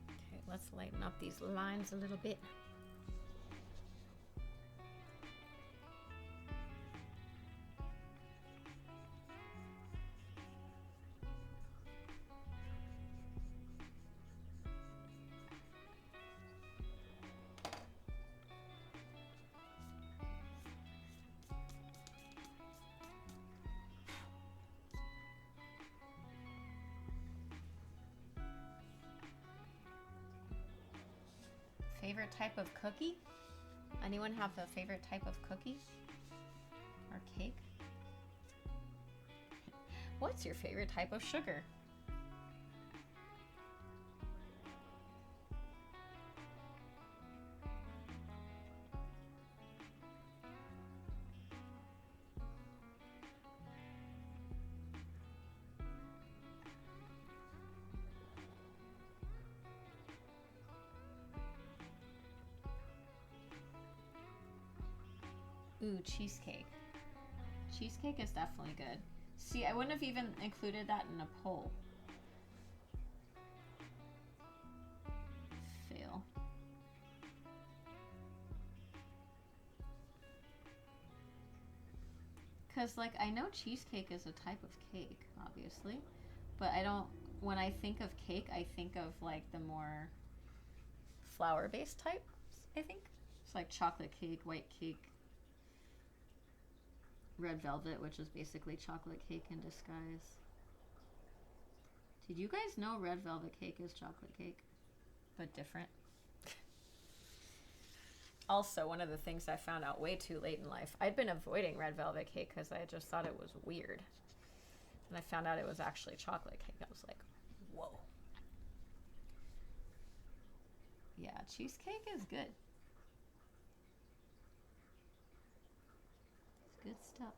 Okay, let's lighten up these lines a little bit. Favorite type of cookie? Anyone have a favorite type of cookie or cake? What's your favorite type of sugar? Ooh, cheesecake. Cheesecake is definitely good. See, I wouldn't have even included that in a poll. Fail. Because, like, I know cheesecake is a type of cake, obviously. But I don't, when I think of cake, I think of, like, the more flour-based types, I think. It's like chocolate cake, white cake, red velvet, which is basically chocolate cake in disguise. Did you guys know red velvet cake is chocolate cake, but different? Also, one of the things I found out way too late in life, I'd been avoiding red velvet cake because I just thought it was weird. And I found out it was actually chocolate cake. I was like, whoa. Yeah, cheesecake is good. It's good stuff.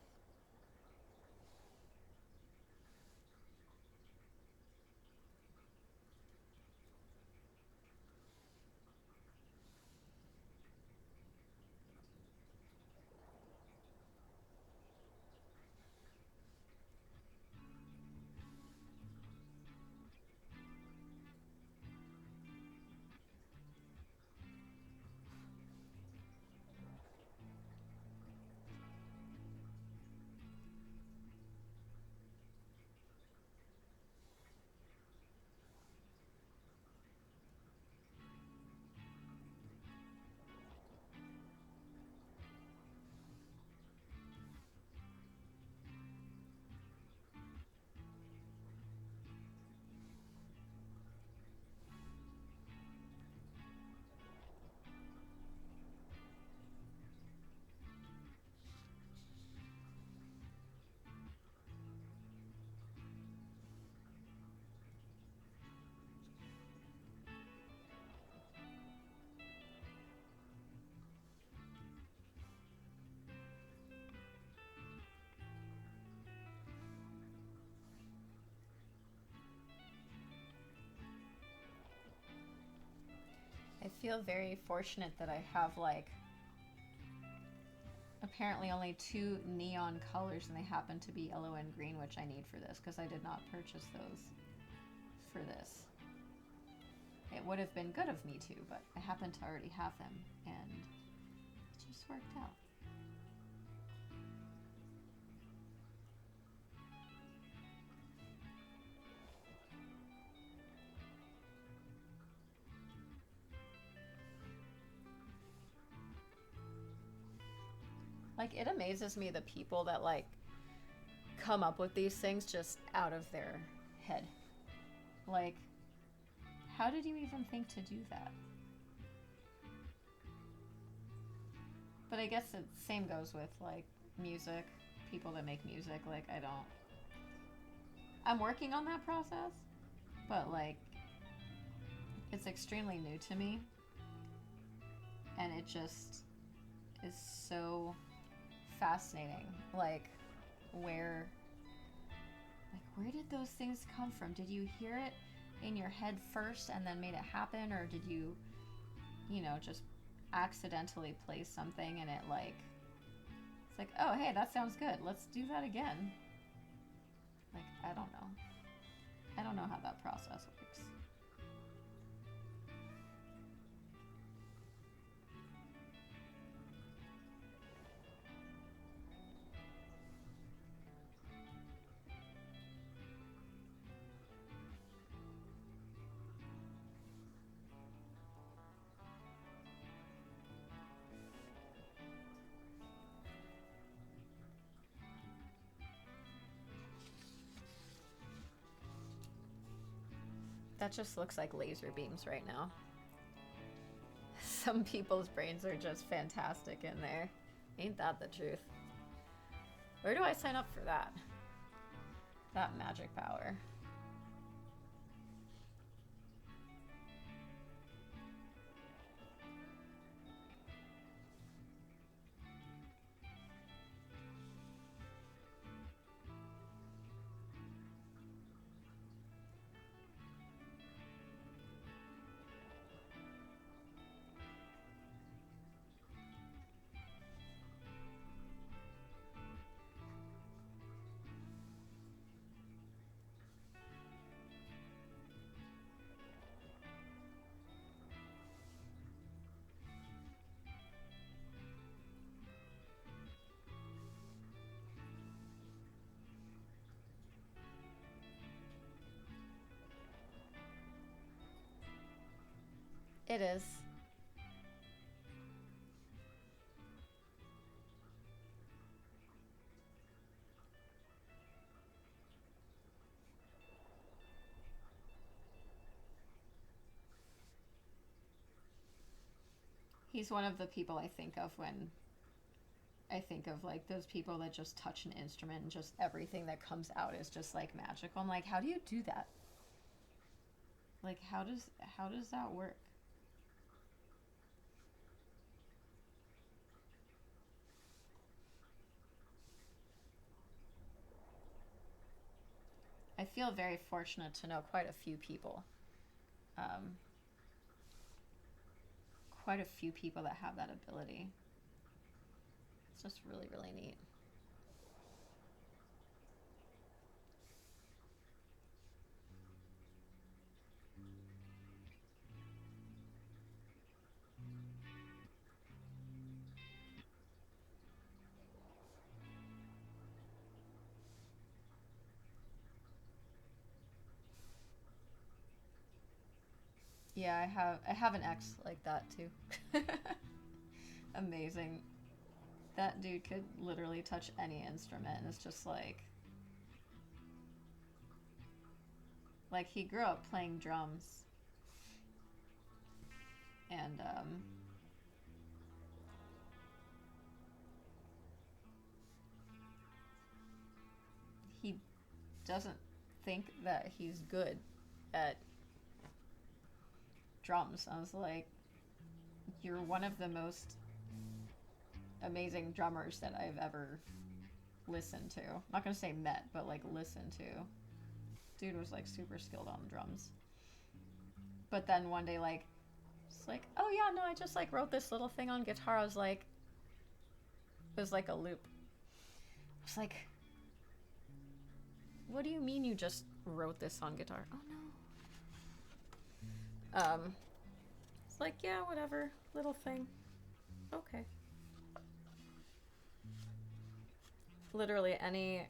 I feel very fortunate that I have, like, apparently only 2 neon colors, and they happen to be yellow and green, which I need for this because I did not purchase those for this. It would have been good of me to, but I happen to already have them, and it just worked out. Like, it amazes me the people that, like, come up with these things just out of their head. Like, how did you even think to do that? But I guess the same goes with, like, music. People that make music, like, I'm working on that process, but, like, it's extremely new to me. And it just is so fascinating. Like, where did those things come from? Did you hear it in your head first and then made it happen, or did you, just accidentally play something and it like, it's like, oh hey, that sounds good, let's do that again. Like, I don't know. I don't know how that process works. That just looks like laser beams right now. Some people's brains are just fantastic in there. Ain't that the truth? Where do I sign up for that? That magic power. It is. He's one of the people I think of when I think of like those people that just touch an instrument and just everything that comes out is just like magical. I'm like, how do you do that? Like, how does that work? I feel very fortunate to know quite a few people. Um, Quite a few people that have that ability. It's just really, really neat. Yeah, I have an ex like that too. Amazing. That dude could literally touch any instrument and it's just like he grew up playing drums and he doesn't think that he's good at drums. I was like, you're one of the most amazing drummers that I've ever listened to. I'm not gonna say met, but like listened to. Dude was like super skilled on the drums. But then one day, like, it's like, oh yeah, no, I just like wrote this little thing on guitar. I was like, it was like a loop. I was like, what do you mean you just wrote this on guitar? Oh no. It's like, yeah, whatever, little thing. Okay. Literally any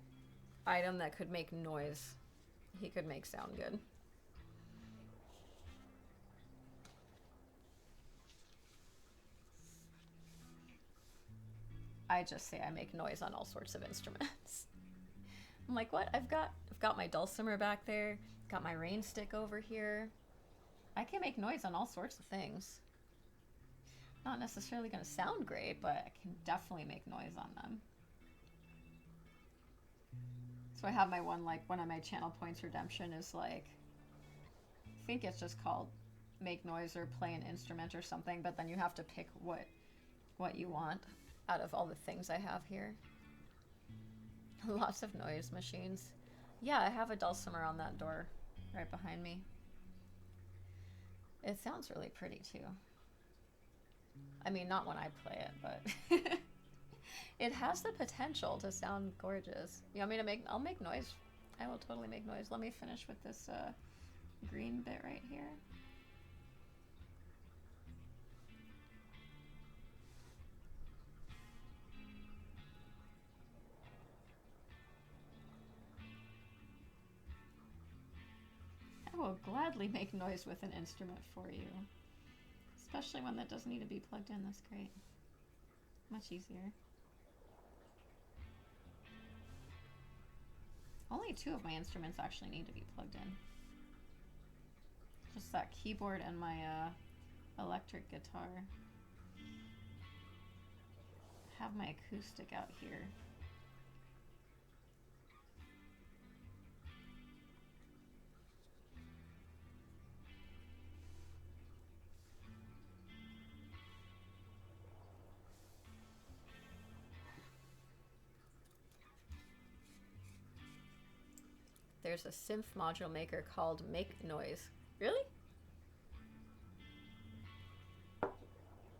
item that could make noise, he could make sound good. I just say I make noise on all sorts of instruments. I'm like, what? I've got my dulcimer back there, got my rain stick over here. I can make noise on all sorts of things. Not necessarily gonna sound great, but I can definitely make noise on them. So I have my one of my channel points redemption is like, I think it's just called make noise or play an instrument or something, but then you have to pick what you want out of all the things I have here. Lots of noise machines. Yeah, I have a dulcimer on that door right behind me. It sounds really pretty too. I mean, not when I play it, but it has the potential to sound gorgeous. You want me to make? I'll make noise. I will totally make noise. Let me finish with this green bit right here. I will gladly make noise with an instrument for you. Especially one that doesn't need to be plugged in. That's great. Much easier. Only 2 of my instruments actually need to be plugged in. Just that keyboard and my electric guitar. I have my acoustic out here. There's a synth module maker called Make Noise. Really?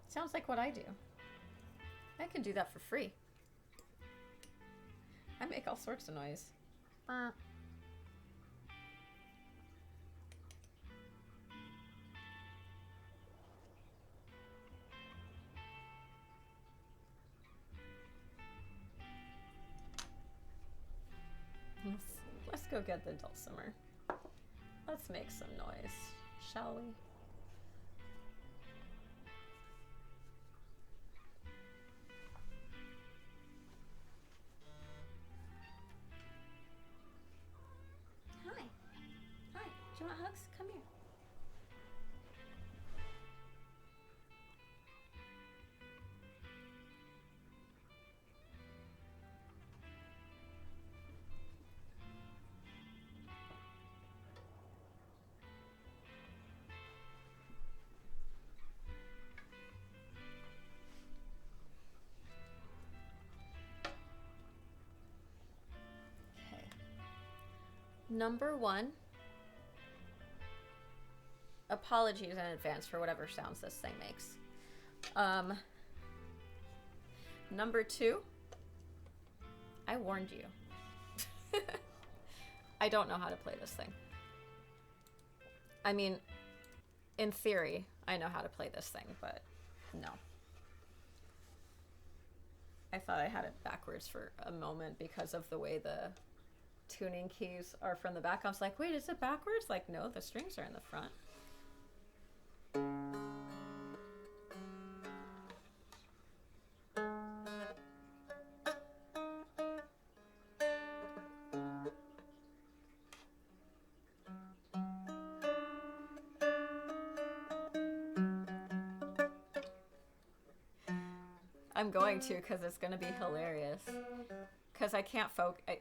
Sounds like what I do. I can do that for free. I make all sorts of noise. Let's go get the dulcimer. Let's make some noise, shall we? Hi. Hi. Do you want hugs? Come here. Number 1, apologies in advance for whatever sounds this thing makes. Number 2, I warned you. I don't know how to play this thing. I mean, in theory, I know how to play this thing, but no. I thought I had it backwards for a moment because of the way the tuning keys are from the back. I was like, wait, is it backwards? Like, no, the strings are in the front. I'm going to, because it's going to be hilarious. Because I can't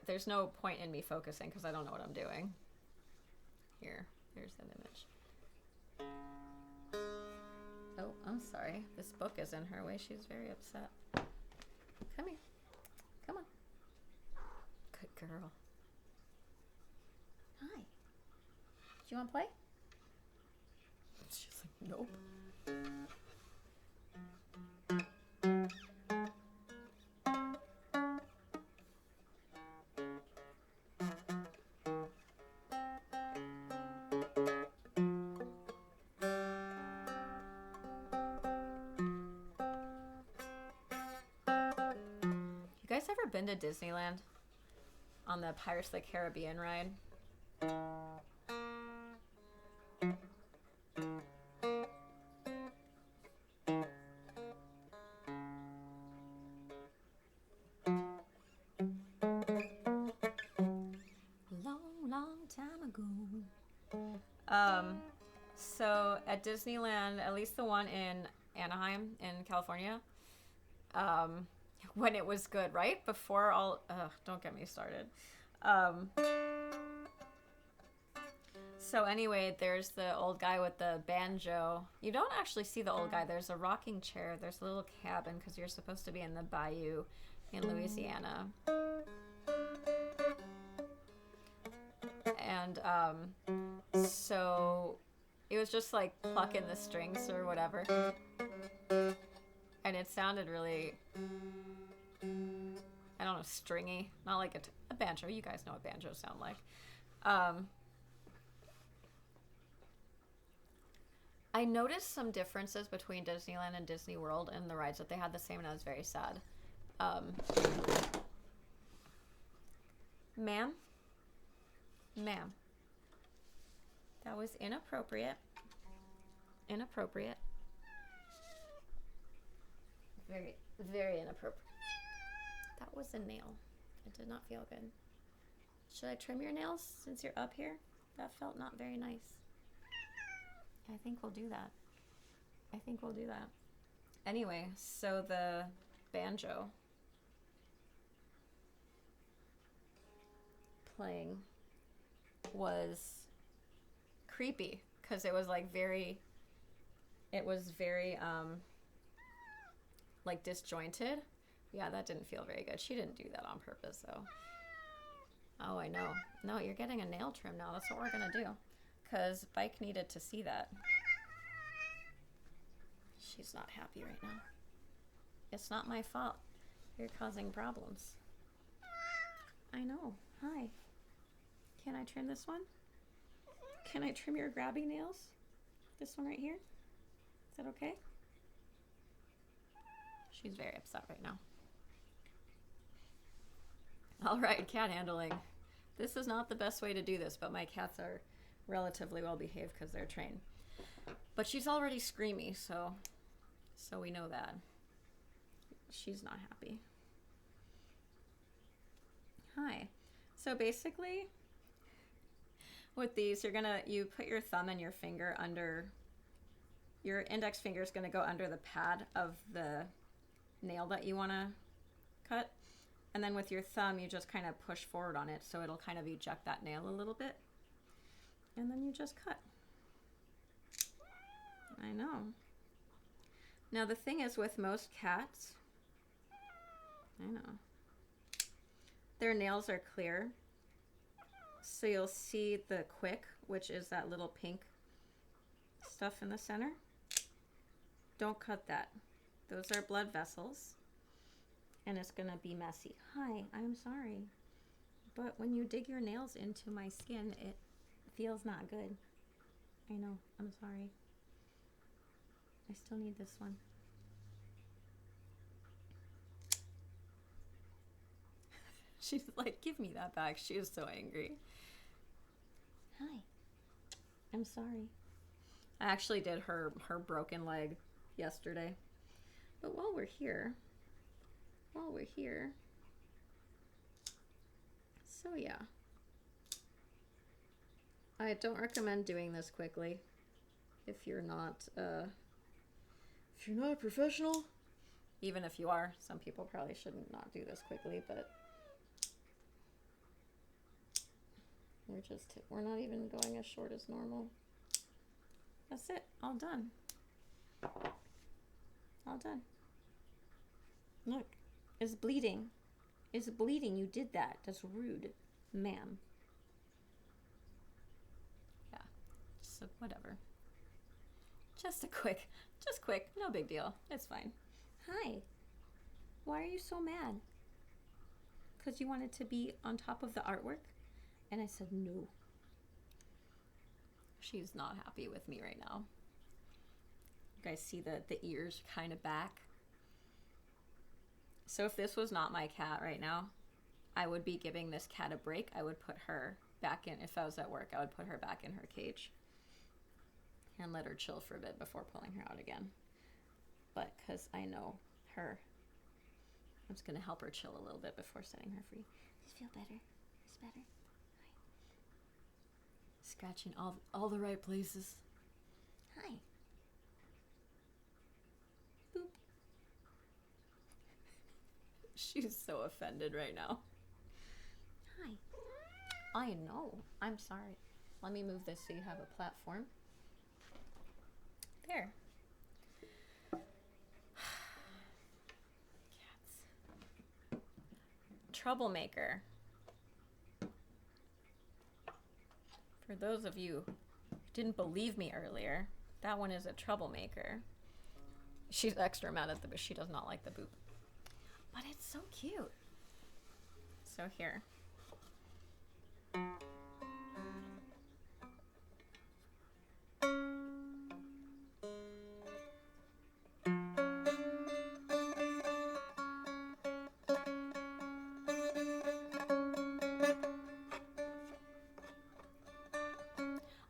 there's no point in me focusing because I don't know what I'm doing. Here's an image. Oh, I'm sorry. This book is in her way. She's very upset. Come here. Come on. Good girl. Hi. Do you want to play? She's like, nope. Ever been to Disneyland on the Pirates of the Caribbean ride? Long time ago. So at Disneyland, at least the one in Anaheim in California, when it was good, right? Before all... don't get me started. So anyway, there's the old guy with the banjo. You don't actually see the old guy. There's a rocking chair. There's a little cabin because you're supposed to be in the bayou in Louisiana. And so it was just like plucking the strings or whatever. And it sounded really, I don't know, stringy. Not like a banjo. You guys know what banjos sound like. I noticed some differences between Disneyland and Disney World and the rides that they had the same, and I was very sad. Ma'am? Ma'am. That was inappropriate. Inappropriate. Very, very inappropriate. That was a nail. It did not feel good. Should I trim your nails since you're up here? That felt not very nice. I think we'll do that. I think we'll do that. Anyway, so the banjo playing was creepy because it was like very like disjointed. Yeah, that didn't feel very good. She didn't do that on purpose though. Oh, I know. No, you're getting a nail trim now. That's what we're gonna do. Because Bike needed to see that. She's not happy right now. It's not my fault. You're causing problems. I know. Hi. Can I trim this one? Can I trim your grabby nails? This one right here? Is that okay? She's very upset right now. All right, cat handling. This is not the best way to do this, but my cats are relatively well behaved because they're trained. But she's already screamy, so we know that. She's not happy. Hi. So basically, with these, you put your thumb and your finger under, your index finger is gonna go under the pad of the nail that you wanna cut. And then with your thumb, you just kind of push forward on it so it'll kind of eject that nail a little bit. And then you just cut. I know. Now the thing is with most cats, I know, their nails are clear. So you'll see the quick, which is that little pink stuff in the center. Don't cut that. Those are blood vessels. And it's gonna be messy. Hi, I'm sorry. But when you dig your nails into my skin, it feels not good. I know, I'm sorry. I still need this one. She's like, give me that back. She is so angry. Hi, I'm sorry. I actually did her broken leg yesterday. But while we're here, so yeah, I don't recommend doing this quickly if you're not a professional. Even if you are, some people probably shouldn't not do this quickly, but we're not even going as short as normal. That's it, all done. All done. Look. Is bleeding. Is bleeding. You did that. That's rude, ma'am. Yeah. So whatever. Just quick. No big deal. It's fine. Hi. Why are you so mad? Because you wanted to be on top of the artwork? And I said no. She's not happy with me right now. You guys see the ears kind of back? So if this was not my cat right now, I would be giving this cat a break. I would put her back in, if I was at work, I would put her back in her cage and let her chill for a bit before pulling her out again. But because I know her, I'm just going to help her chill a little bit before setting her free. Does it feel better? It's better? Hi. Scratching all the right places. Hi. Boop. She's so offended right now. Hi. I know. I'm sorry. Let me move this so you have a platform. There. Cats. Troublemaker. For those of you who didn't believe me earlier, that one is a troublemaker. She's extra mad at the boop. She does not like the boop. But it's so cute. So here.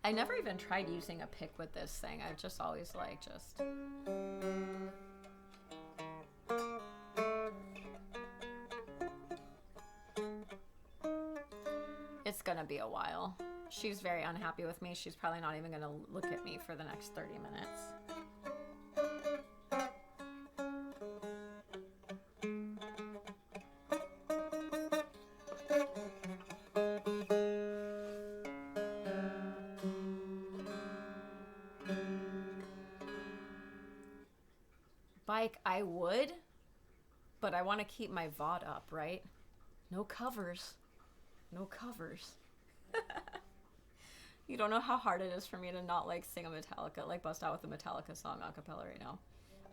I never even tried using a pick with this thing. I've just always like just... It's gonna be a while. She's very unhappy with me. She's probably not even gonna look at me for the next 30 minutes. Bike, I would, but I want to keep my VOD up, right? No covers. No covers. You don't know how hard it is for me to not like sing a Metallica, like bust out with a Metallica song a cappella right now.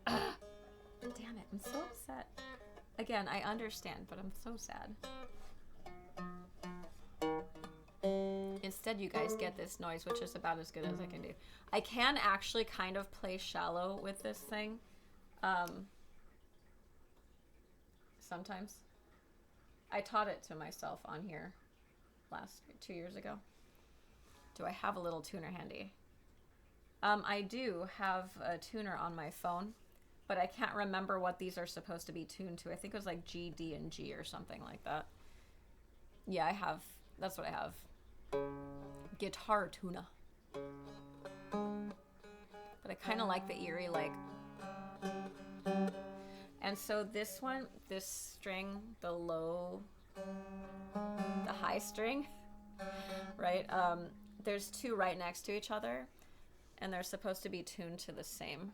Damn it, I'm so upset. Again, I understand, but I'm so sad. Instead, you guys get this noise, which is about as good as I can do. I can actually kind of play shallow with this thing. Sometimes. I taught it to myself on here 2 years ago. Do I have a little tuner handy? I do have a tuner on my phone, but I can't remember what these are supposed to be tuned to. I think it was like G, D, and G or something like that. Yeah, I have. That's what I have. Guitar tuner. But I kind of like the eerie, like... And so this one, this string, the high string, right? There's two right next to each other, and they're supposed to be tuned to the same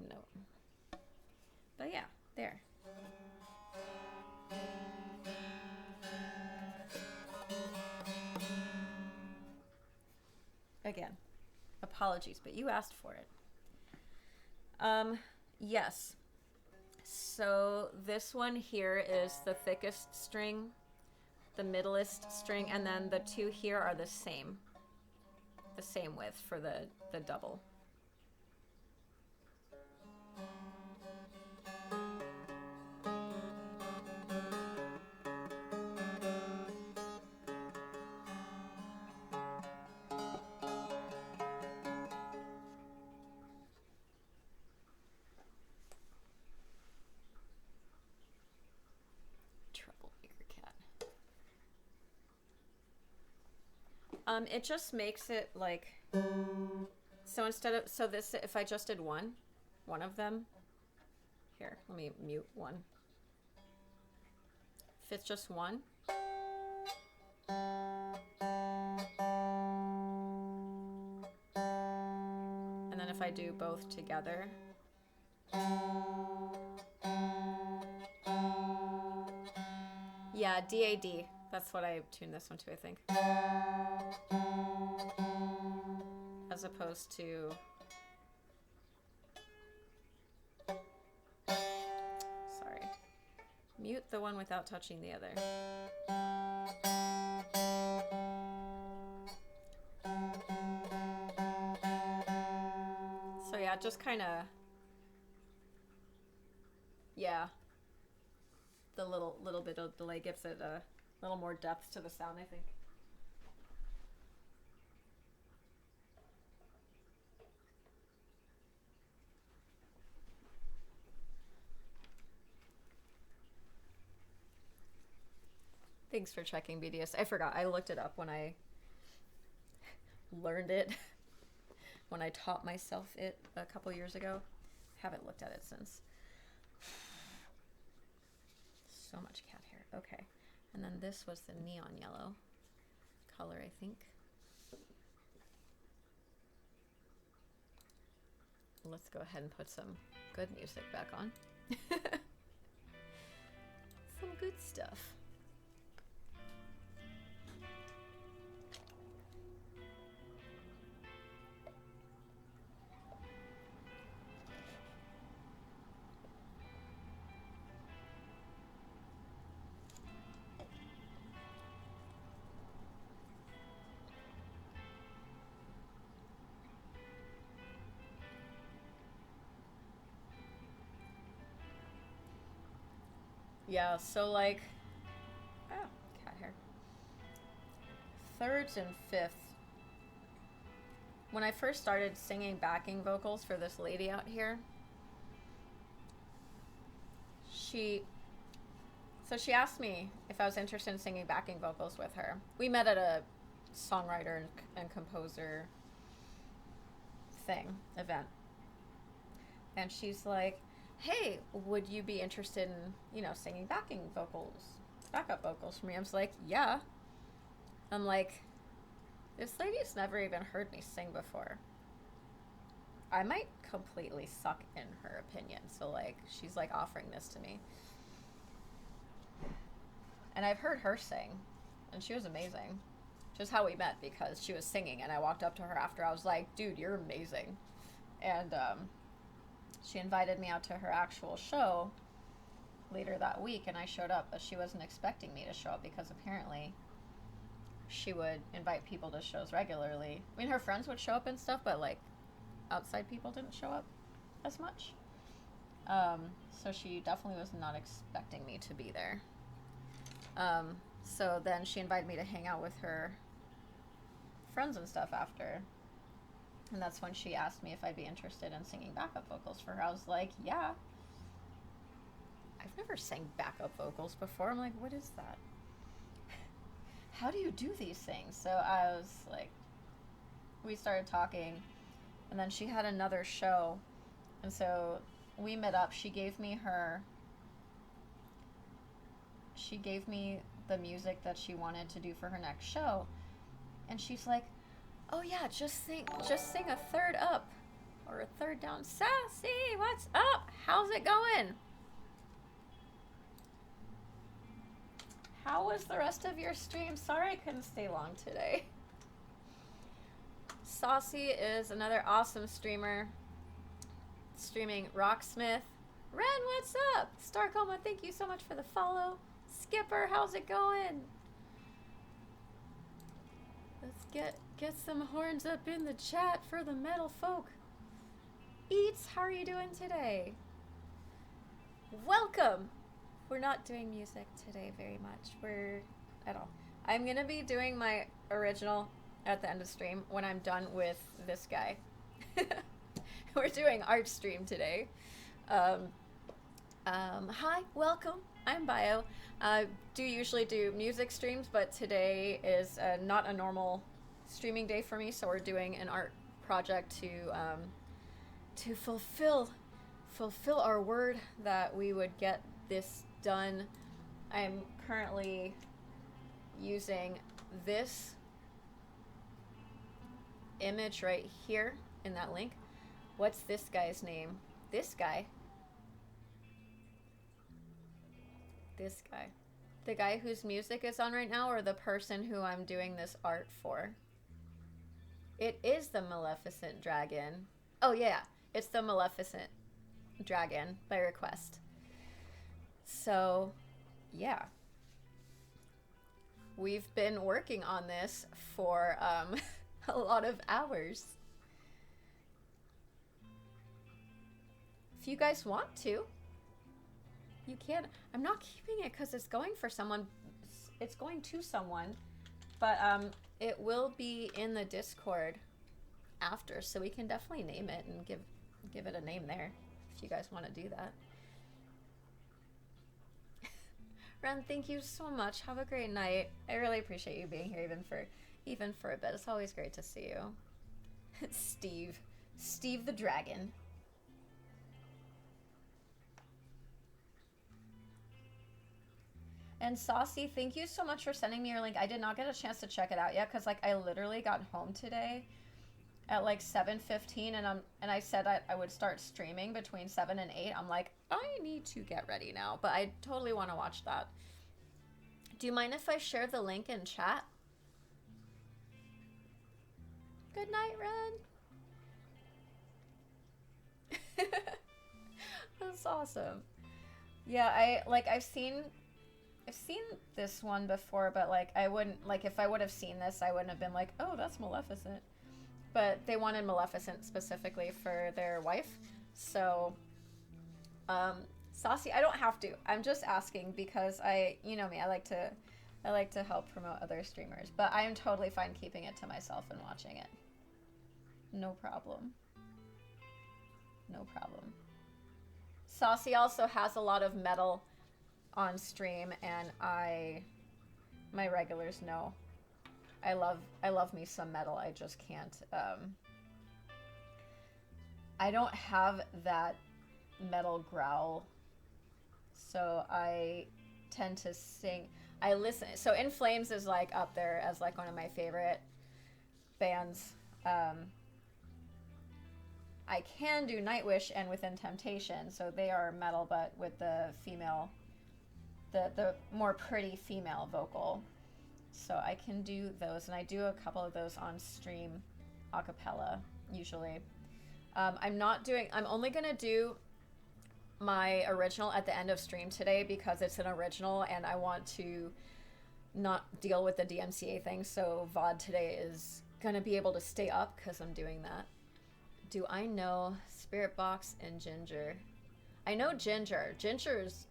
note. But yeah, there. Again, apologies, but you asked for it. Yes. So this one here is the thickest string, the middlest string, and then the two here are the same width for the double. It just makes it like, so instead of, so this, if I just did one of them, here, let me mute one. If it's just one, and then if I do both together, yeah, DAD. That's what I tuned this one to, I think. As opposed to... Sorry. Mute the one without touching the other. So yeah, just kind of... Yeah. The little bit of delay gives it a little more depth to the sound, I think. Thanks for checking BDS. I forgot. I looked it up when I learned it, when I taught myself it a couple years ago. Haven't looked at it since. So much cat hair. Okay. And then this was the neon yellow color, I think. Let's go ahead and put some good music back on. Some good stuff. Yeah, so like, oh, cat hair. Thirds and fifths. When I first started singing backing vocals for this lady out here, she she asked me if I was interested in singing backing vocals with her. We met at a songwriter and composer thing event, and she's like, "Hey, would you be interested in singing backup vocals for me?" I'm just like, "Yeah." I'm like, this lady's never even heard me sing before. I might completely suck in her opinion. So like she's like offering this to me. And I've heard her sing and she was amazing. Just how we met because she was singing and I walked up to her after. I was like, "Dude, you're amazing." And she invited me out to her actual show later that week and I showed up, but she wasn't expecting me to show up because apparently she would invite people to shows regularly. I mean, her friends would show up and stuff, but like outside people didn't show up as much. So she definitely was not expecting me to be there. So then she invited me to hang out with her friends and stuff after. And that's when she asked me if I'd be interested in singing backup vocals for her. I was like, yeah. I've never sang backup vocals before. I'm like, what is that? How do you do these things? So I was like, we started talking, and then she had another show, and so we met up. She gave me the music that she wanted to do for her next show, and she's like, "Oh yeah, just sing a third up or a third down. Sassy, what's up? How's it going? How was the rest of your stream? Sorry I couldn't stay long today." Saucy is another awesome streamer. Streaming Rocksmith. Ren, what's up? Starcoma, thank you so much for the follow. Skipper, how's it going? Let's get some horns up in the chat for the metal folk. Eats, how are you doing today? Welcome. We're not doing music today very much. At all. I'm gonna be doing my original at the end of stream when I'm done with this guy. We're doing art stream today. Hi, welcome. I'm Bio. I do usually do music streams, but today is not a normal streaming day for me, so we're doing an art project to fulfill our word that we would get this done. I'm currently using this image right here in that link. What's this guy's name? This guy. The guy whose music is on right now, or the person who I'm doing this art for? It is the Maleficent Dragon. Oh yeah, it's the Maleficent Dragon by request. So, yeah. We've been working on this for a lot of hours. If you guys want to, you can. I'm not keeping it because it's going for someone. It's going to someone, but it will be in the Discord after, so we can definitely name it and give it a name there if you guys want to do that. Ren, thank you so much. Have a great night. I really appreciate you being here even for a bit. It's always great to see you. Steve the Dragon. And Saucy, thank you so much for sending me your link. I did not get a chance to check it out yet because like I literally got home today at like 7:15 and I said I would start streaming between 7 and 8. I'm like, I need to get ready now, but I totally want to watch that. Do you mind if I share the link in chat? Good night, Ren. That's awesome. Yeah, I've seen this one before, but like I wouldn't, like if I would have seen this, I wouldn't have been like, oh, that's Maleficent. But they wanted Maleficent specifically for their wife, so Saucy, I don't have to. I'm just asking because you know me, I like to help promote other streamers, but I am totally fine keeping it to myself and watching it. No problem. No problem. Saucy also has a lot of metal on stream, and my regulars know I love me some metal. I just can't. I don't have that metal growl, so I tend to sing. I listen. So In Flames is like up there as like one of my favorite bands. I can do Nightwish and Within Temptation, so they are metal, but with the female, the more pretty female vocal. So I can do those, and I do a couple of those on stream, a cappella usually. I'm only gonna do my original at the end of stream today because it's an original, and I want to not deal with the DMCA thing. So VOD today is gonna be able to stay up because I'm doing that. Do I know Spirit Box and Ginger? I know Ginger. Ginger is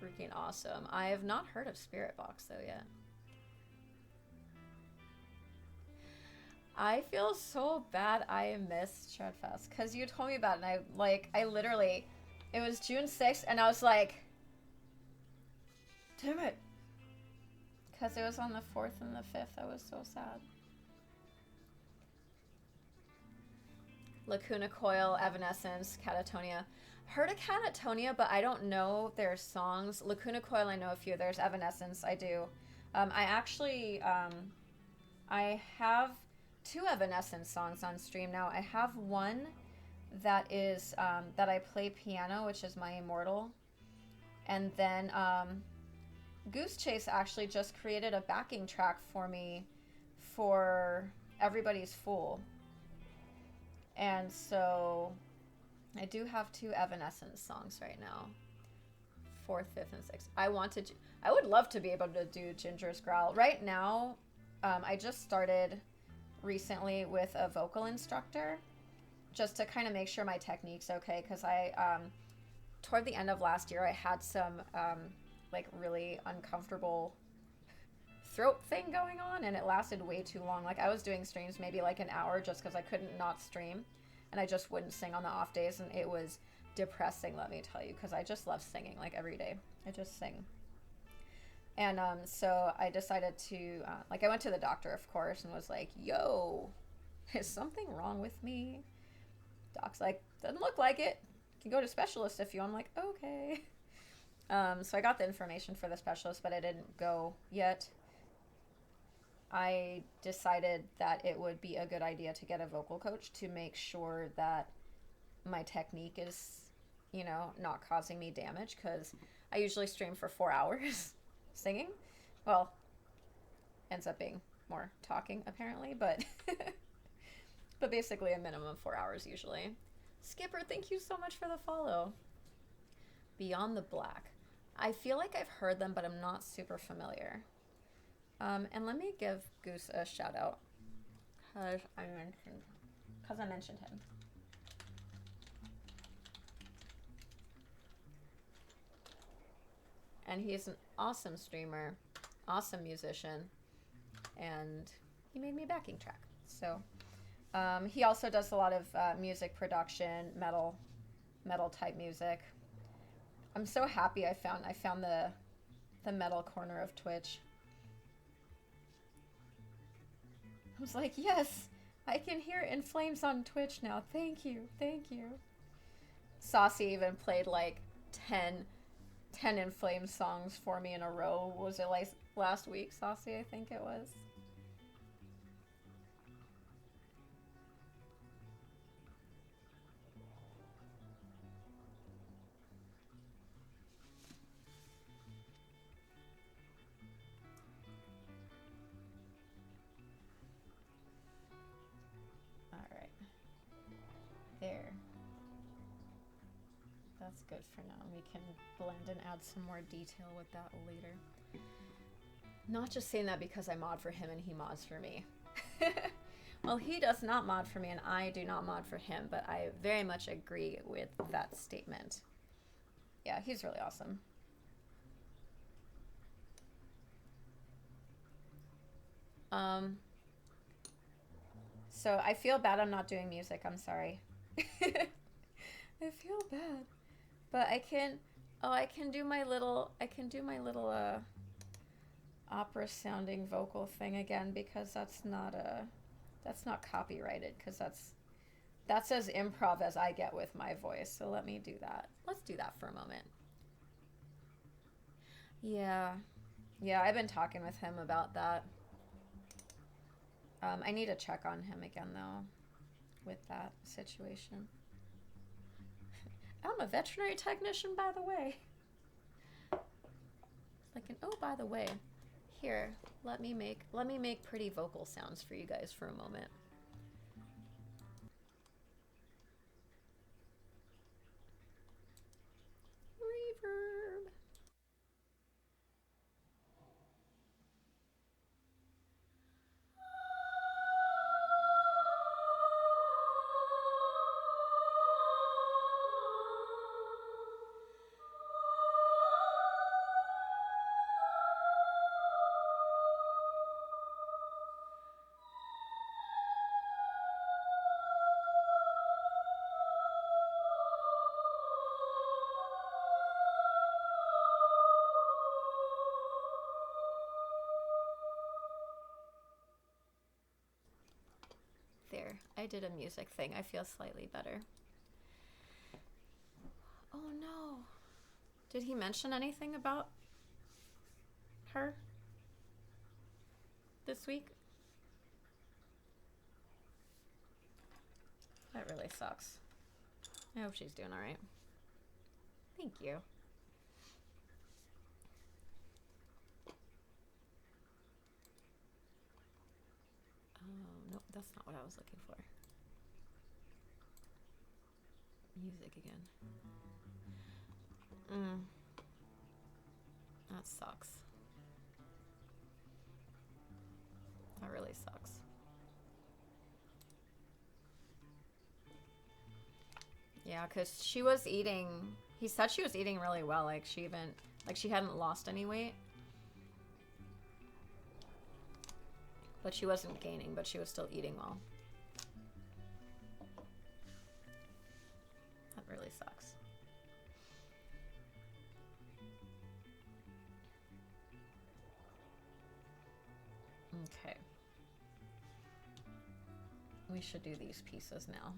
freaking awesome. I have not heard of Spirit Box though yet. I feel so bad I missed Shredfest because you told me about it, and I literally, it was June 6th, and I was like, damn it. Because it was on the 4th and the 5th. I was so sad. Lacuna Coil, Evanescence, Catatonia. Heard of Catatonia, but I don't know their songs. Lacuna Coil, I know a few. There's Evanescence, I do. I have 2 Evanescence songs on stream now. I have one that is, that I play piano, which is My Immortal. And then, Goose Chase actually just created a backing track for me for Everybody's Fool. And so I do have 2 Evanescence songs right now. 4th, 5th, and 6th. I would love to be able to do Ginger's Growl. Right now, I just started recently with a vocal instructor just to kind of make sure my technique's okay, because toward the end of last year, I had some like really uncomfortable throat thing going on, and it lasted way too long. Like I was doing streams maybe like an hour just because I couldn't not stream, and I just wouldn't sing on the off days, and it was depressing, let me tell you, because I just love singing. Like every day I just sing. And so I decided to I went to the doctor, of course, and was like, yo, is something wrong with me? Doc's like, doesn't look like it, you can go to specialist if you. I'm like, okay. So I got the information for the specialist, but I didn't go yet. I decided that it would be a good idea to get a vocal coach to make sure that my technique is, you know, not causing me damage, because I usually stream for 4 hours singing. Well, ends up being more talking apparently, but but basically a minimum of 4 hours usually. Skipper, thank you so much for the follow. Beyond the Black. I feel like I've heard them, but I'm not super familiar. And let me give Goose a shout out because I mentioned him. And he's an awesome streamer, awesome musician, and he made me a backing track. So he also does a lot of music production, metal type music. I'm so happy I found the metal corner of Twitch. I was like, yes, I can hear In Flames on Twitch now. Thank you, thank you. Saucy even played like 10 In Flames songs for me in a row. Was it like last week, Saucy? I think it was. There. That's good for now. We can blend and add some more detail with that later. Not just saying that because I mod for him and he mods for me. Well, he does not mod for me and I do not mod for him, but I very much agree with that statement. Yeah, he's really awesome. Um, so I feel bad I'm not doing music. I'm sorry. I feel bad. But I can, oh, I can do my little opera sounding vocal thing again because that's not copyrighted because that's as improv as I get with my voice. So let me do that. Let's do that for a moment. Yeah. Yeah, I've been talking with him about that. I need to check on him again though with that situation. I'm a veterinary technician, by the way. Like an oh, by the way, here, let me make pretty vocal sounds for you guys for a moment. Reverb. There, I did a music thing. I feel slightly better. Oh no. Did he mention anything about her this week? That really sucks. I hope she's doing all right. Thank you. Oh, no, that's not what I was looking for. Music again. That sucks. That really sucks. Yeah, because she was eating. He said she was eating really well. Like she hadn't lost any weight. But she wasn't gaining, but she was still eating well. That really sucks. Okay. We should do these pieces now.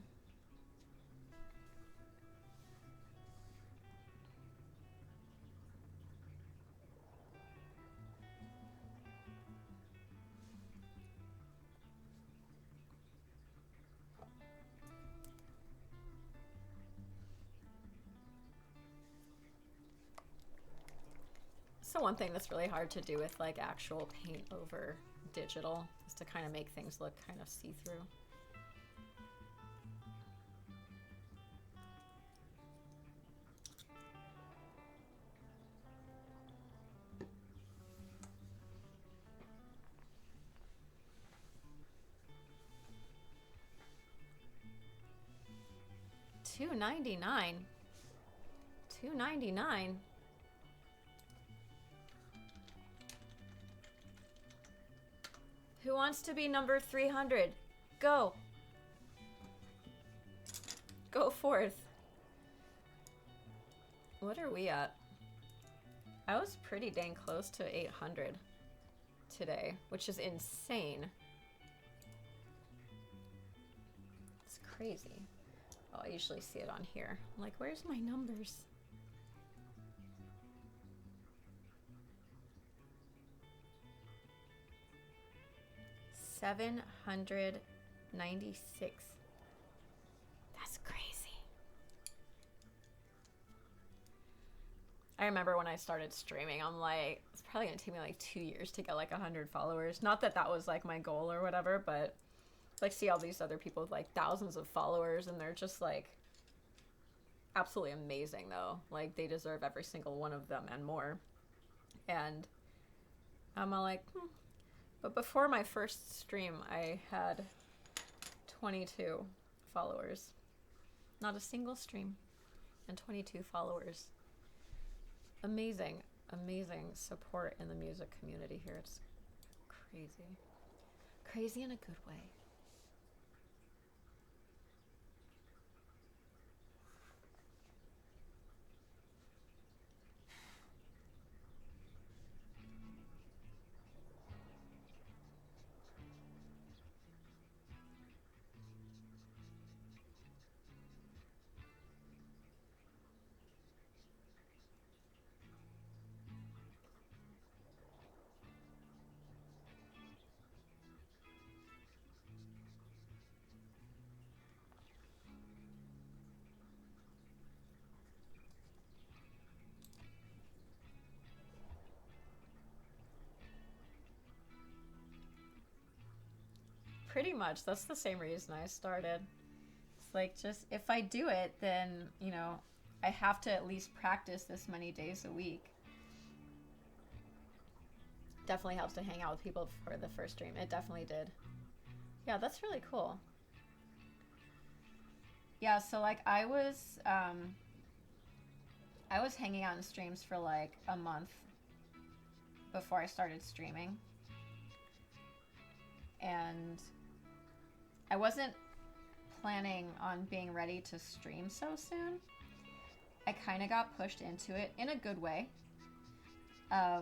So one thing that's really hard to do with like actual paint over digital is to kind of make things look kind of see-through. $2.99. $2.99. Who wants to be number 300? Go. Go forth. What are we at? I was pretty dang close to 800 today, which is insane. It's crazy. Oh, I usually see it on here. I'm like, where's my numbers? $796. That's crazy. I remember when I started streaming, I'm like, it's probably gonna take me like 2 years to get like 100 followers. Not that that was like my goal or whatever, but like see all these other people with like thousands of followers and they're just like absolutely amazing though. Like they deserve every single one of them and more. And I'm all like, But before my first stream, I had 22 followers. Not a single stream and 22 followers. amazing, amazing support in the music community here. It's crazy. Crazy in a good way. Pretty much. That's the same reason I started. It's like, just if I do it, then, I have to at least practice this many days a week. Definitely helps to hang out with people for the first stream. It definitely did. Yeah, that's really cool. Yeah, so like I was hanging out in streams for like a month before I started streaming. And I wasn't planning on being ready to stream so soon. I kind of got pushed into it in a good way. I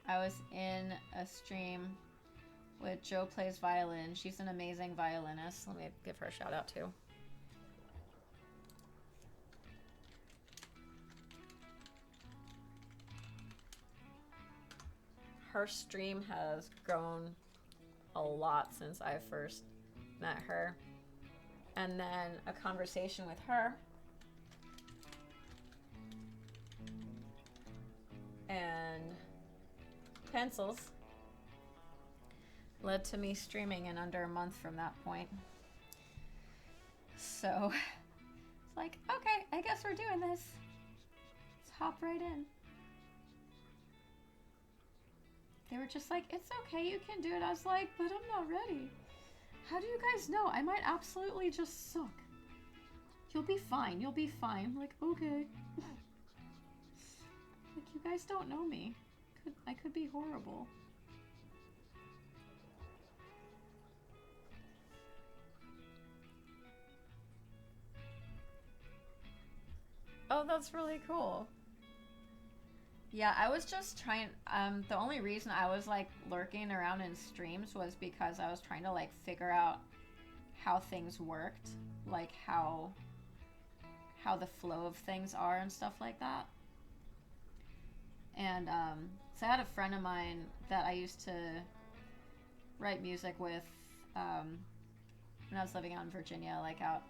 was in a stream with Joe Plays Violin. She's an amazing violinist. Let me give her a shout out too. Her stream has grown a lot since I first met her. And then a conversation with her and Pencils led to me streaming in under a month from that point. So it's like, okay, I guess we're doing this. Let's hop right in. They were just like, it's okay, you can do it. I was like, but I'm not ready. How do you guys know? I might absolutely just suck. You'll be fine. You'll be fine. I'm like, okay. Like, you guys don't know me. I could be horrible. Oh, that's really cool. Yeah, I was just trying, the only reason I was like lurking around in streams was because I was trying to like figure out how things worked, like how the flow of things are and stuff like that. And so I had a friend of mine that I used to write music with when I was living out in Virginia, like out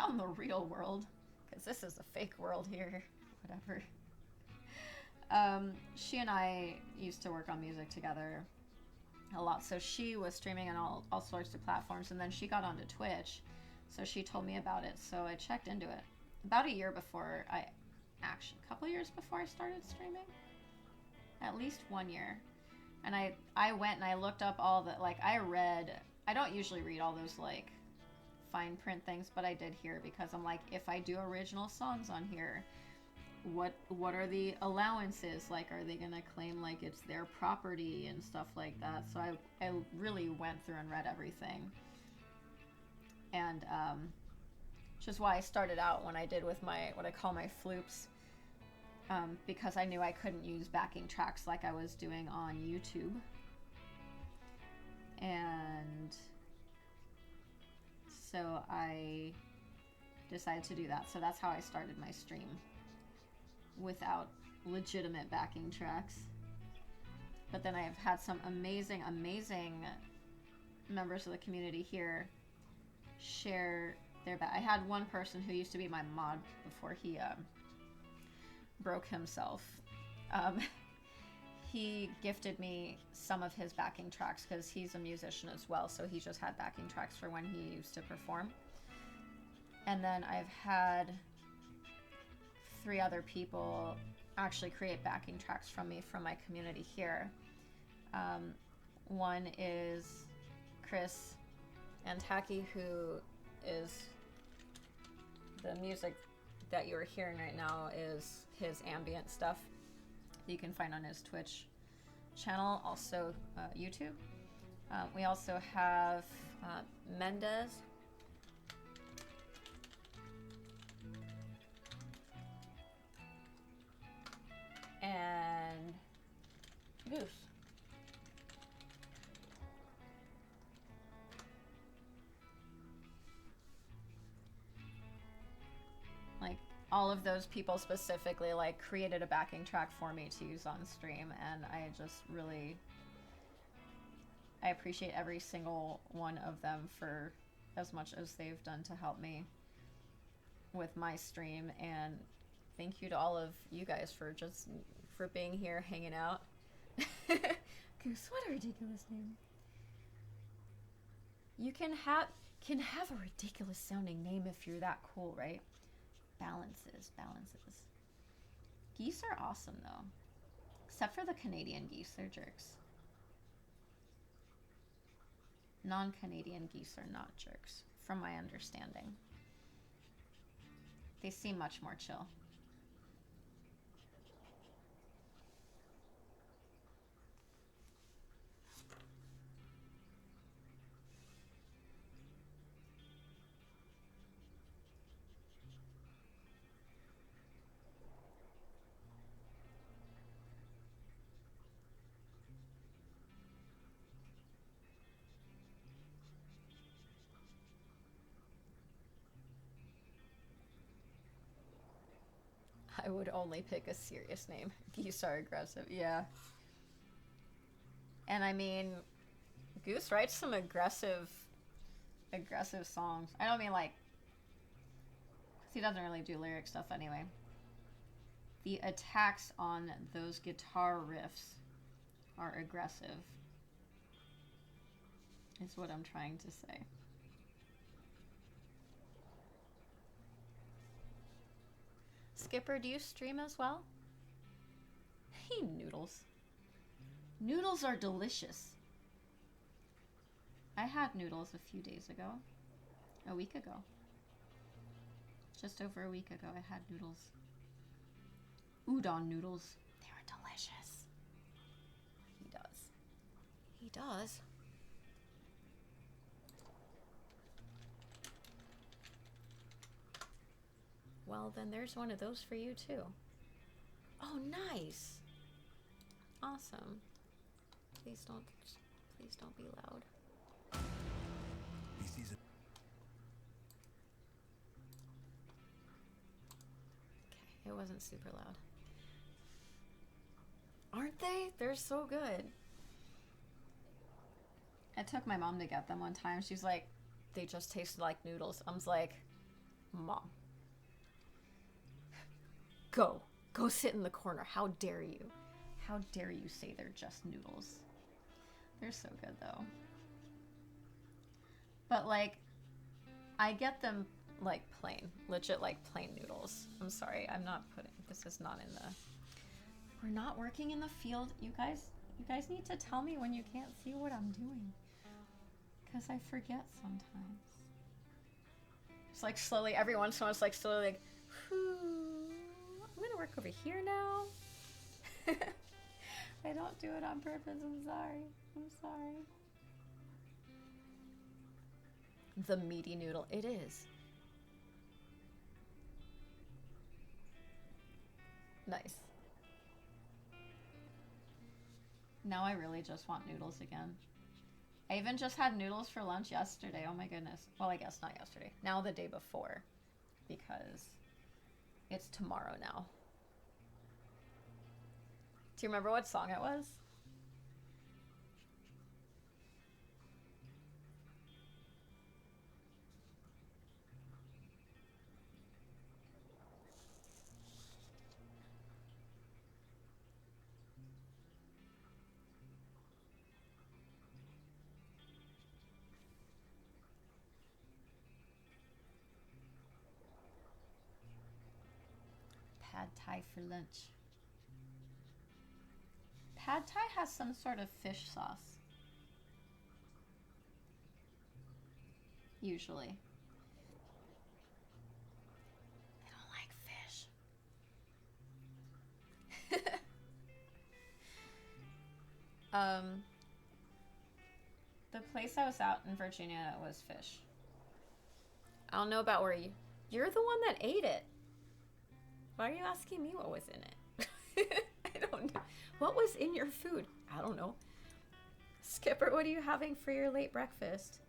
in the real world, because this is a fake world here, whatever. She and I used to work on music together a lot. So she was streaming on all sorts of platforms, and then she got onto Twitch. So she told me about it. So I checked into it about a year before a couple years before I started streaming. At least 1 year. And I went and I looked up all the, like, I don't usually read all those like fine print things, but I did here because I'm like, if I do original songs on here, what are the allowances? Like, are they gonna claim like it's their property and stuff like that? So I really went through and read everything. And which is why I started out when I did with my, what I call my floops, because I knew I couldn't use backing tracks like I was doing on YouTube. And so I decided to do that. So that's how I started my stream, without legitimate backing tracks. But then I have had some amazing members of the community here share their I had one person who used to be my mod before he broke himself. He gifted me some of his backing tracks because he's a musician as well, so he just had backing tracks for when he used to perform. And then I've had 3 other people actually create backing tracks from me from my community here. One is Chris Antaki, who is the music that you're hearing right now is his ambient stuff that you can find on his Twitch channel, also YouTube. We also have Mendez. And Goose. Like, all of those people specifically, like, created a backing track for me to use on stream, and I just really... I appreciate every single one of them for as much as they've done to help me with my stream, and thank you to all of you guys for being here, hanging out. Goose, what a ridiculous name. You can have a ridiculous sounding name if you're that cool, right? Balances. Geese are awesome though. Except for the Canadian geese, they're jerks. Non-Canadian geese are not jerks, from my understanding. They seem much more chill. I would only pick a serious name. Geese are aggressive, yeah. And I mean, Goose writes some aggressive songs. I don't mean like, because he doesn't really do lyric stuff anyway. The attacks on those guitar riffs are aggressive, is what I'm trying to say. Skipper, do you stream as well? Hey, noodles. Noodles are delicious. I had noodles a few days ago. A week ago. Just over a week ago, I had noodles. Udon noodles. They were delicious. He does. He does. Well, then there's one of those for you too. Oh, nice. Awesome. Please don't be loud. Okay, it wasn't super loud. Aren't they? They're so good. I took my mom to get them one time. She's like, they just tasted like noodles. I was like, Mom, go sit in the corner. How dare you? How dare you say they're just noodles? They're so good though. But like, I get them like plain, legit like plain noodles. I'm sorry, I'm not putting, this is not in the, we're not working in the field. You guys need to tell me when you can't see what I'm doing. Because I forget sometimes. It's like slowly, every once in a while, it's like slowly like, whew, I'm gonna work over here now. I don't do it on purpose, I'm sorry. The meaty noodle, it is. Nice. Now I really just want noodles again. I even just had noodles for lunch yesterday, oh my goodness. Well, I guess not yesterday. Now the day before, because it's tomorrow now. Do you remember what song it was? Pad Thai for lunch. Pad Thai has some sort of fish sauce. Usually. I don't like Um, the place I was at in Virginia was fish. I don't know about where you. You're the one that ate it. Why are you asking me what was in it? I don't know. What was in your food? I don't know. Skipper, what are you having for your late breakfast?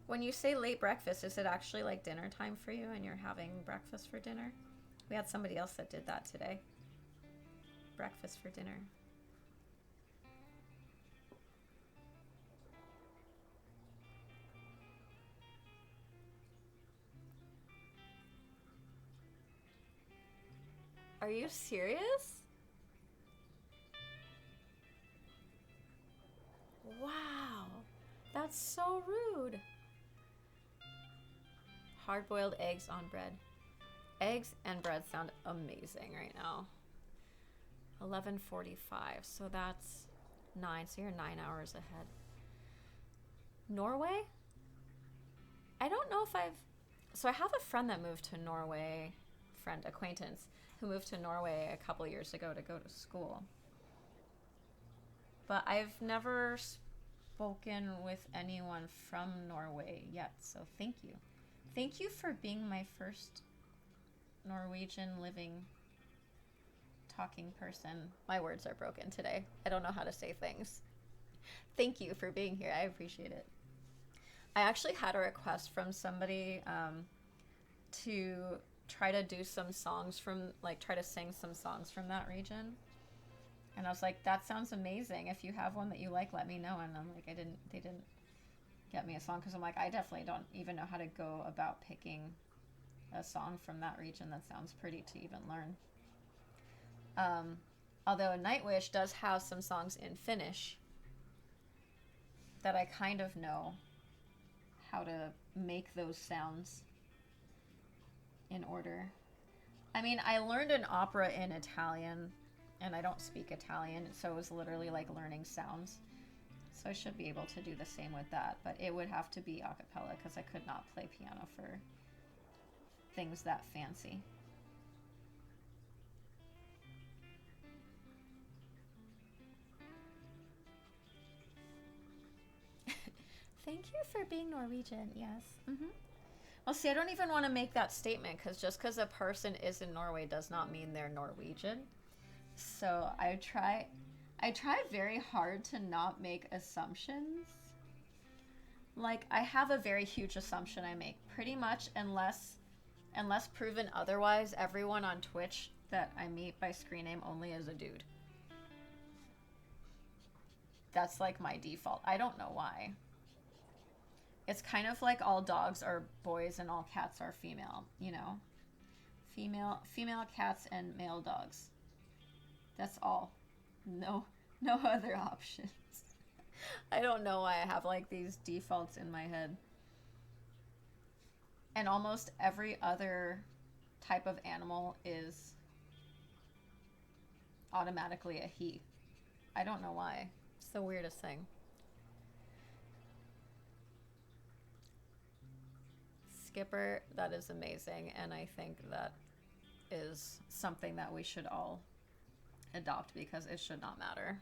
When you say late breakfast, is it actually like dinner time for you and you're having breakfast for dinner? We had somebody else that did that today. Breakfast for dinner. Are you serious? Wow. That's so rude. Hard-boiled eggs on bread. Eggs and bread sound amazing right now. 11:45. So that's 9. So you're 9 hours ahead. Norway? I don't know if I've... So I have a friend that moved to Norway, acquaintance, who moved to Norway a couple years ago to go to school. But I've never spoken with anyone from Norway yet, so thank you. Thank you for being my first Norwegian living talking person. My words are broken today. I don't know how to say things. Thank you for being here. I appreciate it. I actually had a request from somebody to try to do some songs from, like, try to sing some songs from that region. And I was like, that sounds amazing. If you have one that you like, let me know. And I'm like, they didn't get me a song because I'm like, I definitely don't even know how to go about picking a song from that region that sounds pretty to even learn. Although Nightwish does have some songs in Finnish that I kind of know how to make those sounds in order. I mean, I learned an opera in Italian, and I don't speak Italian, so it was literally like learning sounds. So I should be able to do the same with that, but it would have to be a cappella because I could not play piano for things that fancy. Thank you for being Norwegian, yes. Mm-hmm. Well, see, I don't even want to make that statement because just because a person is in Norway does not mean they're Norwegian. So I try very hard to not make assumptions. Like, I have a very huge assumption I make. Pretty much, unless proven otherwise, everyone on Twitch that I meet by screen name only is a dude. That's like my default. I don't know why. It's kind of like all dogs are boys and all cats are female, you know? Female cats and male dogs. That's all. No other options. I don't know why I have like these defaults in my head. And almost every other type of animal is automatically a he. I don't know why. It's the weirdest thing. Skipper, that is amazing, and I think that is something that we should all adopt because it should not matter.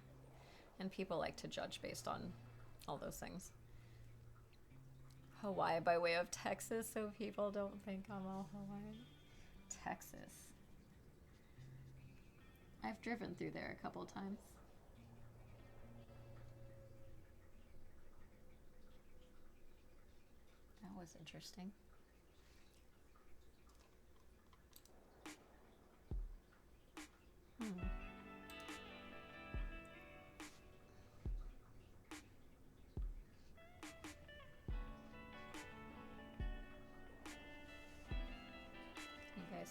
And people like to judge based on all those things. Hawaii by way of Texas, so people don't think I'm all Hawaiian. Texas. I've driven through there a couple times. That was interesting.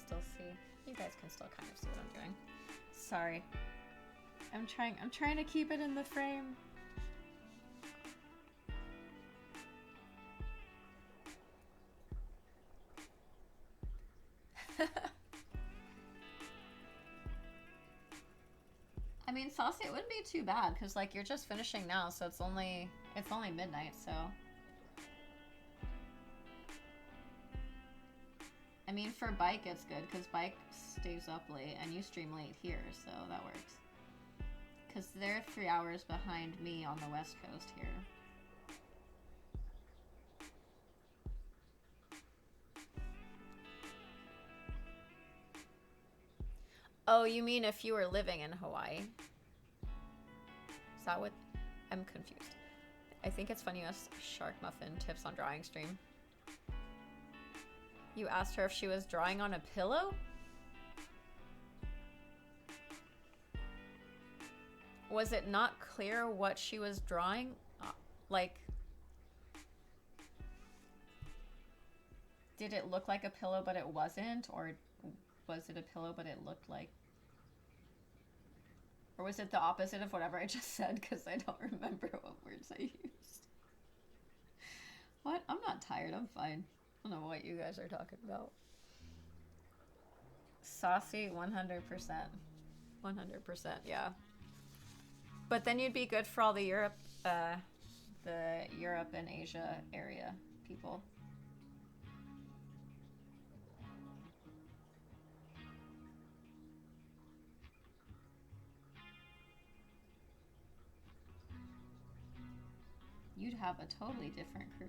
Still see. You guys can still kind of see what I'm doing. Sorry. I'm trying to keep it in the frame. I mean, Saucy, it wouldn't be too bad because like you're just finishing now, so it's only midnight, so I mean, for Bike, it's good, because Bike stays up late, and you stream late here, so that works. Because they're 3 hours behind me on the West Coast here. Oh, you mean if you were living in Hawaii? Is that what? I'm confused. I think it's funny you asked Shark Muffin tips on drawing stream. You asked her if she was drawing on a pillow? Was it not clear what she was drawing? Like, did it look like a pillow but it wasn't? Or was it a pillow but it looked like? Or was it the opposite of whatever I just said? Because I don't remember what words I used. What? I'm not tired. I'm fine. I don't know what you guys are talking about. Saucy 100%. 100%, yeah. But then you'd be good for all the Europe and Asia area people. You'd have a totally different crew.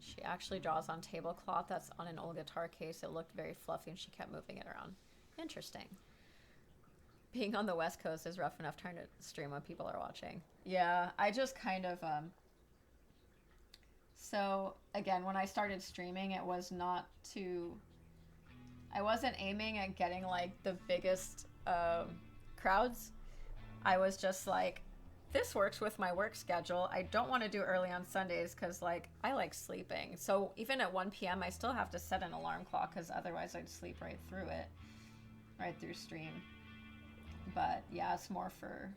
She actually draws on tablecloth that's on an old guitar case. It looked very fluffy and she kept moving it around. Interesting. Being on the West Coast is rough enough trying to stream when people are watching. Yeah, I just kind of, so again, when I started streaming, it was not to, I wasn't aiming at getting like the biggest crowds. I was just like, this works with my work schedule. I don't want to do early on Sundays because like I like sleeping. So even at 1 p.m. I still have to set an alarm clock because otherwise I'd sleep right through it, right through stream. But yeah, it's more for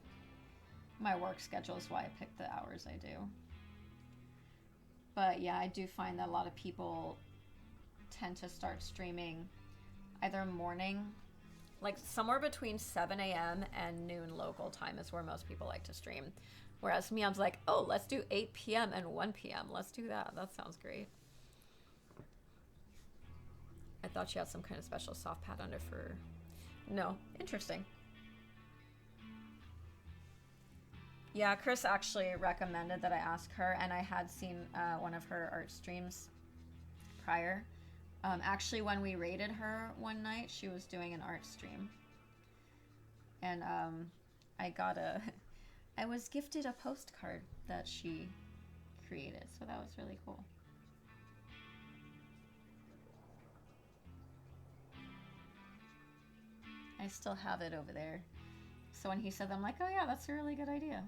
my work schedule is why I pick the hours I do. But yeah, I do find that a lot of people tend to start streaming either morning, like somewhere between 7 a.m. and noon local time is where most people like to stream. Whereas me, I'm like, oh, let's do 8 p.m. and 1 p.m. Let's do that. That sounds great. I thought she had some kind of special soft pad under for... No. Interesting. Yeah, Chris actually recommended that I ask her, and I had seen one of her art streams prior. Actually, when we raided her one night, she was doing an art stream. And I was gifted a postcard that she created, so that was really cool. I still have it over there. So when he said that, I'm like, oh yeah, that's a really good idea.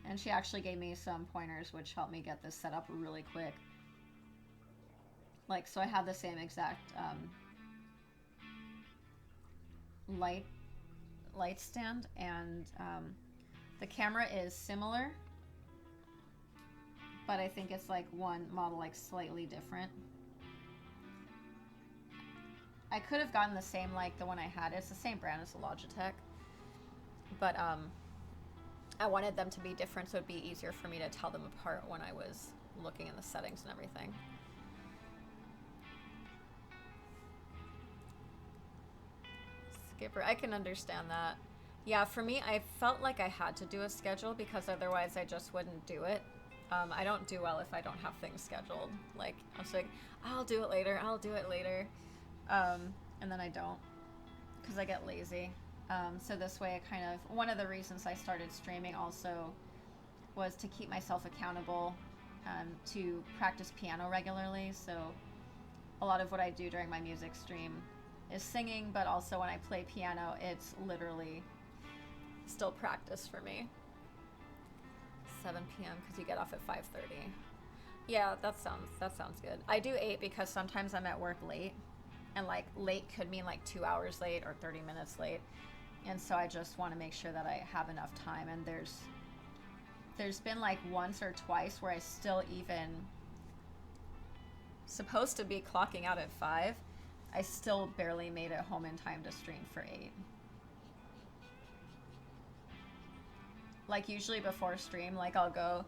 And she actually gave me some pointers, which helped me get this set up really quick. Like, so I have the same exact light stand, and the camera is similar, but I think it's like one model like slightly different. I could have gotten the same like the one I had. It's the same brand as the Logitech, but I wanted them to be different so it'd be easier for me to tell them apart when I was looking in the settings and everything. Skipper, I can understand that. Yeah, for me, I felt like I had to do a schedule because otherwise I just wouldn't do it. I don't do well if I don't have things scheduled. Like, I was like, I'll do it later, I'll do it later. And then I don't because I get lazy. So this way I kind of, one of the reasons I started streaming also was to keep myself accountable, to practice piano regularly. So a lot of what I do during my music stream is singing, but also when I play piano, it's literally still practice for me. 7 p.m. because you get off at 5:30. Yeah, that sounds good. I do 8 because sometimes I'm at work late, and like late could mean like 2 hours late or 30 minutes late, and so I just want to make sure that I have enough time. And there's been like once or twice where I still even supposed to be clocking out at 5. I still barely made it home in time to stream for 8. Like usually before stream, like I'll do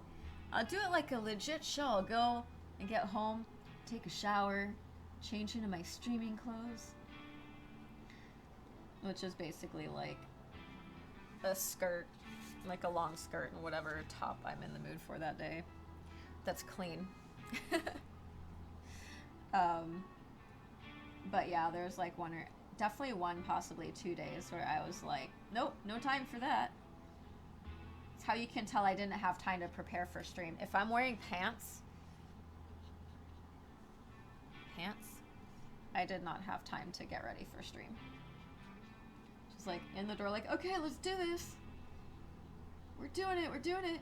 it like a legit show. I'll go and get home, take a shower, change into my streaming clothes, which is basically like a skirt, like a long skirt and whatever top I'm in the mood for that day. That's clean. But yeah, there's like definitely one, possibly 2 days where I was like, nope, no time for that. It's how you can tell I didn't have time to prepare for stream. If I'm wearing pants, I did not have time to get ready for stream. Just like in the door, like, okay, let's do this. We're doing it.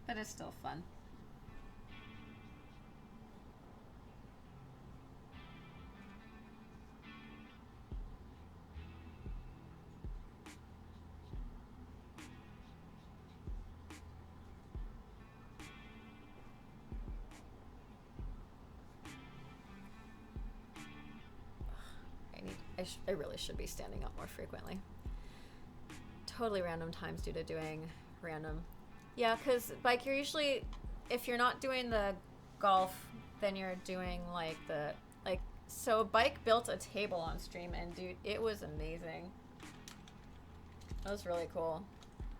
But it's still fun. I really should be standing up more frequently. Totally random times due to doing random. Yeah, because bike, you're usually, if you're not doing the golf, then you're doing like so bike built a table on stream, and dude, it was amazing. That was really cool.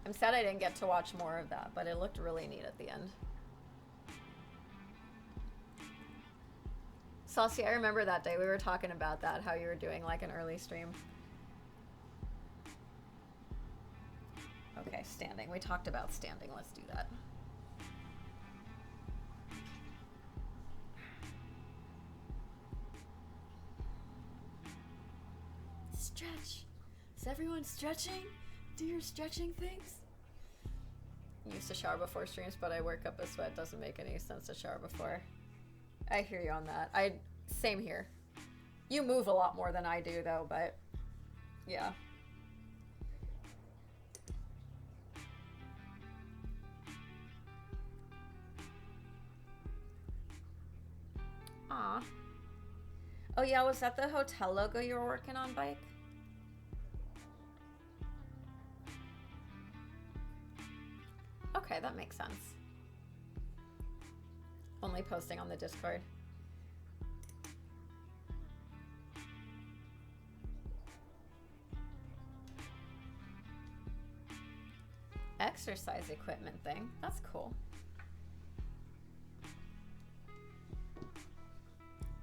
I'm sad I didn't get to watch more of that, but it looked really neat at the end. Saucy, I remember that day we were talking about that, how you were doing like an early stream. Okay, standing. We talked about standing. Let's do that. Stretch. Is everyone stretching? Do your stretching things? Used to shower before streams, but I work up a sweat. Doesn't make any sense to shower before. I hear you on that. Same here. You move a lot more than I do though, but yeah. Aw. Oh yeah, was that the hotel logo you were working on, Bike? Okay, that makes sense. Only posting on the Discord. Exercise equipment thing. That's cool.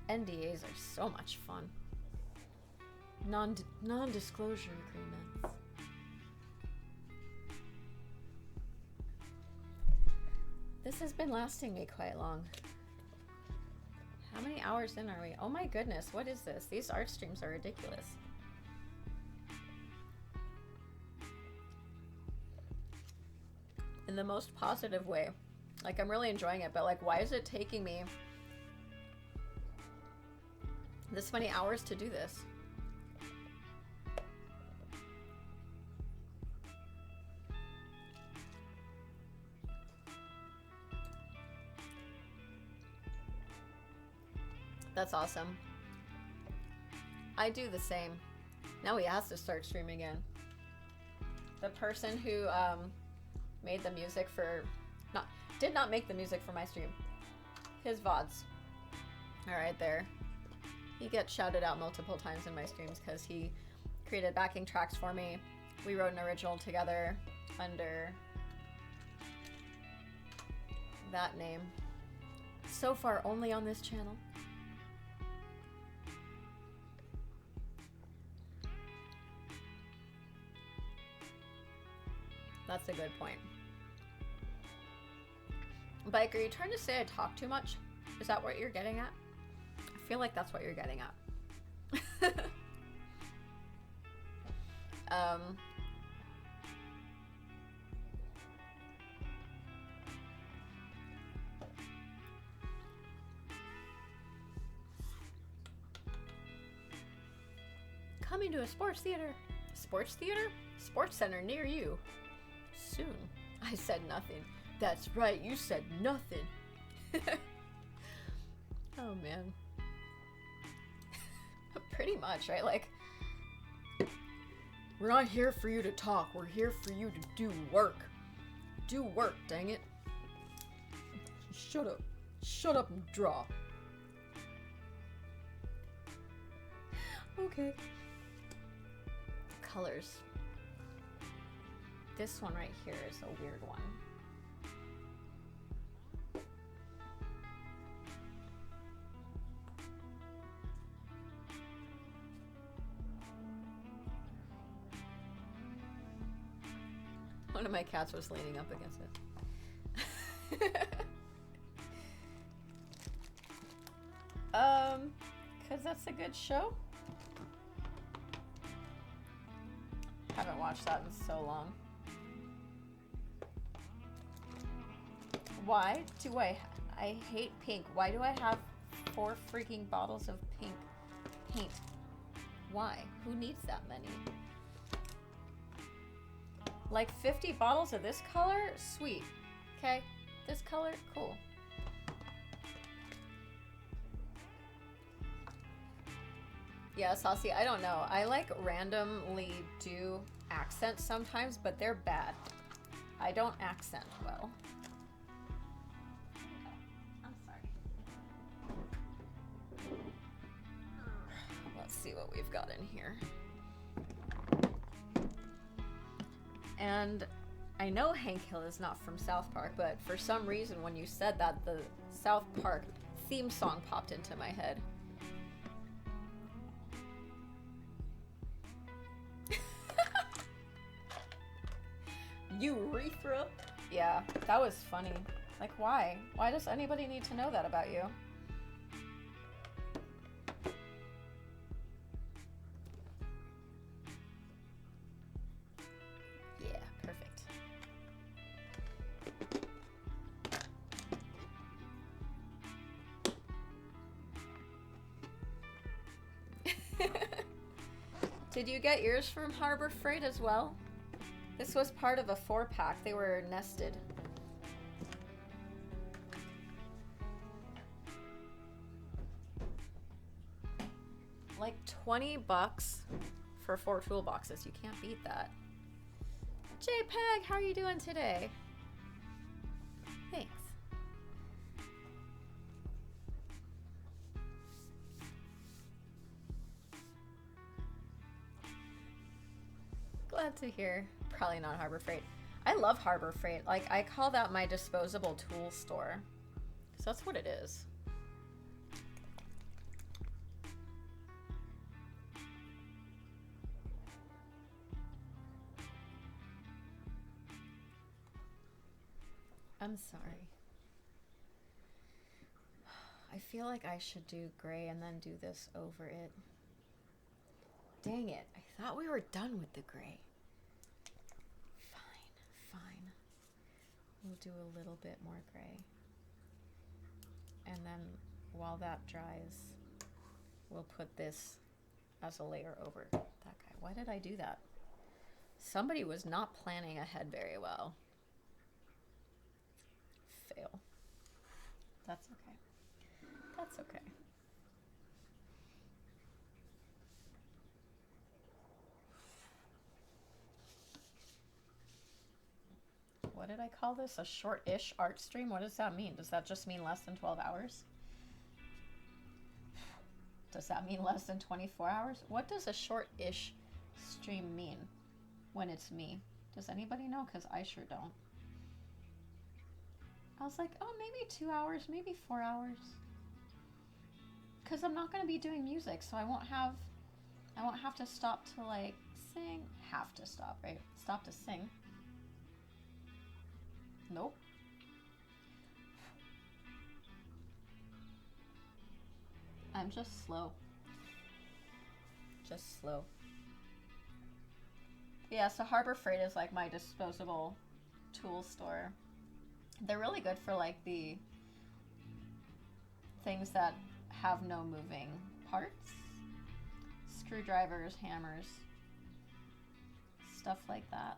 NDAs are so much fun. Non-disclosure agreements. This has been lasting me quite long. How many hours in are we? Oh my goodness, what is this? These art streams are ridiculous. In the most positive way. Like, I'm really enjoying it, but like, why is it taking me this many hours to do this? That's awesome. I do the same. Now he has to start streaming again. The person who made the music for, did not make the music for my stream. His VODs are right there. He gets shouted out multiple times in my streams because he created backing tracks for me. We wrote an original together under that name. So far, only on this channel. That's a good point. Bike, are you trying to say I talk too much? Is that what you're getting at? I feel like that's what you're getting at. Coming to a sports theater. Sports theater? Sports center near you. Soon. I said nothing. That's right, you said nothing. Oh man. Pretty much, right? Like, we're not here for you to talk. We're here for you to do work. Do work, dang it. Shut up. Shut up and draw. Okay. Colors. This one right here is a weird one. One of my cats was leaning up against it. Cause that's a good show. Haven't watched that in so long. Why do I hate pink. Why do I have 4 freaking bottles of pink paint? Why? Who needs that many? Like 50 bottles of this color? Sweet. Okay. This color? Cool. Yeah, Saucy, I don't know. I like randomly do accents sometimes, but they're bad. I don't accent well. I'm sorry. Let's see what we've got in here. And I know Hank Hill is not from South Park, but for some reason when you said that, the South Park theme song popped into my head. Urethra? Yeah, that was funny. Like, why? Why does anybody need to know that about you? Yeah, perfect. Did you get yours from Harbor Freight as well? This was part of a 4-pack. They were nested. Like 20 bucks for 4 toolboxes. You can't beat that. JPEG, how are you doing today? Thanks. Glad to hear. Probably not Harbor Freight. I love Harbor Freight. Like, I call that my disposable tool store. So that's what it is. I'm sorry. I feel like I should do gray and then do this over it. Dang it. I thought we were done with the gray. Fine. We'll do a little bit more gray. And then while that dries, we'll put this as a layer over that guy. Why did I do that? Somebody was not planning ahead very well. Fail. That's okay. That's okay. What did I call this? A short-ish art stream? What does that mean? Does that just mean less than 12 hours? Does that mean less than 24 hours? What does a short-ish stream mean when it's me? Does anybody know? Because I sure don't. I was like, oh, maybe 2 hours, maybe 4 hours. Because I'm not going to be doing music, so I won't have to stop to like sing. Have to stop, right? Stop to sing. Nope. I'm just slow. Just slow. Yeah, so Harbor Freight is like my disposable tool store. They're really good for like the things that have no moving parts. Screwdrivers, hammers, stuff like that.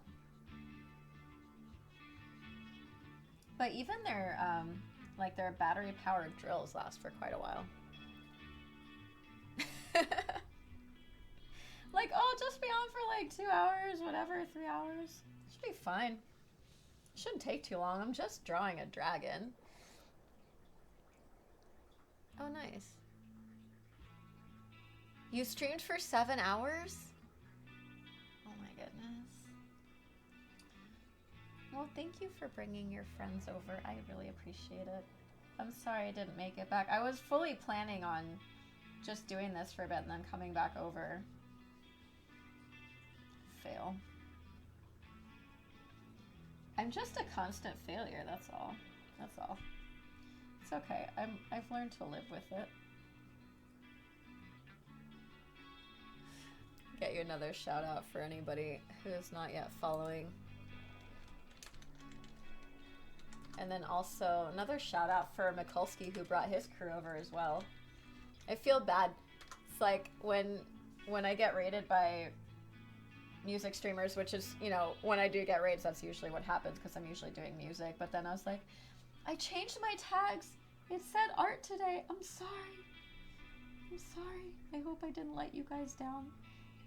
But even their like their battery powered drills last for quite a while. Like, oh, just be on for like 2 hours, whatever, 3 hours. Should be fine. Shouldn't take too long. I'm just drawing a dragon. Oh, nice. You streamed for 7 hours? Oh my goodness. Well, thank you for bringing your friends over. I really appreciate it. I'm sorry I didn't make it back. I was fully planning on just doing this for a bit and then coming back over. Fail. I'm just a constant failure, that's all. That's all. It's okay. I've learned to live with it. Get you another shout out for anybody who is not yet following. And then also another shout out for Mikulski, who brought his crew over as well. I feel bad. It's like when I get raided by music streamers, which is, you know, when I do get raids, that's usually what happens because I'm usually doing music. But then I was like, I changed my tags. It said art today. I'm sorry. I'm sorry. I hope I didn't let you guys down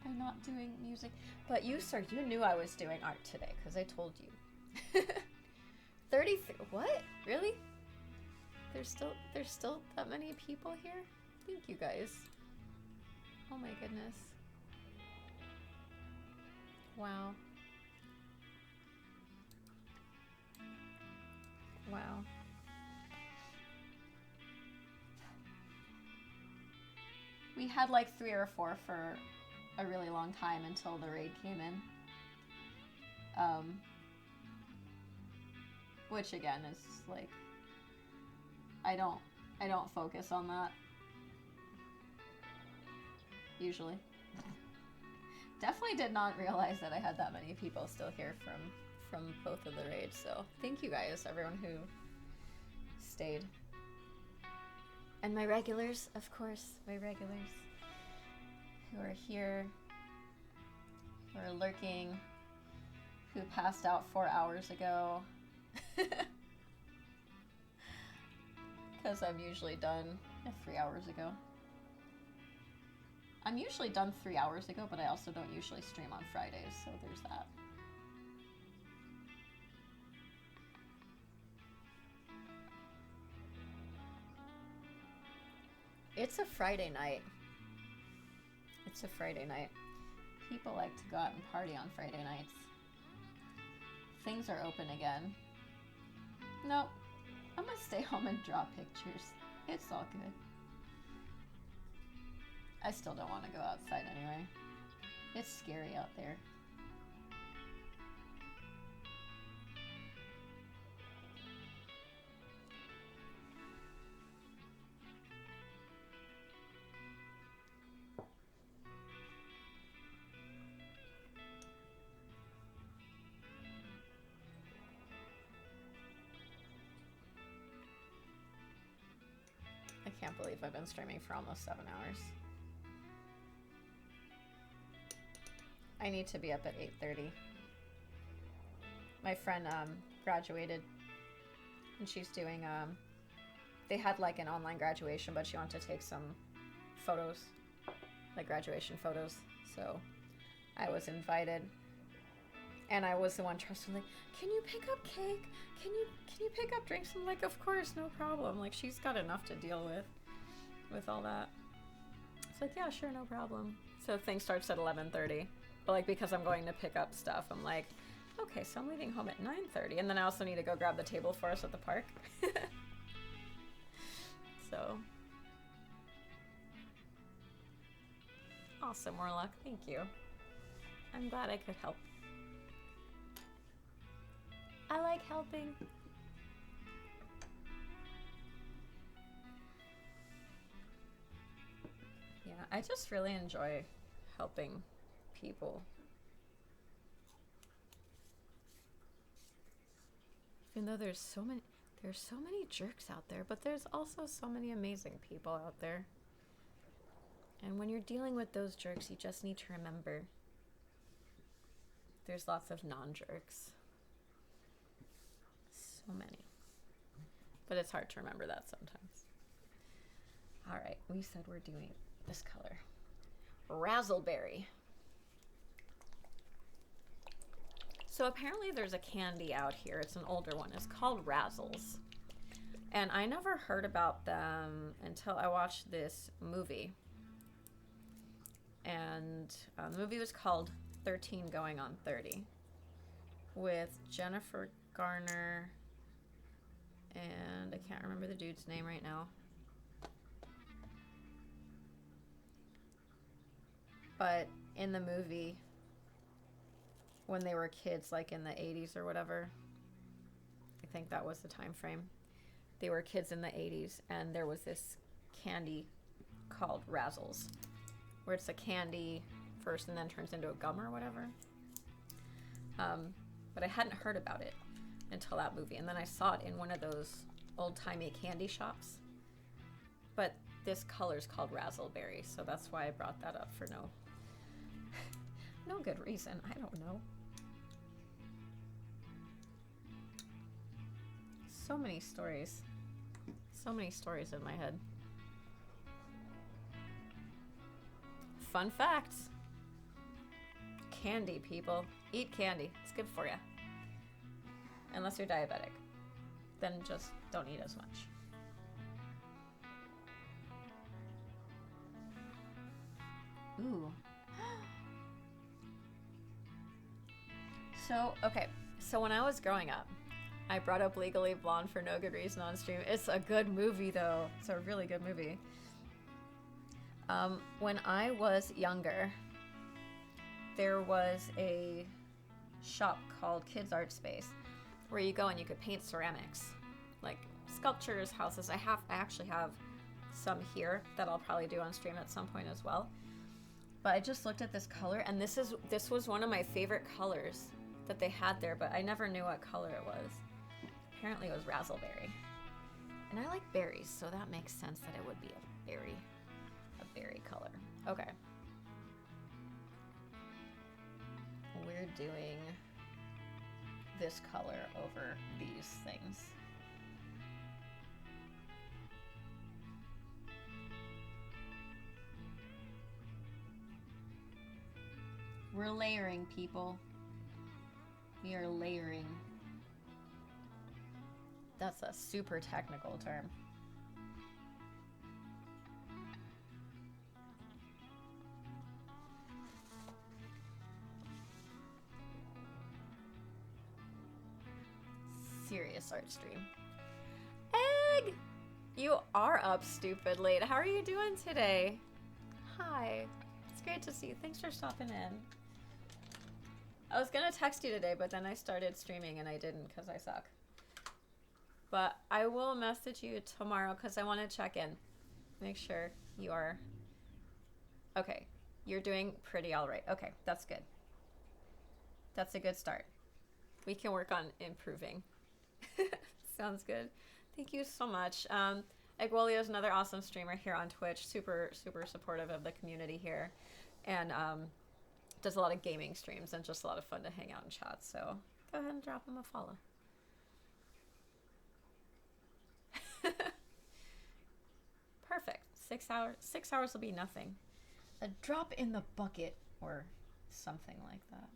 by not doing music. But you, sir, you knew I was doing art today because I told you. 33. What? Really? There's still that many people here? Thank you guys. Oh my goodness. Wow. Wow. We had like 3 or 4 for a really long time until the raid came in. Which again is like, I don't focus on that usually. Definitely did not realize that I had that many people still here from both of the raids, so thank you guys, everyone who stayed. And my regulars, of course, my regulars who are here, who are lurking, who passed out 4 hours ago. Because I'm usually done 3 hours ago. I'm usually done 3 hours ago, but I also don't usually stream on Fridays, so there's that. It's a Friday night. It's a Friday night. People like to go out and party on Friday nights. Things are open again. Nope. I'm gonna stay home and draw pictures. It's all good. I still don't want to go outside anyway. It's scary out there. I can't believe I've been streaming for almost 7 hours. I need to be up at 8:30. My friend graduated, and she's doing they had like an online graduation, but she wanted to take some photos, like graduation photos. So I was invited, and I was the one trusting, like, can you pick up cake? Can you pick up drinks? I'm like, of course, no problem. Like, she's got enough to deal with all that. It's like, yeah, sure, no problem. So thing starts at 11:30. But like, because I'm going to pick up stuff, I'm like, okay, so I'm leaving home at 9:30, and then I also need to go grab the table for us at the park. So awesome, Warlock. Thank you. I'm glad I could help. I like helping. Yeah, I just really enjoy helping people. Even though there's so many jerks out there, but there's also so many amazing people out there. And when you're dealing with those jerks, you just need to remember there's lots of non-jerks. So many. But it's hard to remember that sometimes. All right, we said we're doing this color. Razzleberry. So apparently there's a candy out here. It's an older one. It's called Razzles. And I never heard about them until I watched this movie. and the movie was called 13 Going on 30 with Jennifer Garner and I can't remember the dude's name right now. But in the movie, when they were kids, like in the 80s or whatever, I think that was the time frame. They were kids in the 80s, and there was this candy called Razzles, where it's a candy first and then turns into a gum or whatever. But I hadn't heard about it until that movie, and then I saw it in one of those old-timey candy shops. But this color's called Razzleberry, so that's why I brought that up for no good reason. I don't know. So many stories. So many stories in my head. Fun facts. Candy, people. Eat candy. It's good for you. Unless you're diabetic. Then just don't eat as much. Ooh. So, okay. So when I was growing up, I brought up Legally Blonde for no good reason on stream. It's a good movie, though. It's a really good movie. When I was younger, there was a shop called Kids Art Space where you go and you could paint ceramics, like sculptures, houses. I actually have some here that I'll probably do on stream at some point as well. But I just looked at this color, and this was one of my favorite colors that they had there, but I never knew what color it was. Apparently it was Razzleberry. And I like berries, so that makes sense that it would be a berry color. Okay. We're doing this color over these things. We're layering, people. We are layering. That's a super technical term. Serious art stream. Egg! You are up stupid late. How are you doing today? Hi. It's great to see you. Thanks for stopping in. I was gonna text you today, but then I started streaming and I didn't because I suck. But I will message you tomorrow because I want to check in. Make sure you are... Okay, you're doing pretty all right. Okay, that's good. That's a good start. We can work on improving. Sounds good. Thank you so much. Egwolio is another awesome streamer here on Twitch. Super, super supportive of the community here. And does a lot of gaming streams and just a lot of fun to hang out and chat. So go ahead and drop him a follow. Perfect. 6 hours. 6 hours will be nothing. A drop in the bucket or something like that.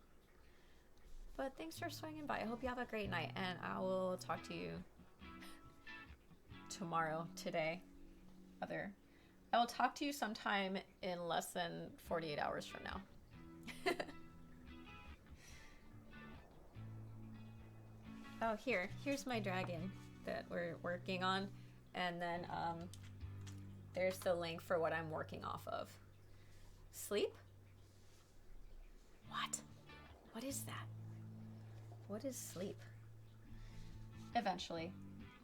But thanks for swinging by. I hope you have a great night, and I will talk to you tomorrow, today. I will talk to you sometime in less than 48 hours from now. Oh, here's my dragon that we're working on, and then there's the link for what I'm working off of. Sleep? What is that? What is sleep? Eventually.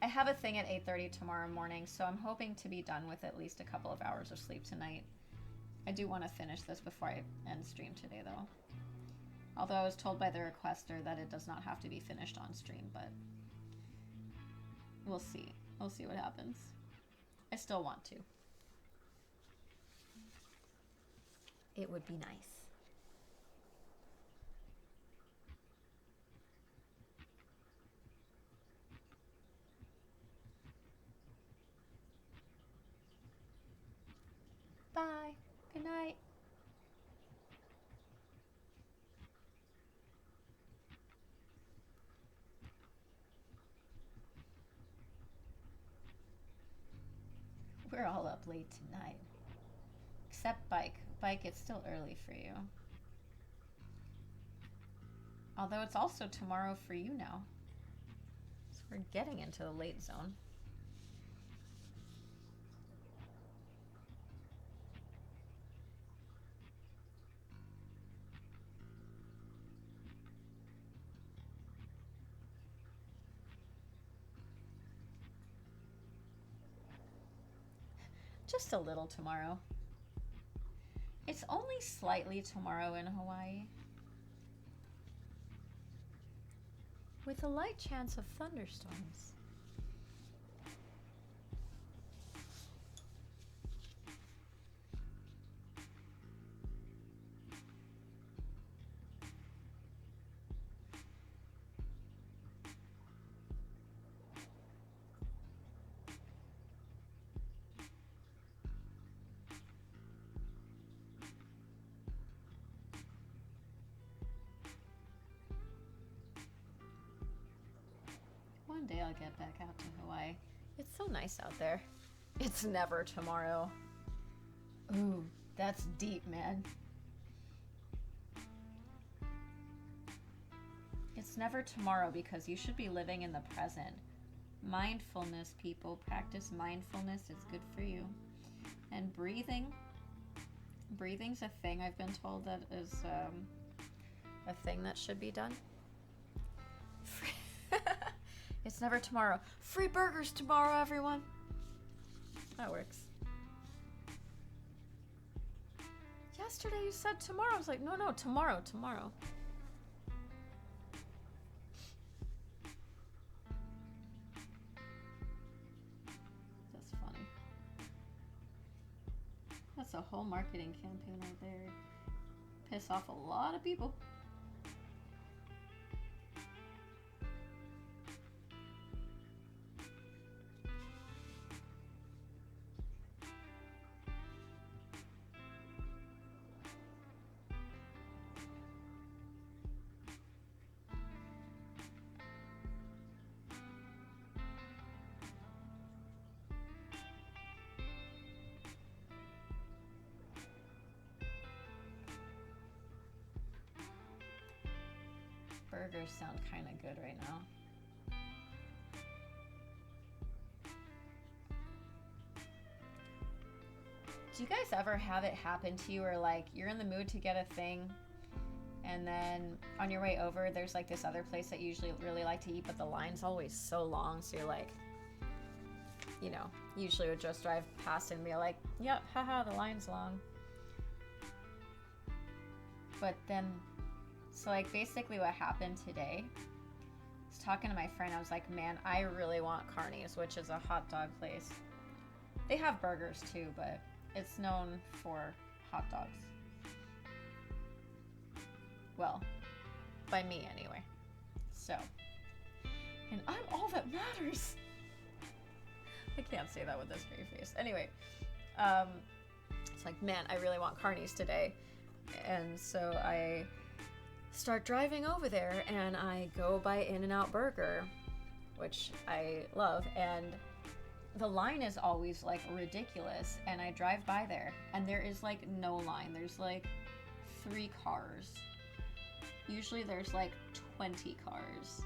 I have a thing at 8:30 tomorrow morning, so I'm hoping to be done with at least a couple of hours of sleep tonight. I do want to finish this before I end stream today, though. Although I was told by the requester that it does not have to be finished on stream, but we'll see. We'll see what happens. I still want to. It would be nice. Bye. Good night. We're all up late tonight. Except Bike. Bike, it's still early for you. Although it's also tomorrow for you now. So we're getting into the late zone. Just a little tomorrow. It's only slightly tomorrow in Hawaii, with a light chance of thunderstorms. One day I'll get back out to Hawaii. It's so nice out there. It's never tomorrow. Ooh, that's deep, man. It's never tomorrow because you should be living in the present. Mindfulness, people. Practice mindfulness. It's good for you. And breathing. Breathing's a thing I've been told that is a thing that should be done. It's never tomorrow. Free burgers tomorrow, everyone. That works. Yesterday you said tomorrow. I was like, no, tomorrow. That's funny. That's a whole marketing campaign right there. Piss off a lot of people. Burgers sound kind of good right now. Do you guys ever have it happen to you where like you're in the mood to get a thing and then on your way over there's like this other place that you usually really like to eat but the line's always so long, so you're like, you know, usually would just drive past and be like, yep, haha, the line's long. But then, so like basically what happened today, I was talking to my friend, I was like, man, I really want Carney's, which is a hot dog place. They have burgers too, but it's known for hot dogs. Well, by me anyway. So, and I'm all that matters. I can't say that with this straight face. Anyway, it's like, man, I really want Carney's today. And so I start driving over there and I go by In-N-Out Burger, which I love, and the line is always like ridiculous, and I drive by there and there is like no line. There's like 3 cars. Usually there's like 20 cars.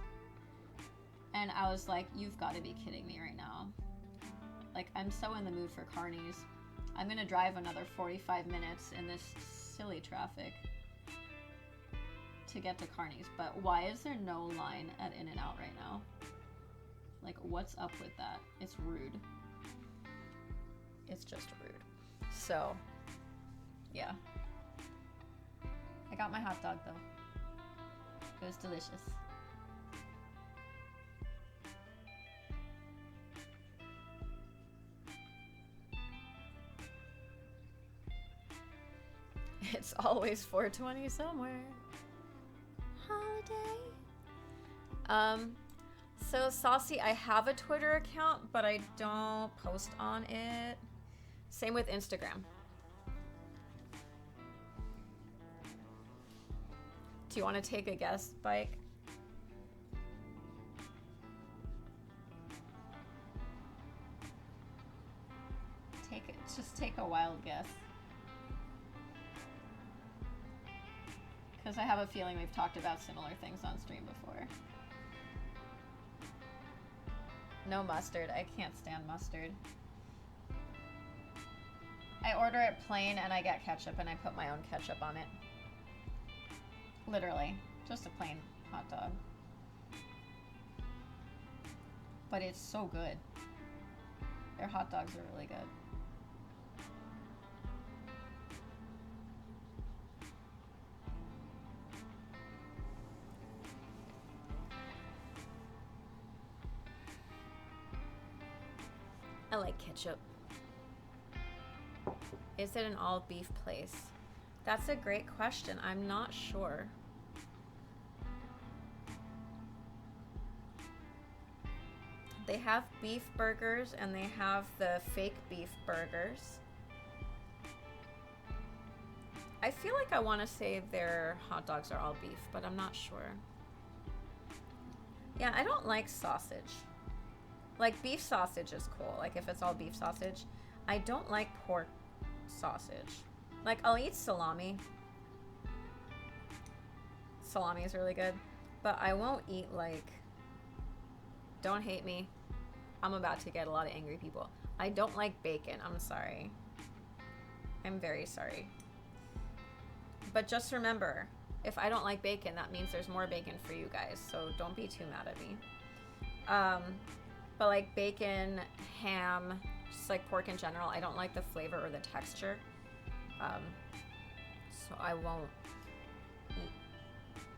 And I was like, you've got to be kidding me right now. Like, I'm so in the mood for Carney's. I'm gonna drive another 45 minutes in this silly traffic to get to Carney's. But why is there no line at In-N-Out right now? Like, what's up with that? It's rude. It's just rude. So, yeah. I got my hot dog though. It was delicious. It's always 420 somewhere. Holiday. So Saucy, I have a Twitter account, but I don't post on it. Same with Instagram. Do you want to take a guess, Bike? Just take a wild guess. Because I have a feeling we've talked about similar things on stream before. No mustard. I can't stand mustard. I order it plain and I get ketchup and I put my own ketchup on it. Literally. Just a plain hot dog. But it's so good. Their hot dogs are really good. I like ketchup. Is it an all beef place? That's a great question. I'm not sure. They have beef burgers and they have the fake beef burgers. I feel like I want to say their hot dogs are all beef, but I'm not sure. Yeah, I don't like sausage. Like, beef sausage is cool, like if it's all beef sausage. I don't like pork sausage. Like, I'll eat salami. Salami is really good. But I won't eat, like... Don't hate me. I'm about to get a lot of angry people. I don't like bacon. I'm sorry. I'm very sorry. But just remember, if I don't like bacon, that means there's more bacon for you guys. So don't be too mad at me. But like bacon, ham, just like pork in general, I don't like the flavor or the texture. So I won't eat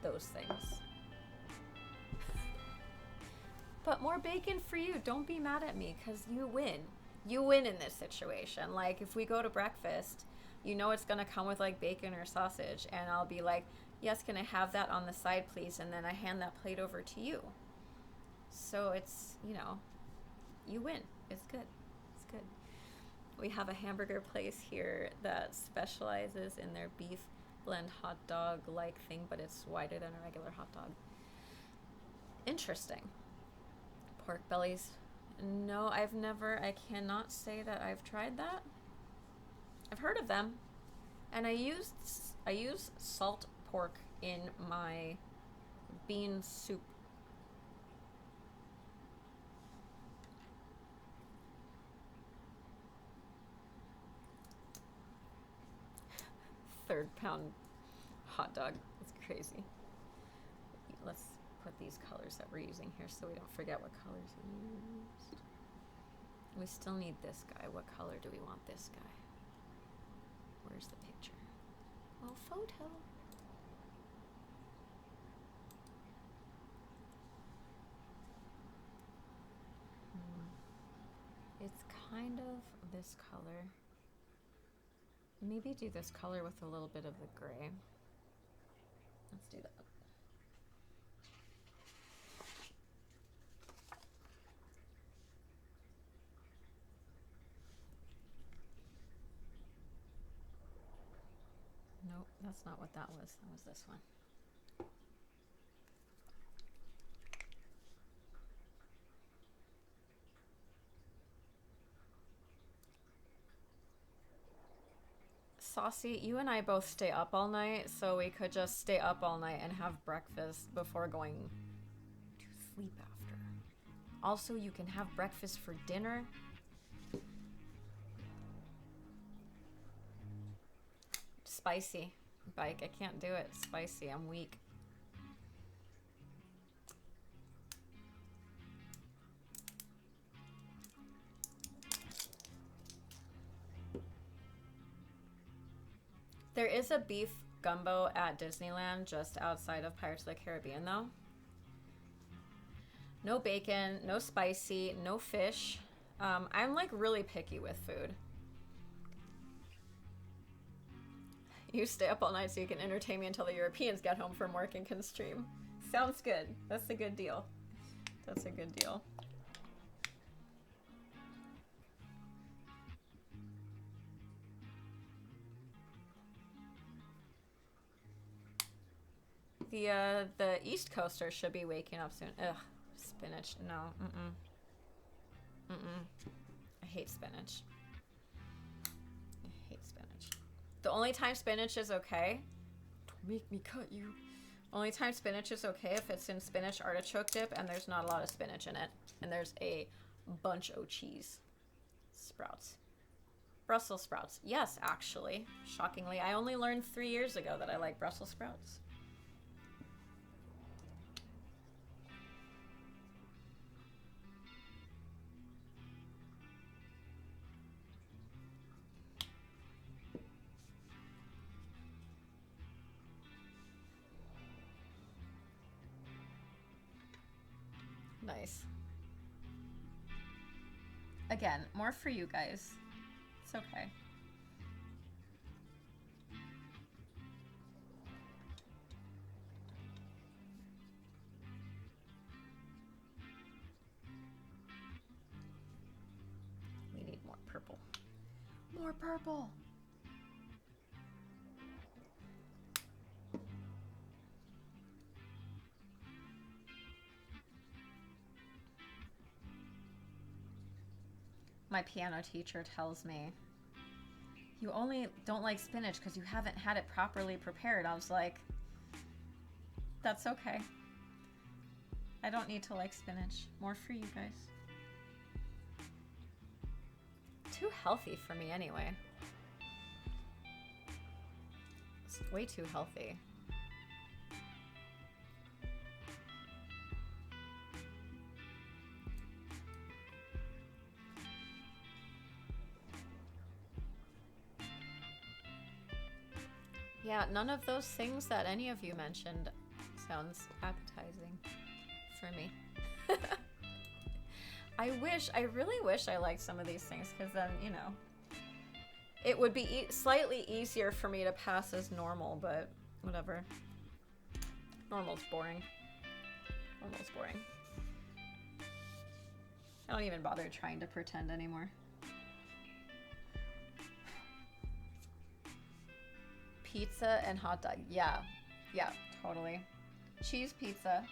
those things. But more bacon for you. Don't be mad at me, because you win. You win in this situation. Like, if we go to breakfast, you know it's going to come with, like, bacon or sausage. And I'll be like, yes, can I have that on the side, please? And then I hand that plate over to you. So it's, you know, you win. It's good. It's good. We have a hamburger place here that specializes in their beef blend hot dog-like thing, but it's wider than a regular hot dog. Interesting. Pork bellies. No, I've never, I cannot say that I've tried that. I've heard of them. And I use salt pork in my bean soup. Third pound hot dog. It's crazy. Let's put these colors that we're using here so we don't forget what colors we used. We still need this guy. What color do we want this guy? Where's the picture? Oh, photo. It's kind of this color. Maybe do this color with a little bit of the gray. Let's do that. Nope, that's not what that was. That was this one. Saucy, you and I both stay up all night, so we could just stay up all night and have breakfast before going to sleep after. Also, you can have breakfast for dinner. Spicy. Bike, I can't do it. Spicy, I'm weak. There is a beef gumbo at Disneyland just outside of Pirates of the Caribbean, though. No bacon, no spicy, no fish. I'm like really picky with food. You stay up all night so you can entertain me until the Europeans get home from work and can stream. Sounds good. That's a good deal. That's a good deal. The East Coasters should be waking up soon. Ugh, spinach. No. I hate spinach. I hate spinach. The only time spinach is okay, Make me cut you. Only time spinach is okay if it's in spinach artichoke dip and there's not a lot of spinach in it. And there's a bunch of cheese. Sprouts. Brussels sprouts. Yes, actually. Shockingly. I only learned 3 years ago that I like Brussels sprouts. Nice. Again, more for you guys. It's okay. We need more purple. More purple! My piano teacher tells me, you only don't like spinach because you haven't had it properly prepared. I was like, that's okay. I don't need to like spinach. More for you guys. Too healthy for me anyway. It's way too healthy. Yeah, none of those things that any of you mentioned sounds appetizing for me. I really wish I liked some of these things, because then, you know, it would be slightly easier for me to pass as normal, but whatever. Normal's boring. Normal's boring. I don't even bother trying to pretend anymore. Pizza and hot dog. Yeah. Yeah, totally. Cheese pizza.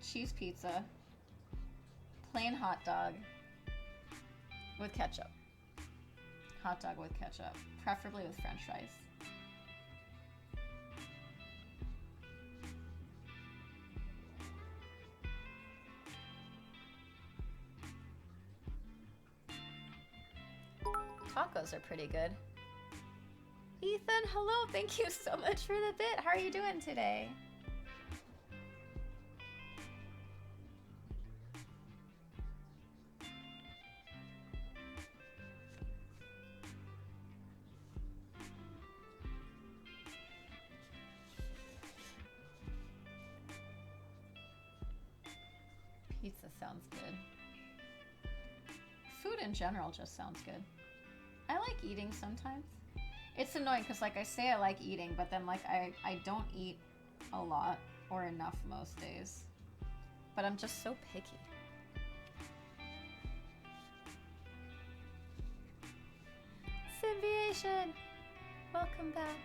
Cheese pizza. Plain hot dog. With ketchup. Hot dog with ketchup. Preferably with french fries. Tacos are pretty good. Ethan, hello. Thank you so much for the bit. How are you doing today? Pizza sounds good. Food in general just sounds good. I like eating sometimes. It's annoying because, like, I say I like eating, but then, like, I don't eat a lot or enough most days. But I'm just so picky. Symbiation! Welcome back.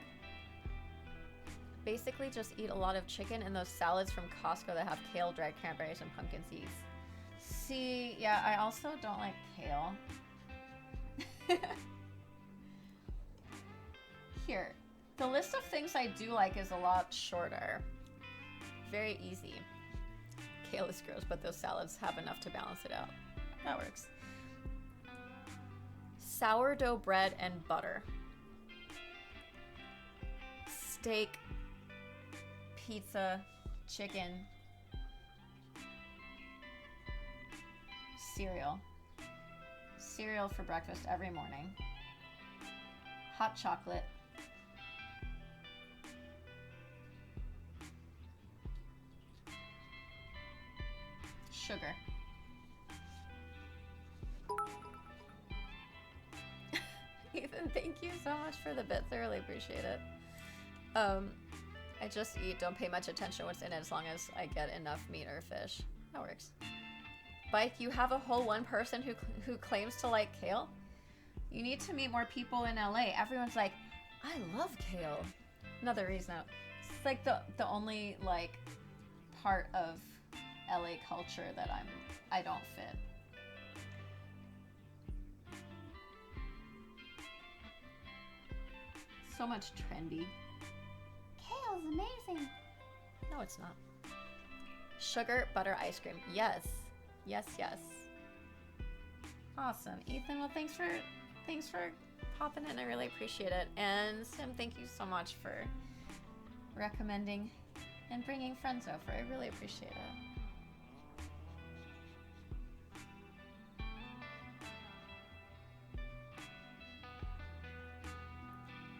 Basically just eat a lot of chicken and those salads from Costco that have kale, dried cranberries, and pumpkin seeds. See, yeah, I also don't like kale. Here, the list of things I do like is a lot shorter. Very easy. Kale is gross, but those salads have enough to balance it out. That works. Sourdough bread and butter. Steak, pizza, chicken, cereal. Cereal for breakfast every morning. Hot chocolate. Sugar. Ethan, thank you so much for the bit. Thoroughly appreciate it. I just eat, don't pay much attention to what's in it as long as I get enough meat or fish. That works. Bike, you have a whole one person who claims to like kale? You need to meet more people in LA. Everyone's like, I love kale. Another reason. It's like the only like part of LA culture that I don't fit. so much trendy. Kale's amazing. No, it's not. Sugar butter ice cream. Yes. Yes, yes. Awesome. Ethan, well, thanks for popping in. I really appreciate it. And Sim, thank you so much for recommending and bringing friends over. I really appreciate it.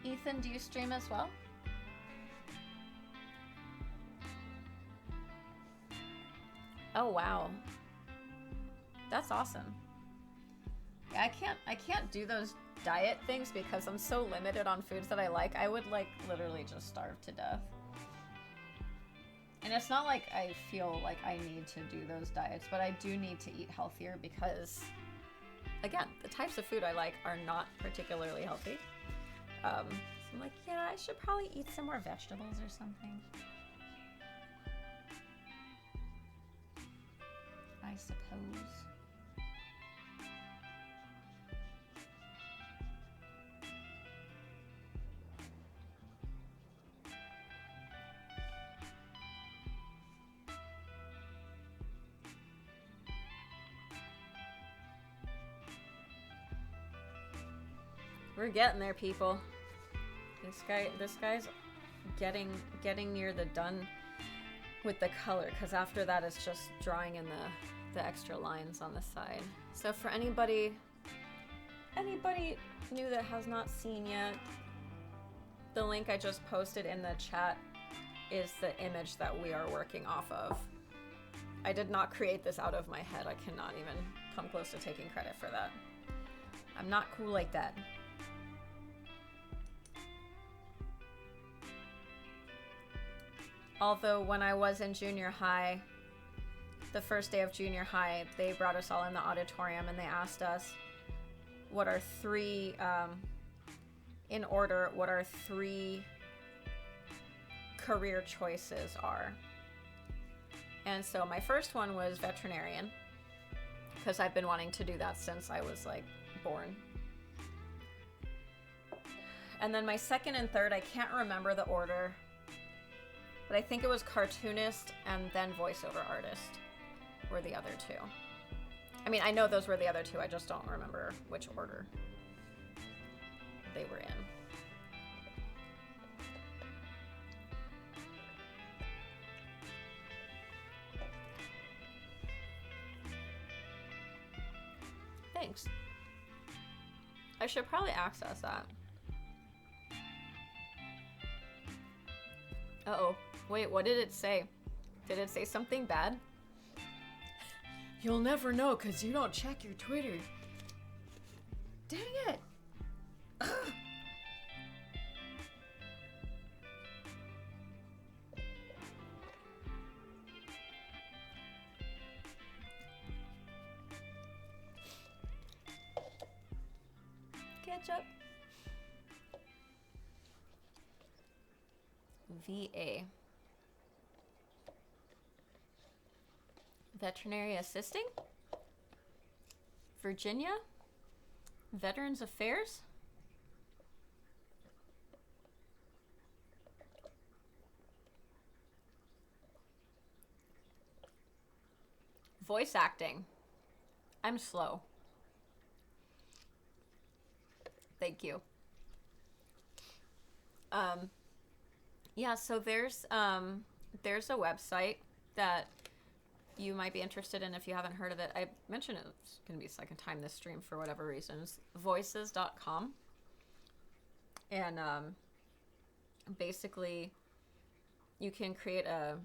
Ethan, do you stream as well? Oh wow. That's awesome. Yeah, I can't do those diet things because I'm so limited on foods that I like. I would like literally just starve to death. And it's not like I feel like I need to do those diets, but I do need to eat healthier because, again, the types of food I like are not particularly healthy. So I'm like, yeah, I should probably eat some more vegetables or something. I suppose. We're getting there, people. This guy's getting near the done with the color, because after that it's just drawing in the extra lines on the side. So for anybody new that has not seen yet, the link I just posted in the chat is the image that we are working off of. I did not create this out of my head. I cannot even come close to taking credit for that. I'm not cool like that. Although when I was in junior high, the first day of junior high, they brought us all in the auditorium and they asked us what our three, in order, what our three career choices are. And so my first one was veterinarian, because I've been wanting to do that since I was like born. And then my second and third, I can't remember the order, but I think it was cartoonist and then voiceover artist were the other two. I mean, I know those were the other two, I just don't remember which order they were in. Thanks. I should probably access that. Uh-oh. Wait, what did it say? Did it say something bad? You'll never know because you don't check your Twitter. Dang it! Ketchup. VA. Veterinary assisting? Virginia? Veterans Affairs? Voice acting. I'm slow. Thank you. Yeah, so there's a website that you might be interested in if you haven't heard of it. I mentioned it's going to be the second time this stream for whatever reasons. Voices.com. And basically you can create a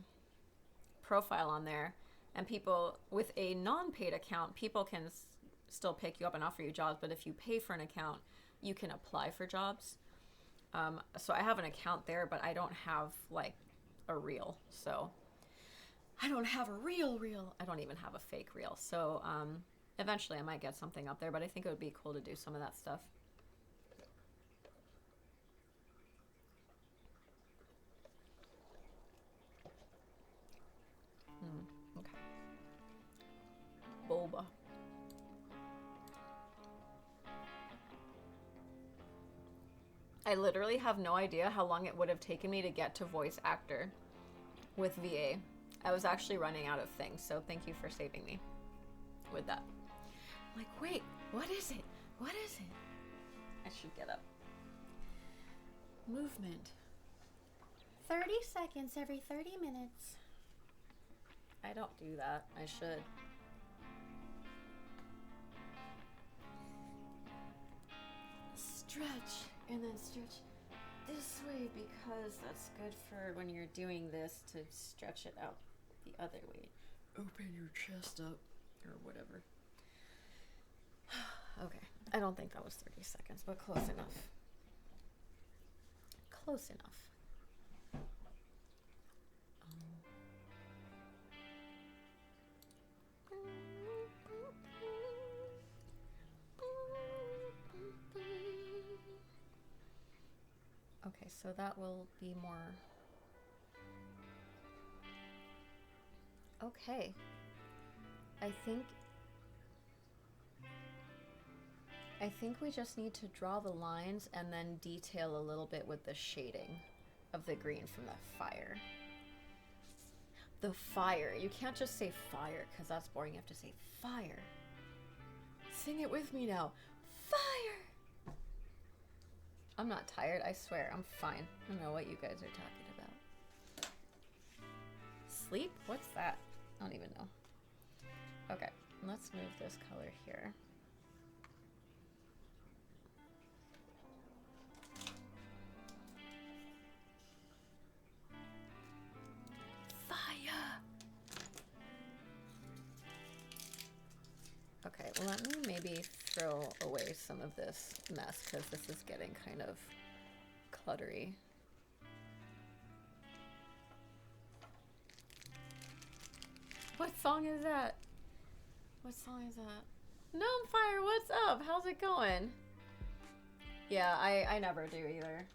profile on there, and people with a non-paid account, people can still pick you up and offer you jobs, but if you pay for an account, you can apply for jobs. So I have an account there, but I don't have like a reel. So I don't have a real reel. I don't even have a fake reel. So eventually I might get something up there, but I think it would be cool to do some of that stuff. Okay. Boba. I literally have no idea how long it would have taken me to get to voice actor with VA. I was actually running out of things, so thank you for saving me with that. I'm like, wait, what is it? What is it? I should get up. Movement. 30 seconds every 30 minutes. I don't do that. I should. Stretch, and then stretch this way because that's good for when you're doing this to stretch it out the other way. Open your chest up, or whatever. Okay, I don't think that was 30 seconds, but close enough. Close enough. Okay, so that will be more. Okay. I think we just need to draw the lines and then detail a little bit with the shading of the green from the fire. The fire. You can't just say fire because that's boring. You have to say fire. Sing it with me now. Fire! I'm not tired, I swear. I'm fine. I don't know what you guys are talking about. Sleep? What's that? I don't even know. Okay, let's move this color here. Fire! Okay, well, let me maybe throw away some of this mess because this is getting kind of cluttery. What song is that? What song is that? Numbfire, what's up? How's it going? Yeah, I never do either.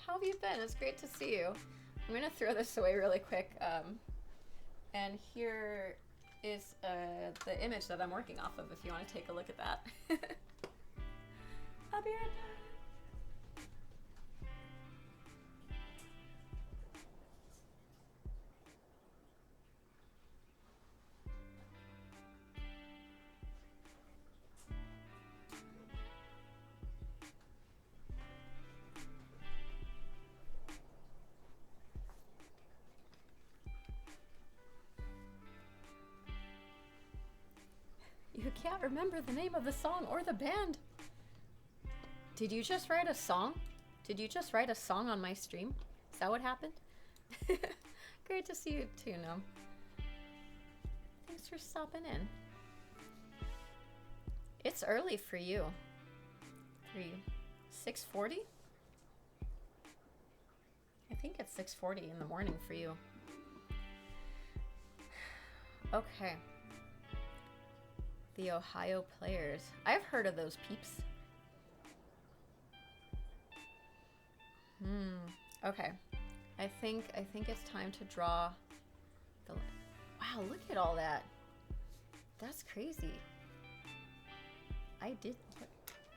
How have you been? It's great to see you. I'm gonna throw this away really quick. And here is the image that I'm working off of if you want to take a look at that. I'll be right back. You can't remember the name of the song or the band. Did you just write a song? Did you just write a song on my stream? Is that what happened? Great to see you too, Gnome. Thanks for stopping in. It's early for you. 6:40? I think it's 6:40 in the morning for you. Okay. The Ohio Players. I've heard of those peeps. Okay. I think it's time to draw the. Wow, look at all that. That's crazy. I did.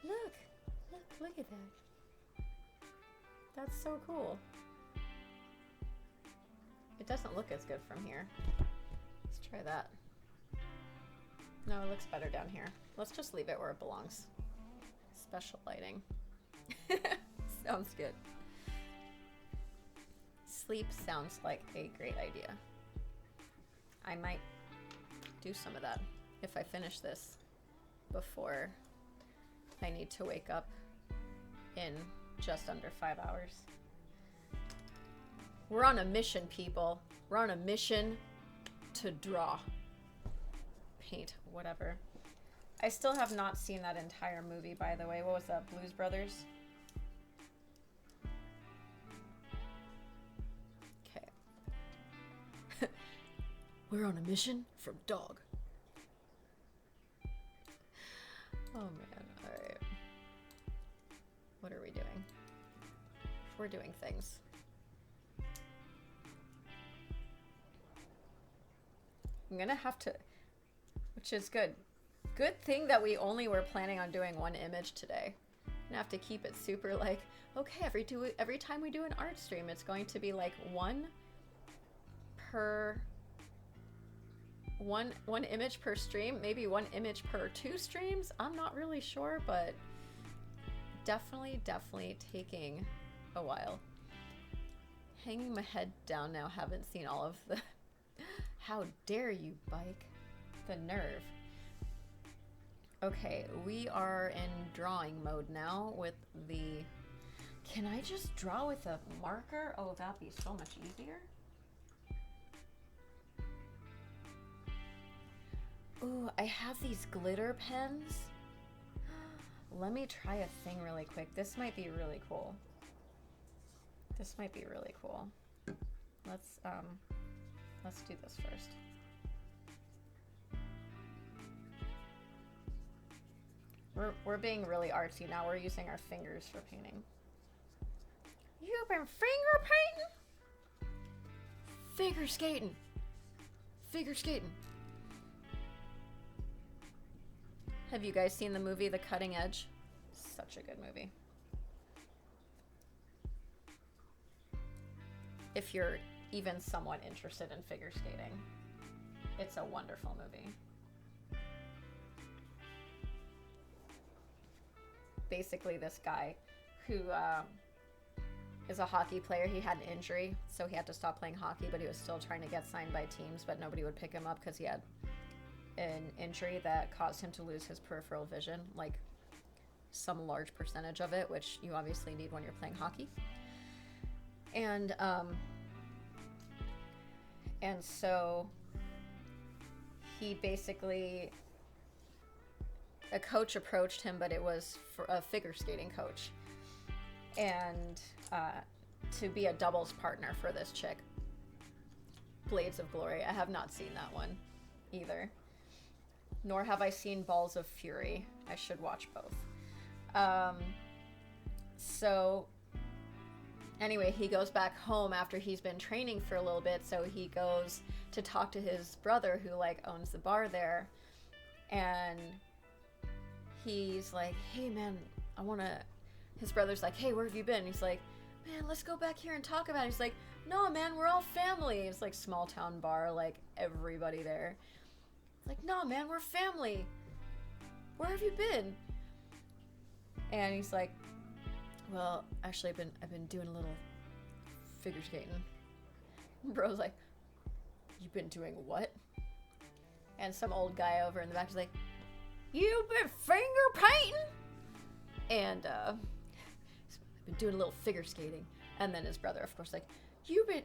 Look at that. That's so cool. It doesn't look as good from here. Let's try that. No, it looks better down here. Let's just leave it where it belongs. Special lighting. Sounds good. Sleep sounds like a great idea. I might do some of that if I finish this before I need to wake up in just under 5 hours. We're on a mission, people. We're on a mission to draw. Paint, whatever. I still have not seen that entire movie, by the way. What was that, Blues Brothers? Okay. We're on a mission from Dog. Oh man, alright. What are we doing? We're doing things. I'm gonna have to, which is good. Good thing that we only were planning on doing one image today. gonna have to keep it super like, okay, every time we do an art stream, it's going to be like one image per stream, maybe one image per 2 streams. I'm not really sure, but definitely taking a while. Hanging my head down now, haven't seen all of the how dare you, Bike? The nerve. Okay, we are in drawing mode now with the... Can I just draw with a marker? Oh, that'd be so much easier. Ooh, I have these glitter pens. Let me try a thing really quick. This might be really cool. This might be really cool. Let's do this first. We're being really artsy now. We're using our fingers for painting. You've been finger painting? Figure skating. Figure skating. Have you guys seen the movie The Cutting Edge? Such a good movie. If you're even somewhat interested in figure skating, it's a wonderful movie. Basically, this guy who is a hockey player, he had an injury, so he had to stop playing hockey, but he was still trying to get signed by teams, but nobody would pick him up because he had an injury that caused him to lose his peripheral vision, like some large percentage of it, which you obviously need when you're playing hockey. And so he basically, a coach approached him, but it was for a figure skating coach, and to be a doubles partner for this chick. Blades of Glory. I have not seen that one either. Nor have I seen Balls of Fury. I should watch both. So anyway, he goes back home after he's been training for a little bit, so he goes to talk to his brother who like owns the bar there, and he's like, hey man, his brother's like, hey, where have you been? He's like, man, let's go back here and talk about it. He's like, no man, we're all family. It's like small town bar, like everybody there. Like, no man, we're family. Where have you been? And he's like, well, actually I've been doing a little figure skating. Bro's like, you've been doing what? And some old guy over in the back is like, you've been finger painting? And I've been doing a little figure skating. And then his brother, of course, like, you've been,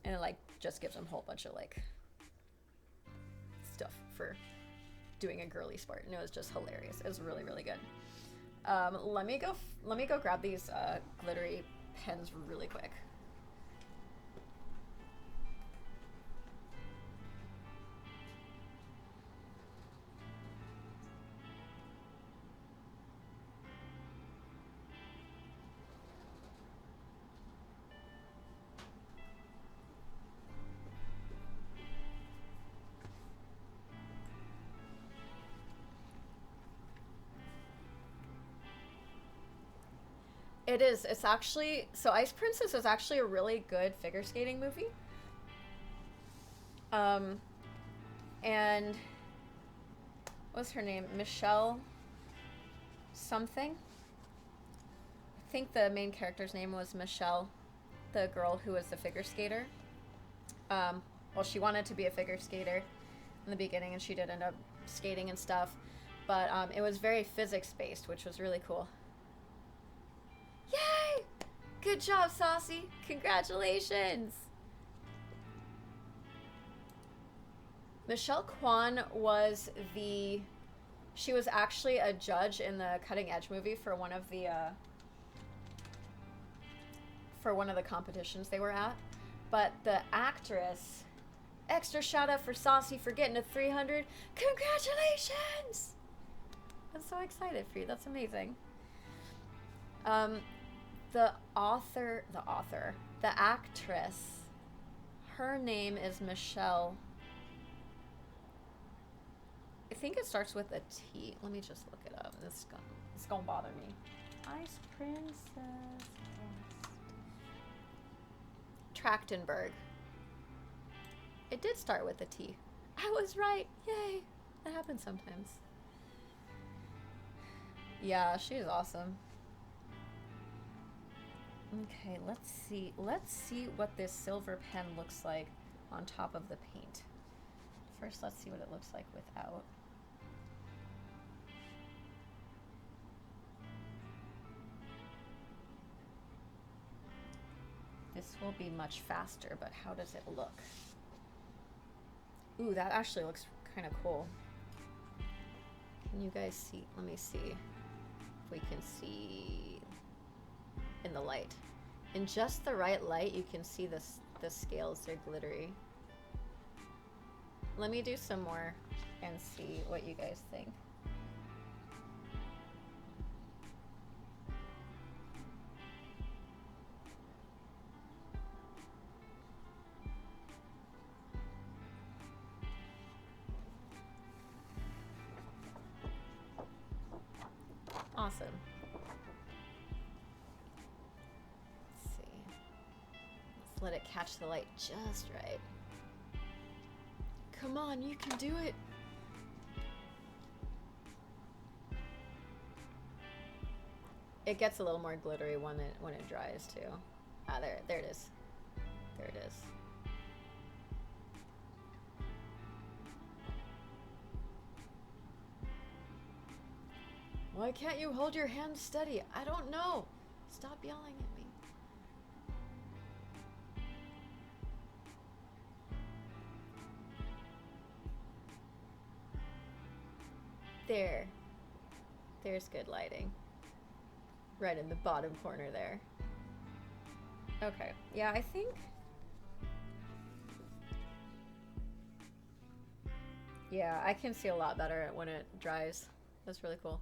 and it like just gives him a whole bunch of like stuff for doing a girly sport, and it was just hilarious. It was really, really good. Let me go grab these glittery pens really quick. It is. It's actually... So Ice Princess is actually a really good figure skating movie. And... What's her name? Michelle... something? I think the main character's name was Michelle. The girl who was the figure skater. Well, she wanted to be a figure skater in the beginning, and she did end up skating and stuff. But it was very physics-based, which was really cool. Yay! Good job, Saucy. Congratulations. Michelle Kwan was she was actually a judge in the Cutting Edge movie for one of the competitions they were at. But the actress, extra shout out for Saucy for getting to 300. Congratulations! I'm so excited for you. That's amazing. The actress, her name is Michelle. I think it starts with a T. Let me just look it up. It's gonna bother me. Ice Princess. Trachtenberg. It did start with a T. I was right. Yay. That happens sometimes. Yeah, she's awesome. Okay, let's see. Let's see what this silver pen looks like on top of the paint. First, let's see what it looks like without. This will be much faster, but how does it look? Ooh, that actually looks kind of cool. Can you guys see? Let me see if we can see in the light. In just the right light, you can see the scales, they're glittery. Let me do some more and see what you guys think. Awesome. Let's see. Let's let it catch the light just right. Come on, you can do it. It gets a little more glittery when it dries too. Ah, there it is. There it is. Why can't you hold your hand steady? I don't know. Stop yelling at me. There. There's good lighting. Right in the bottom corner there. Okay. Yeah, I think... Yeah, I can see a lot better when it dries. That's really cool.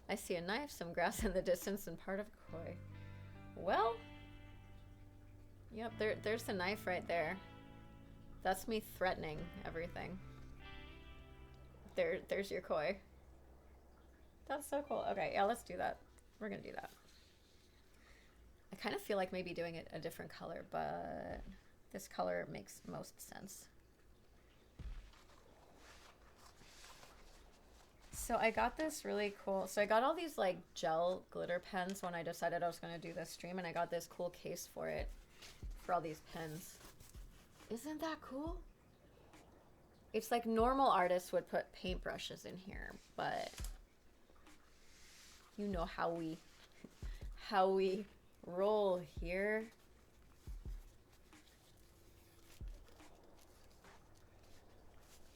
I see a knife, some grass in the distance, and part of koi. Well... Yep, there's the knife right there. That's me threatening everything. There's your koi. That's so cool. Okay, yeah, let's do that. We're gonna do that. I kind of feel like maybe doing it a different color, but this color makes most sense. So I got this really cool, so I got all these like gel glitter pens when I decided I was gonna do this stream, and I got this cool case for it, for all these pens. Isn't that cool? It's like normal artists would put paintbrushes in here, but you know how we roll here.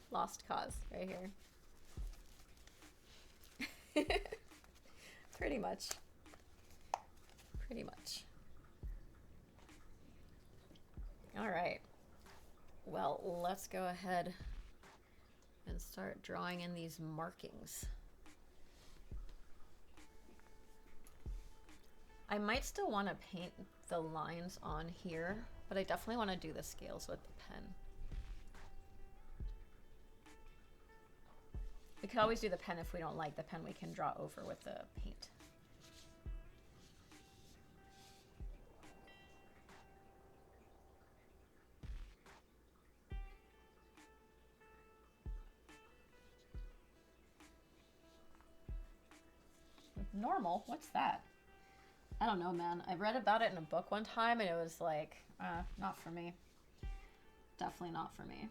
Lost cause right here. Pretty much. Pretty much. All right. Well, let's go ahead and start drawing in these markings. I might still want to paint the lines on here, but I definitely want to do the scales with the pen. We could always do the pen if we don't like the pen, we can draw over with the paint. Normal? What's that? I don't know, man. I read about it in a book one time and it was like, not for me. Definitely not for me.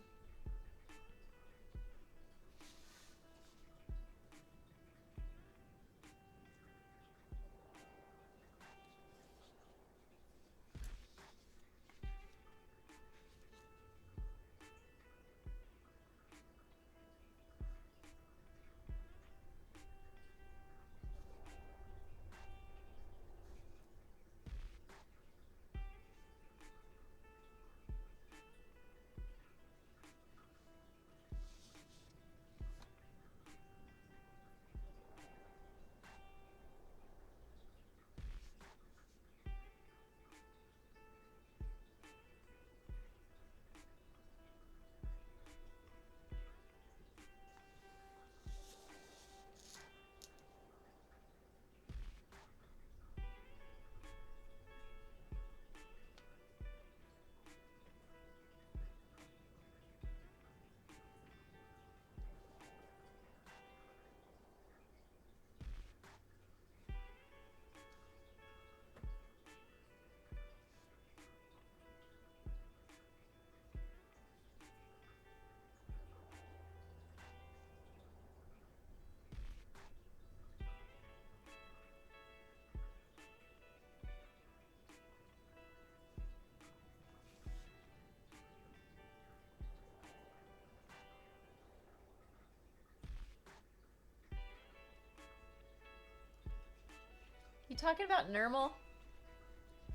You talking about Nermal?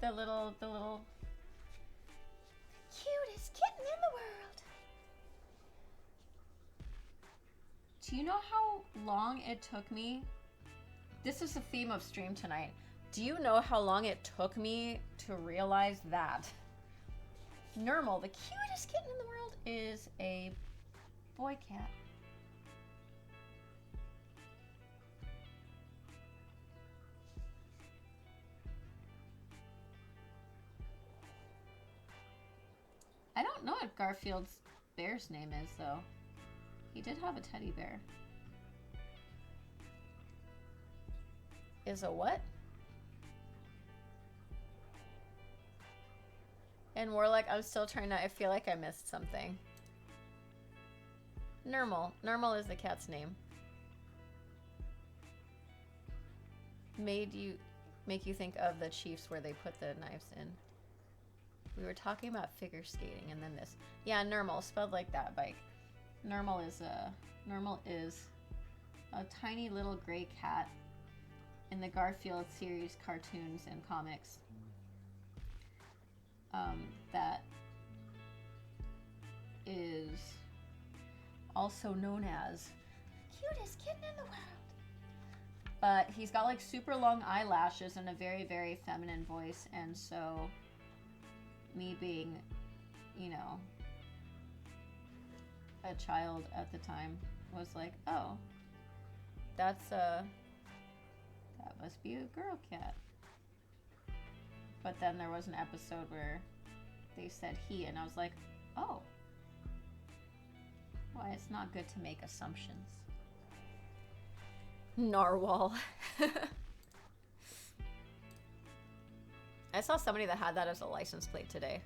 The little Cutest kitten in the world. Do you know how long it took me? This is the theme of stream tonight. Do you know how long it took me to realize that Nermal, the cutest kitten in the world, is a boy cat? I don't know what Garfield's bear's name is, though. He did have a teddy bear. Is a what? And Warlock, I'm still trying to... I feel like I missed something. Nermal. Nermal is the cat's name. Make you think of the Chiefs where they put the knives in. We were talking about figure skating and then this. Yeah, Nermal, spelled like that, Bike. Nermal is a tiny little gray cat in the Garfield series cartoons and comics. That is also known as Cutest kitten in the world. but he's got like super long eyelashes and a very, very feminine voice, and so me being, you know, a child at the time was like, oh, that must be a girl cat. But then there was an episode where they said he, and I was like, oh, why, it's not good to make assumptions. Narwhal. I saw somebody that had that as a license plate today.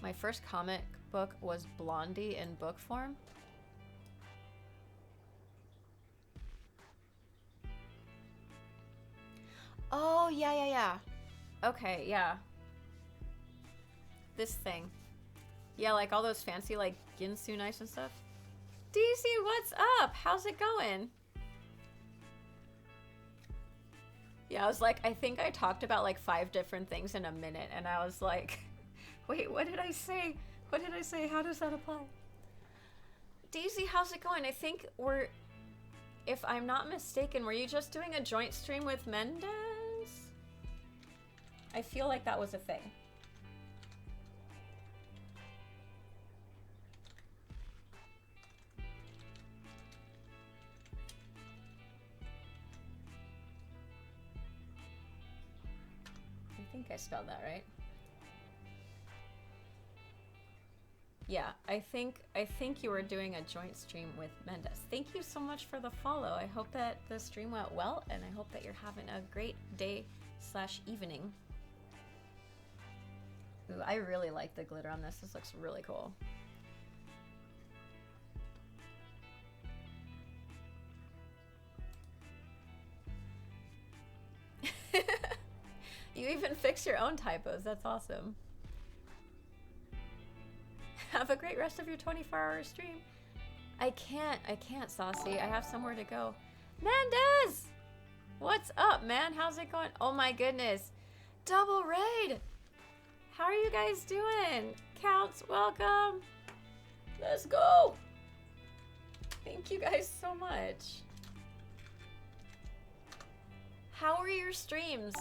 My first comic book was Blondie in book form. Oh, yeah. Okay, yeah. This thing. Yeah, like all those fancy, like, Ginsu knives and stuff. DC, what's up? How's it going? Yeah, I was like, I think I talked about like 5 different things in a minute, and I was like, wait, what did I say? What did I say? How does that apply? Daisy, how's it going? I think we're, if I'm not mistaken, were you just doing a joint stream with Mendez? I feel like that was a thing. I think I spelled that right. Yeah, I think you were doing a joint stream with Mendez. Thank you so much for the follow. I hope that the stream went well, and I hope that you're having a great day/evening. Ooh, I really like the glitter on this. This looks really cool. You even fix your own typos. That's awesome. Have a great rest of your 24-hour stream. I can't, Saucy. I have somewhere to go. Mendez! What's up, man? How's it going? Oh my goodness. Double raid! How are you guys doing? Counts, welcome. Let's go. Thank you guys so much. How are your streams?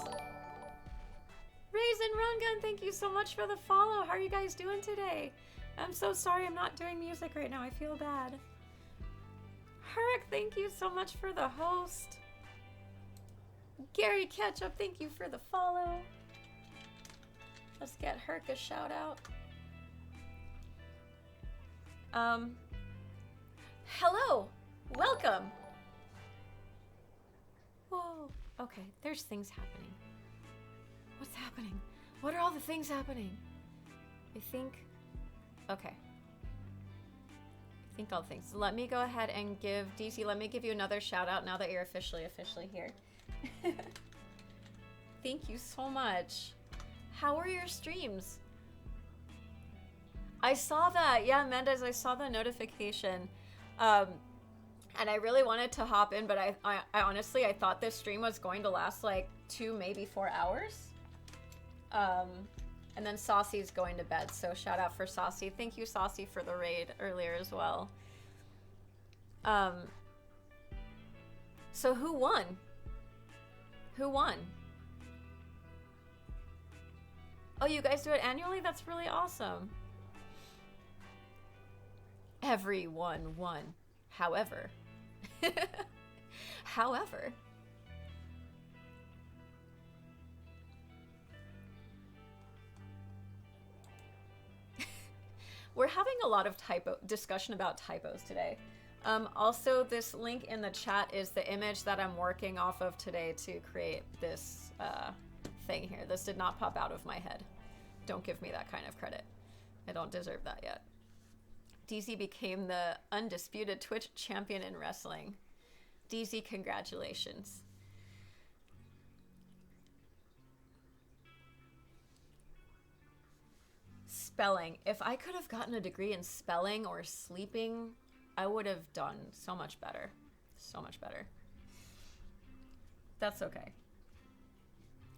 Raisin Rungun, thank you so much for the follow. How are you guys doing today? I'm so sorry I'm not doing music right now. I feel bad. Herc, thank you so much for the host. Gary Ketchup, thank you for the follow. Let's get Herc a shout out. Hello, welcome. Whoa, okay, there's things happening. What's happening? What are all the things happening? I think, okay. I think all the things. Let me go ahead and give, DC, let me give you another shout out now that you're officially here. Thank you so much. How are your streams? I saw that. Yeah, Mendez, I saw the notification. And I really wanted to hop in, but I honestly, I thought this stream was going to last like 2, maybe 4 hours. And then Saucy's going to bed, so shout out for Saucy. Thank you, Saucy, for the raid earlier as well. So who won? Who won? Oh, you guys do it annually? That's really awesome. Everyone won. However. However. We're having a lot of discussion about typos today. Also, this link in the chat is the image that I'm working off of today to create this thing here. This did not pop out of my head. Don't give me that kind of credit. I don't deserve that yet. DZ became the undisputed Twitch champion in wrestling. DZ, congratulations. Spelling. If I could have gotten a degree in spelling or sleeping, I would have done so much better. So much better. That's okay.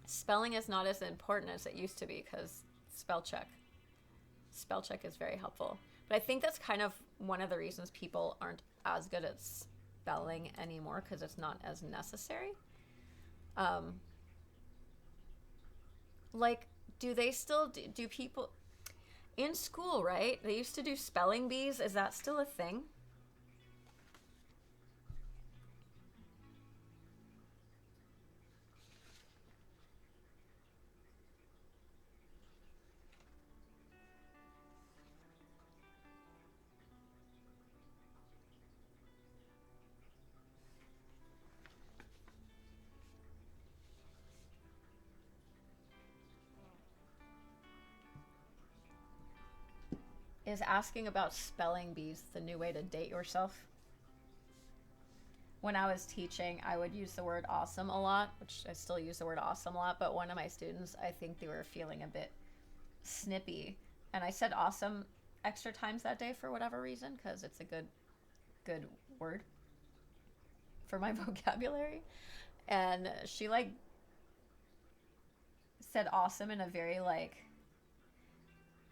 Spelling is not as important as it used to be because spell check. Spell check is very helpful. But I think that's kind of one of the reasons people aren't as good at spelling anymore, because it's not as necessary. Like, do they still do people in school, right? They used to do spelling bees. Is that still a thing? Is asking about spelling bees the new way to date yourself? When I was teaching, I would use the word awesome a lot, which I still use the word awesome a lot, but one of my students, I think they were feeling a bit snippy. And I said awesome extra times that day for whatever reason, because it's a good word for my vocabulary. And she like said awesome in a very like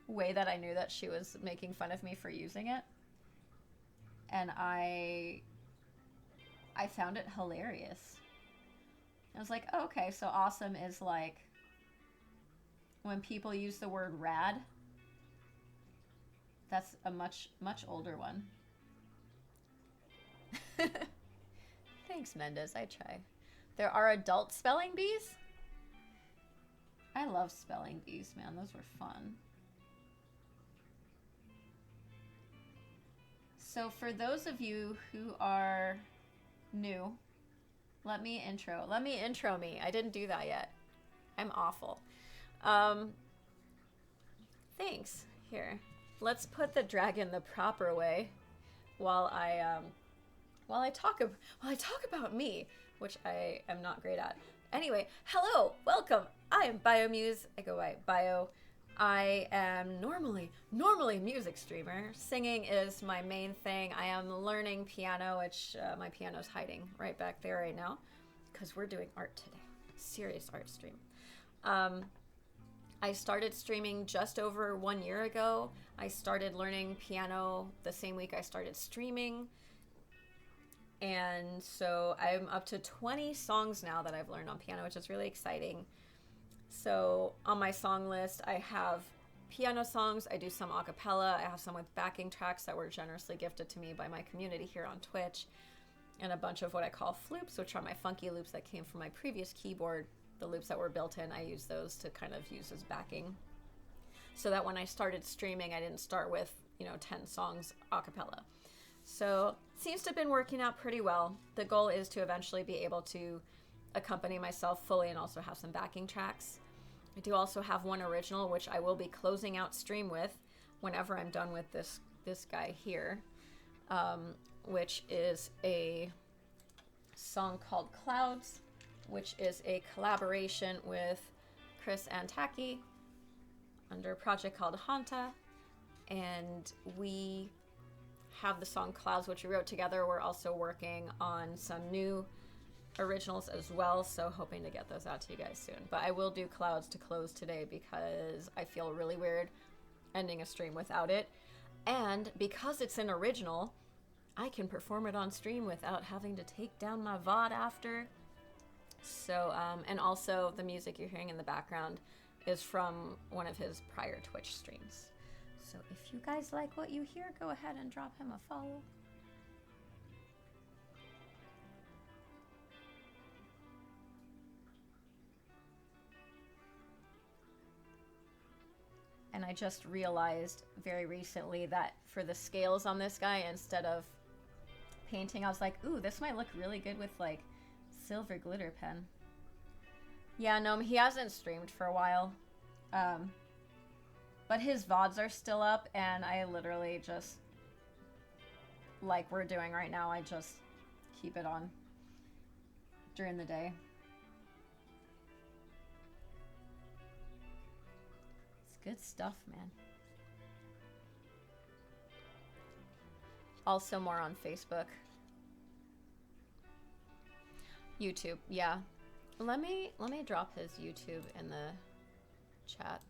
way that I knew that she was making fun of me for using it. And I found it hilarious. I was like, oh, okay, so awesome is like when people use the word rad. That's a much older one. Thanks, Mendez. I try. There are adult spelling bees? I love spelling bees, man. Those were fun. So for those of you who are new, let me intro me. I didn't do that yet. I'm awful. Thanks. Here, let's put the dragon the proper way while I talk about me, which I am not great at. Anyway, hello, welcome. I am Biomuse. I go by Bio. I am normally music streamer. Singing is my main thing. I am learning piano, which my piano's hiding right back there right now because we're doing art today. Serious art stream. I started streaming just over 1 year ago. I started learning piano the same week I started streaming. And so I'm up to 20 songs now that I've learned on piano, which is really exciting. So on my song list, I have piano songs. I do some a cappella. I have some with backing tracks that were generously gifted to me by my community here on Twitch. And a bunch of what I call floops, which are my funky loops that came from my previous keyboard. The loops that were built in, I use those to kind of use as backing. So that when I started streaming, I didn't start with, 10 songs a cappella. So it seems to have been working out pretty well. The goal is to eventually be able to accompany myself fully and also have some backing tracks. I do also have one original, which I will be closing out stream with whenever I'm done with this guy here, which is a song called Clouds, which is a collaboration with Chris Antaki under a project called Hanta, and we have the song Clouds, which we wrote together. We're also working on some new originals as well, so hoping to get those out to you guys soon. But I will do Clouds to close today because I feel really weird ending a stream without it. And because it's an original, I can perform it on stream without having to take down my VOD after. So, and also the music you're hearing in the background is from one of his prior Twitch streams. So if you guys like what you hear, go ahead and drop him a follow. And I just realized very recently that for the scales on this guy, instead of painting, I was like, ooh, this might look really good with like silver glitter pen. Yeah, no, he hasn't streamed for a while. But his VODs are still up, and I literally just, like we're doing right now, I just keep it on during the day. Good stuff, man. Also more on Facebook. YouTube, yeah. Let me drop his YouTube in the chat.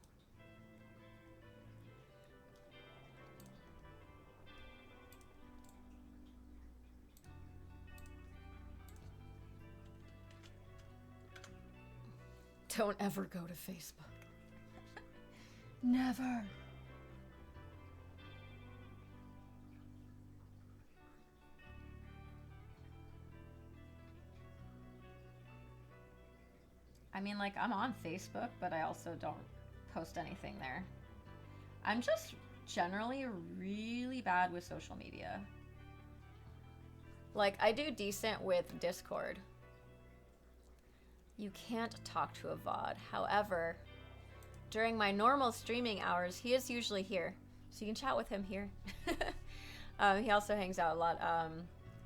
Don't ever go to Facebook. Never. I mean, like, I'm on Facebook, but I also don't post anything there. I'm just generally really bad with social media. Like, I do decent with Discord. You can't talk to a VOD. However, during my normal streaming hours, he is usually here. So you can chat with him here. He also hangs out a lot.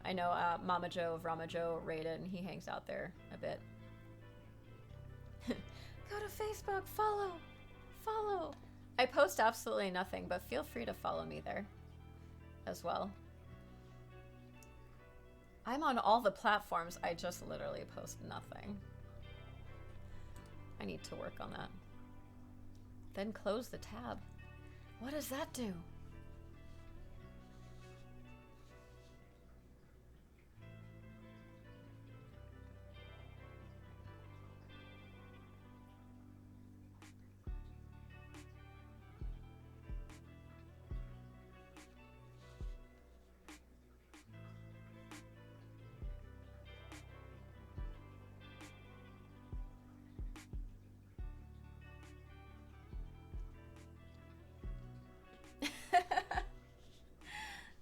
I know Mama Joe of Rama Joe raided, and he hangs out there a bit. Go to Facebook, follow. I post absolutely nothing, but feel free to follow me there as well. I'm on all the platforms, I just literally post nothing. I need to work on that. Then close the tab. What does that do?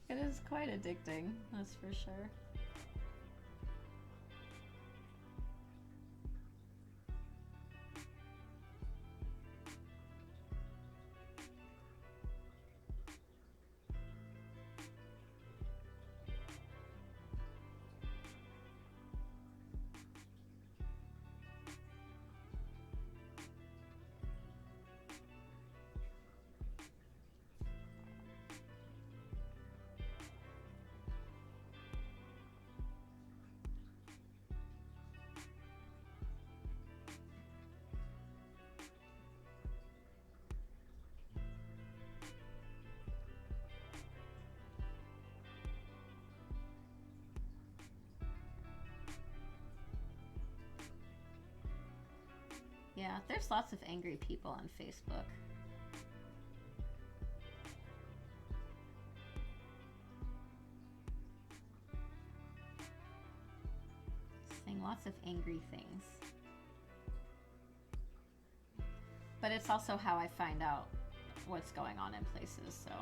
It is quite addicting, that's for sure. Yeah, there's lots of angry people on Facebook. Saying lots of angry things. But it's also how I find out what's going on in places, so.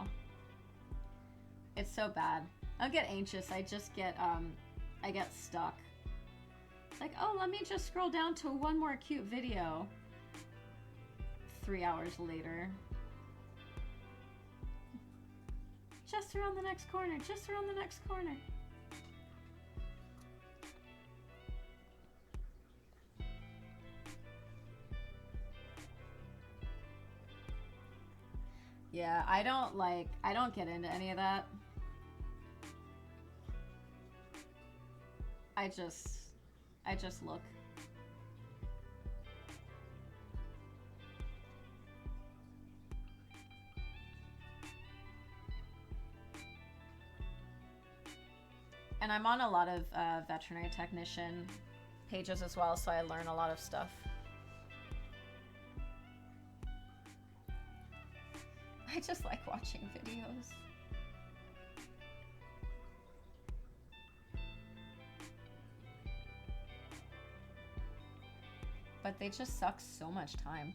It's so bad. I don't get anxious, I just get, I get stuck. It's like, oh, let me just scroll down to one more cute video. 3 hours later. Just around the next corner, just around the next corner. Yeah, I don't get into any of that. I just look. And I'm on a lot of veterinary technician pages as well, so I learn a lot of stuff. I just like watching videos. But they just suck so much time.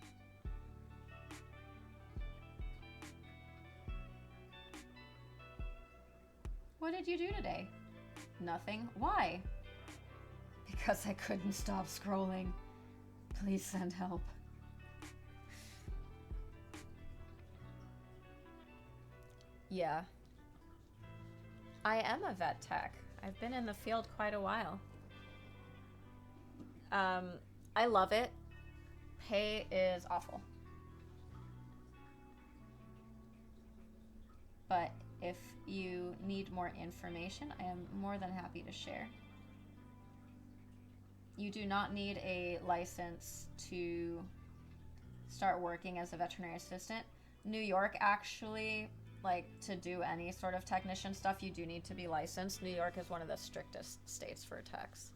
What did you do today? Nothing. Why? Because I couldn't stop scrolling. Please send help. Yeah. I am a vet tech. I've been in the field quite a while. I love it. Pay is awful. But if you need more information, I am more than happy to share. You do not need a license to start working as a veterinary assistant. New York actually, like, to do any sort of technician stuff, you do need to be licensed. New York is one of the strictest states for techs.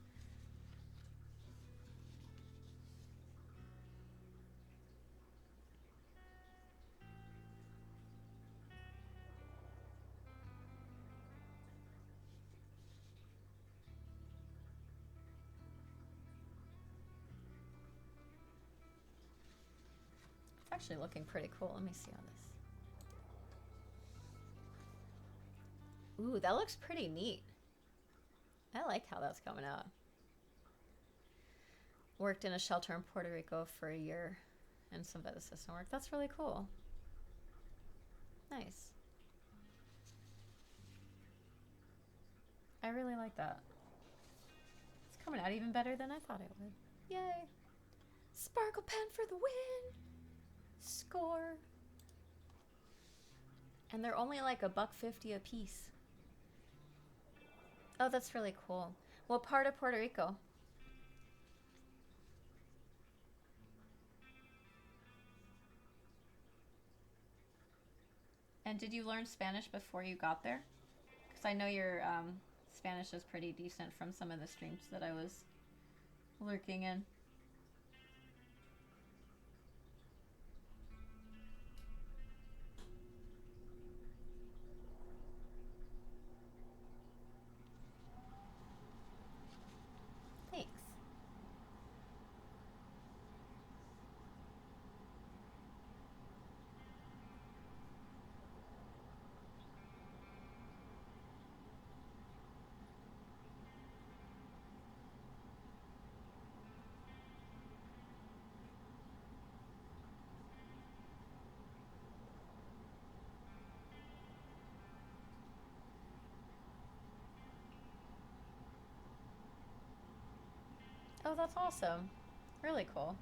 Actually looking pretty cool. Let me see on this. Ooh, that looks pretty neat. I like how that's coming out. Worked in a shelter in Puerto Rico for a year and some vet assistant work. That's really cool. Nice. I really like that. It's coming out even better than I thought it would. Yay. Sparkle pen for the win. Score. And they're only like $1.50 a piece. Oh, that's really cool. What part of Puerto Rico? And did you learn Spanish before you got there? Because I know your Spanish is pretty decent from some of the streams that I was lurking in. Thanks. Oh, that's awesome. Really cool.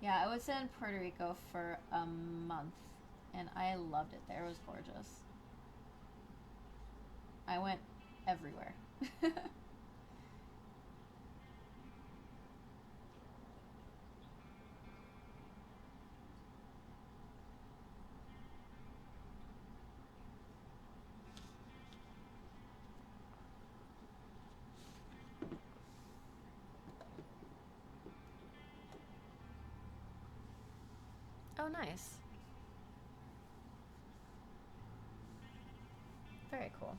Yeah, I was in Puerto Rico for a month, and I loved it there. It was gorgeous. I went everywhere. Oh, nice. Very cool.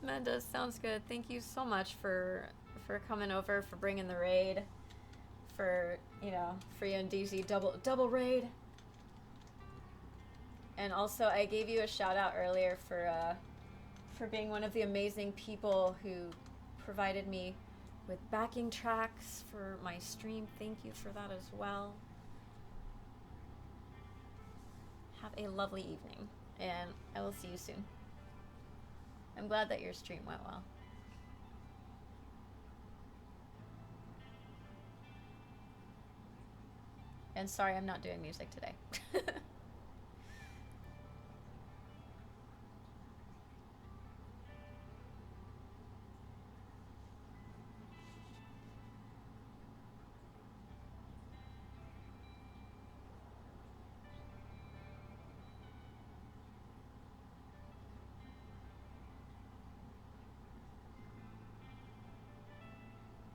Mendes, sounds good. Thank you so much for coming over, for bringing the raid, for for you and DZ double raid. And also, I gave you a shout out earlier for being one of the amazing people who provided me with backing tracks for my stream. Thank you for that as well. Have a lovely evening, and I will see you soon. I'm glad that your stream went well. And sorry I'm not doing music today.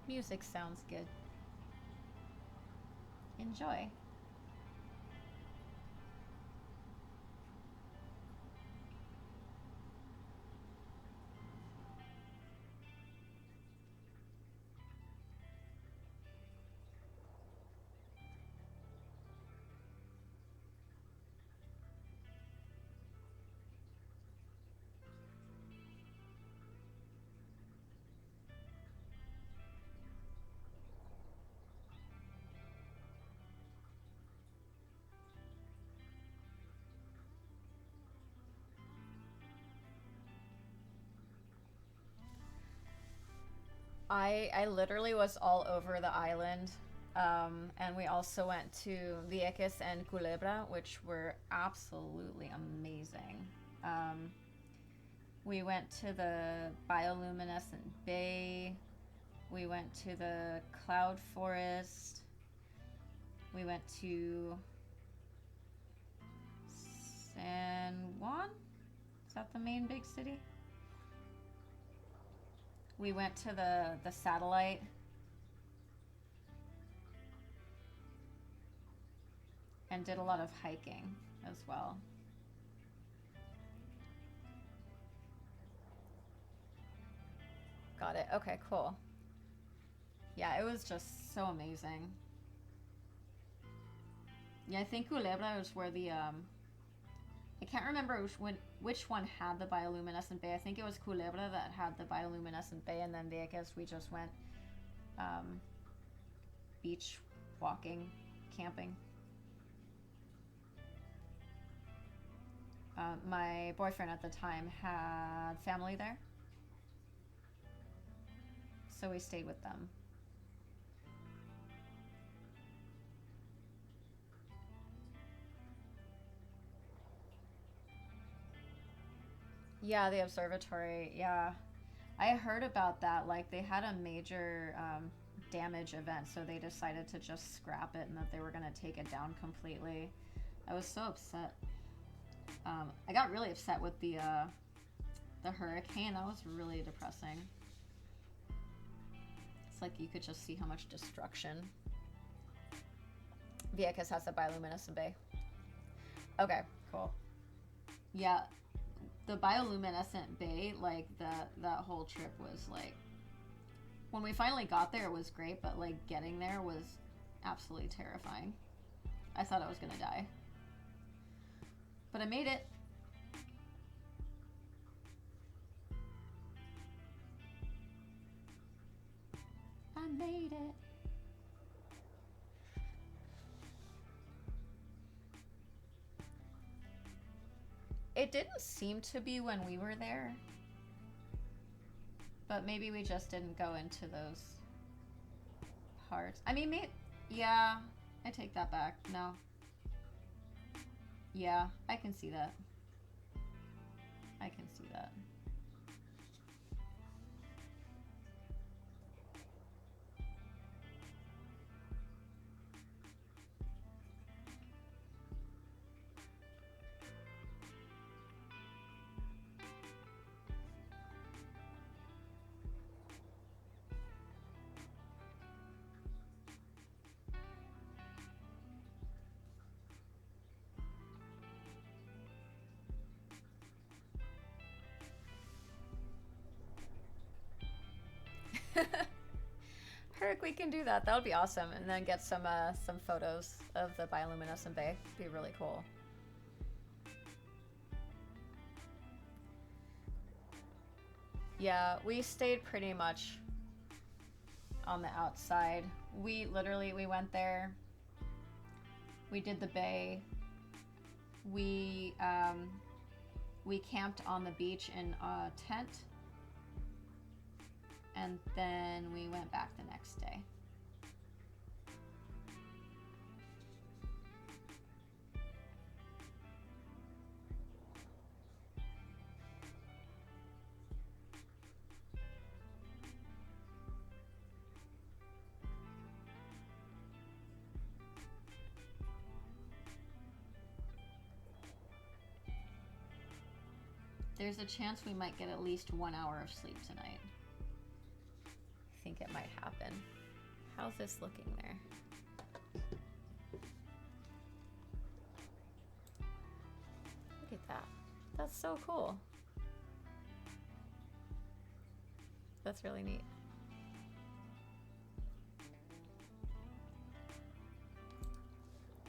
Music sounds good. Enjoy. I literally was all over the island. And we also went to Vieques and Culebra, which were absolutely amazing. We went to the bioluminescent bay. We went to the cloud forest. We went to San Juan? Is that the main big city? We went to the satellite. And did a lot of hiking as well. Got it. Okay, cool. Yeah, it was just so amazing. Yeah, I think Culebra was where the I can't remember which one had the bioluminescent bay. I think it was Culebra that had the bioluminescent bay, and then Vieques we just went beach walking, camping. My boyfriend at the time had family there, so we stayed with them. Yeah, the observatory. Yeah, I heard about that. Like, they had a major damage event, so they decided to just scrap it and that they were going to take it down completely. I was so upset. I got really upset with the hurricane. That was really depressing. It's like you could just see how much destruction. Vieques has a bioluminescent bay. Okay, cool. Yeah, the bioluminescent bay, like that whole trip was like, when we finally got there, it was great, but like getting there was absolutely terrifying. I thought I was gonna die. But I made it. I made it. It didn't seem to be when we were there. But maybe we just didn't go into those parts. I mean, yeah, I take that back. No. Yeah, I can see that. I can see that. we can do that. That would be awesome. And then get some photos of the bioluminescent bay. Be really cool. Yeah, we stayed pretty much on the outside. We went there. We did the bay. We camped on the beach in a tent. And then we went back the next day. There's a chance we might get at least 1 hour of sleep tonight. I think it might happen. How's this looking there? Look at that. That's so cool. That's really neat.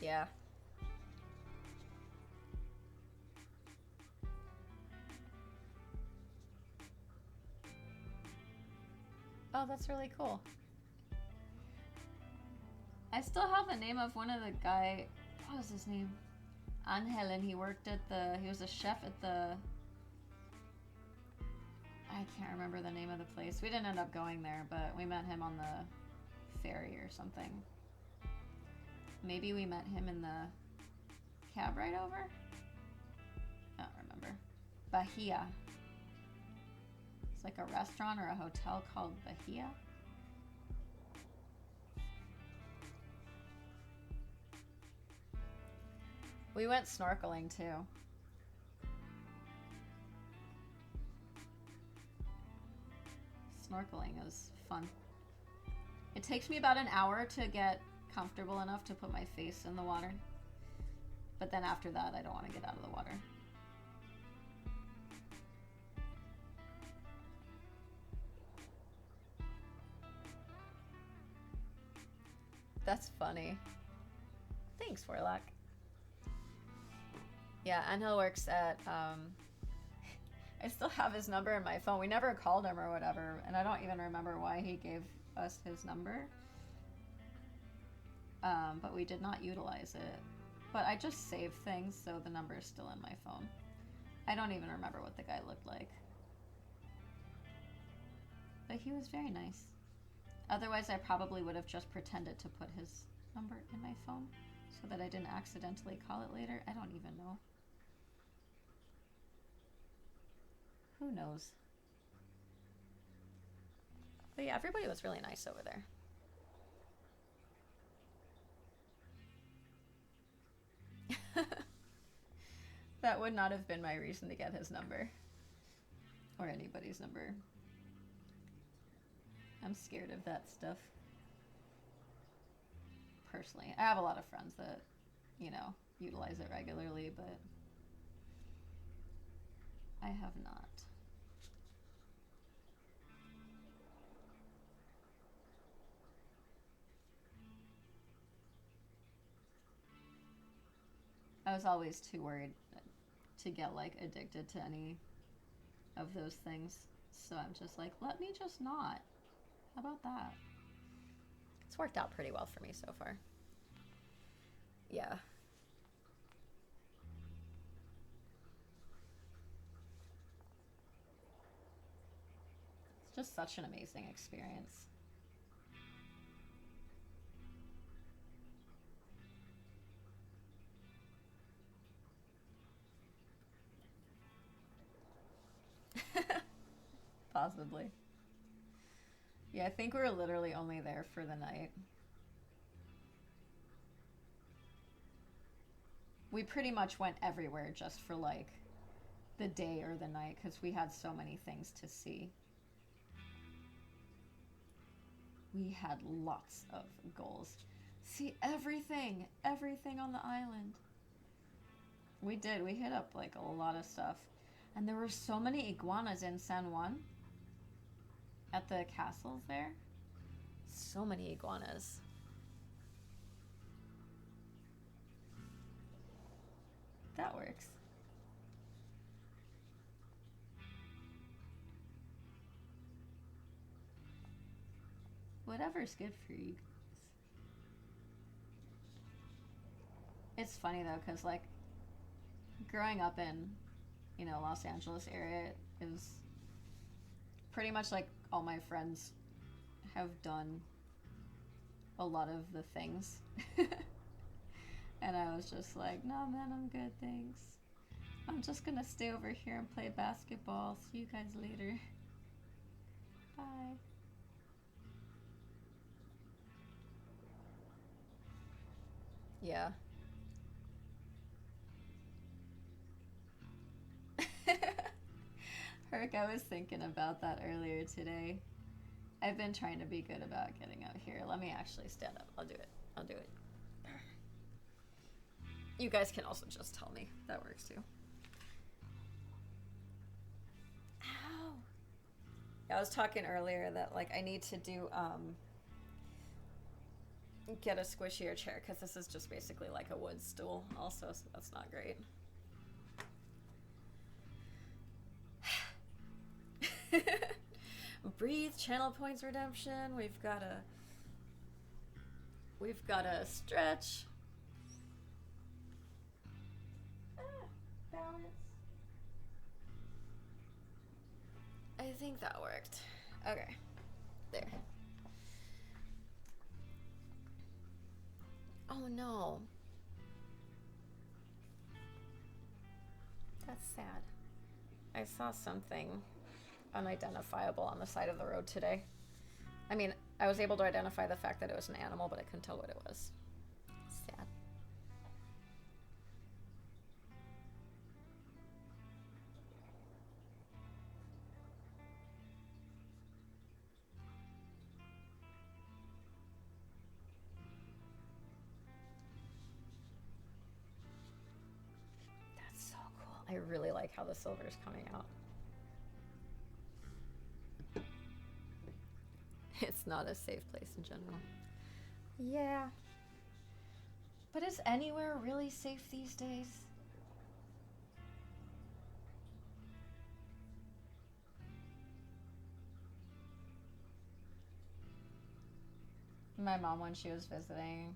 Yeah. Oh, that's really cool. I still have the name of one of the guy. What was his name? Angel, and he worked at he was a chef at I can't remember the name of the place. We didn't end up going there, but we met him on the ferry or something. Maybe we met him in the cab ride over? I don't remember. Bahia. It's like a restaurant or a hotel called Bahia. We went snorkeling too. Snorkeling is fun. It takes me about an hour to get comfortable enough to put my face in the water. But then after that, I don't want to get out of the water. That's funny. Thanks, Warlock. Yeah, Angel works at, I still have his number in my phone. We never called him or whatever, and I don't even remember why he gave us his number. But we did not utilize it. But I just saved things, so the number is still in my phone. I don't even remember what the guy looked like. But he was very nice. Otherwise, I probably would have just pretended to put his number in my phone so that I didn't accidentally call it later. I don't even know. Who knows? But yeah, everybody was really nice over there. That would not have been my reason to get his number. Or anybody's number. I'm scared of that stuff. Personally. I have a lot of friends that, you know, utilize it regularly, but I have not. I was always too worried to get like addicted to any of those things. So I'm just like, let me just not. How about that? It's worked out pretty well for me so far. Yeah. It's just such an amazing experience. Possibly. Yeah, I think we were literally only there for the night. We pretty much went everywhere just for like the day or the night because we had so many things to see. We had lots of goals. See everything on the island. We did. We hit up like a lot of stuff. And there were so many iguanas in San Juan at the castles there. So many iguanas. That works. Whatever's good for you guys. It's funny though, because like growing up in, Los Angeles area is pretty much like all my friends have done a lot of the things. And I was just like, no man, I'm good, thanks. I'm just gonna stay over here and play basketball. See you guys later. Bye. Yeah. Herc, I was thinking about that earlier today. I've been trying to be good about getting out here. Let me actually stand up. I'll do it. I'll do it. You guys can also just tell me. That works too. Ow. Yeah, I was talking earlier that like I need to do get a squishier chair because this is just basically like a wood stool also, so that's not great. Breathe, channel points redemption. We've got a stretch. Balance. I think that worked. Okay. There. Oh no. That's sad. I saw something unidentifiable on the side of the road today. I mean, I was able to identify the fact that it was an animal, but I couldn't tell what it was. Sad. That's so cool. I really like how the silver is coming out. It's not a safe place in general. Yeah. But is anywhere really safe these days? My mom, when she was visiting,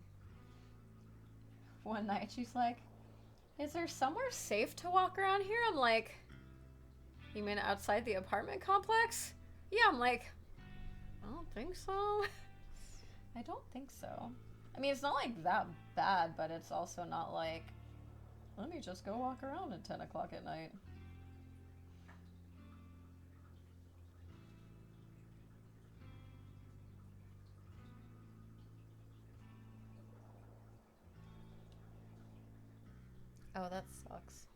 one night she's like, is there somewhere safe to walk around here? I'm like, you mean outside the apartment complex? Yeah, I'm like, I don't think so. I don't think so. I mean, it's not like that bad, but it's also not like, let me just go walk around at 10 o'clock at night. Oh, that sucks.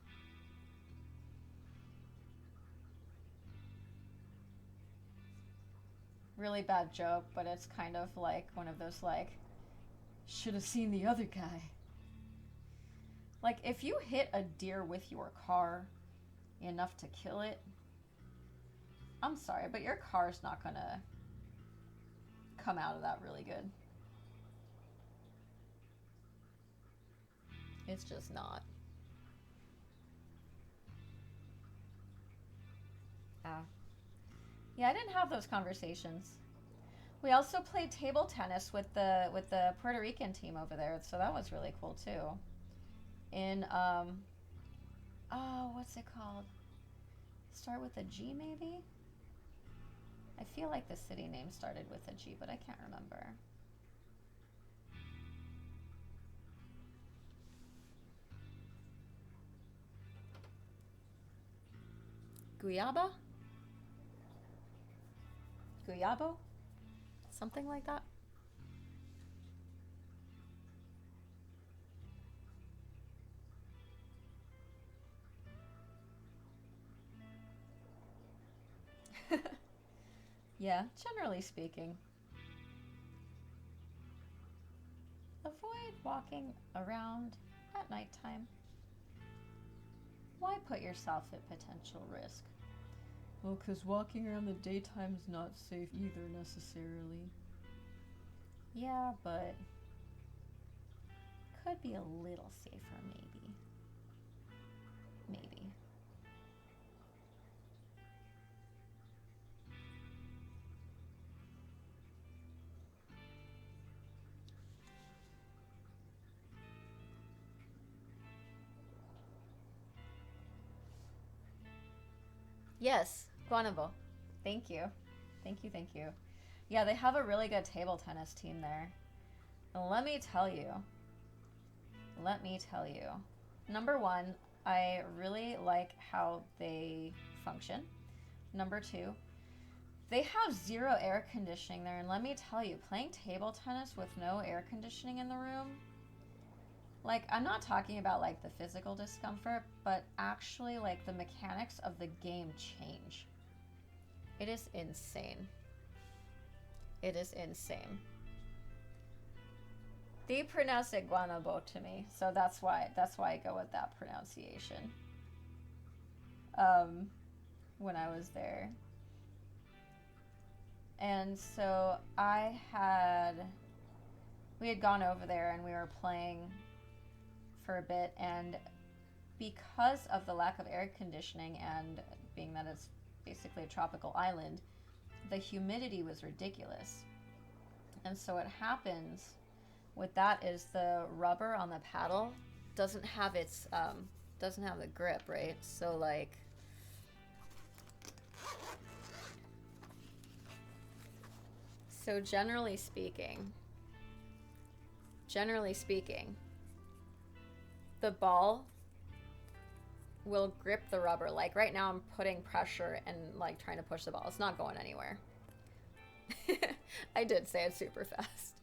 Really bad joke, but it's kind of like one of those like, should have seen the other guy. Like, if you hit a deer with your car enough to kill it, I'm sorry, but your car's not gonna come out of that really good. It's just not. Yeah, I didn't have those conversations. We also played table tennis with the Puerto Rican team over there, so that was really cool too. In oh, what's it called? Start with a G maybe? I feel like the city name started with a G, but I can't remember. Guyaba? Guyabo? Something like that? Yeah, generally speaking. Avoid walking around at nighttime. Why put yourself at potential risk? Well, because walking around the daytime is not safe either, necessarily. Yeah, but could be a little safer, maybe. Maybe. Yes, Guanabo. Thank you. Thank you, thank you. Yeah, they have a really good table tennis team there. And let me tell you. Number one, I really like how they function. Number two, they have zero air conditioning there. And let me tell you, playing table tennis with no air conditioning in the room, like, I'm not talking about like the physical discomfort, but actually like the mechanics of the game change. It is insane. It is insane. They pronounce it Guanabo to me, so that's why I go with that pronunciation. When I was there. And so we had gone over there and we were playing for a bit, and because of the lack of air conditioning and being that it's basically a tropical island, the humidity was ridiculous. And so what happens with that is the rubber on the paddle doesn't have the grip, right? So like generally speaking, the ball will grip the rubber. Like right now I'm putting pressure and like trying to push the ball. It's not going anywhere. I did say it super fast.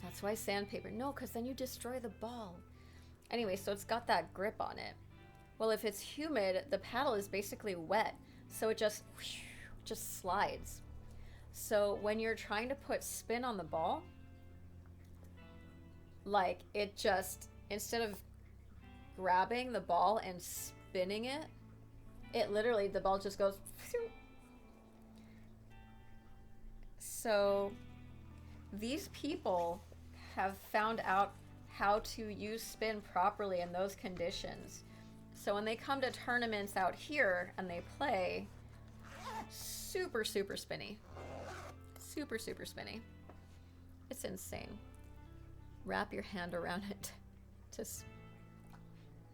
That's why sandpaper. No, because then you destroy the ball. Anyway, so it's got that grip on it. Well, if it's humid, the paddle is basically wet. So it just slides. So when you're trying to put spin on the ball, like it just, instead of grabbing the ball and spinning it, literally, the ball just goes. So these people have found out how to use spin properly in those conditions. So when they come to tournaments out here and they play, super, super spinny. Super, super spinny. It's insane. Wrap your hand around it. Just,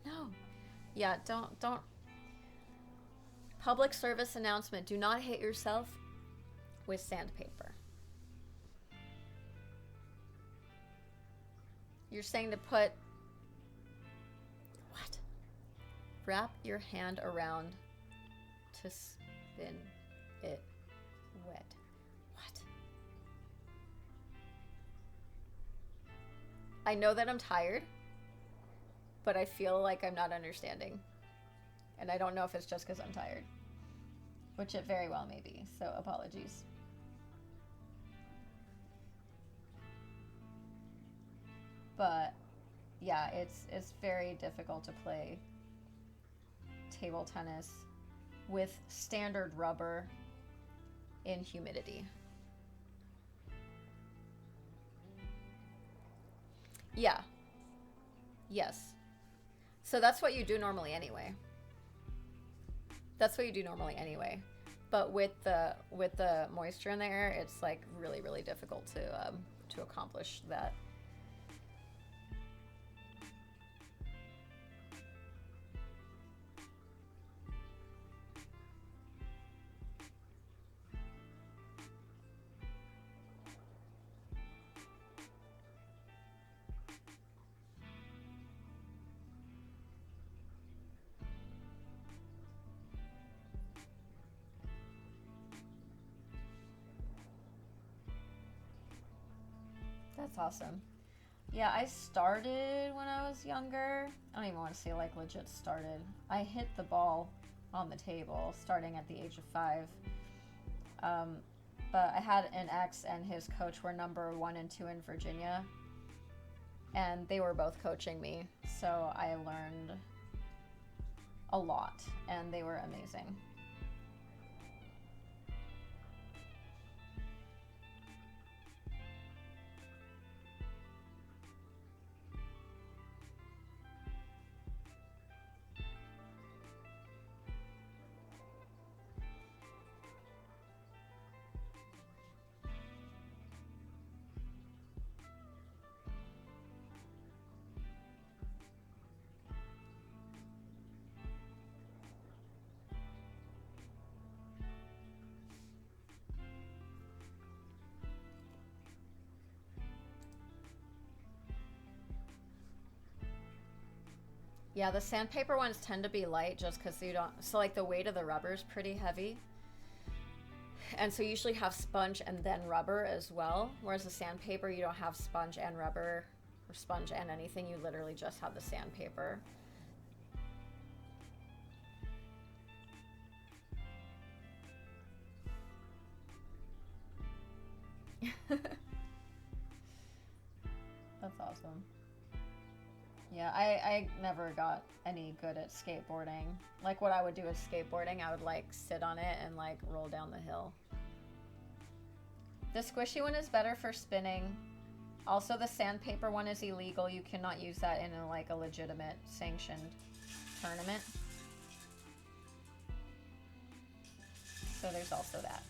no. Yeah, don't. Public service announcement. Do not hit yourself with sandpaper. You're saying to put, what? Wrap your hand around to spin it wet. What? I know that I'm tired, but I feel like I'm not understanding. And I don't know if it's just because I'm tired, which it very well may be, so apologies. But yeah, it's very difficult to play table tennis with standard rubber in humidity. Yeah. Yes. So that's what you do normally anyway. But with the moisture in the air, it's like really, really difficult to accomplish that. That's awesome. Yeah, I started when I was younger. I don't even want to say like legit started. I hit the ball on the table starting at the age of 5. But I had an ex and his coach were number 1 and 2 in Virginia. And they were both coaching me. So I learned a lot and they were amazing. Yeah, the sandpaper ones tend to be light just because you don't. So, like, the weight of the rubber is pretty heavy. And so, you usually have sponge and then rubber as well. Whereas the sandpaper, you don't have sponge and rubber or sponge and anything. You literally just have the sandpaper. That's awesome. Yeah, I never got any good at skateboarding. Like, what I would do with skateboarding, I would, like, sit on it and, like, roll down the hill. The squishy one is better for spinning. Also, the sandpaper one is illegal. You cannot use that in, like, a legitimate sanctioned tournament. So there's also that.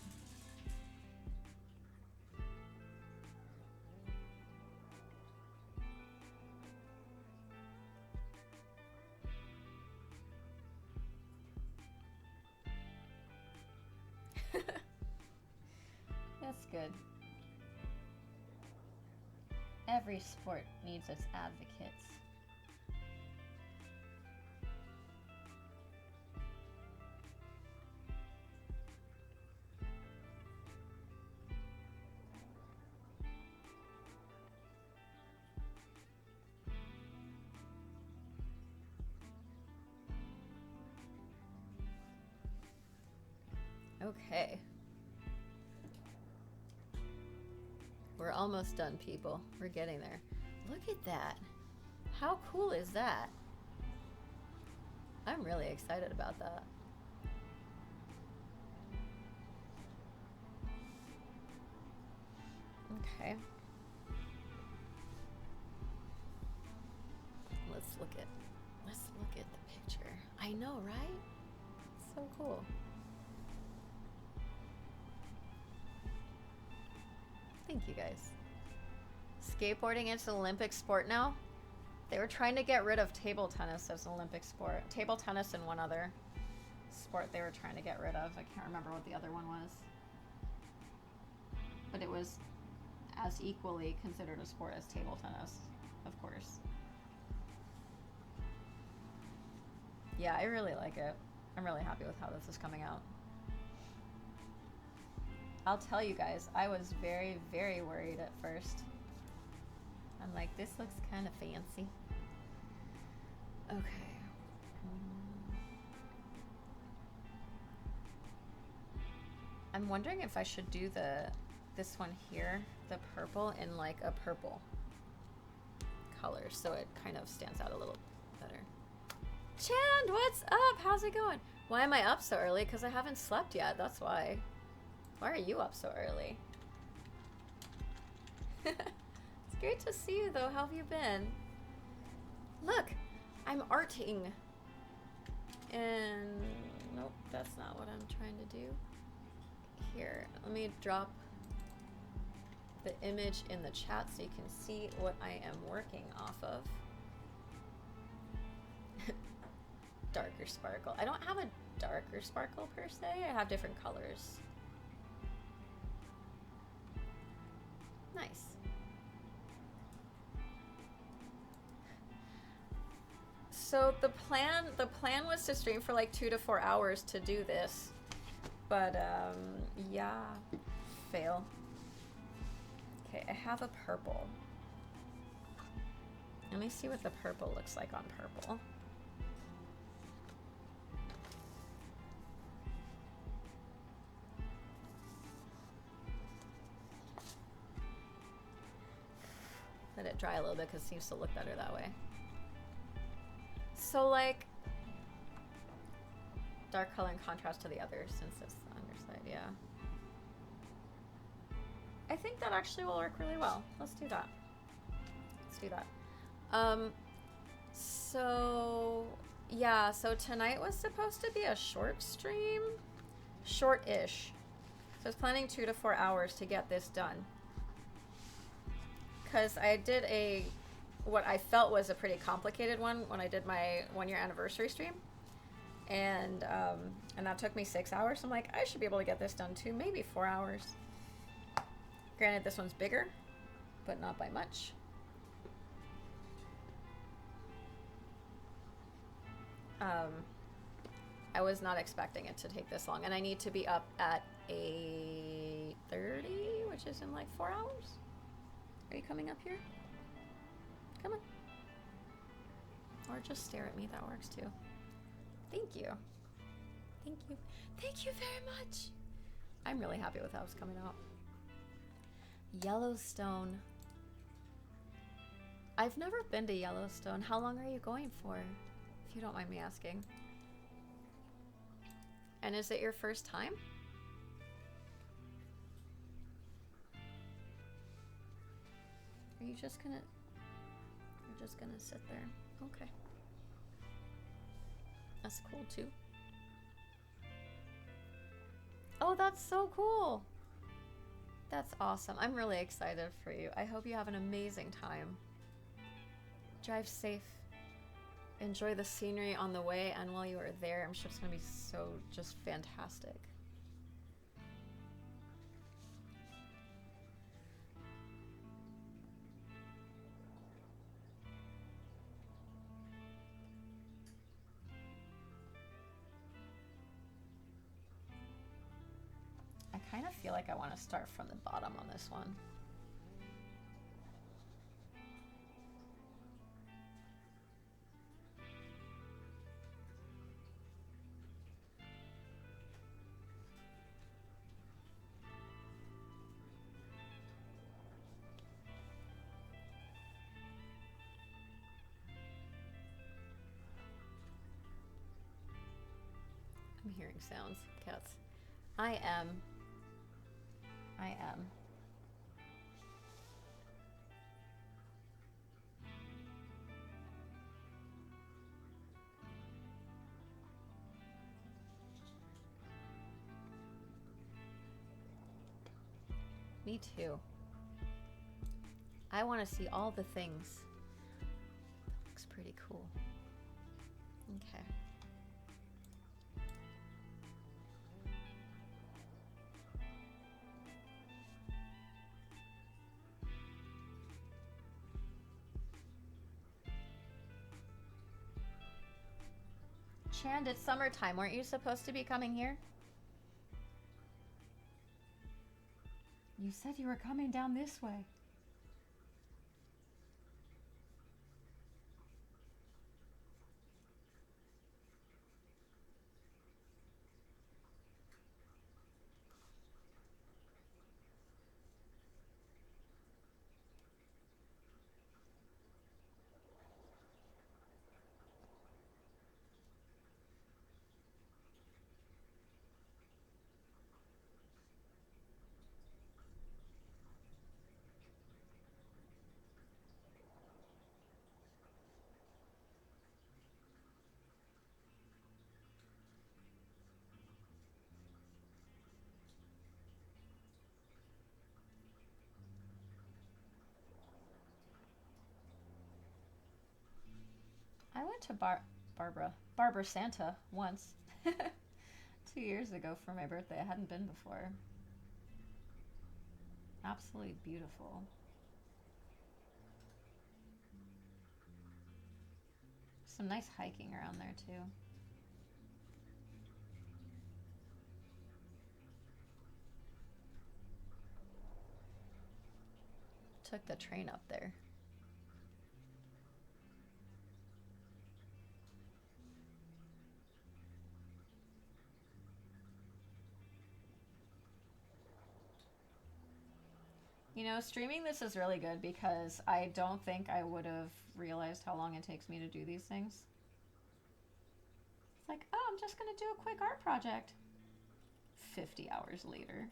That's good. Every sport needs its advocates. Okay. We're almost done, people. We're getting there. Look at that. How cool is that? I'm really excited about that. Okay. Let's look at the picture. I know, right? It's so cool. Thank you guys. Skateboarding is an Olympic sport now. They were trying to get rid of table tennis as an Olympic sport. Table tennis and one other sport they were trying to get rid of. I can't remember what the other one was. But it was as equally considered a sport as table tennis, of course. Yeah, I really like it. I'm really happy with how this is coming out. I'll tell you guys, I was very, very worried at first. I'm like, this looks kind of fancy. Okay. I'm wondering if I should do this one here, the purple, in like a purple color so it kind of stands out a little better. Chand, what's up? How's it going? Why am I up so early? Because I haven't slept yet, that's why. Why are you up so early? It's great to see you though. How have you been? Look, I'm arting. And nope, that's not what I'm trying to do. Here, let me drop the image in the chat so you can see what I am working off of. Darker sparkle. I don't have a darker sparkle per se. I have different colors. Nice. So the plan was to stream for like 2 to 4 hours to do this, but yeah, fail. Okay, I have a purple. Let me see what the purple looks like on purple. Let it dry a little bit because it seems to look better that way. So like dark color in contrast to the others since it's the underside, yeah. I think that actually will work really well. Let's do that. Let's do that. So yeah, so tonight was supposed to be a short stream. Short-ish. So I was planning 2 to 4 hours to get this done. Because I did what I felt was a pretty complicated one when I did my 1-year anniversary stream. And that took me 6 hours. I'm like, I should be able to get this done too, maybe 4 hours. Granted, this one's bigger, but not by much. Um, I was not expecting it to take this long, and I need to be up at 8:30, which is in like 4 hours. Are you coming up here? Come on. Or just stare at me, that works too. Thank you. Thank you. Thank you very much. I'm really happy with how it's coming out. Yellowstone. I've never been to Yellowstone. How long are you going for? If you don't mind me asking. And is it your first time? Are you just gonna... You're just gonna sit there. Okay. That's cool too. Oh, that's so cool. That's awesome. I'm really excited for you. I hope you have an amazing time. Drive safe. Enjoy the scenery on the way and while you are there. I'm sure it's gonna be so just fantastic. I kind of feel like I want to start from the bottom on this one. I'm hearing sounds, cats. I am. Me too. I want to see all the things. That looks pretty cool. Okay. Chand, it's summertime. Weren't you supposed to be coming here? You said you were coming down this way. I went to Barbara Santa once. 2 years ago for my birthday. I hadn't been before. Absolutely beautiful. Some nice hiking around there too. Took the train up there. You know, streaming this is really good because I don't think I would have realized how long it takes me to do these things. It's like, oh, I'm just gonna do a quick art project. 50 hours later.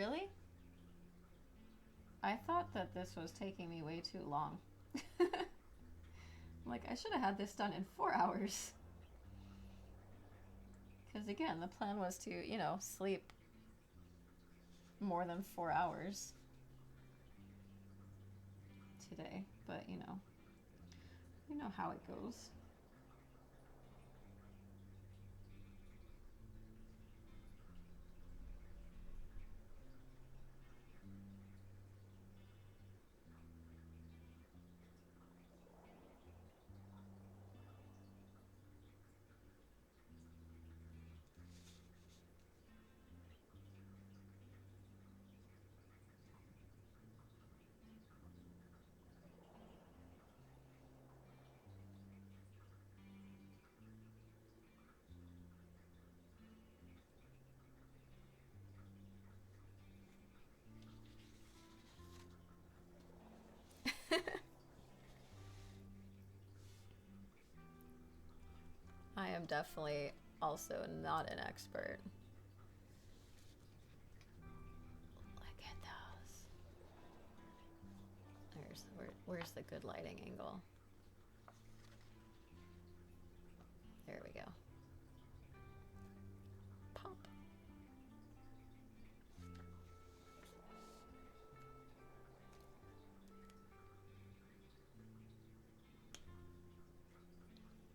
Really? I thought that this was taking me way too long. Like, I should have had this done in 4 hours. Because again, the plan was to, you know, sleep more than 4 hours today. But, you know how it goes. I am definitely also not an expert. Look at those. Where's the good lighting angle? There we go. Pop.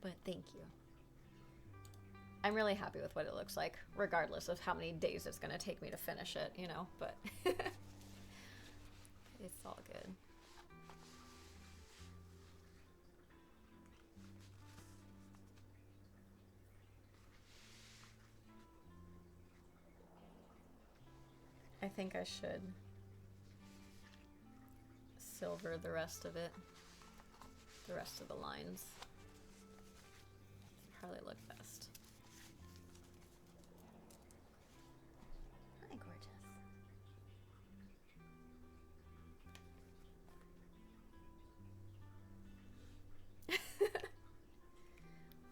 But thank you. I'm really happy with what it looks like, regardless of how many days it's going to take me to finish it, you know, but it's all good. I think I should silver the rest of it, the rest of the lines. Probably look best. Hi, gorgeous.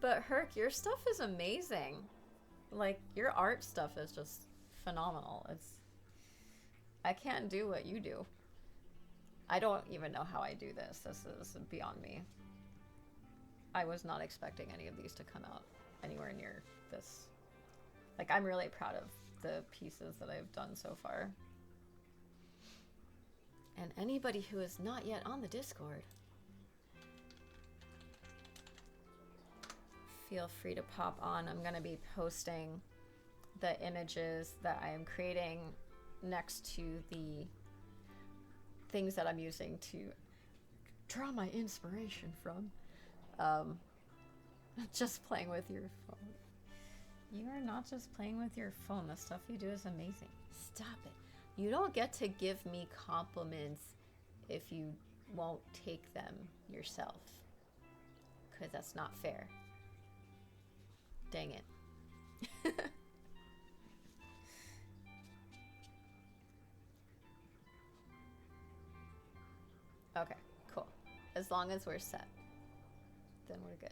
But Herc, your stuff is amazing. Like, your art stuff is just phenomenal. I can't do what you do. I don't even know how I do this. This is beyond me. I was not expecting any of these to come out anywhere near this. Like, I'm really proud of the pieces that I've done so far. And anybody who is not yet on the Discord, feel free to pop on. I'm going to be posting the images that I am creating next to the things that I'm using to draw my inspiration from. Just playing with your phone. You are not just playing with your phone. The stuff you do is amazing. Stop it. You don't get to give me compliments if you won't take them yourself. Because that's not fair. Dang it. Okay, cool. As long as we're set, then we're good.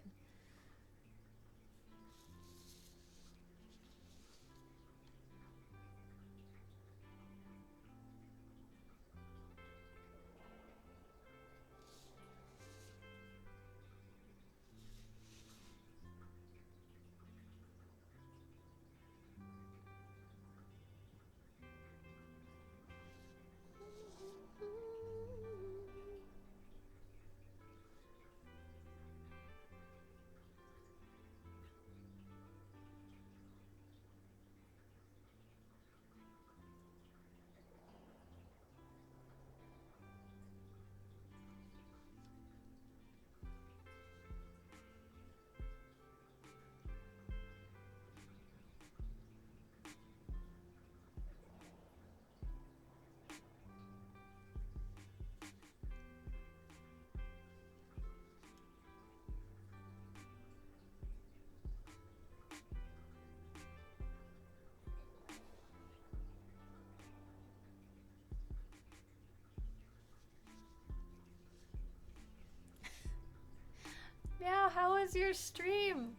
Yeah, how was your stream?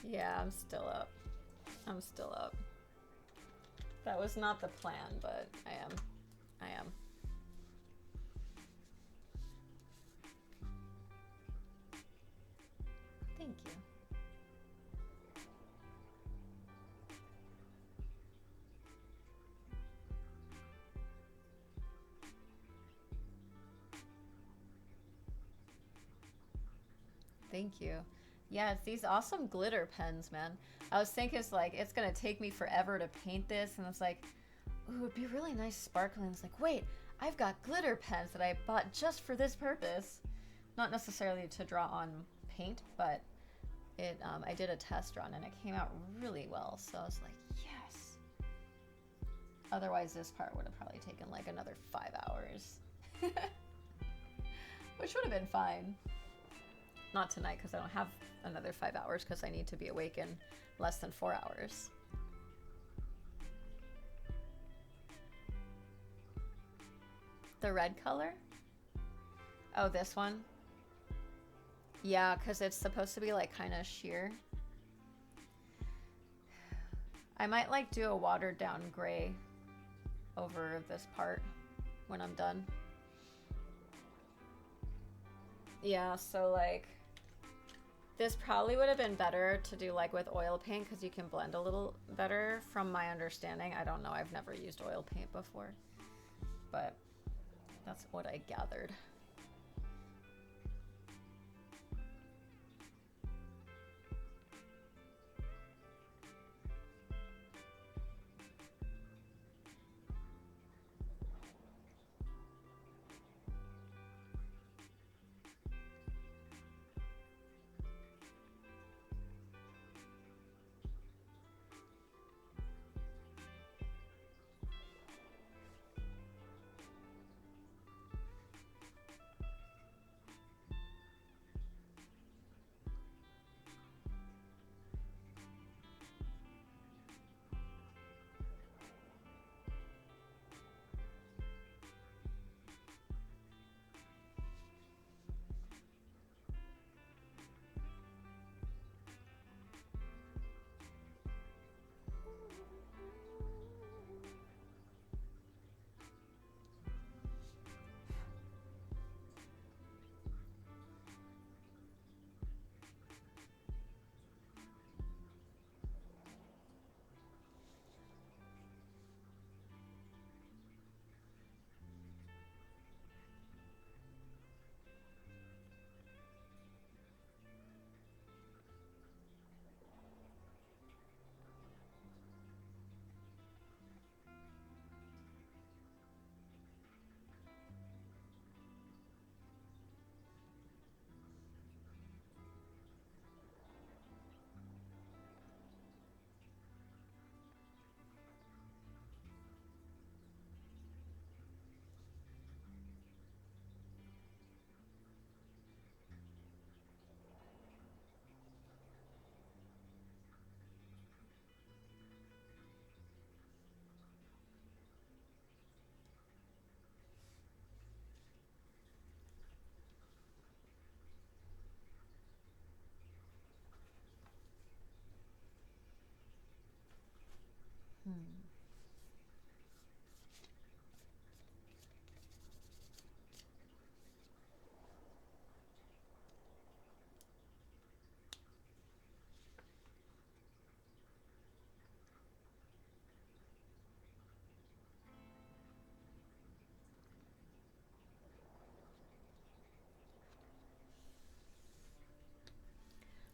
Yeah, I'm still up. That was not the plan, but I am. Thank you. Thank you. Yeah, it's these awesome glitter pens, man. I was thinking it's like, it's gonna take me forever to paint this, and it's like, ooh, it'd be really nice sparkling. It's like, wait, I've got glitter pens that I bought just for this purpose. Not necessarily to draw on paint, but I did a test run and it came out really well. So I was like, yes. Otherwise, this part would have probably taken like another 5 hours, which would have been fine. Not tonight because I don't have another 5 hours because I need to be awake in less than 4 hours. The red color? Oh, this one? Yeah, because it's supposed to be like kind of sheer. I might like do a watered down gray over this part when I'm done. Yeah, so like this probably would have been better to do like with oil paint because you can blend a little better from my understanding. I don't know, I've never used oil paint before, but that's what I gathered.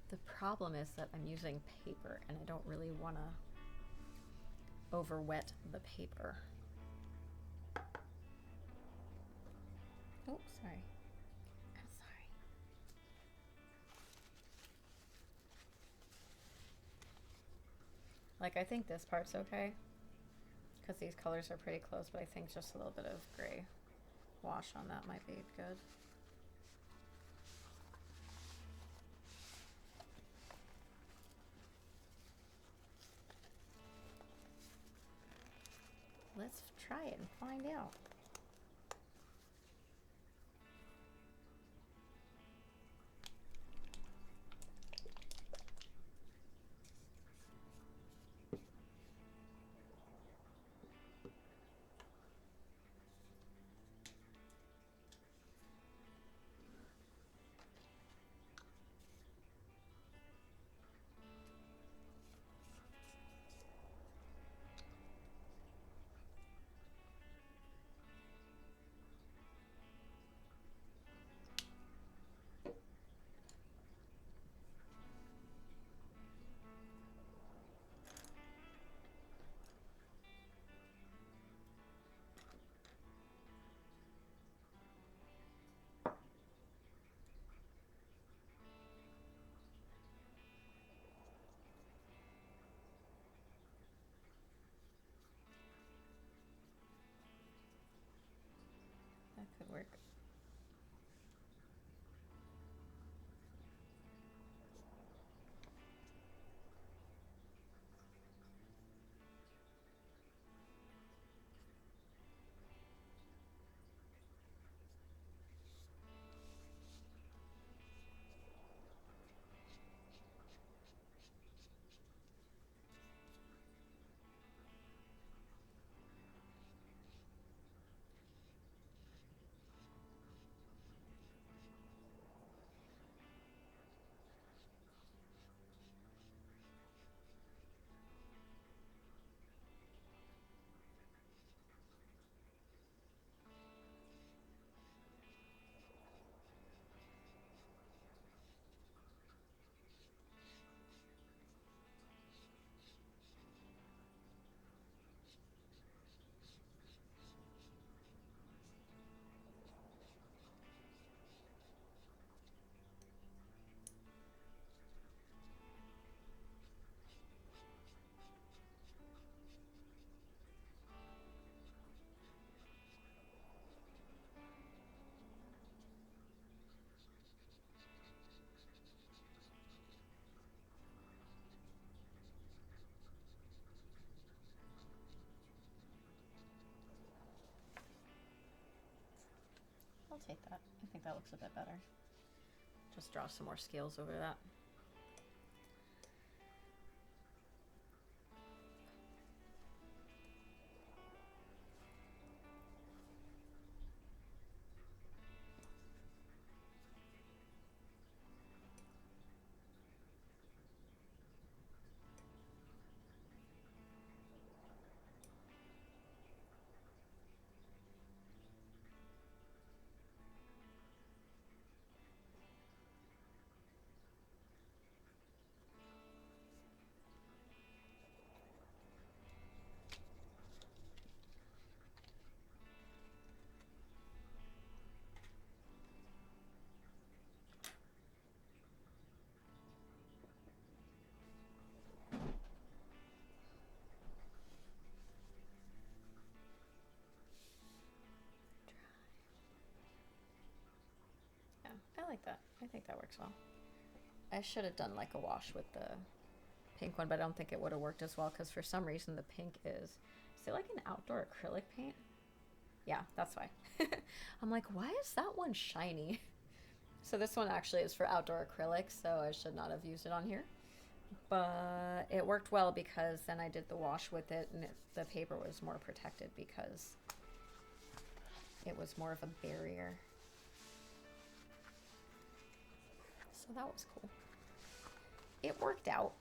The problem is that I'm using paper and I don't really want to over wet the paper. Oh, sorry. I'm sorry. Like, I think this part's okay because these colors are pretty close, but I think just a little bit of gray wash on that might be good. Let's try it and find out. That could work. I'll take that. I think that looks a bit better. Just draw some more scales over that. I like that. I think that works well. I should have done like a wash with the pink one, but I don't think it would have worked as well because for some reason the pink is it like an outdoor acrylic paint? Yeah, that's why. I'm like, why is that one shiny? So this one actually is for outdoor acrylic, so I should not have used it on here. But it worked well because then I did the wash with it and the paper was more protected because it was more of a barrier. So that was cool. It worked out.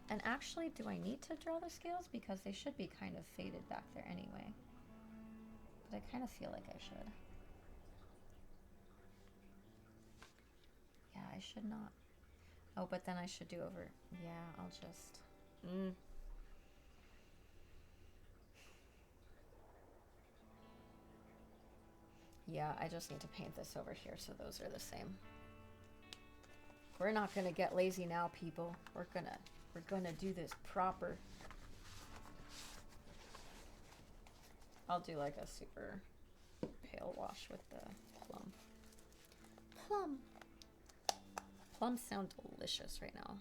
And actually, do I need to draw the scales? Because they should be kind of faded back there anyway. But I kind of feel like I should. Yeah, I should not. Oh, but then I should do over. Yeah, I'll just. Yeah, I just need to paint this over here so those are the same. We're not gonna get lazy now, people. We're gonna do this proper. I'll do like a super pale wash with the plum. Plums sound delicious right now.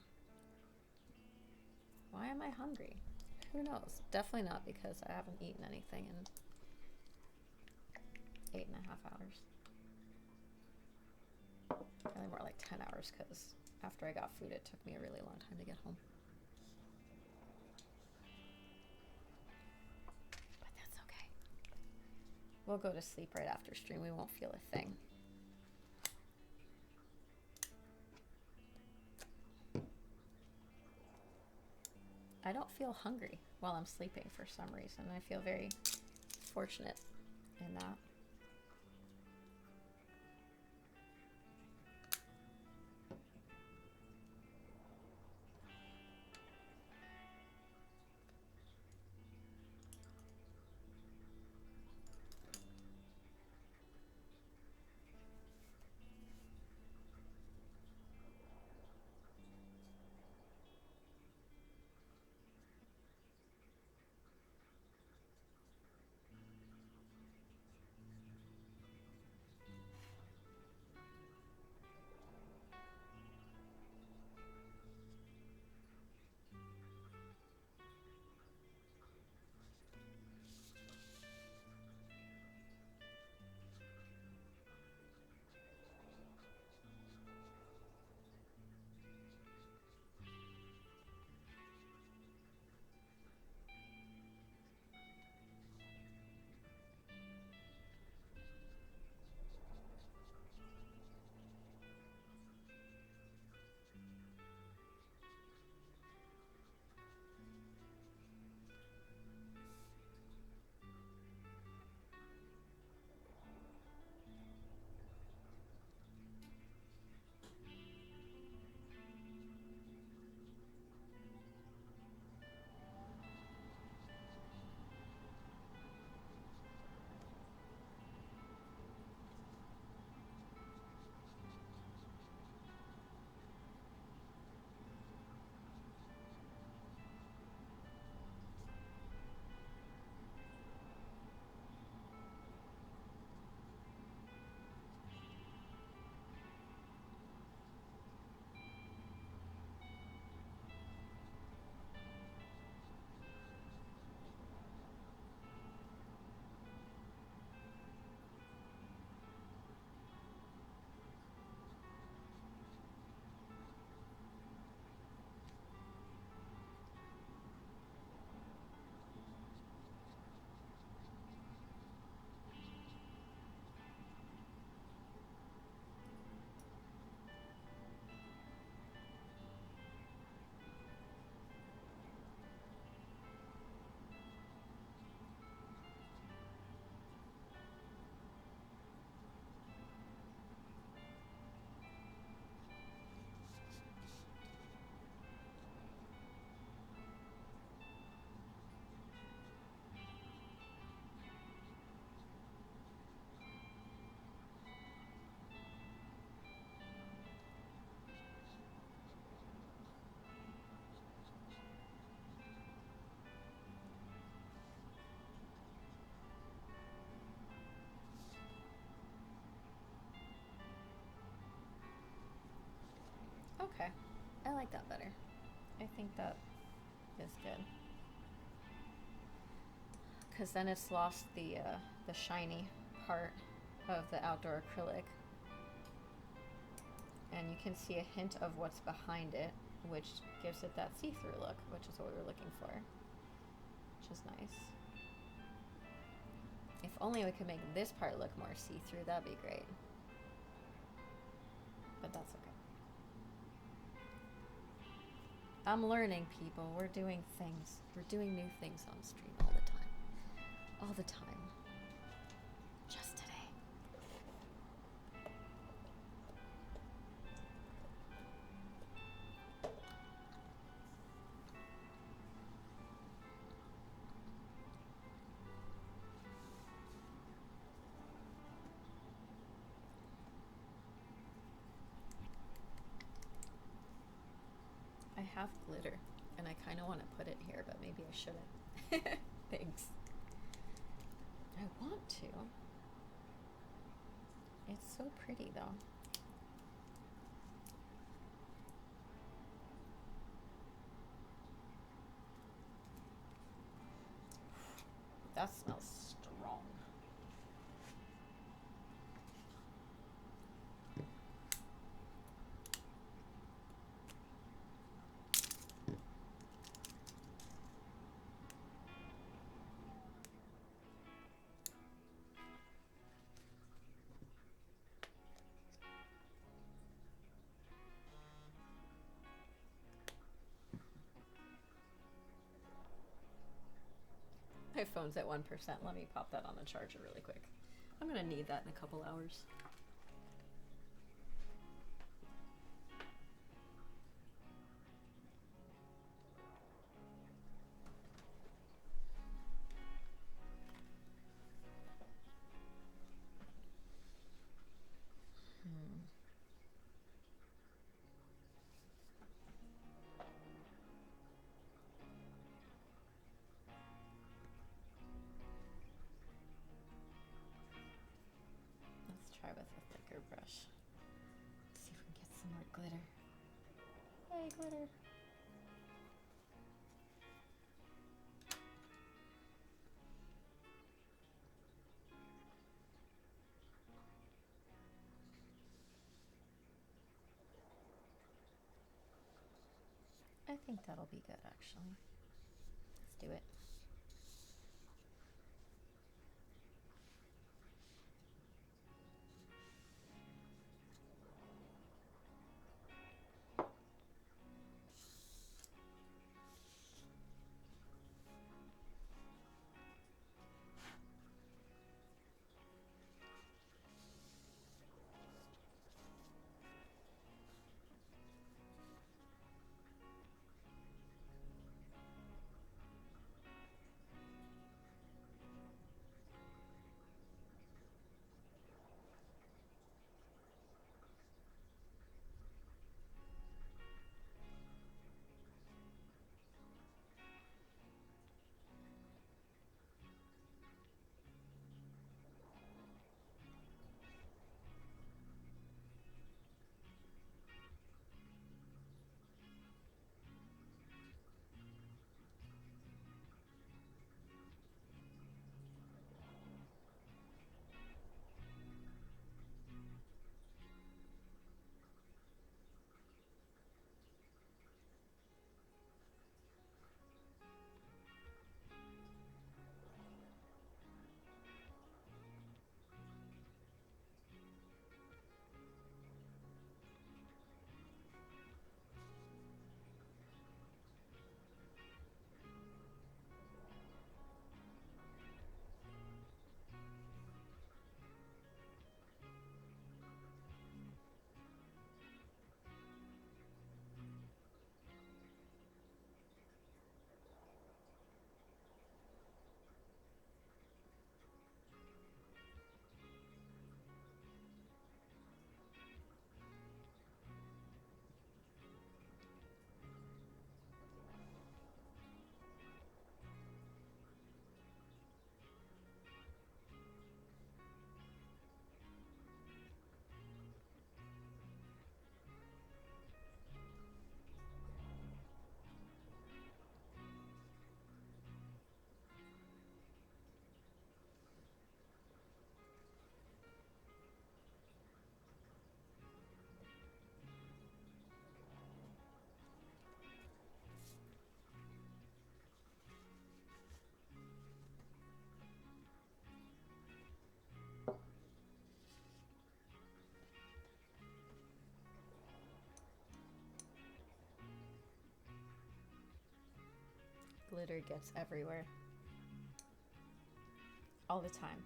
Why am I hungry? Who knows? Definitely not because I haven't eaten anything in 8.5 hours. Probably more like 10 hours because after I got food, it took me a really long time to get home. But that's okay. We'll go to sleep right after stream. We won't feel a thing. I don't feel hungry while I'm sleeping for some reason. I feel very fortunate in that. I like that better. I think that is good. Because then it's lost the shiny part of the outdoor acrylic. And you can see a hint of what's behind it, which gives it that see-through look, which is what we were looking for. Which is nice. If only we could make this part look more see-through, that'd be great. But that's okay. I'm learning, people. We're doing things. We're doing new things on stream all the time. All the time. Just today. I have glitter, and I kind of want to put it here, but maybe I shouldn't. Thanks. I want to. It's so pretty, though. That smells strong. My phone's at 1%. Let me pop that on the charger really quick. I'm gonna need that in a couple hours. Let's try with a thicker brush. See if we can get some more glitter. Hey, glitter. I think that'll be good, actually. Let's do it. Glitter gets everywhere. All the time.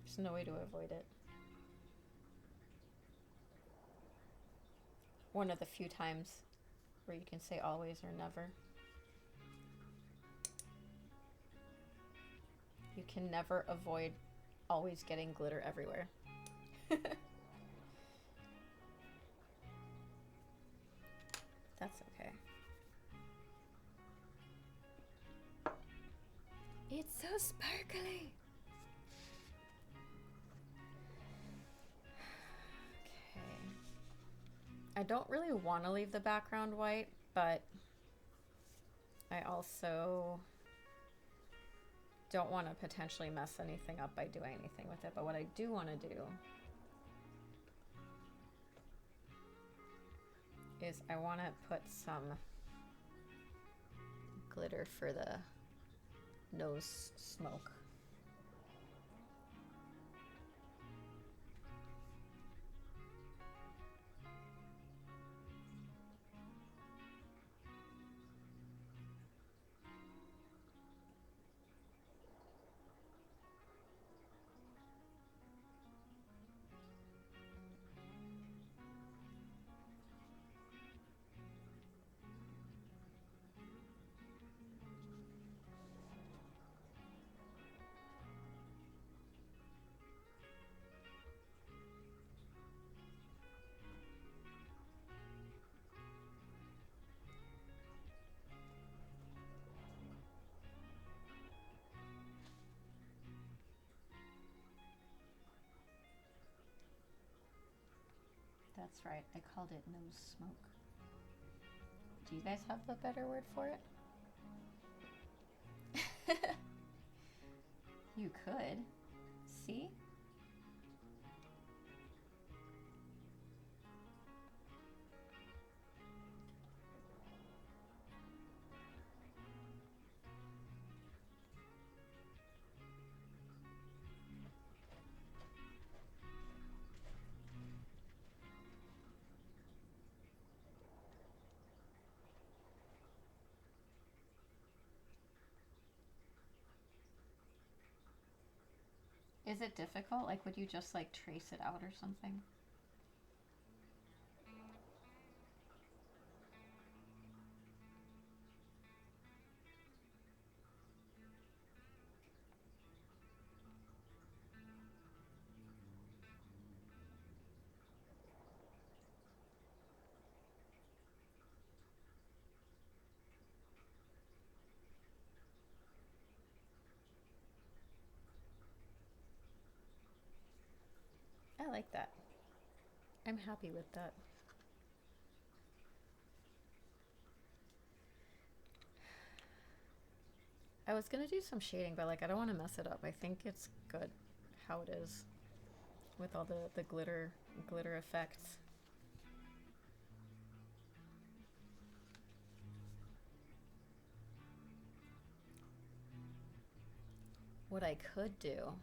There's no way to avoid it. One of the few times where you can say always or never. You can never avoid always getting glitter everywhere. That's okay. It's so sparkly. Okay. I don't really want to leave the background white, but I also don't want to potentially mess anything up by doing anything with it. But what I do want to do is I want to put some glitter for the nose smoke. That's right, I called it nose smoke. Do you guys have the better word for it? You could. See? Is it difficult? Like, would you just like trace it out or something? I like that. I'm happy with that. I was gonna do some shading, but like I don't want to mess it up. I think it's good how it is with all the glitter effects. What I could do,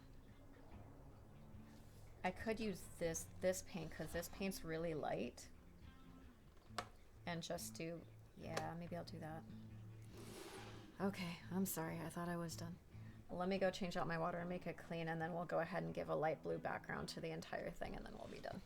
I could use this paint because this paint's really light, and just do, yeah, maybe I'll do that. Okay, I'm sorry, I thought I was done. Let me go change out my water and make it clean, and then we'll go ahead and give a light blue background to the entire thing, and then we'll be done.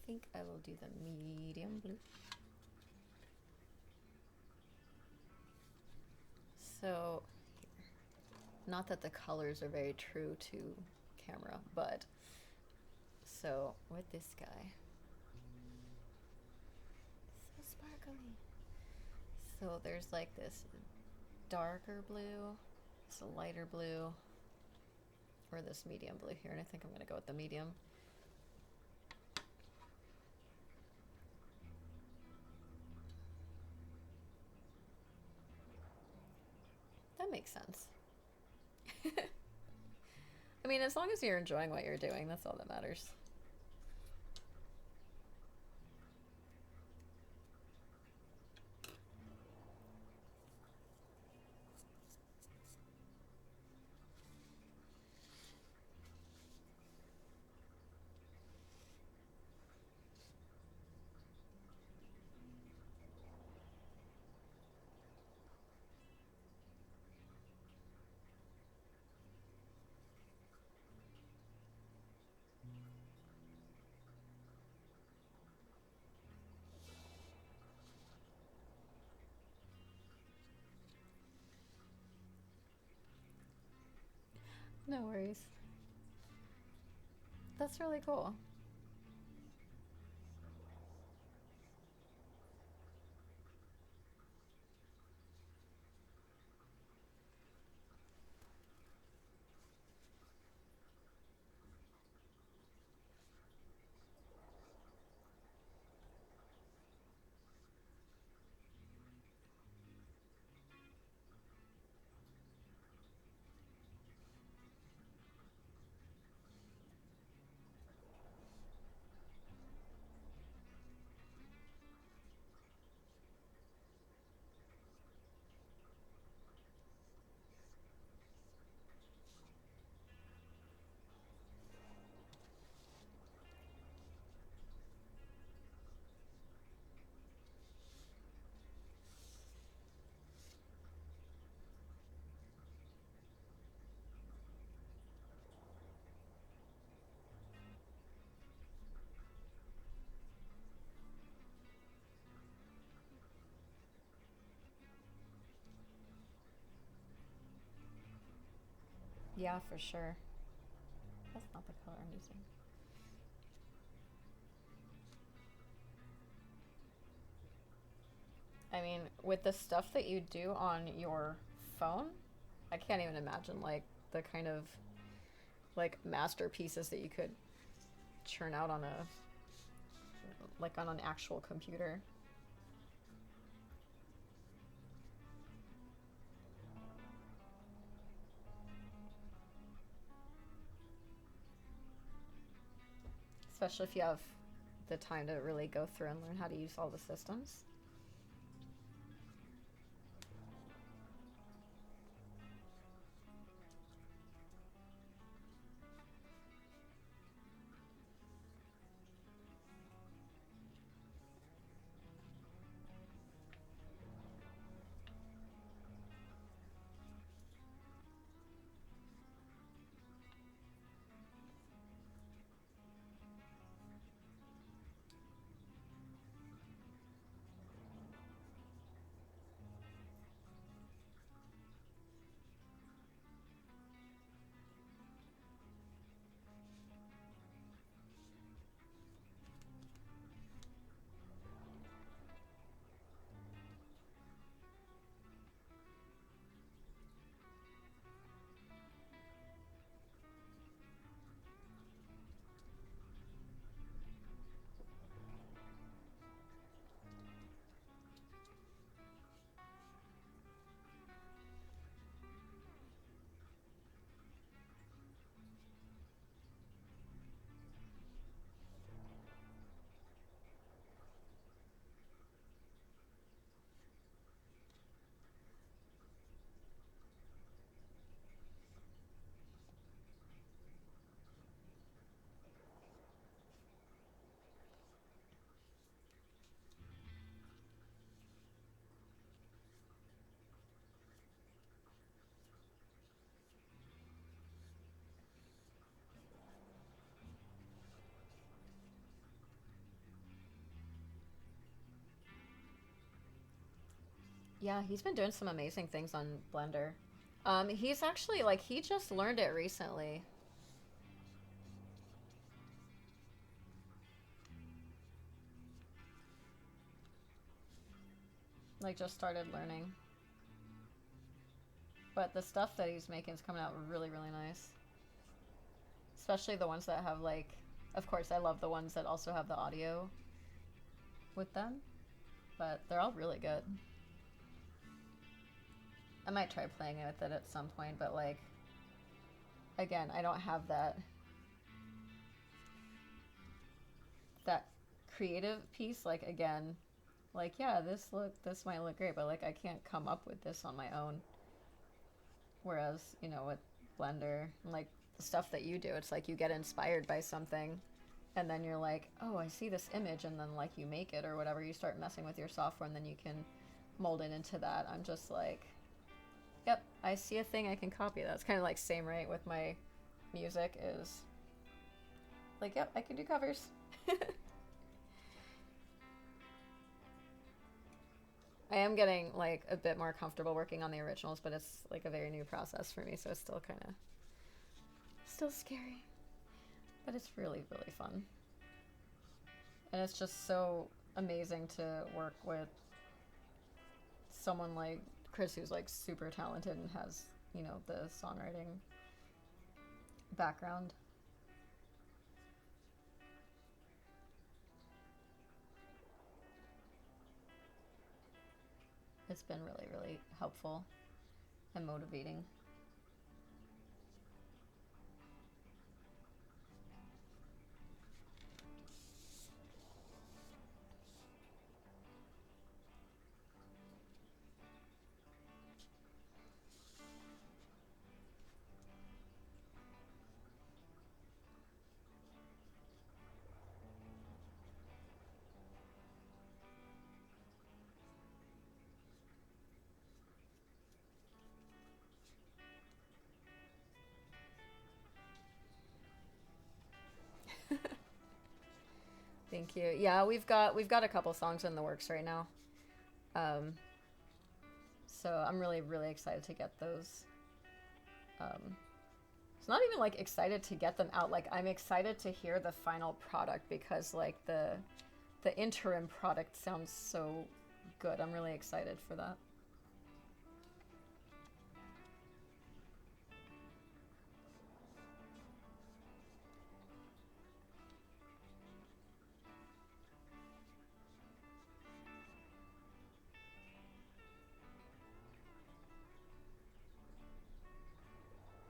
think I will do the medium blue. So, not that the colors are very true to camera, but so with this guy, so sparkly. So there's like this darker blue, this lighter blue, or this medium blue here, and I think I'm gonna go with the medium. That makes sense. I mean, as long as you're enjoying what you're doing, that's all that matters. No worries. That's really cool. Yeah, for sure. That's not the color I'm using. I mean, with the stuff that you do on your phone, I can't even imagine like the kind of like masterpieces that you could churn out on a like on an actual computer. Especially if you have the time to really go through and learn how to use all the systems. Yeah, he's been doing some amazing things on Blender. He's actually like he just learned it recently. Like just started learning. But the stuff that he's making is coming out really, really nice. Especially the ones that have like, of course, I love the ones that also have the audio with them, but they're all really good. I might try playing with it at some point, but like, again, I don't have that creative piece. Like again, like yeah, this might look great, but like I can't come up with this on my own. Whereas, you know, with Blender, like the stuff that you do, it's like you get inspired by something and then you're like, oh, I see this image, and then like you make it or whatever, you start messing with your software and then you can mold it into that. I'm just like, yep, I see a thing, I can copy that. It's kind of like same right with my music is like, yep, I can do covers. I am getting like a bit more comfortable working on the originals, but it's like a very new process for me, so it's still kind of still scary. But it's really, really fun. And it's just so amazing to work with someone like Chris, who's like super talented and has, you know, the songwriting background. It's been really, really helpful and motivating. Thank you. Yeah, we've got a couple songs in the works right now. Um, so I'm really, really excited to get those. It's not even like excited to get them out. Like I'm excited to hear the final product because like the interim product sounds so good. I'm really excited for that.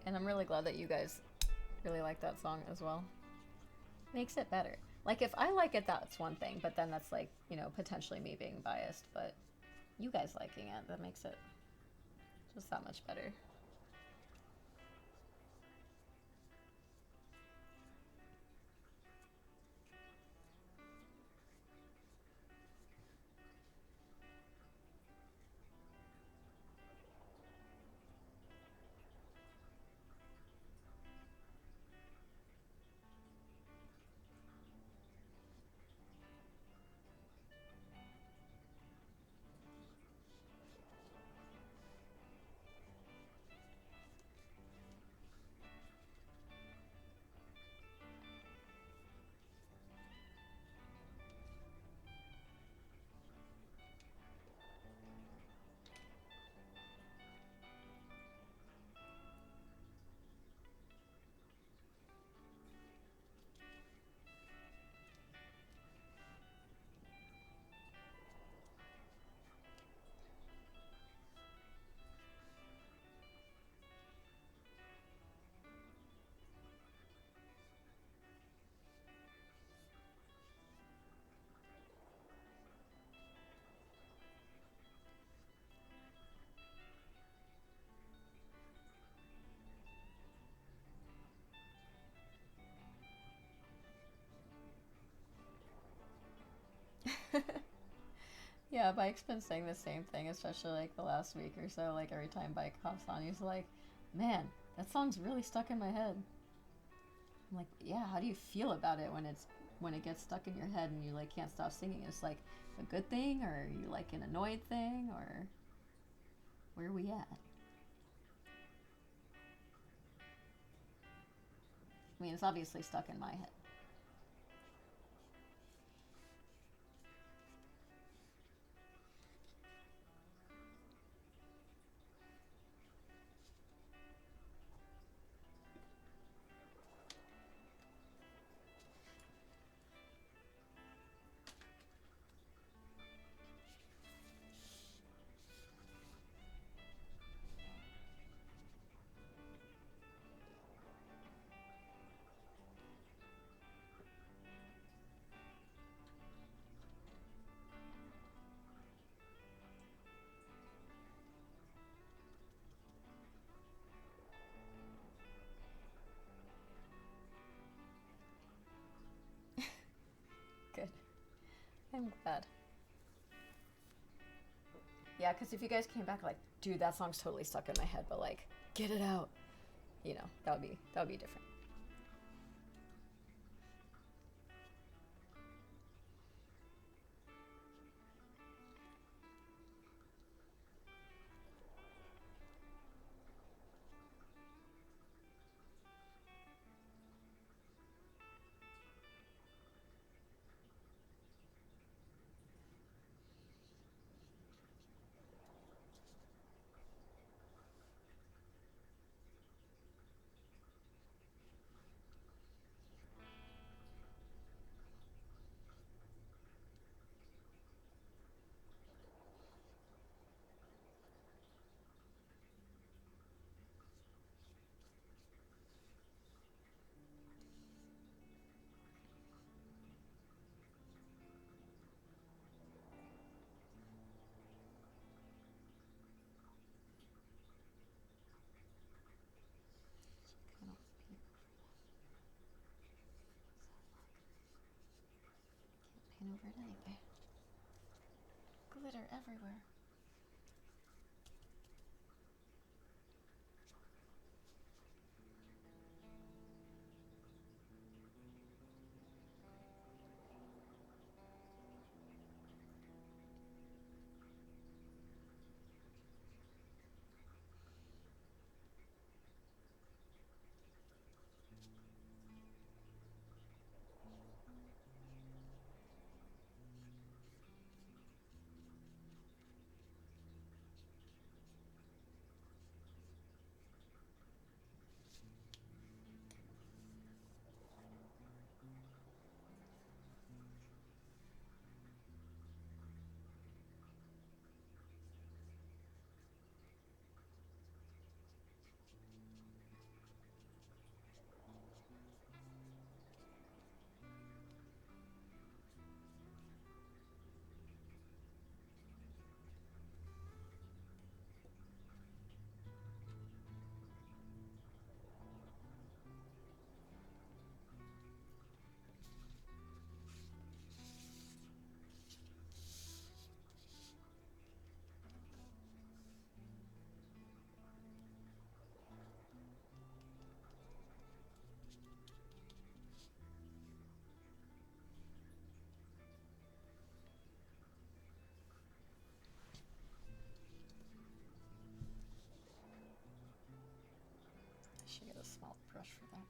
And I'm really glad that you guys really like that song as well. Makes it better. Like if I like it, that's one thing, but then that's like, you know, potentially me being biased, but you guys liking it, that makes it just that much better. Yeah, Bike's been saying the same thing, especially like the last week or so. Like every time Bike hops on, he's like, "Man, that song's really stuck in my head." I'm like, "Yeah, how do you feel about it when it gets stuck in your head and you like can't stop singing? It's like a good thing, or you like an annoyed thing, or Where are we at? I mean, it's obviously stuck in my head. Good. I'm glad. Yeah, because if you guys came back like, dude, that song's totally stuck in my head, but like, get it out. You know, that would be different. Paint over it anyway. Glitter everywhere. I should get a small brush for that.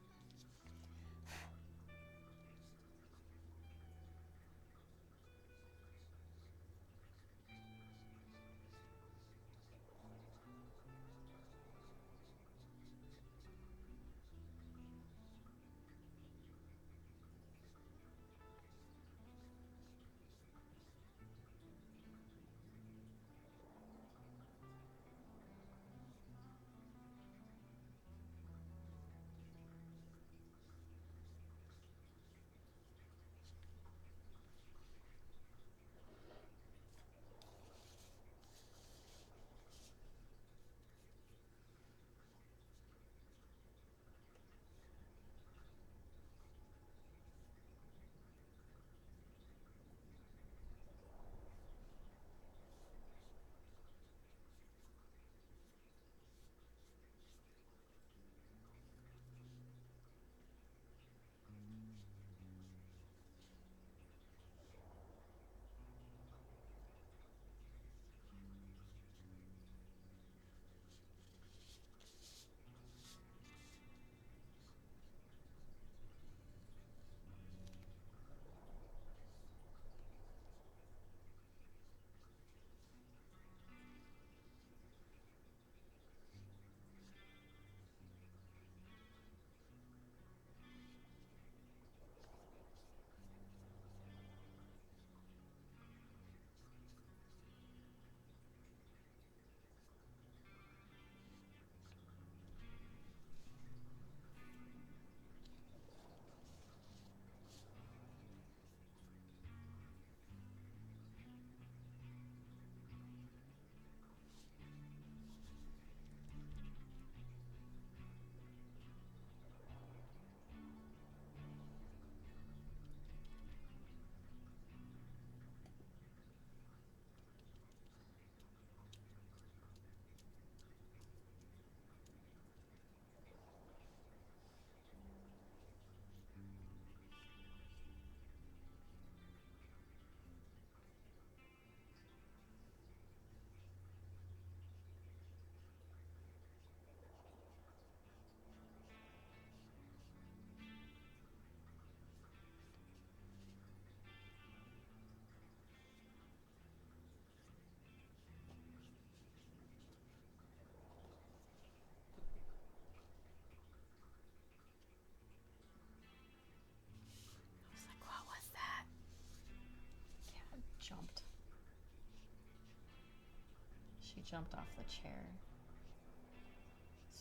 jumped off the chair.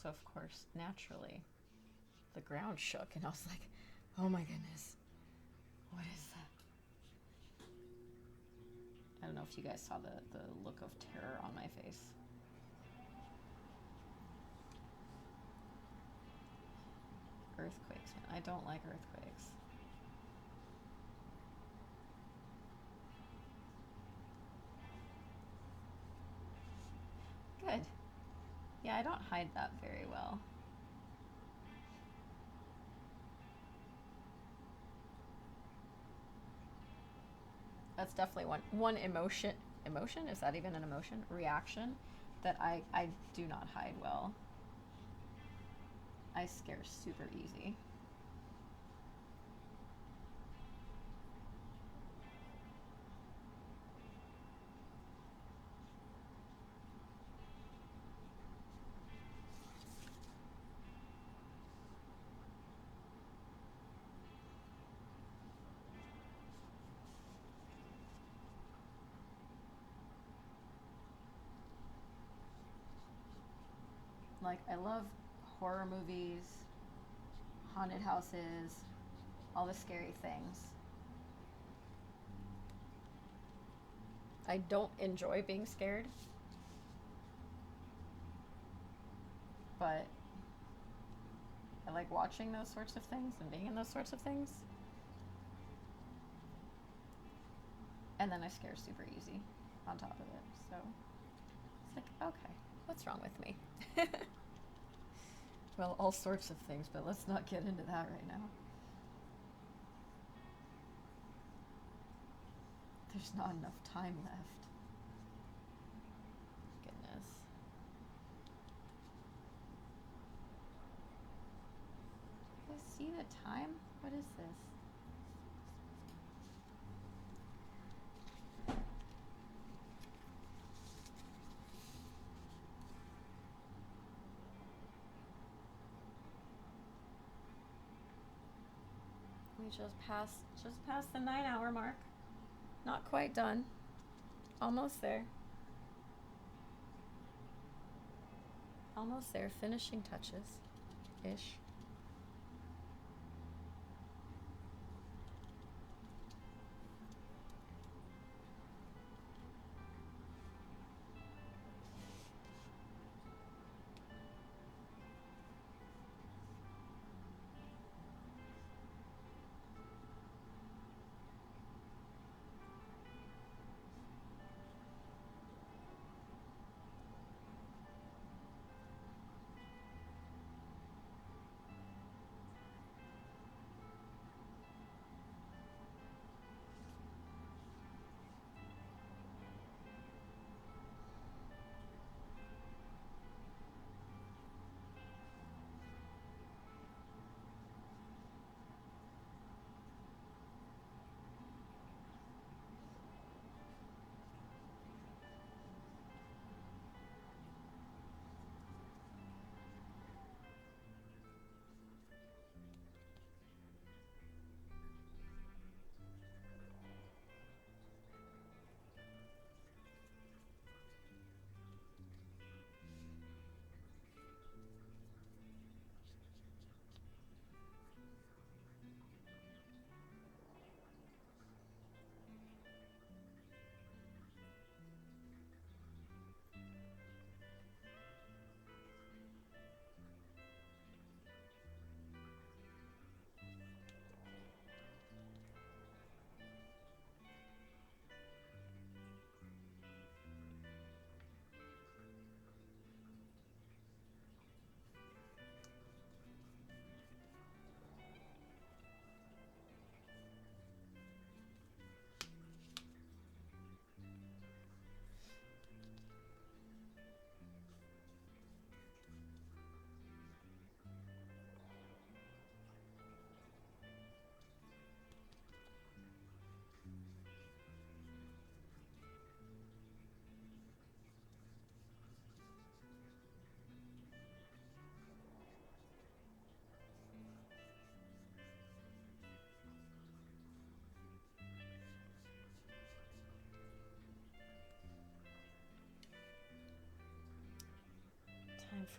So, of course, naturally, the ground shook, and I was like, oh my goodness, what is that? I don't know if you guys saw the look of terror on my face. Earthquakes, man. I don't like earthquakes. Good. Yeah, I don't hide that very well. That's definitely one emotion. Emotion? Is that even an emotion? Reaction that I do not hide well. I scare super easy. Like, I love horror movies, haunted houses, all the scary things. I don't enjoy being scared, but I like watching those sorts of things and being in those sorts of things. And then I scare super easy on top of it. So it's like, okay, what's wrong with me? Well, all sorts of things, but let's not get into that right now. There's not enough time left. Goodness. You guys see the time? What is this? We just passed the 9-hour mark. Not quite done. Almost there. Almost there. Finishing touches. Ish.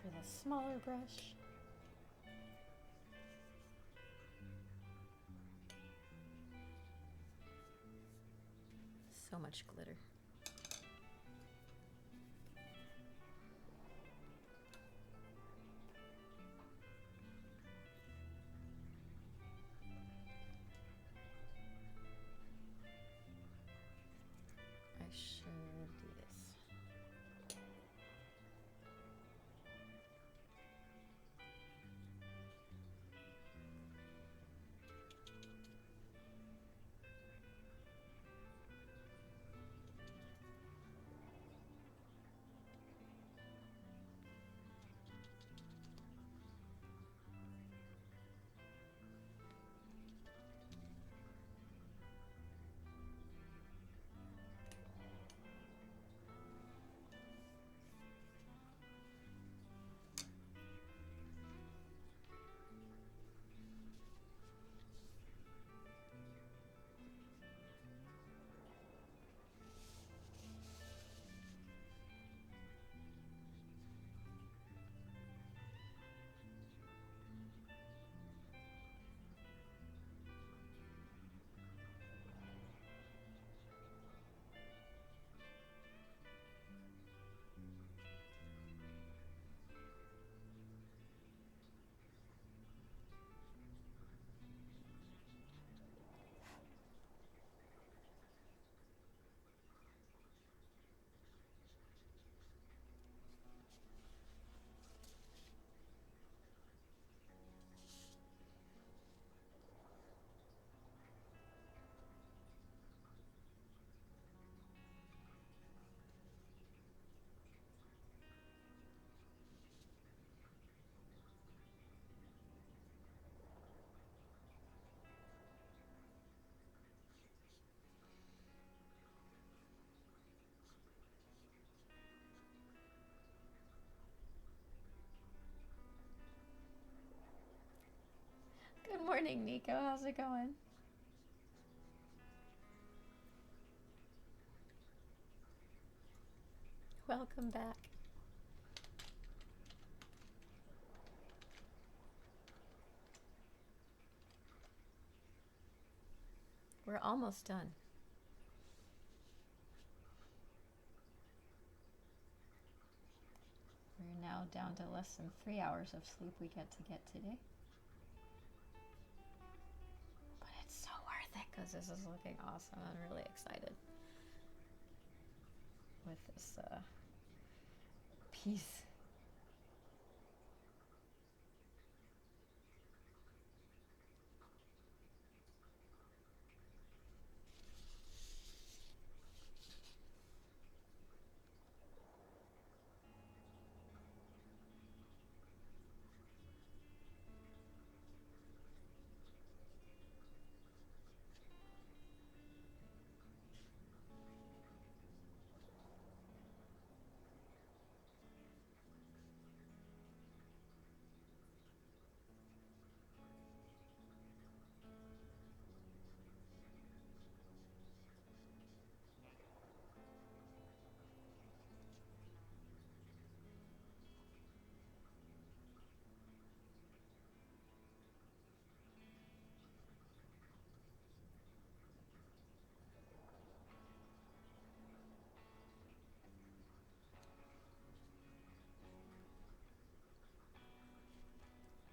with a smaller brush. So much glitter. I should do this. Good morning, Nico. How's it going? Welcome back. We're almost done. We're now down to less than 3 hours of sleep we get today. But it's so worth it because this is looking awesome. I'm really excited with this piece.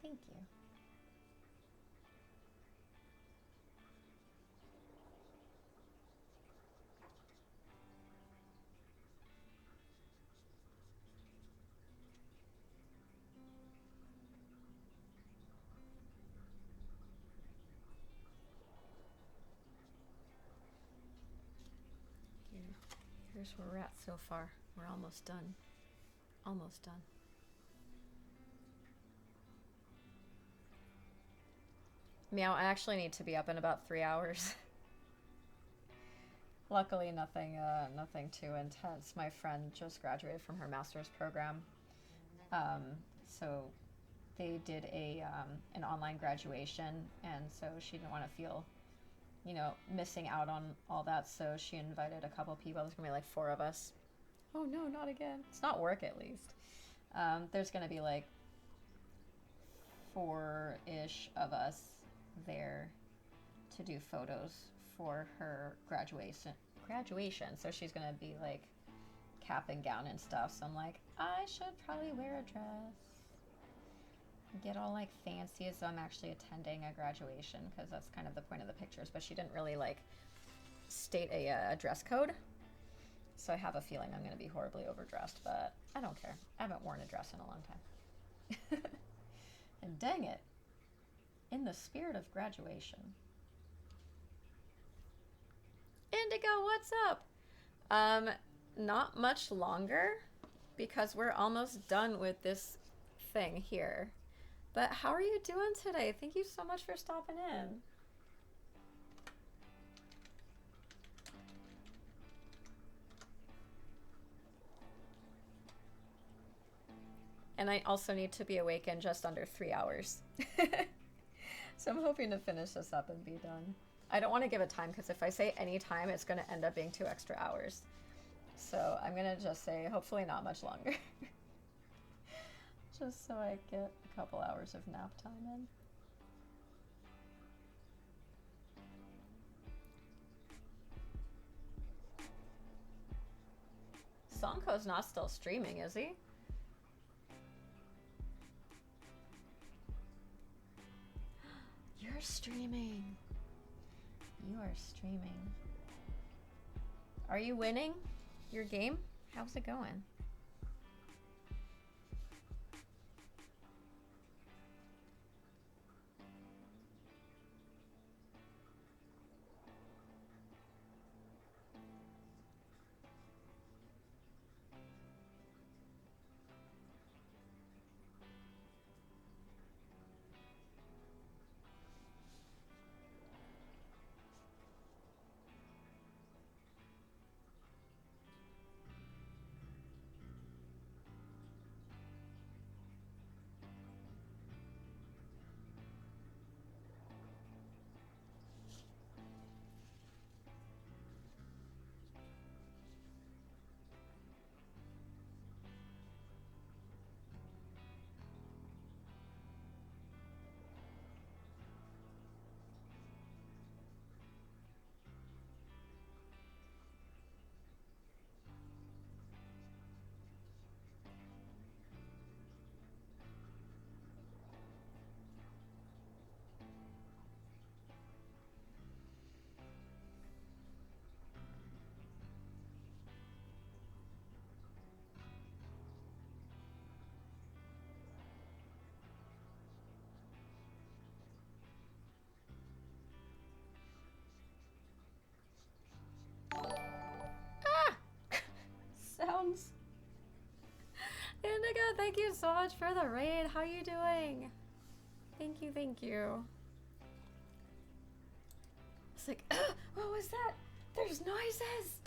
Thank you. Here's where we're at so far. We're almost done. Almost done. Meow, I actually need to be up in about 3 hours. Luckily, nothing too intense. My friend just graduated from her master's program, so they did an online graduation, and so she didn't want to feel, missing out on all that. So she invited a couple people. There's gonna be like 4 of us. Oh no, not again. It's not work, at least. There's gonna be like four-ish of us there to do photos for her graduation. So she's gonna be like cap and gown and stuff. So I'm like, I should probably wear a dress, get all like fancy as though I'm actually attending a graduation, because that's kind of the point of the pictures. But she didn't really like state a dress code, so I have a feeling I'm gonna be horribly overdressed, but I don't care. I haven't worn a dress in a long time. And dang it, in the spirit of graduation. Indigo, what's up? Not much longer, because we're almost done with this thing here. But how are you doing today? Thank you so much for stopping in. And I also need to be awake in just under 3 hours. So I'm hoping to finish this up and be done. I don't want to give a time, because if I say any time, it's going to end up being 2 extra hours. So I'm going to just say hopefully not much longer. Just so I get a couple hours of nap time in. Sonko's not still streaming, is he? You're streaming. You are streaming. Are you winning your game? How's it going? Sounds. Indigo, thank you so much for the raid. How are you doing? Thank you, thank you. It's like, what was that? There's noises.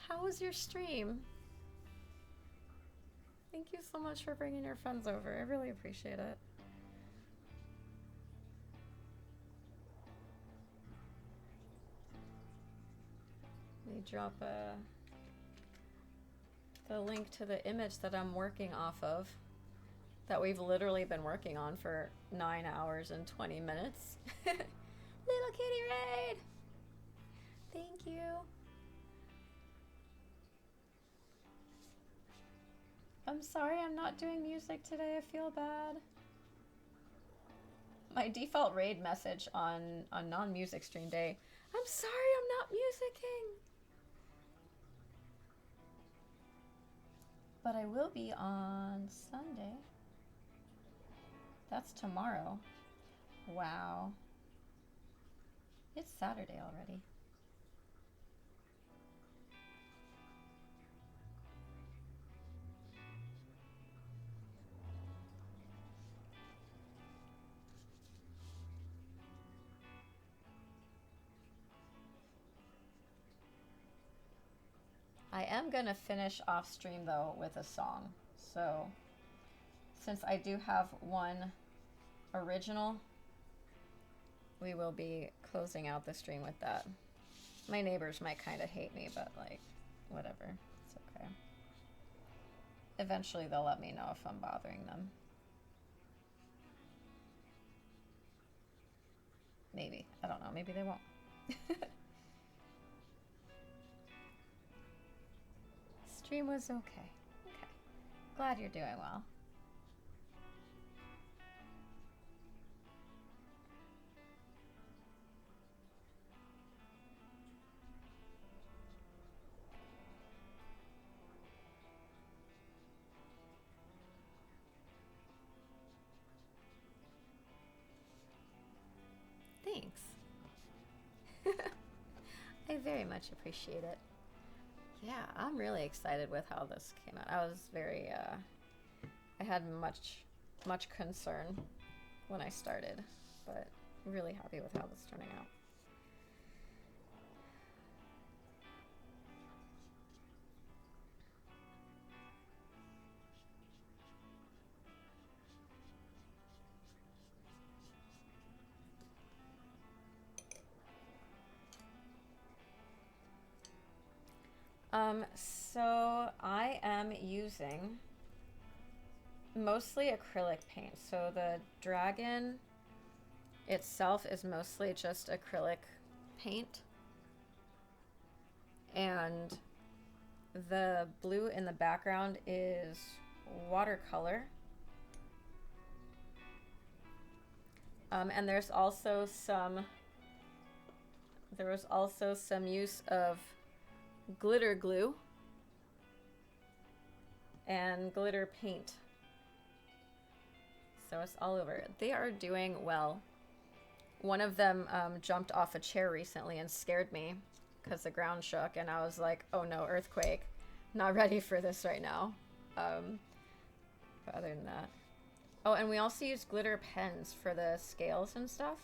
How was your stream? Thank you so much for bringing your friends over. I really appreciate it. Let me drop the link to the image that I'm working off of, that we've literally been working on for 9 hours and 20 minutes. Little kitty raid! Thank you. I'm sorry I'm not doing music today. I feel bad. My default raid message on non-music stream day: I'm sorry I'm not musicking. But I will be on Sunday. That's tomorrow. Wow. It's Saturday already. I am gonna finish off stream though with a song. So since I do have one original, we will be closing out the stream with that. My neighbors might kind of hate me, but like, whatever. It's okay. Eventually they'll let me know if I'm bothering them. Maybe. I don't know. Maybe they won't. Stream was okay. Okay. Glad you're doing well. Thanks. I very much appreciate it. Yeah, I'm really excited with how this came out. I was very, I had much concern when I started, but I'm really happy with how this is turning out. So I am using mostly acrylic paint. So the dragon itself is mostly just acrylic paint. And the blue in the background is watercolor. And there was also some use of glitter glue and glitter paint. So it's all over. They are doing well. One of them jumped off a chair recently and scared me because the ground shook, and I was like, oh no, earthquake. Not ready for this right now. But other than that. Oh, and we also use glitter pens for the scales and stuff.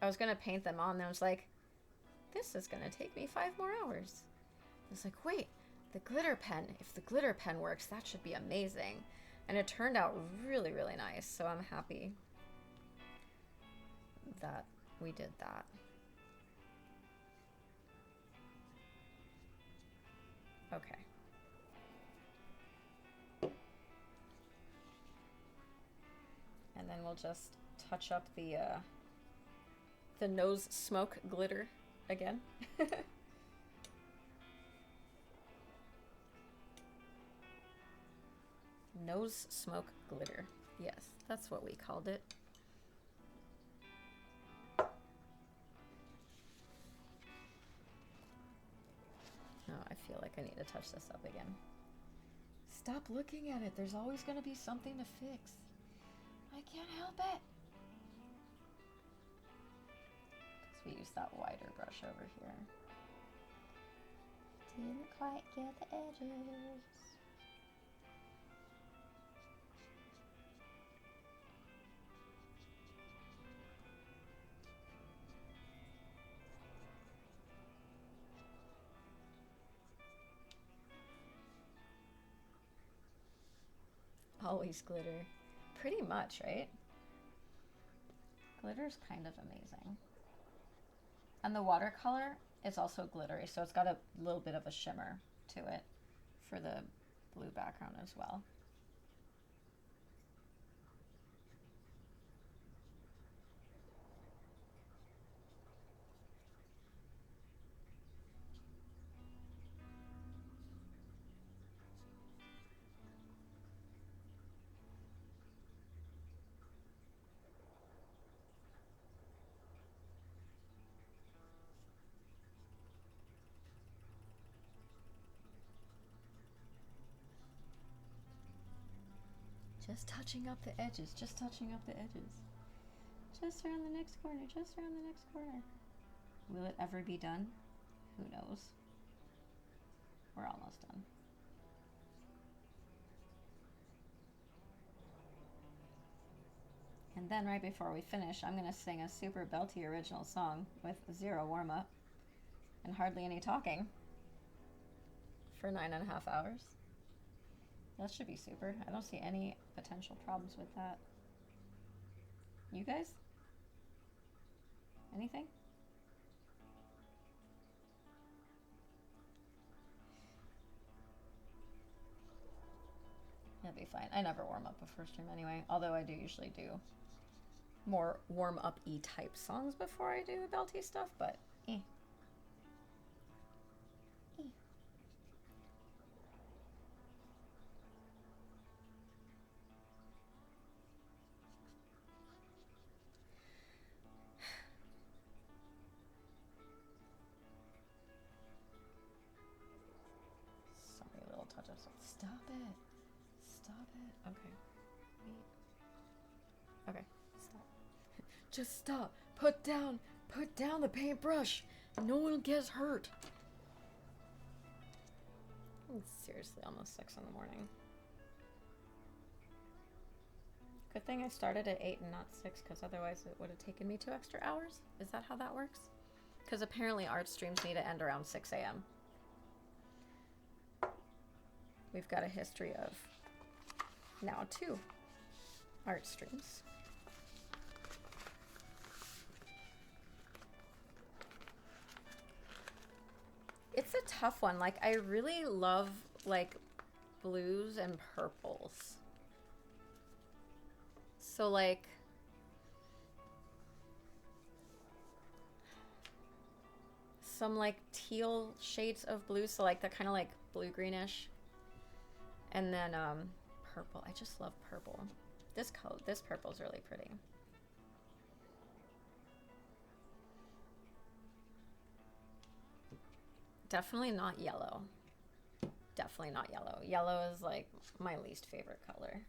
I was gonna paint them on, and I was like, this is gonna take me 5 more hours. I was like, wait, the glitter pen, if the glitter pen works, that should be amazing. And it turned out really, really nice, so I'm happy that we did that. Okay. And then we'll just touch up the nose smoke glitter again. Nose smoke glitter. Yes, that's what we called it. Oh, I feel like I need to touch this up again. Stop looking at it. There's always going to be something to fix. I can't help it. Because we use that wider brush over here. Didn't quite get the edges. Always glitter. Pretty much, right? Glitter's kind of amazing. And the watercolor is also glittery, so it's got a little bit of a shimmer to it for the blue background as well. Just touching up the edges, just touching up the edges. Just around the next corner, just around the next corner. Will it ever be done? Who knows? We're almost done. And then right before we finish, I'm gonna sing a super belty original song with 0 warm-up and hardly any talking for 9.5 hours. That should be super. I don't see any potential problems with that. You guys? Anything? It'll be fine. I never warm up before stream anyway, although I do usually do more warm-up-y type songs before I do the belty stuff, but eh. Sorry, little touch of stop it. Stop it. Okay. Wait. Okay. Stop. Just stop. Put down the paintbrush. No one gets hurt. It's seriously almost 6 in the morning. Good thing I started at 8 and not 6, because otherwise it would have taken me 2 extra hours. Is that how that works? Because apparently art streams need to end around 6 a.m. We've got a history of now 2 art streams. It's a tough one. Like, I really love, like, blues and purples. So, like, some, like, teal shades of blue. So, like, the kind of, like, blue-greenish. And then, purple. I just love purple. This purple is really pretty. Definitely not yellow. Definitely not yellow. Yellow is like my least favorite color.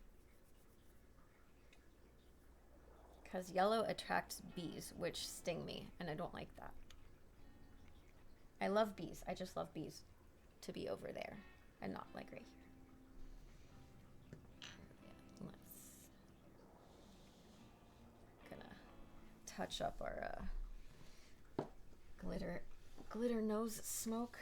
Because yellow attracts bees, which sting me, and I don't like that. I love bees. I just love bees to be over there and not like right here. Let's gonna touch up our glitter nose smoke.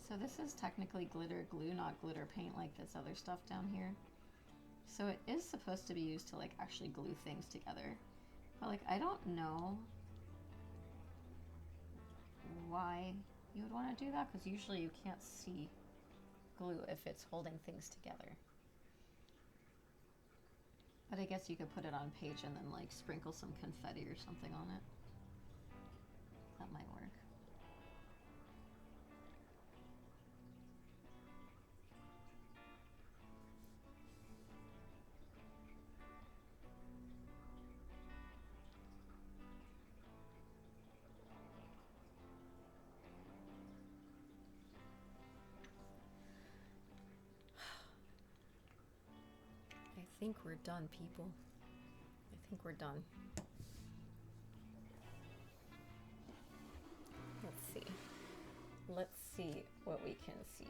So this is technically glitter glue, not glitter paint like this other stuff down here. So it is supposed to be used to like actually glue things together. But like I don't know why you would want to do that, because usually you can't see glue if it's holding things together. But I guess you could put it on page and then like sprinkle some confetti or something on it. That might work. I think we're done, people. I think we're done. Let's see. Let's see what we can see.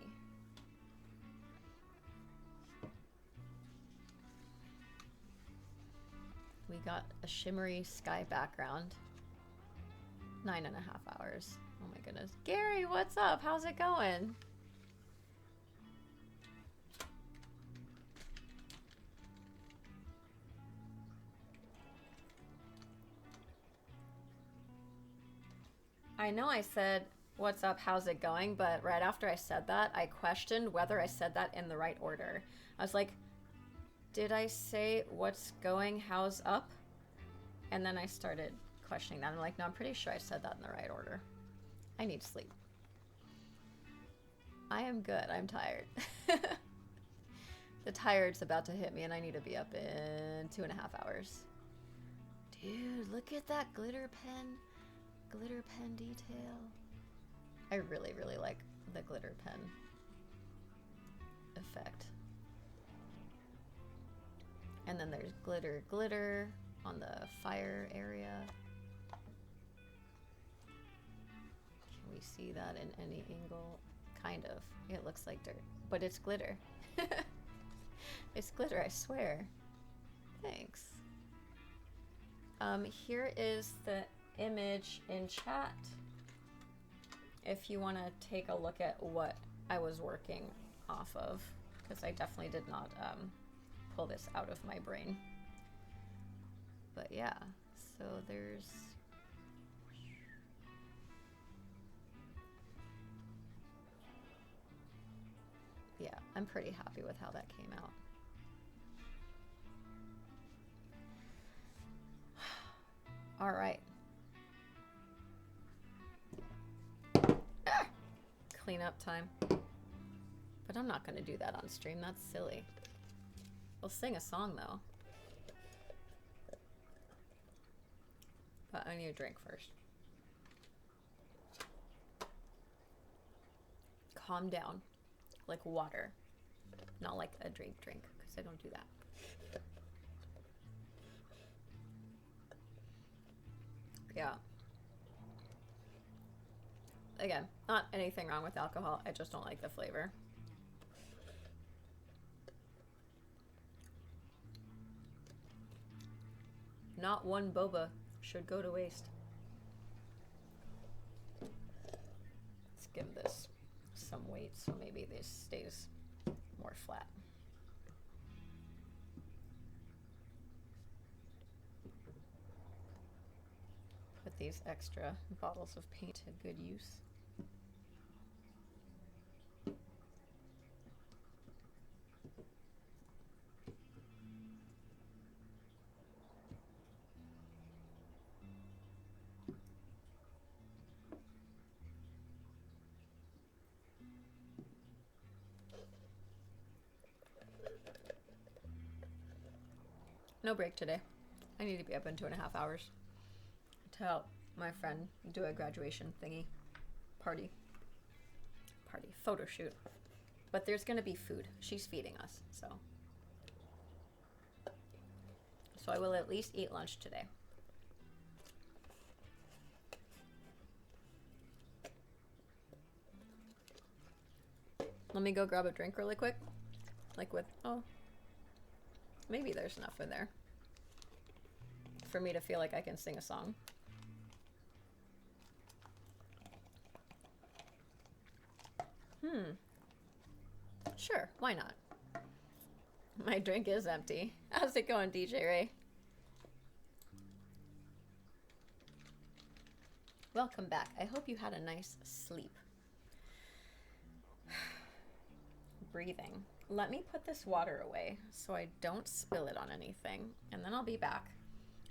We got a shimmery sky background. 9.5 hours. Oh my goodness. Gary, what's up? How's it going? I know I said, what's up, how's it going? But right after I said that, I questioned whether I said that in the right order. I was like, did I say what's going, how's up? And then I started questioning that. I'm like, no, I'm pretty sure I said that in the right order. I need sleep. I am good, I'm tired. The tired's about to hit me and I need to be up in 2.5 hours. Dude, look at that glitter pen detail. I really, really like the glitter pen effect. And then there's glitter, glitter on the fire area. Can we see that in any angle? Kind of. It looks like dirt, but it's glitter. It's glitter, I swear. Thanks. Here is the image in chat if you want to take a look at what I was working off of, because I definitely did not pull this out of my brain. But yeah, so there's yeah, I'm pretty happy with how that came out. All right. Ah! Cleanup time. But I'm not going to do that on stream. That's silly. We'll sing a song, though. But I need a drink first. Calm down. Like water. Not like a drink, because I don't do that. Yeah. Again, not anything wrong with alcohol. I just don't like the flavor. Not one boba should go to waste. Let's give this some weight so maybe this stays more flat. Put these extra bottles of paint to good use. No break today. I need to be up in 2.5 hours to help my friend do a graduation thingy. Party, photo shoot. But there's gonna be food. She's feeding us, so. So I will at least eat lunch today. Let me go grab a drink really quick. Like with, oh. Maybe there's enough in there for me to feel like I can sing a song. Sure, why not? My drink is empty. How's it going, DJ Ray? Welcome back. I hope you had a nice sleep. Breathing. Let me put this water away so I don't spill it on anything, and then I'll be back,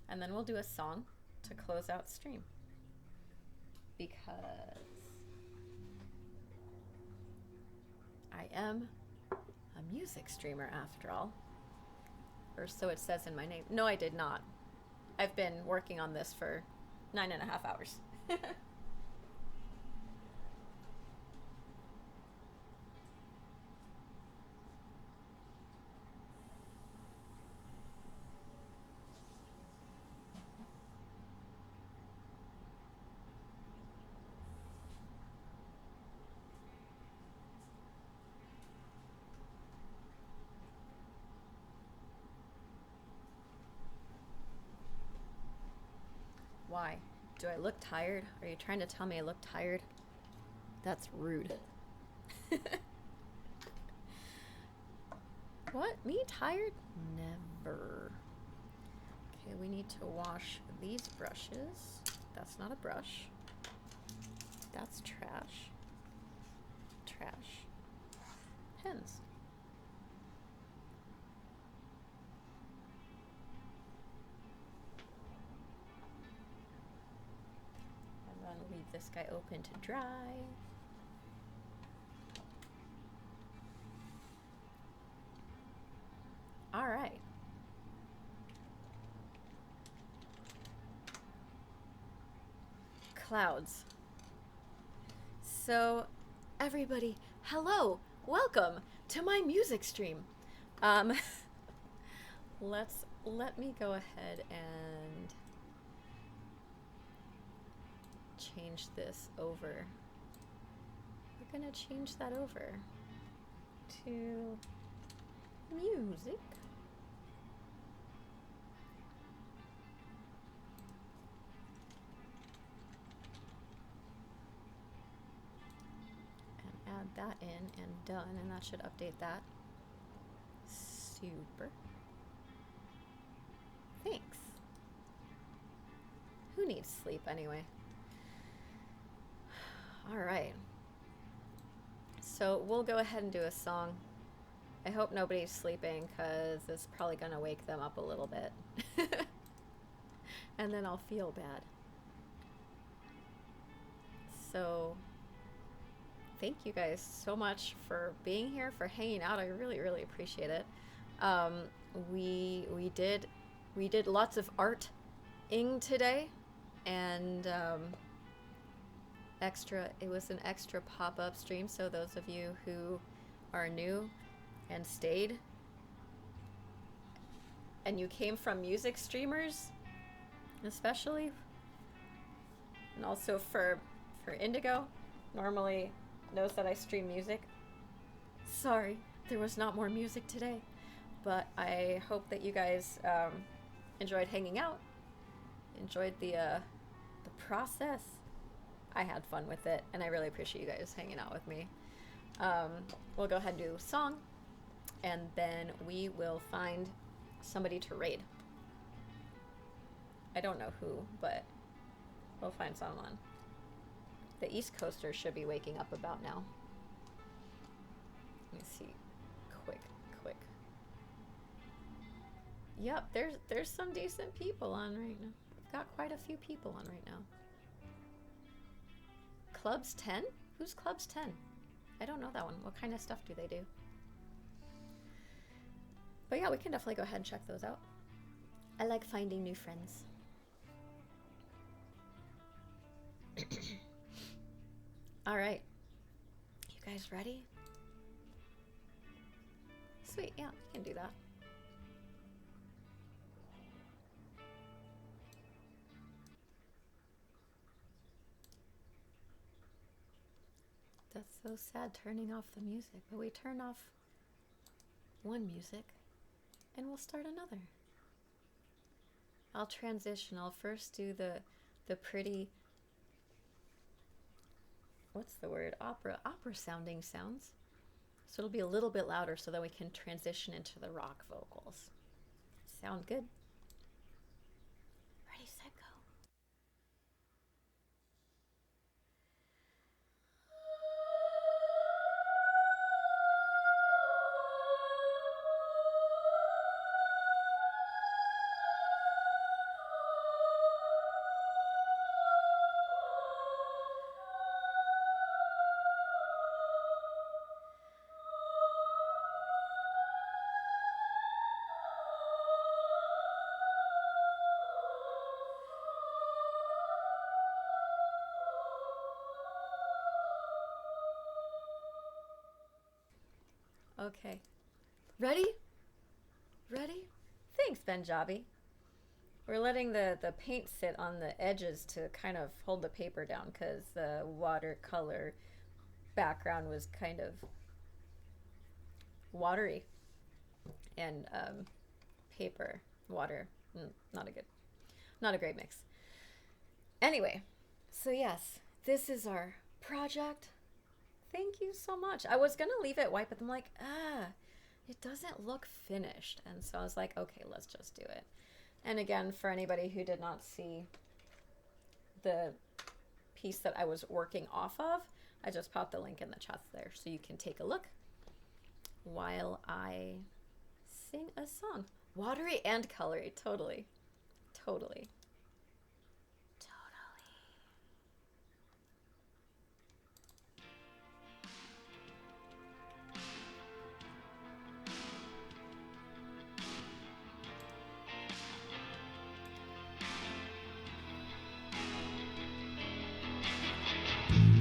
and then we'll do a song to close out stream, because I am a music streamer after all, or so it says in my name. No, I did not. I've been working on this for 9.5 hours. Why? Do I look tired? Are you trying to tell me I look tired? That's rude. What? Me tired? Never. Okay, we need to wash these brushes. That's not a brush. That's trash. Trash. Pens. Leave this guy open to dry. All right. Clouds. So, everybody, hello, welcome to my music stream. let me go ahead and change this over. We're gonna change that over to music. And add that in and done, and that should update that. Super. Thanks. Who needs sleep anyway? All right. So we'll go ahead and do a song. I hope nobody's sleeping because it's probably going to wake them up a little bit. And then I'll feel bad. So thank you guys so much for being here, for hanging out. I really, really appreciate it. We did lots of art-ing today, and it was an extra pop-up stream, so those of you who are new and stayed and you came from music streamers especially, and also for Indigo, normally knows that I stream music. Sorry there was not more music today, but I hope that you guys enjoyed hanging out, enjoyed the process. I had fun with it, and I really appreciate you guys hanging out with me. We'll go ahead and do a song, and then we will find somebody to raid. I don't know who, but we'll find someone. The East Coasters should be waking up about now. Let me see. Quick. Yep, there's some decent people on right now. We've got quite a few people on right now. Clubs 10? Who's Clubs 10? I don't know that one. What kind of stuff do they do? But yeah, we can definitely go ahead and check those out. I like finding new friends. All right. You guys ready? Sweet, yeah, we can do that. That's so sad turning off the music, but we turn off one music and we'll start another. I'll transition. I'll first do the pretty, what's the word? Opera sounding sounds. So it'll be a little bit louder so that we can transition into the rock vocals. Sound good? Ready, set, go. Okay. Ready? Ready? Thanks, Benjabi. We're letting the paint sit on the edges to kind of hold the paper down because the watercolor background was kind of watery. And paper, water, not a great mix. Anyway, so yes, this is our project. Thank you so much. I was gonna leave it white, but I'm like, it doesn't look finished. And so I was like, okay, let's just do it. And again, for anybody who did not see the piece that I was working off of, I just popped the link in the chat there so you can take a look while I sing a song. Watery and colory, totally. Totally.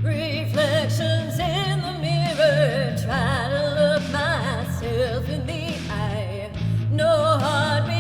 Reflections in the mirror, try to look myself in the eye. No heartbeat.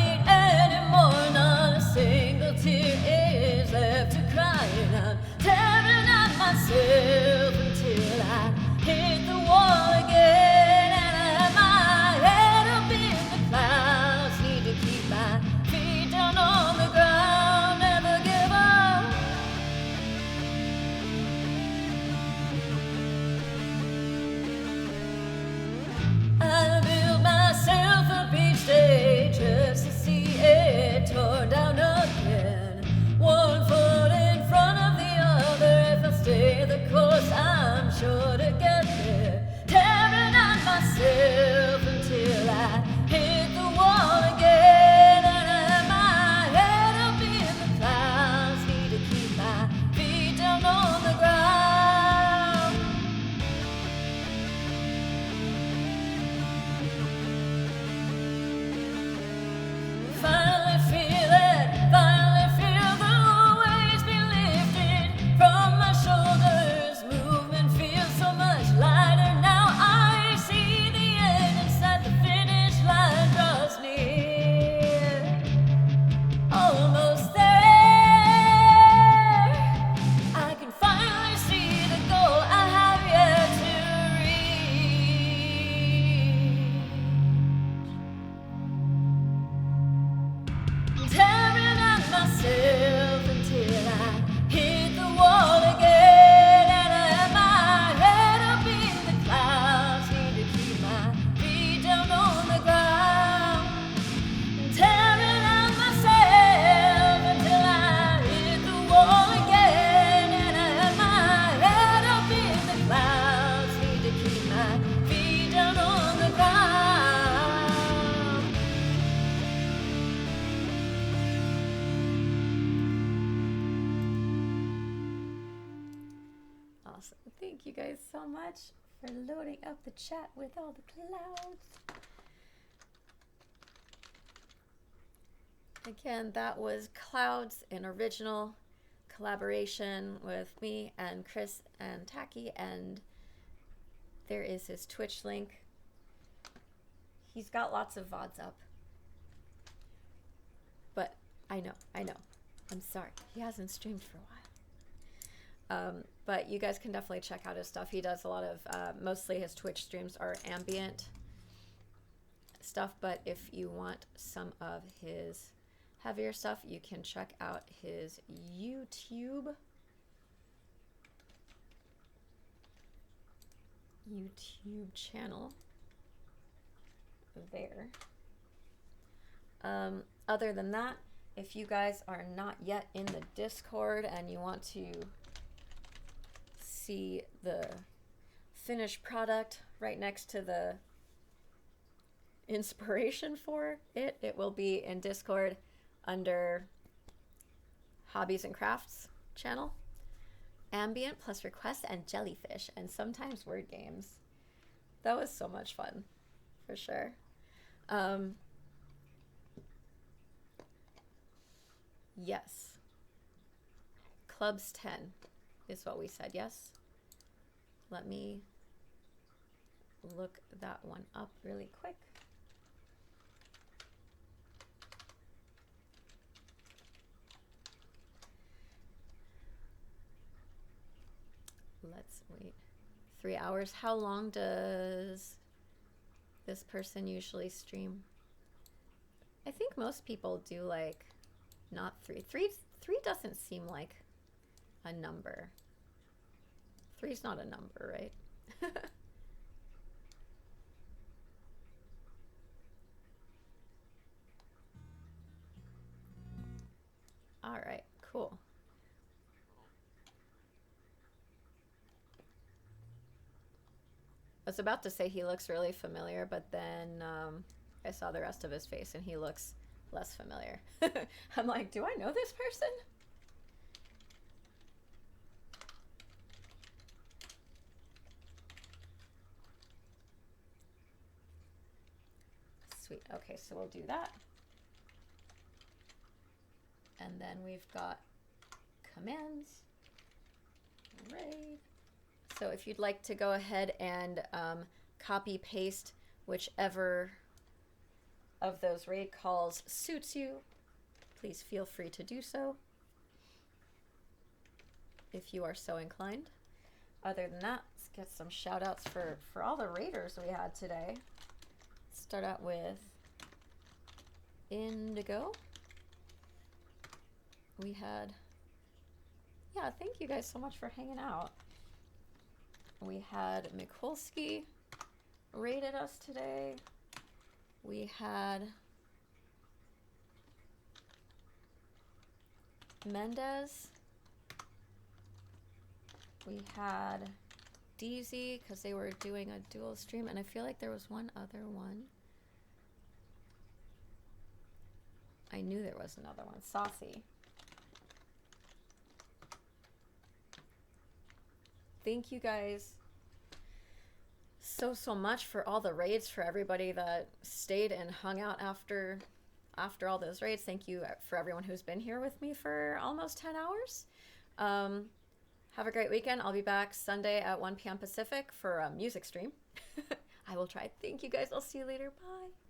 Thank you guys so much for loading up the chat with all the clouds. Again, that was Clouds, an original collaboration with me and Chris and Tacky, and there is his Twitch link. He's got lots of VODs up. But I know. I'm sorry. He hasn't streamed for a while. But you guys can definitely check out his stuff. He does a lot of, mostly his Twitch streams are ambient stuff, but if you want some of his heavier stuff, you can check out his YouTube channel there. Other than that, if you guys are not yet in the Discord and you want to see the finished product right next to the inspiration for it, it will be in Discord under Hobbies and Crafts channel. Ambient plus requests and jellyfish and sometimes word games. That was so much fun, for sure. Yes. Clubs 10 is what we said, yes? Let me look that one up really quick. Let's wait. 3 hours. How long does this person usually stream? I think most people do like not 3. 3 doesn't seem like a number. 3's not a number, right? All right, cool. I was about to say he looks really familiar, but then I saw the rest of his face and he looks less familiar. I'm like, do I know this person? Sweet. Okay, so we'll do that. And then we've got commands, raid. So if you'd like to go ahead and copy paste whichever of those raid calls suits you, please feel free to do so if you are so inclined. Other than that, let's get some shout outs for all the raiders we had today. Let's start out with Indigo. We had, yeah, thank you guys so much for hanging out. We had Mikulski raided us today. We had Mendez. We had DZ because they were doing a dual stream, and I feel like there was one other one. I knew there was another one. Saucy. Thank you guys so much for all the raids, for everybody that stayed and hung out after all those raids. Thank you for everyone who's been here with me for almost 10 hours. Have a great weekend. I'll be back Sunday at 1 p.m. Pacific for a music stream. I will try. Thank you guys. I'll see you later. Bye.